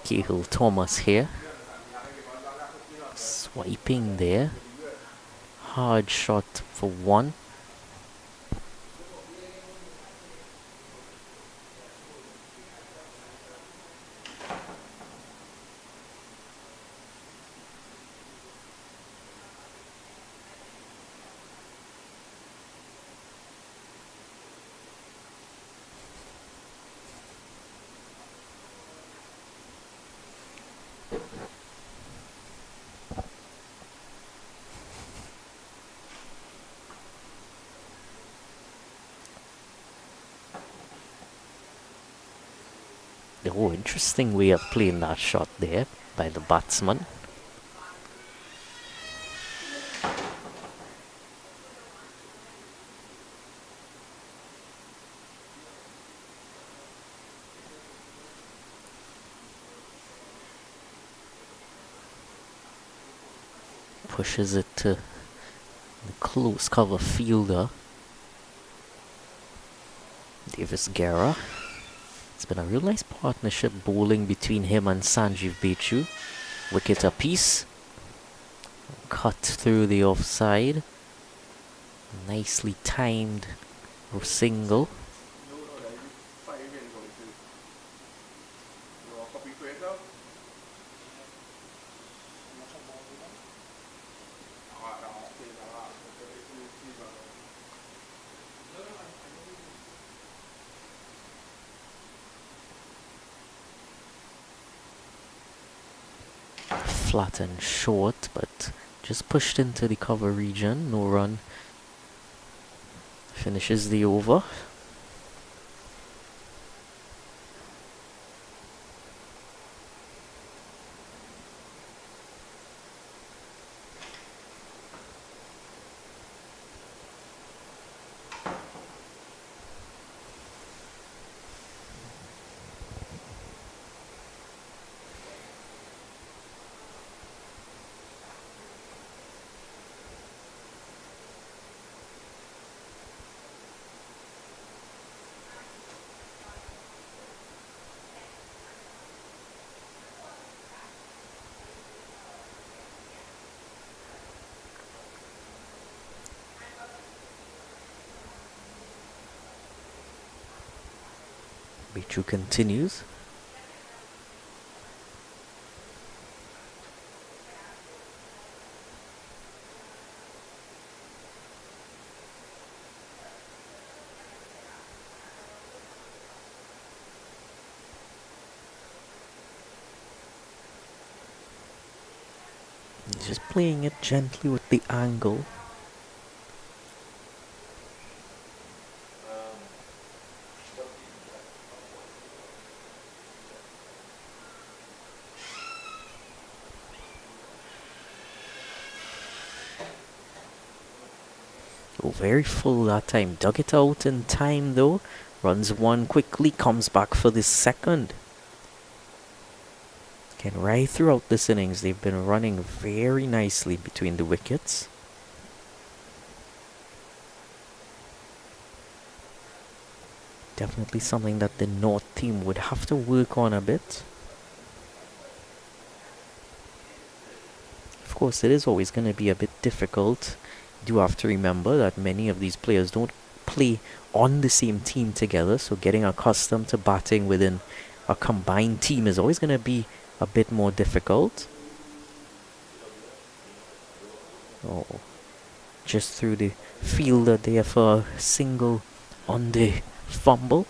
Cahill Thomas here. Swiping there. Hard shot for one. Oh, interesting way of playing that shot there by the batsman. Pushes it to the close cover fielder, Davis Guerra. It's been a real nice partnership bowling between him and Sanjeev Bechu. Wicket apiece. Cut through the offside. Nicely timed single. Flat and short, but just pushed into the cover region. No run. Finishes the over. Bechu continues. He's just playing it gently with the angle. Go very full that time. Dug it out in time though. Runs one quickly, comes back for the second. Again, right throughout this innings, they've been running very nicely between the wickets. Definitely something that the North team would have to work on a bit. Of course, it is always going to be a bit difficult. You do have to remember that many of these players don't play on the same team together, so getting accustomed to batting within a combined team is always going to be a bit more difficult. Oh, just through the fielder there for a single on the fumble.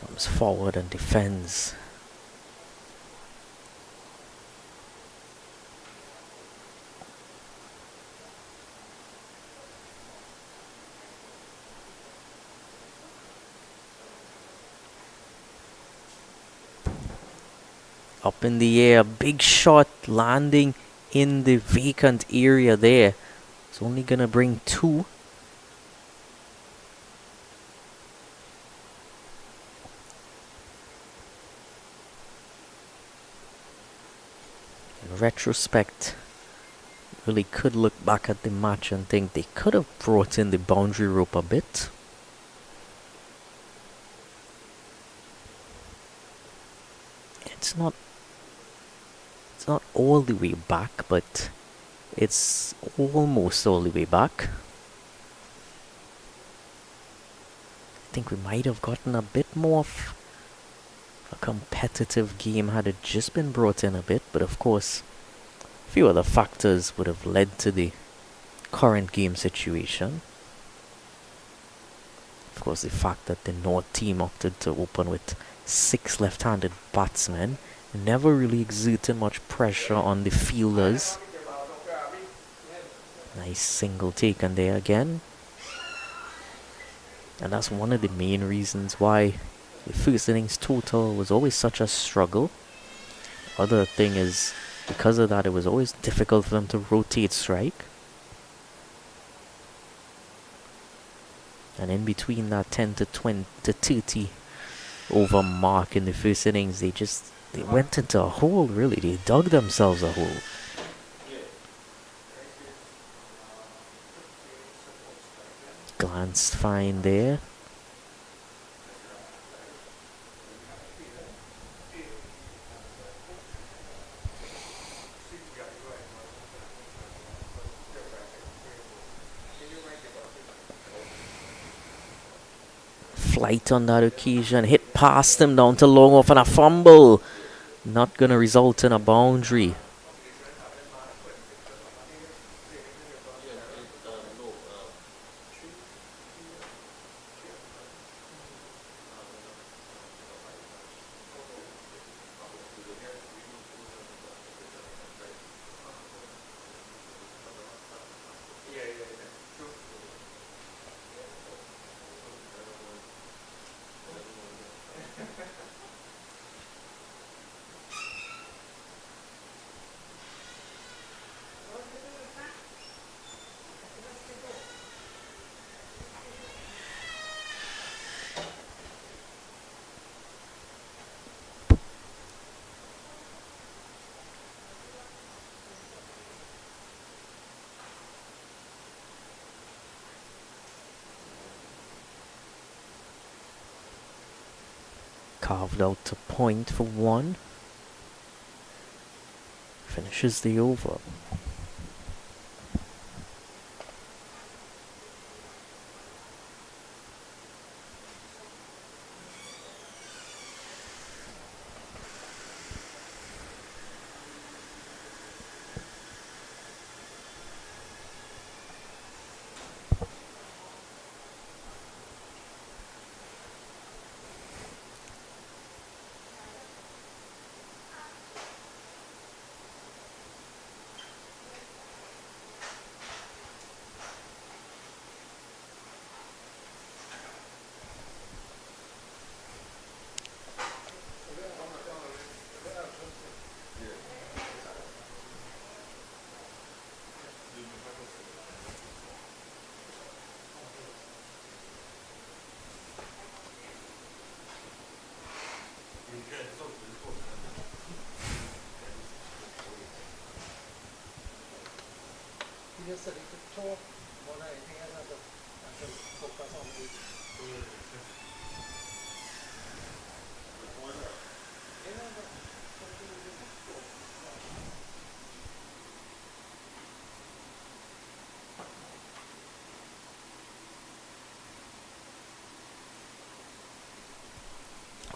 Comes forward and defends. Up in the air, big shot landing in the vacant area there. It's only gonna bring 2. In retrospect, really could look back at the match and think they could have brought in the boundary rope a bit. It's not all the way back, but it's almost all the way back. I think we might have gotten a bit more of a competitive game had it just been brought in a bit, but of course a few other factors would have led to the current game situation. Of course, the fact that the North team opted to open with 6 left-handed batsmen, never really exerted much pressure on the fielders. Nice single taken there again. And that's one of the main reasons why the first innings total was always such a struggle. Other thing is, because of that, it was always difficult for them to rotate strike. And in between that 10 to 20 to 30 over mark in the first innings, they went into a hole, really. They dug themselves a hole. Glanced fine there. Flight on that occasion, hit past him down to long off and a fumble. Not going to result in a boundary. Carved out to point for 1. Finishes the over.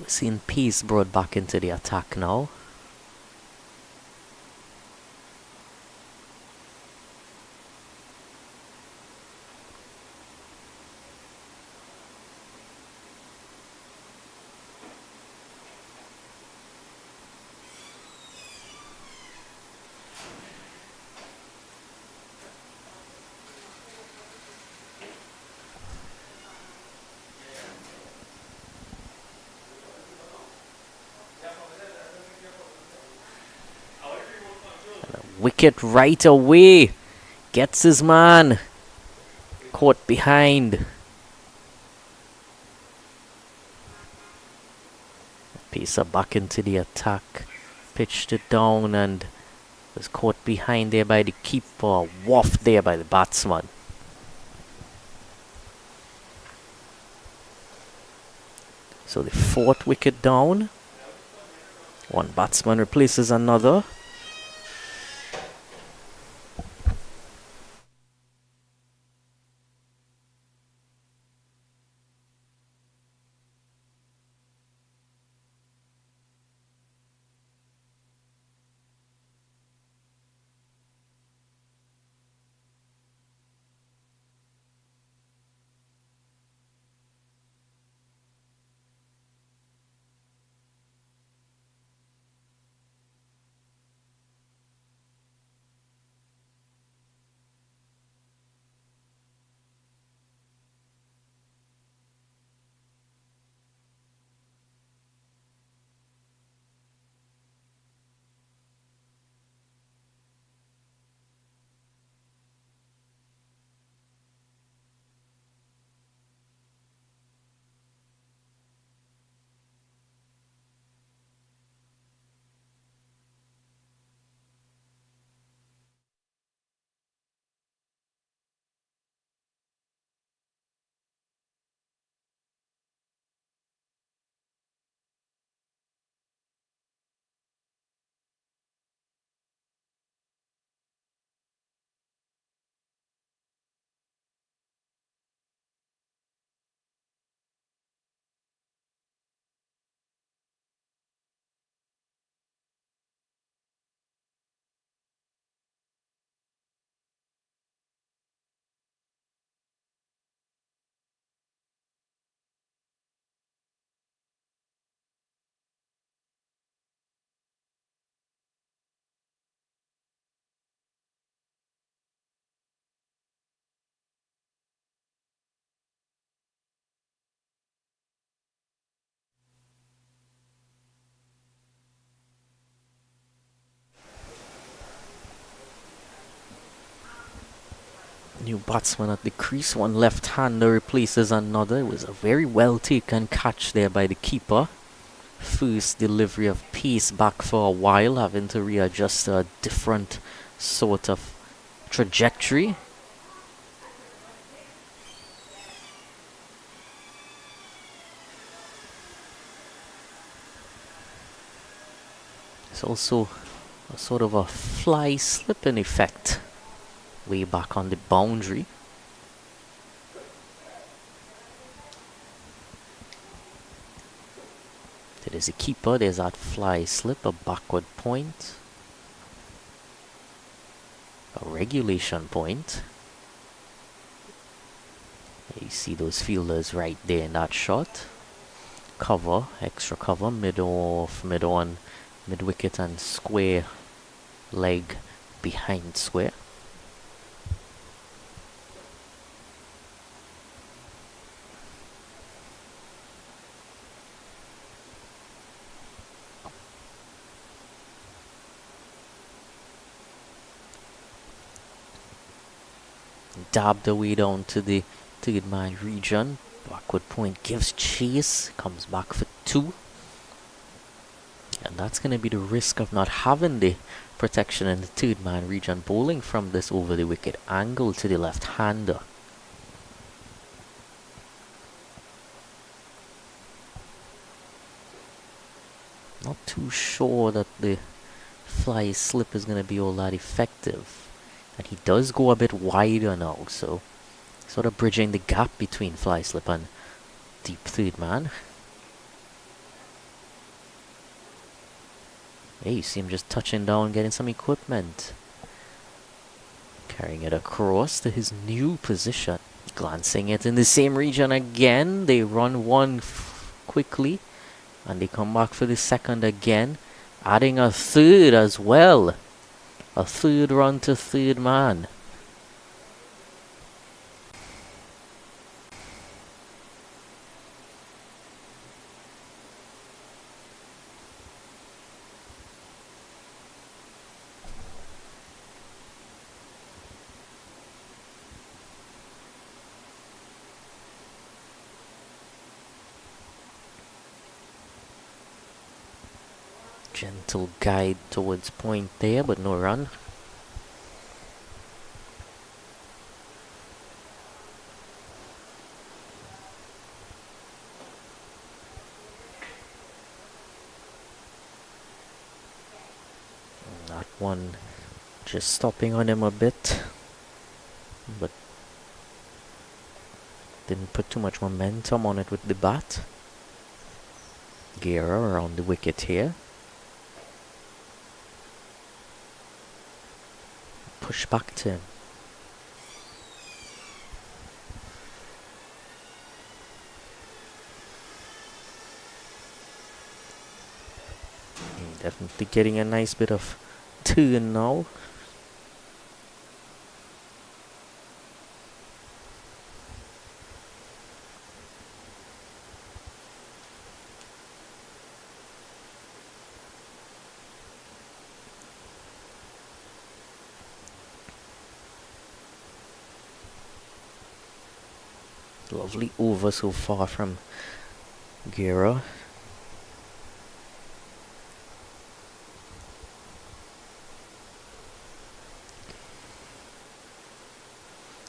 We're seeing pace brought back into the attack now. Wicket right away. Gets his man. Caught behind. Pacer back into the attack. Pitched it down and was caught behind there by the keeper. Waffed there by the batsman. So the fourth wicket down. One batsman replaces another. New batsman at the crease. One left-hander replaces another. It was a very well taken catch there by the keeper. First delivery of pace back for a while, having to readjust a different sort of trajectory. It's also a sort of a fly slipping effect way back on the boundary. There's a keeper, there's that fly slip, a backward point, a regulation point. You see those fielders right there in that shot. Cover, extra cover, mid-off, mid-on, mid-wicket and square leg behind square. Dabbed away down to the third man region. Backward point gives chase. Comes back for two. And that's going to be the risk of not having the protection in the third man region, bowling from this over the wicket angle to the left-hander. Not too sure that the fly slip is going to be all that effective. And he does go a bit wider now, so sort of bridging the gap between fly slip and deep third man. Hey, you see him just touching down, getting some equipment. Carrying it across to his new position. Glancing it in the same region again. They run one quickly. And they come back for the second again. Adding a third as well. A third run to third man. Gentle guide towards point there, but no run. That one just stopping on him a bit, but didn't put too much momentum on it with the bat. Gera around the wicket here. Push back to him. Definitely getting a nice bit of turn now. Lovely over so far from Gera.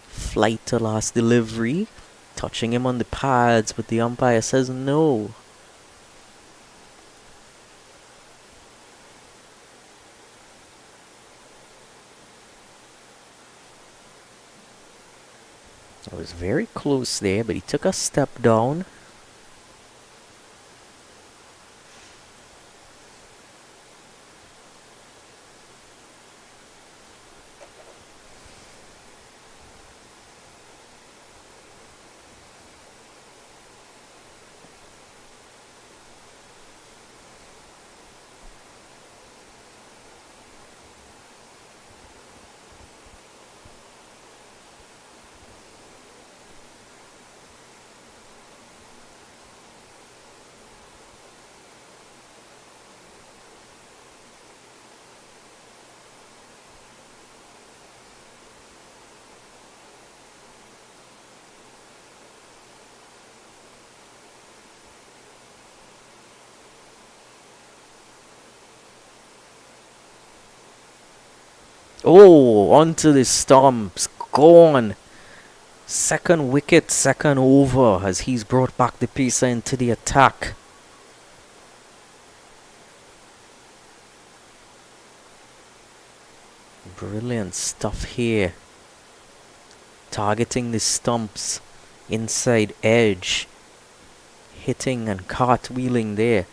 Flight to last delivery. Touching him on the pads, but the umpire says no. I was very close there, but he took a step down. Oh, onto the stumps. Gone. Second wicket, second over as he's brought back the pacer into the attack. Brilliant stuff here. Targeting the stumps. Inside edge. Hitting and cartwheeling there.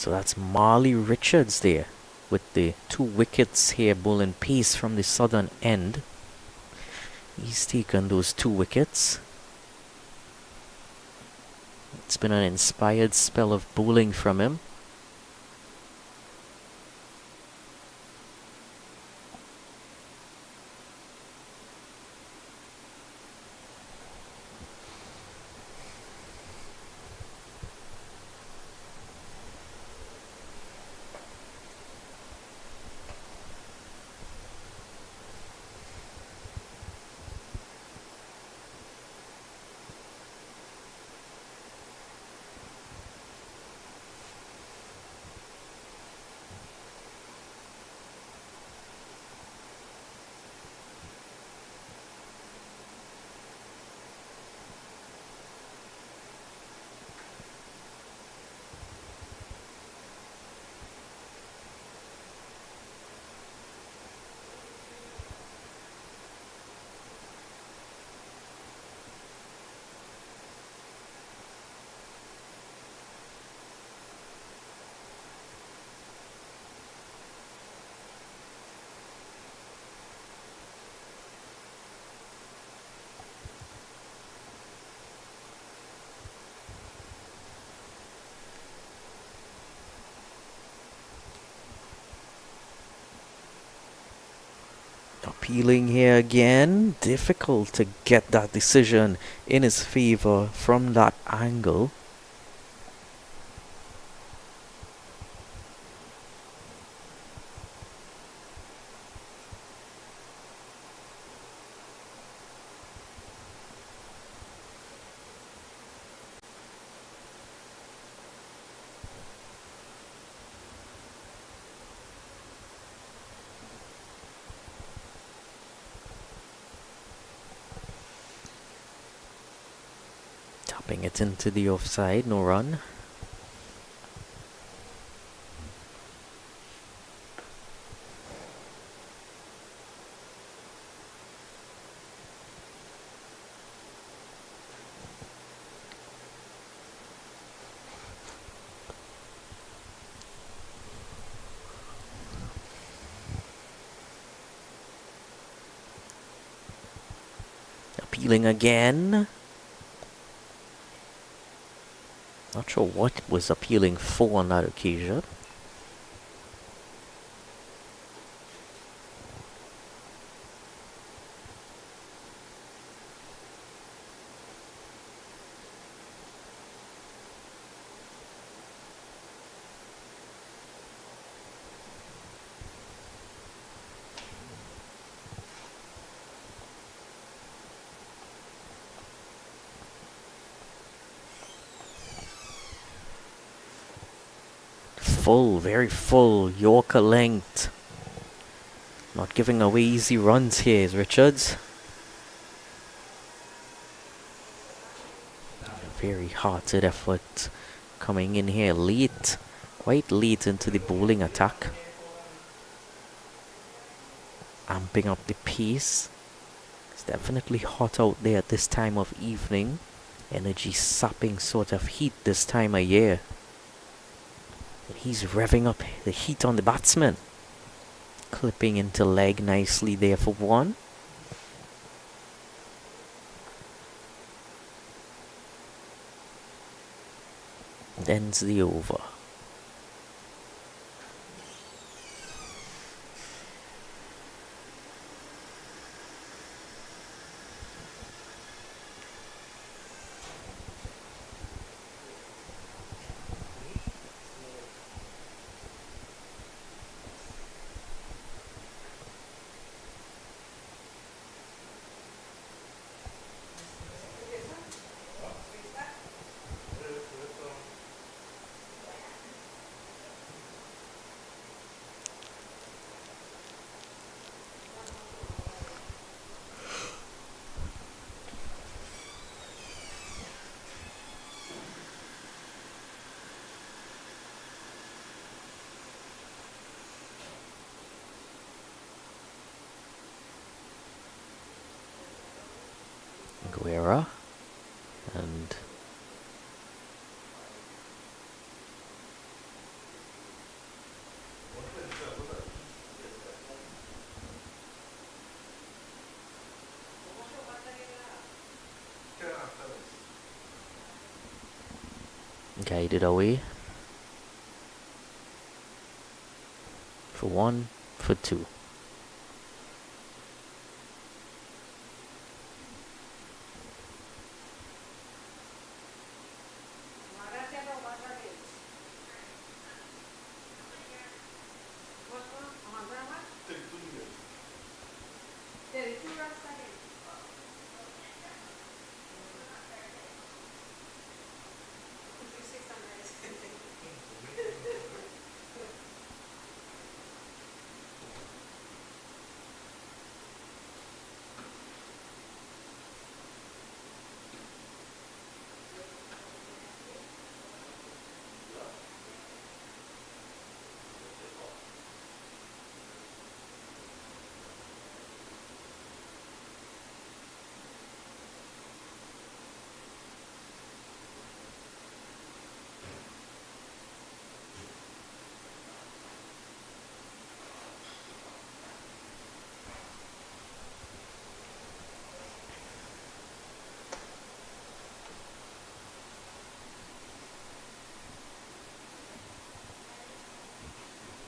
So that's Marley Richards there with the 2 wickets here, bowling pace from the southern end. He's taken those 2 wickets. It's been an inspired spell of bowling from him. Appealing here again. Difficult to get that decision in his favor from that angle. Tapping it into the offside, no run. Appealing again. Not sure what was appealing for on that occasion. Full, very full Yorker length. Not giving away easy runs here is Richards. Very hearted effort coming in here late, quite late into the bowling attack. Amping up the pace. It's definitely hot out there at this time of evening. Energy sapping sort of heat this time of year. And he's revving up the heat on the batsman. Clipping into leg nicely there for 1. And ends the over. Guerra and Guided away. For 1, for 2.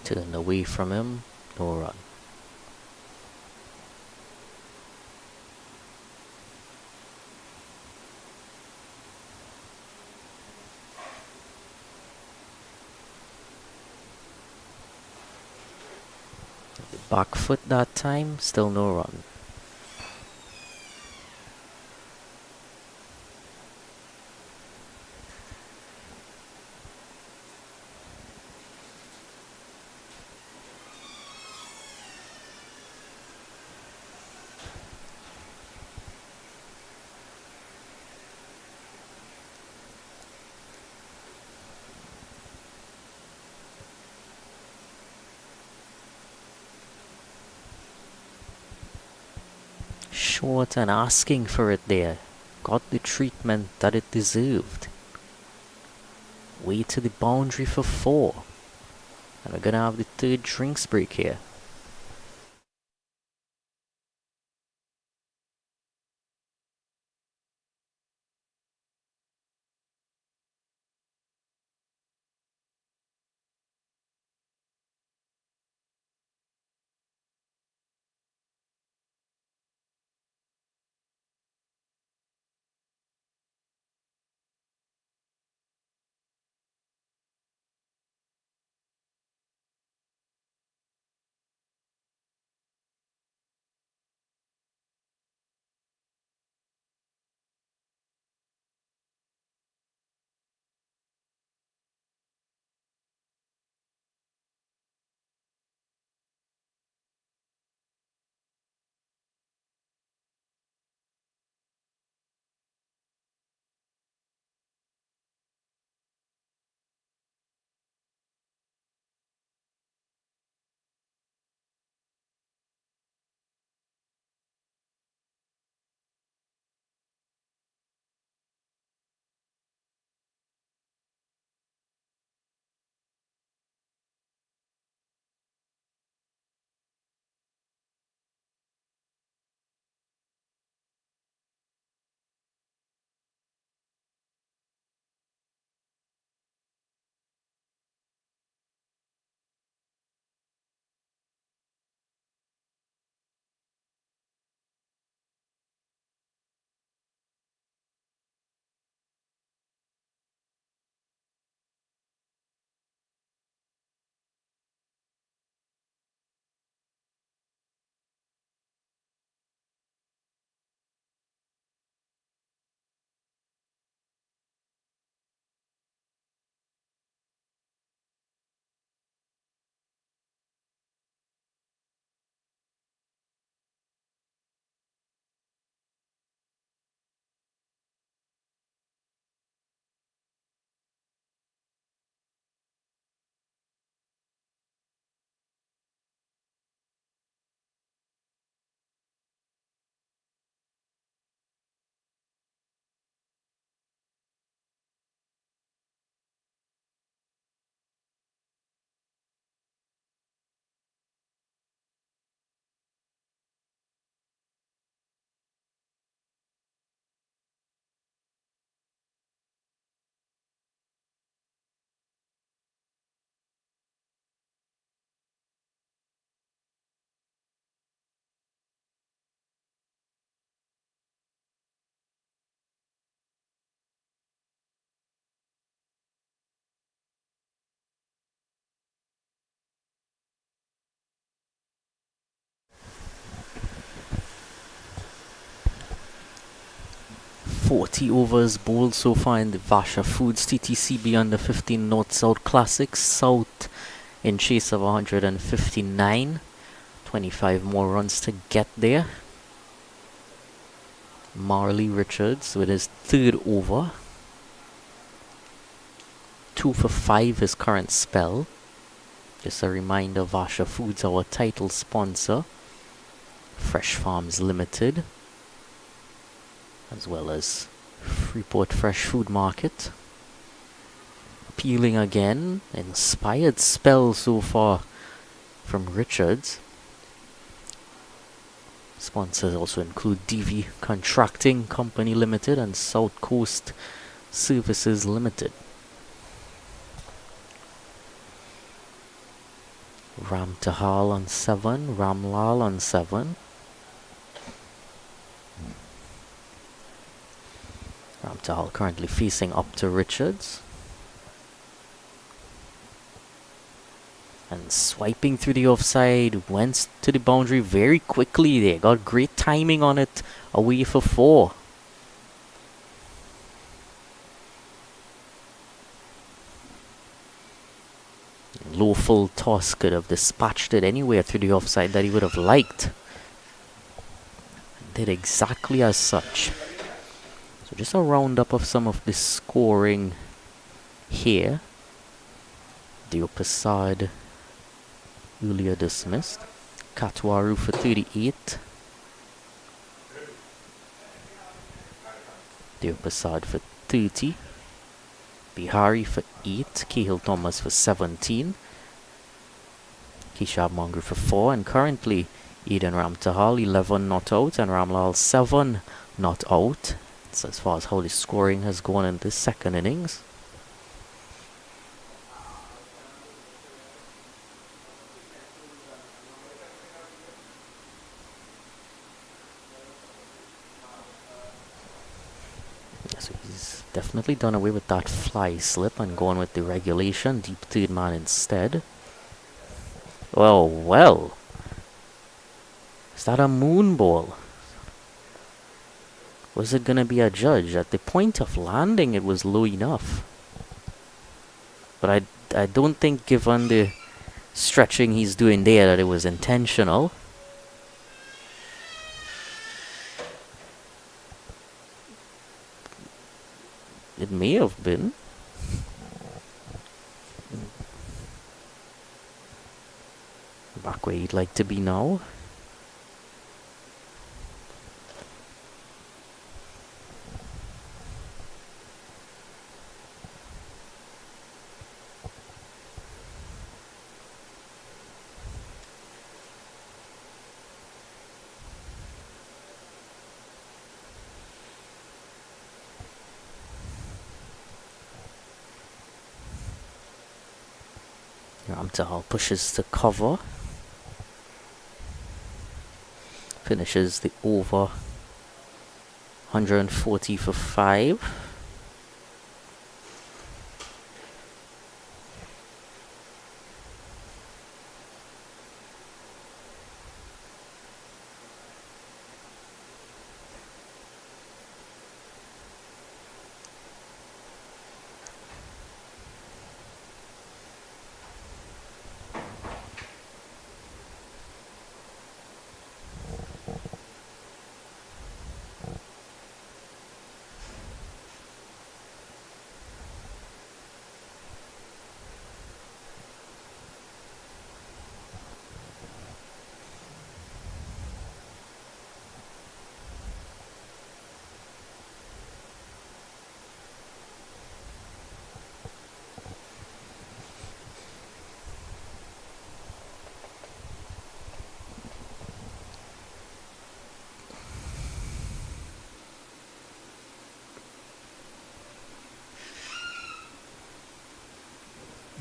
Turned away from him, no run. Back foot that time, still no run. Short and asking for it there. Got the treatment that it deserved. Way to the boundary for 4. And we're gonna have the third drinks break here. 40 overs bowled so far in the Vasha Foods TTCB under 15 North-South Classic. South in chase of 159. 25 more runs to get there. Marley Richards with his third over. 2 for 5 his current spell. Just a reminder, Vasha Foods, our title sponsor. Fresh Farms Limited, as well as Freeport Fresh Food Market. Appealing again, inspired spell so far from Richards. Sponsors also include DV Contracting Company Limited and South Coast Services Limited. Ram Tahal on 7, Ramlal on 7. Ram Tahal currently facing up to Richards. And swiping through the offside, went to the boundary very quickly there. Got great timing on it, away for 4. Low full toss could have dispatched it anywhere through the offside that he would have liked. Did exactly as such. So just a roundup of some of the scoring here. Deo Prasad earlier dismissed. Katwaru for 38. Deo Prasad for 30. Bihari for 8, Cahill Thomas for 17, Keshab Mongrel for 4, and currently Eden Ramtahal 11 not out and Ramlal 7 not out. That's as far as how the scoring has gone in this second innings. So he's definitely done away with that fly slip and gone with the regulation. Deep third man instead. Oh, well. Is that a moon ball? Was it going to be a judge? At the point of landing, it was low enough. But I don't think, given the stretching he's doing there, that it was intentional. It may have been. Back where he'd like to be now. Ramtahal pushes to cover. Finishes the over 140 for 5.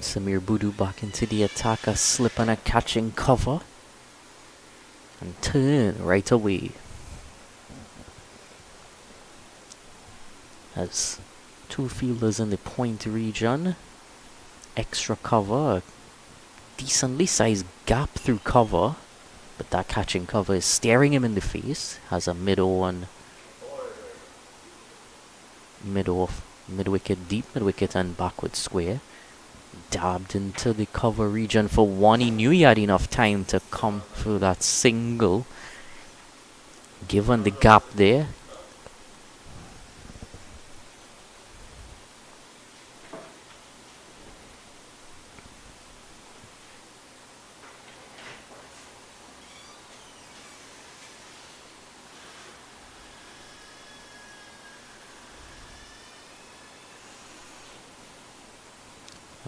Samir Budu back into the attack, a slip and a catching cover. And turn right away. As two fielders in the point region. Extra cover. A decently sized gap through cover. But that catching cover is staring him in the face. Has a mid-on mid-off, mid-wicket, deep mid-wicket and backward square. Dabbed into the cover region for one. He knew he had enough time to come through that single. Given the gap there.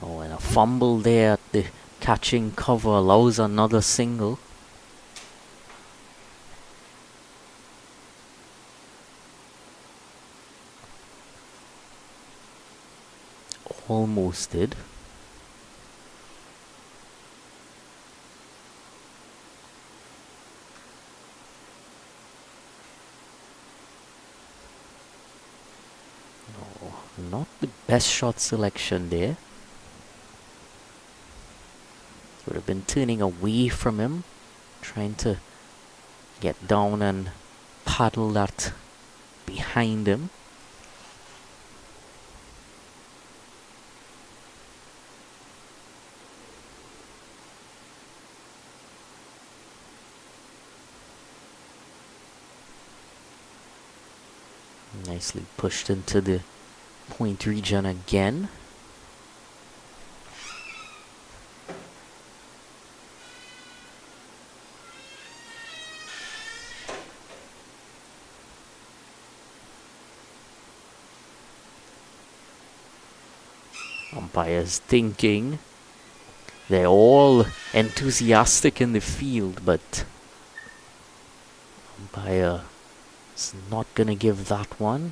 Oh, and a fumble there at the catching cover allows another single. Almost did. No, not the best shot selection there. Would have been turning away from him, trying to get down and paddle that behind him. Nicely pushed into the point region again. Umpires thinking. They're all enthusiastic in the field, but umpire is not going to give that one.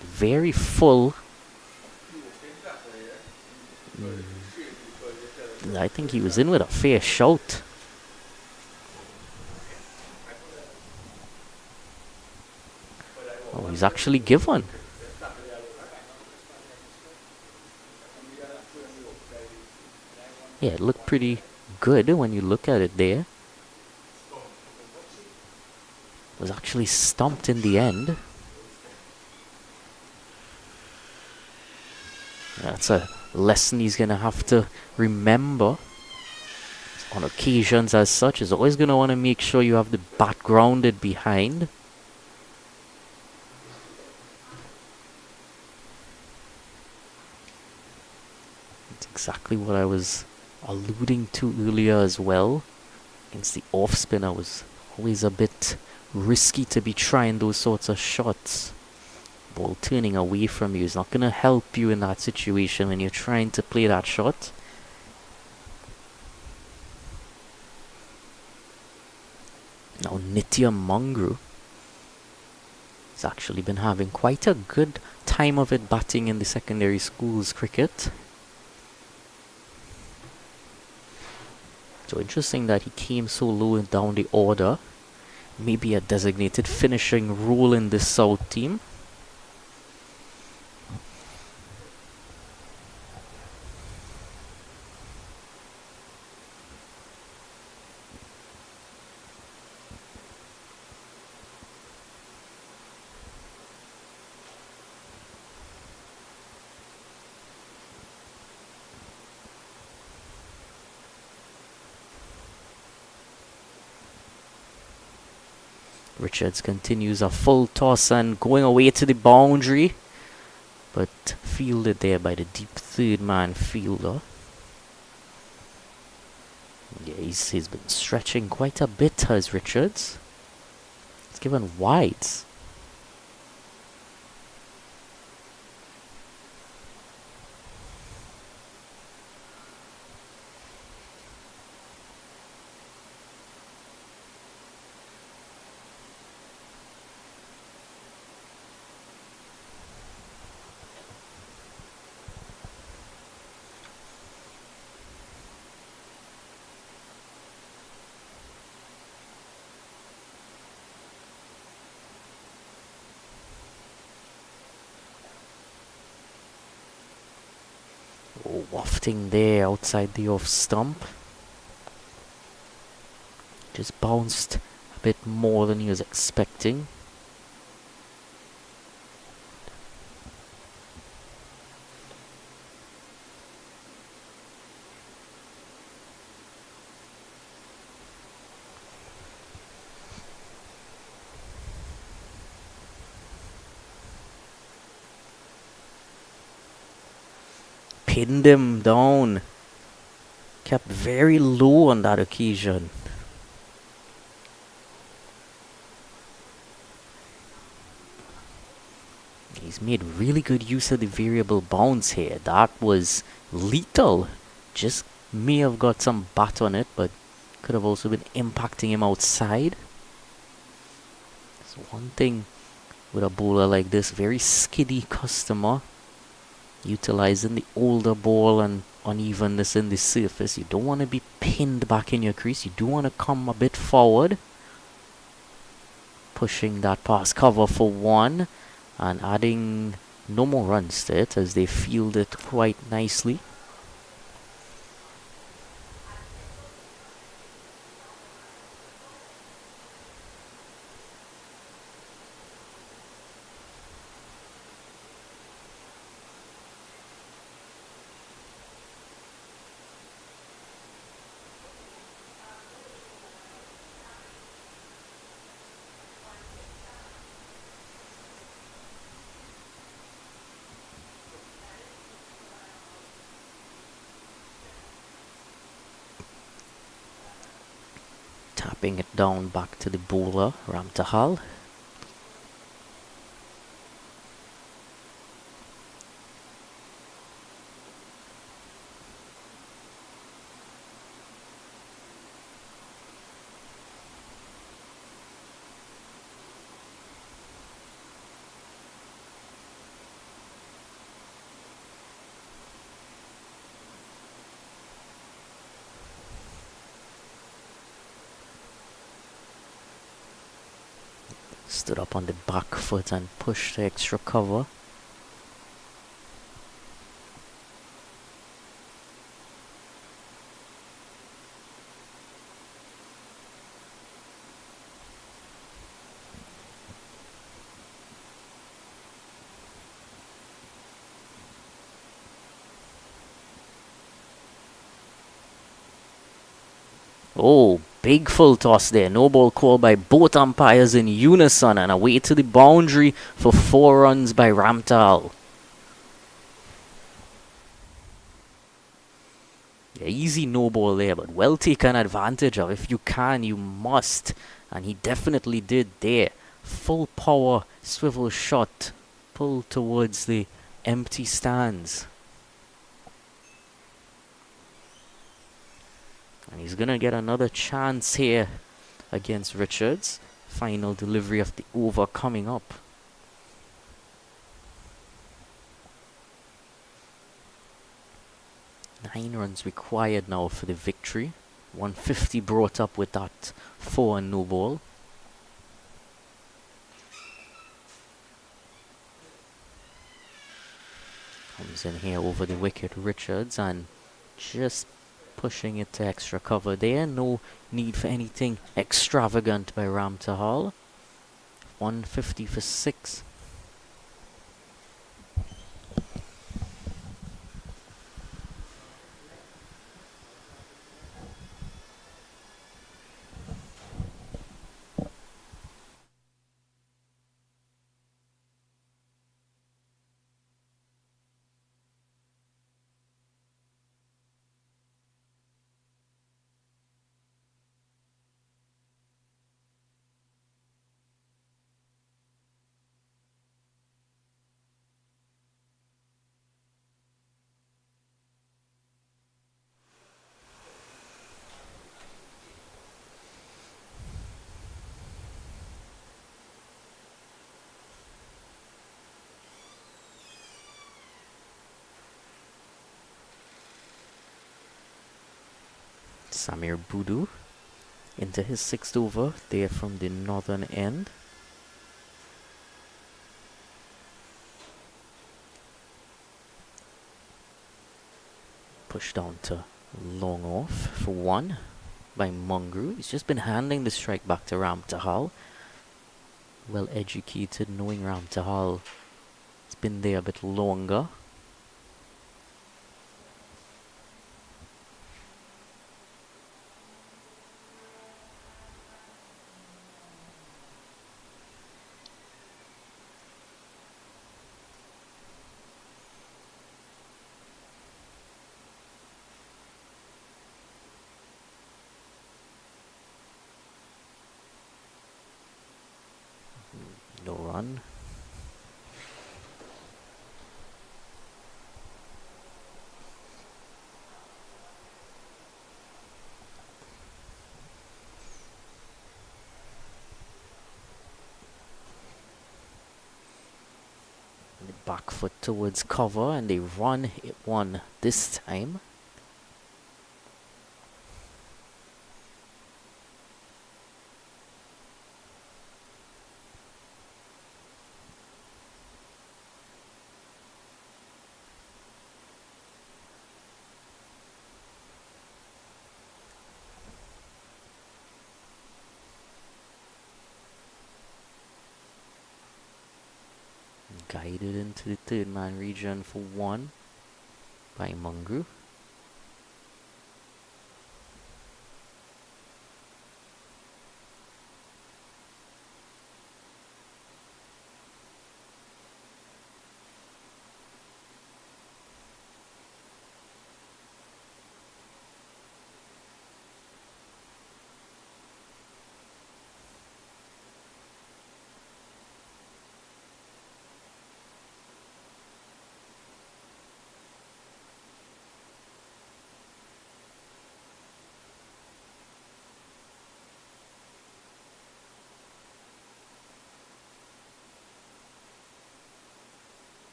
Very full. I think he was in with a fair shout. Oh, he's actually given. Yeah, it looked pretty good when you look at it there. Was actually stumped in the end. That's a lesson he's going to have to remember. On occasions as such, is always going to want to make sure you have the bat grounded behind. That's exactly what I was alluding to earlier as well. Against the off spinner was always a bit risky to be trying those sorts of shots. Ball turning away from you is not going to help you in that situation when you're trying to play that shot. Now Nitya Mangru has actually been having quite a good time of it batting in the secondary schools cricket. So interesting that he came so low down the order. Maybe a designated finishing role in this South team. Richards continues a full toss and going away to the boundary, but fielded there by the deep third man fielder. Yeah, he's been stretching quite a bit, has Richards. He's given wides. Wafting there outside the off stump. Just bounced a bit more than he was expecting. pinned him down. Kept very low on that occasion. He's made really good use of the variable bounce here. That was lethal. Just may have got some bat on it, but could have also been impacting him outside. So one thing with a bowler like this, very skiddy customer, utilizing the older ball and unevenness in the surface. You don't want to be pinned back in your crease. You do want to come a bit forward. Pushing that pass cover for one and adding no more runs to it as they field it quite nicely. Tapping it down back to the bowler, Ramtahal. Stood up on the back foot and pushed the extra cover. Oh, big full toss there. No ball called by both umpires in unison and away to the boundary for 4 runs by Ramtal. Yeah, easy no ball there, but well taken advantage of. If you can, you must. And he definitely did there. Full power swivel shot pulled towards the empty stands. And he's going to get another chance here against Richards. Final delivery of the over coming up. Nine runs required now for the victory. 150 brought up with that 4 and no ball. Comes in here over the wicket, Richards, and just pushing it to extra cover there. No need for anything extravagant by Ramtahal. 150 for 6. Samir Budu into his 6th over there from the northern end. Pushed down to long off for 1 by Mungru. He's just been handing the strike back to Ramtahal. Well educated, knowing Ramtahal has been there a bit longer. back foot towards cover, and they run it one this time. Guided into the third man region for one by Mungru.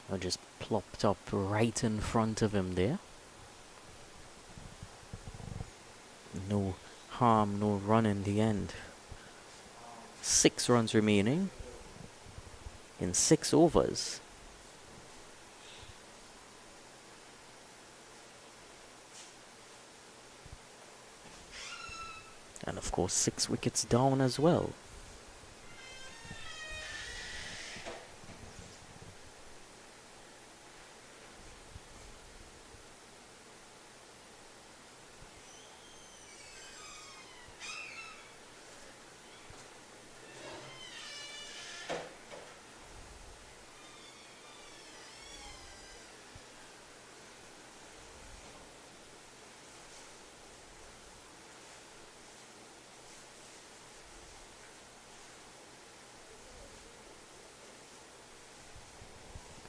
I just plopped up right in front of him there. No harm, no run in the end. 6 runs remaining in 6 overs. And of course 6 wickets down as well.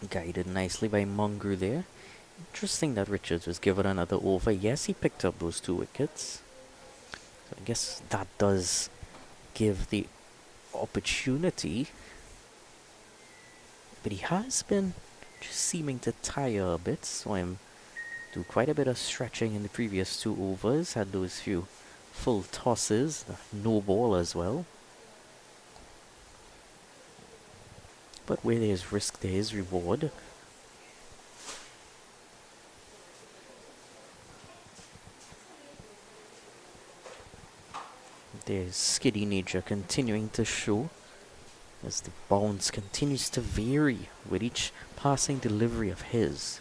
Guided nicely by Mungru there. Interesting that Richards was given another over. Yes, he picked up those 2 wickets. So I guess that does give the opportunity. But he has been just seeming to tire a bit. Saw him do quite a bit of stretching in the previous 2 overs. Had those few full tosses. No ball as well. But where there's risk, there is reward. There's skiddy nature continuing to show as the bounce continues to vary with each passing delivery of his.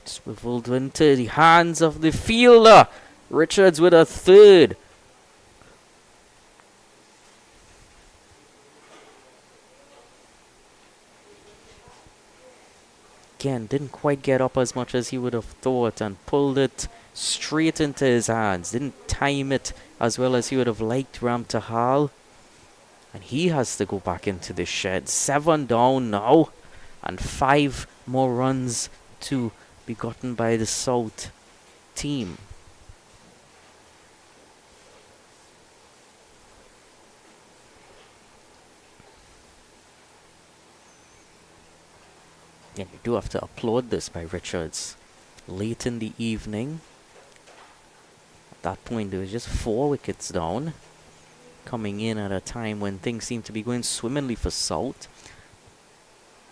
Swiveled into the hands of the fielder. Richards with a third. Again, didn't quite get up as much as he would have thought and pulled it straight into his hands. Didn't time it as well as he would have liked Ram Tahal. And he has to go back into the shed. 7 down now. And 5 more runs to be gotten by the South team. And you do have to applaud this by Richards. Late in the evening. At that point, there was just 4 wickets down. Coming in at a time when things seem to be going swimmingly for South.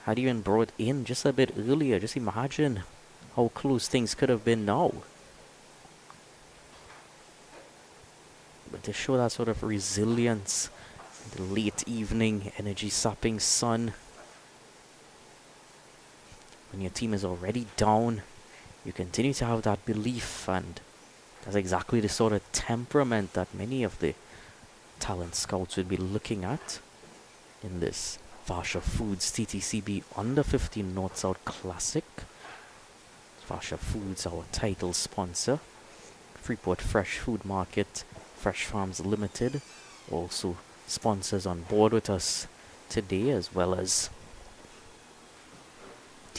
Had even brought in just a bit earlier. Just imagine how close things could have been now. But to show that sort of resilience, the late evening energy sapping sun. When your team is already down, you continue to have that belief, and that's exactly the sort of temperament that many of the talent scouts would be looking at in this Vasha Foods Ttcb Under 15 North-South Classic. Vasha Foods, our title sponsor. Freeport Fresh Food Market, Fresh Farms Limited, also sponsors on board with us today, as well as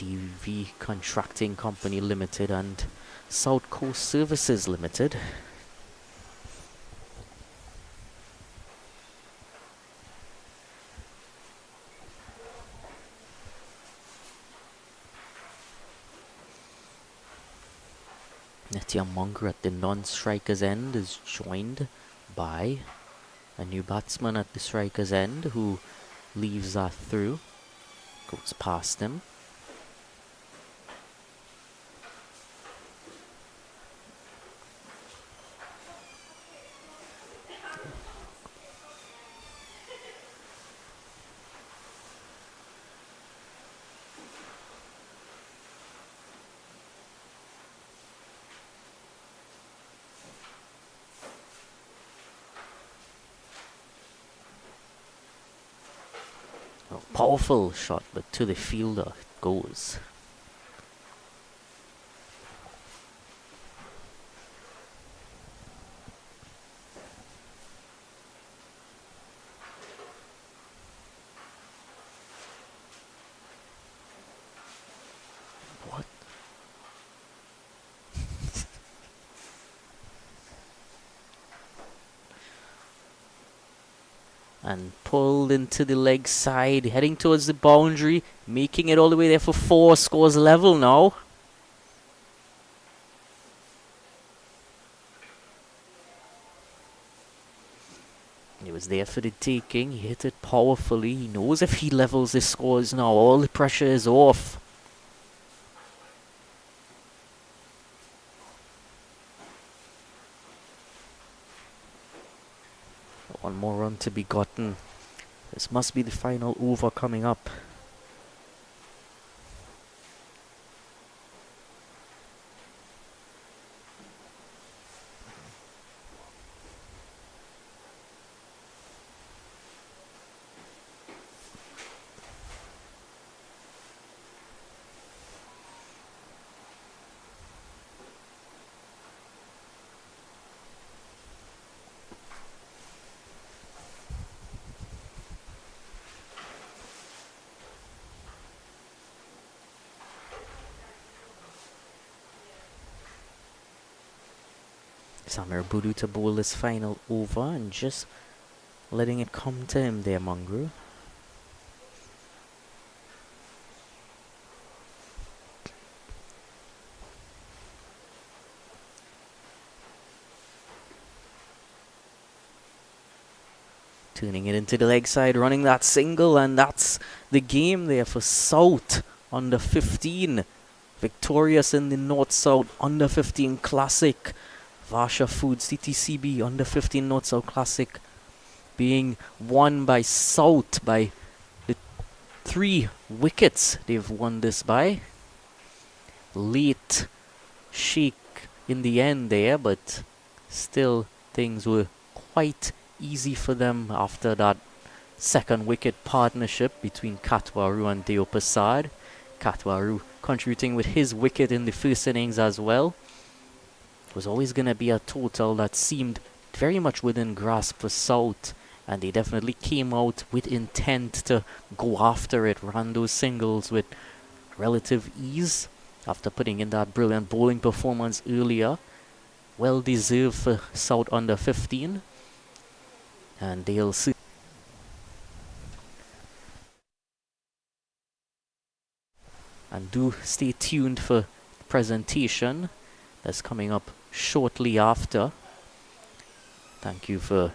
DV Contracting Company Limited and South Coast Services Limited. Nettia Munger at the non-striker's end is joined by a new batsman at the striker's end who leaves that through, goes past him. Powerful shot, but to the fielder it goes. What? And pulled into the leg side, heading towards the boundary, making it all the way there for 4, scores level now. He was there for the taking, he hit it powerfully, he knows if he levels the scores now, all the pressure is off. One more run to be gotten. This must be the final over coming up. Samir Budu to bowl his final over and just letting it come to him there, Mungru. Tuning it into the leg side, running that single, and that's the game there for South under 15. Victorious in the North-South under 15 Classic. Vasha Foods Ttcb under 15 North-South Classic being won by South by the 3 wickets they've won this by. Late shake in the end there, but still things were quite easy for them after that second wicket partnership between Katwaru and Deo Prasad. Katwaru contributing with his wicket in the first innings as well. It was always going to be a total that seemed very much within grasp for South, and they definitely came out with intent to go after it, ran those singles with relative ease after putting in that brilliant bowling performance earlier. Well deserved for South under 15, and they'll see. And do stay tuned for the presentation that's coming up shortly after. Thank you for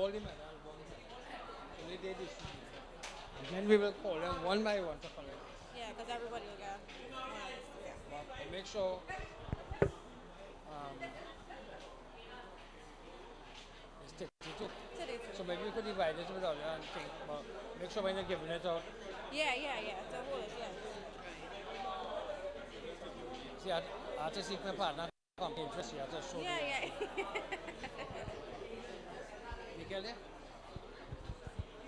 all the medal one time. Only they distribute. And then we will call them one by one to collect. Yeah, because everybody will get. But make sure it's 32. So maybe you could divide it with other and think, but make sure when you're giving it out. Yeah. So hold it, yeah. See, I have to see if my partner come interest you. I have to show you. Yeah. You get it?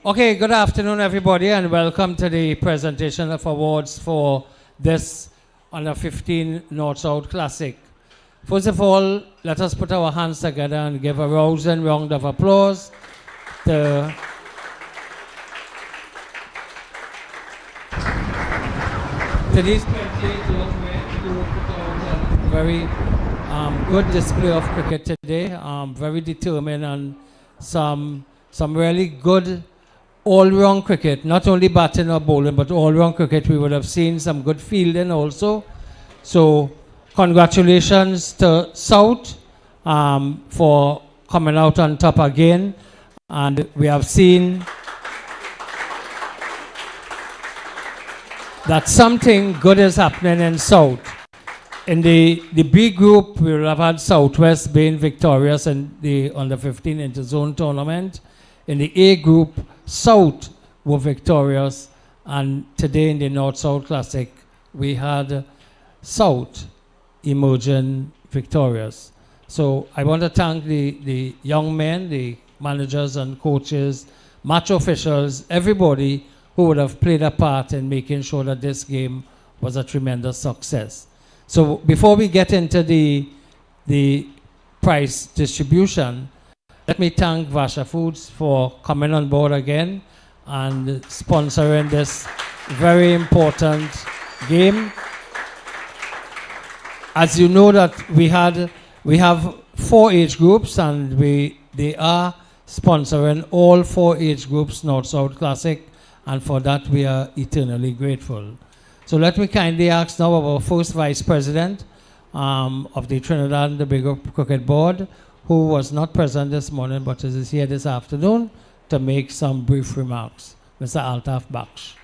Okay, good afternoon, everybody, and welcome to the presentation of awards for this Under 15 North-South Classic. First of all, let us put our hands together and give a rousing round of applause to these 28 young men who put out a very good display of cricket today, very determined, and some really good all-round cricket, not only batting or bowling, but all-round cricket. We would have seen some good fielding also. So congratulations to South for coming out on top again. And we have seen that something good is happening in South. In the B group, we will have had Southwest being victorious in the Under 15 Interzone tournament. In the A group, South were victorious, and today in the North-South Classic, we had South emerging victorious. So I want to thank the young men, the managers and coaches, match officials, everybody who would have played a part in making sure that this game was a tremendous success. So before we get into the prize distribution, let me thank Vasha Foods for coming on board again and sponsoring this very important game. As you know that we have 4 age groups, and they are sponsoring all 4 age groups North-South Classic, and for that we are eternally grateful. So let me kindly ask now our first Vice President of the Trinidad and Tobago Cricket Board, who was not present this morning but is here this afternoon, to make some brief remarks. Mr. Altaf Baksh.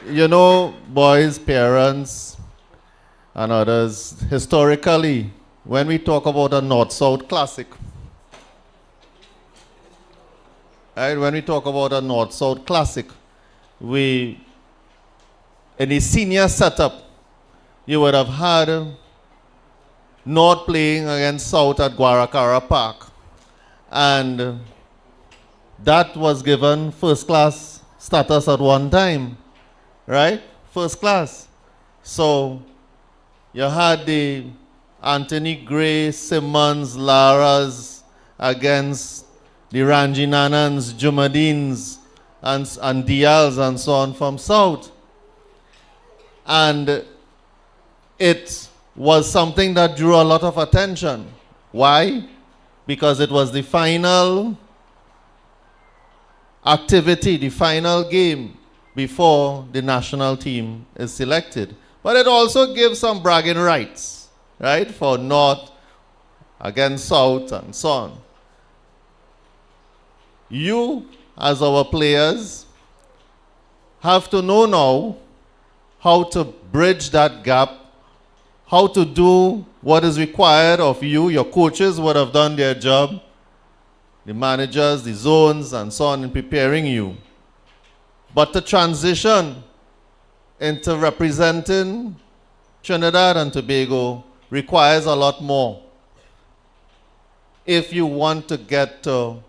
You know, boys, parents, and others, historically, when we talk about a North-South Classic, right, when we talk about a North-South Classic, in the senior setup, you would have had North playing against South at Guaracara Park. And that was given first class status at one time, right? First class. So you had the Anthony Gray, Simmons, Laras against the Ranjinanans, Jumadins, and Dials and so on from South. And it was something that drew a lot of attention. Why? Because it was the final activity, the final game before the national team is selected. But it also gives some bragging rights, right, for North against South and so on. You, as our players, have to know now how to bridge that gap, how to do what is required of you. Your coaches would have done their job, the managers, the zones, and so on, in preparing you. But to transition into representing Trinidad and Tobago requires a lot more. If you want to get to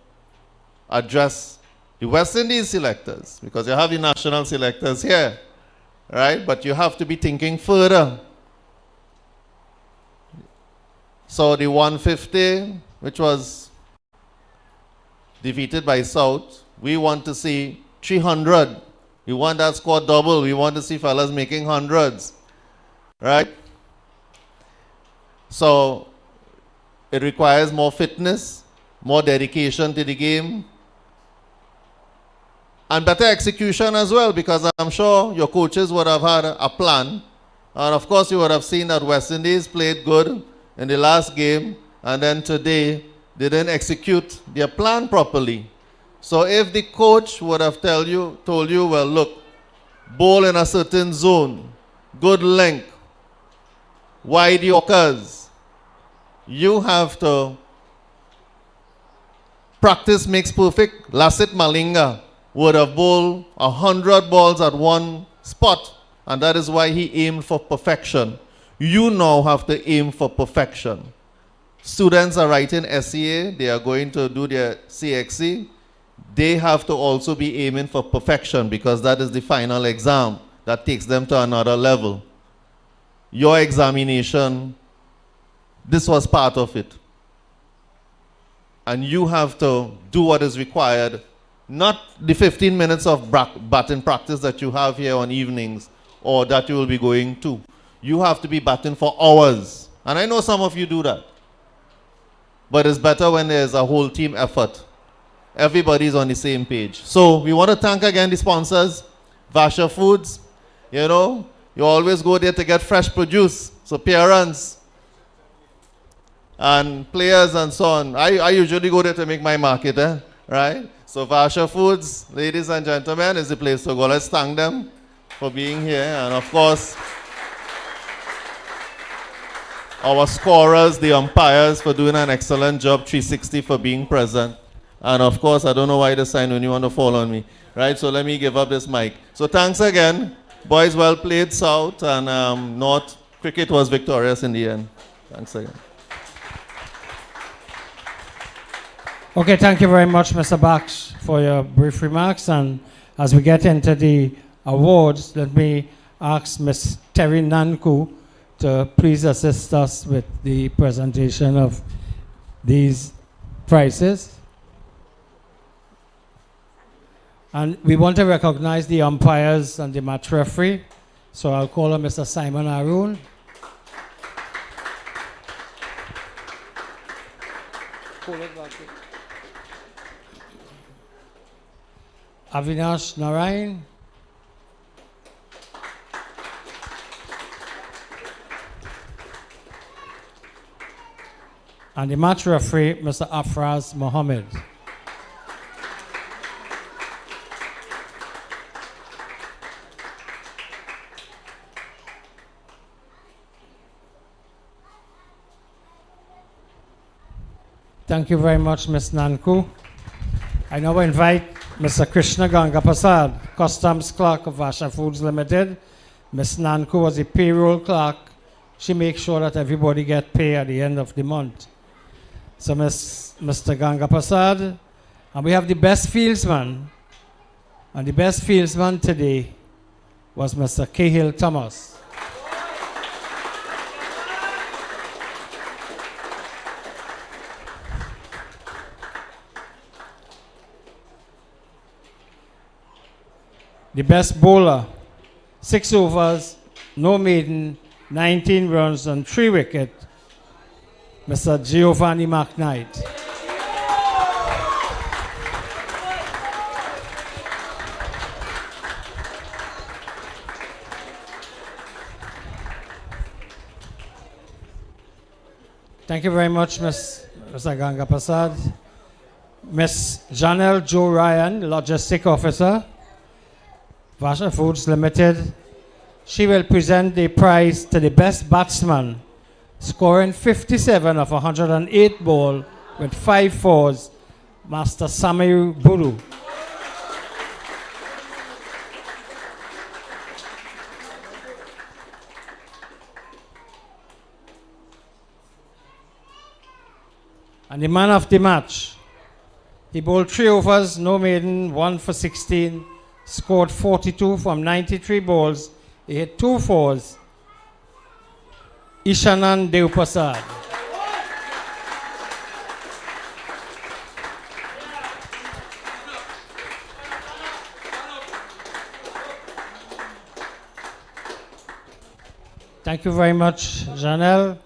address the West Indies selectors, because you have the national selectors here, right? But you have to be thinking further. So the 150, which was defeated by South, we want to see 300. We want that score double. We want to see fellas making hundreds, right? So it requires more fitness, more dedication to the game, and better execution as well, because I'm sure your coaches would have had a plan And of course, you would have seen that West Indies played good in the last game, and then today they didn't execute their plan properly. So if the coach would have told you, well, look, bowl in a certain zone, good length, wide Yorkers, you have to practice makes perfect. Lassit Malinga would have bowled 100 balls at one spot, and that is why he aimed for perfection. You now have to aim for perfection. Students are writing SEA, they are going to do their CXC. They have to also be aiming for perfection because that is the final exam that takes them to another level. Your examination, this was part of it. And you have to do what is required, not the 15 minutes of batting practice that you have here on evenings or that you will be going to. You have to be batting for hours. And I know some of you do that. But it's better when there's a whole team effort. Everybody's on the same page. So we want to thank again the sponsors, Vasha Foods. You know, you always go there to get fresh produce. So parents and players and so on. I usually go there to make my market, right? So Vasha Foods, ladies and gentlemen, is the place to go. Let's thank them for being here. And of course, our scorers, the umpires, for doing an excellent job, 360 for being present. And of course, I don't know why the sign when you want to fall on me, right? So let me give up this mic. So thanks again. Boys, well played, South, and North. Cricket was victorious in the end. Thanks again. Okay, thank you very much, Mr. Baksh, for your brief remarks. And as we get into the awards, let me ask Ms. Terry Nanku to please assist us with the presentation of these prizes. And we want to recognize the umpires and the match referee. So I'll call on Mr. Simon Arun. Avinash Narayan. And the match referee, Mr. Afraz Mohammed. Thank you very much, Ms. Nanku. I now invite Mr. Krishna Gangapasad, Customs Clerk of Vasha Foods Limited. Ms. Nanku was a payroll clerk. She makes sure that everybody gets paid at the end of the month. So Mr. Gangapasad, and we have the best fieldsman. And the best fieldsman today was Mr. Cahill Thomas. The best bowler, 6 overs, no maiden, 19 runs and 3 wickets, Mr. Giovanni McKnight. Thank you very much, Mr. Gangapasad. Ms. Janelle Jo Ryan, Logistic Officer, Vasha Foods Limited. She will present the prize to the best batsman, scoring 57 of 108 ball with 5 fours, Master Samir Buru. And the man of the match, he bowled 3 overs, no maiden, 1 for 16, scored 42 from 93 balls. He hit 2 fours. Ishanan Devprasad. Thank you very much, Janelle.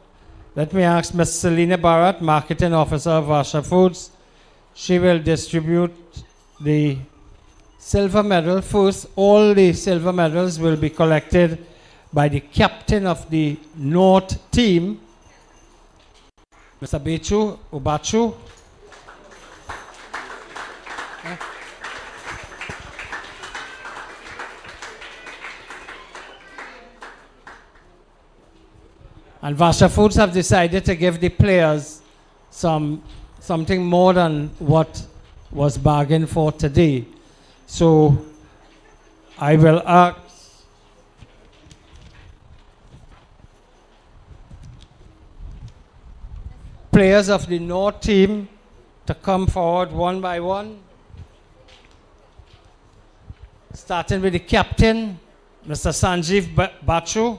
Let me ask Ms. Selina Bharat, Marketing Officer of Vasha Foods. She will distribute the silver medal. First, all the silver medals will be collected by the captain of the North team, Mr. Bechu Ubachu. And Vasha Foods have decided to give the players something more than what was bargained for today. So I will ask players of the North team to come forward one by one. Starting with the captain, Mr. Sanjeev Bachu.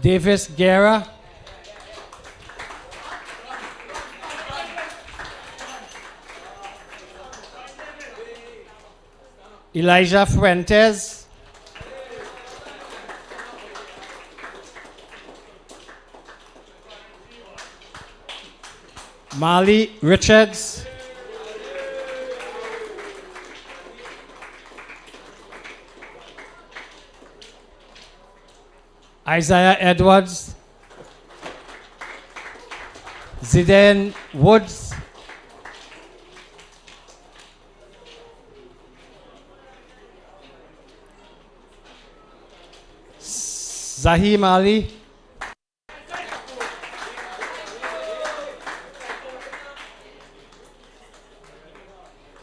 Davis Guerra. Elijah Fuentes. Marley Richards. Isaiah Edwards. Zidane Woods. Zahim Ali.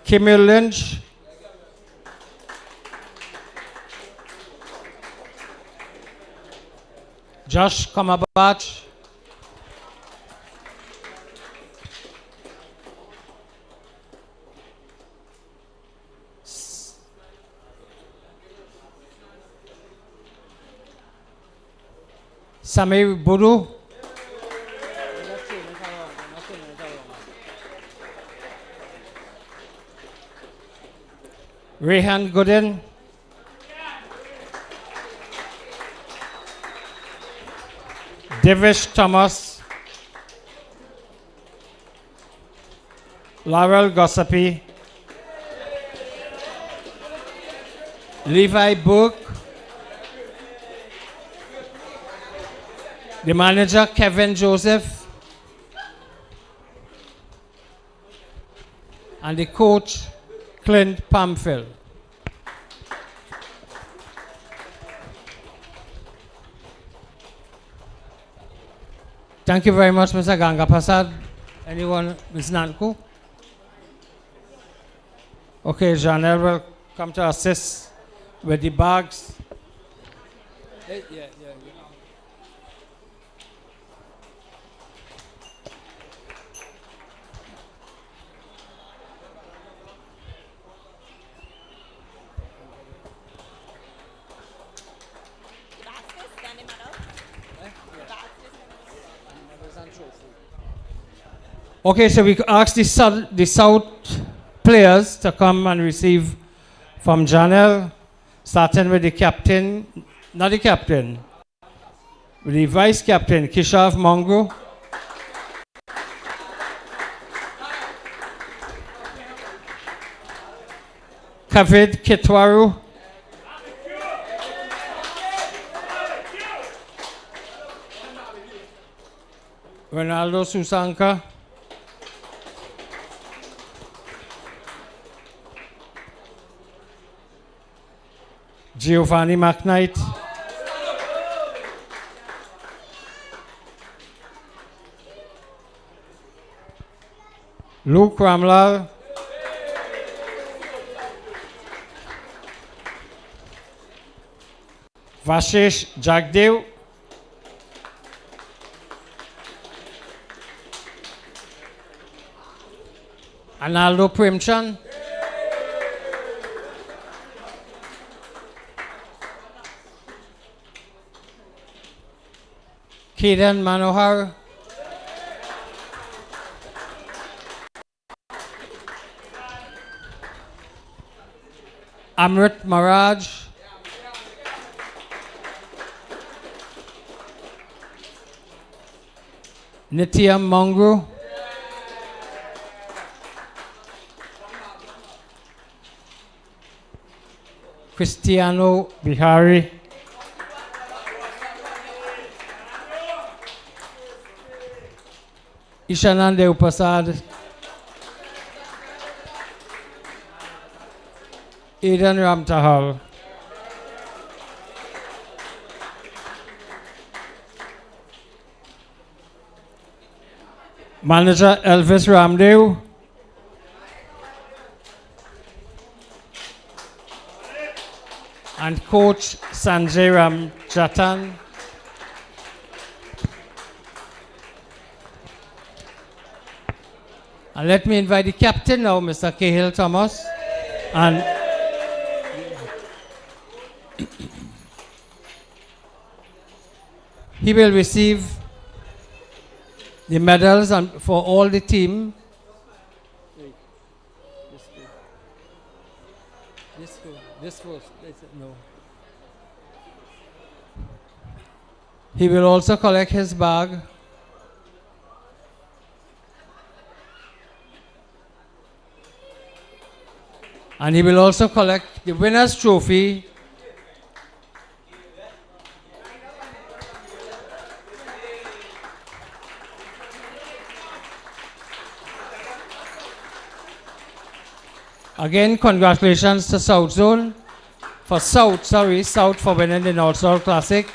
Kimil Lynch. Josh Kamabach. Samir Buru. Rehan Gooden. Devish Thomas. Laurel Gossapi. Levi Book. The manager, Kevin Joseph. And the coach, Clint Pamphil. Thank you very much, Mr. Ganga Prasad. Anyone, Ms. Nanku? Okay, Janelle will come to assist with the bags. Yeah. Okay, so we ask the South players to come and receive from Janelle, starting with the captain, not the captain, with the vice captain, Kishav Mongo. Kavid Kitwaru. Ronaldo Susanka. Giovanni McKnight. Luke Ramlal. Vashesh Jagdev. Analdo Premchand. Kiran Manohar. Amrit Maraj. Nitya Mongru, Cristiano Bihari, Ishanande Upasad, Aidan Ramtahal, Manager Elvis Ramdev, and Coach Sanjay Ramjatan. And let me invite the captain now, Mr. Cahill Thomas. And he will receive the medals and for all the team. This was no. He will also collect his bag. And he will also collect the winner's trophy. Again, congratulations to South Zone South for winning the North South Classic.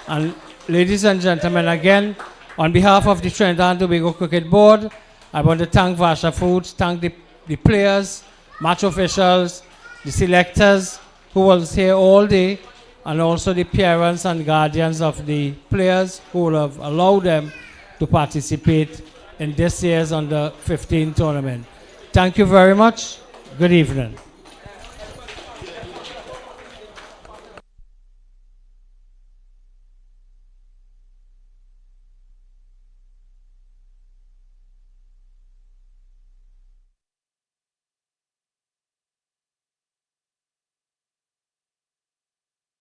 And ladies and gentlemen, again, on behalf of the Trinidad and Tobago Cricket Board, I want to thank Vasha Foods, thank the players, match officials, the selectors who was here all day, and also the parents and guardians of the players who will have allowed them to participate in this year's Under 15 tournament. Thank you very much. Good evening.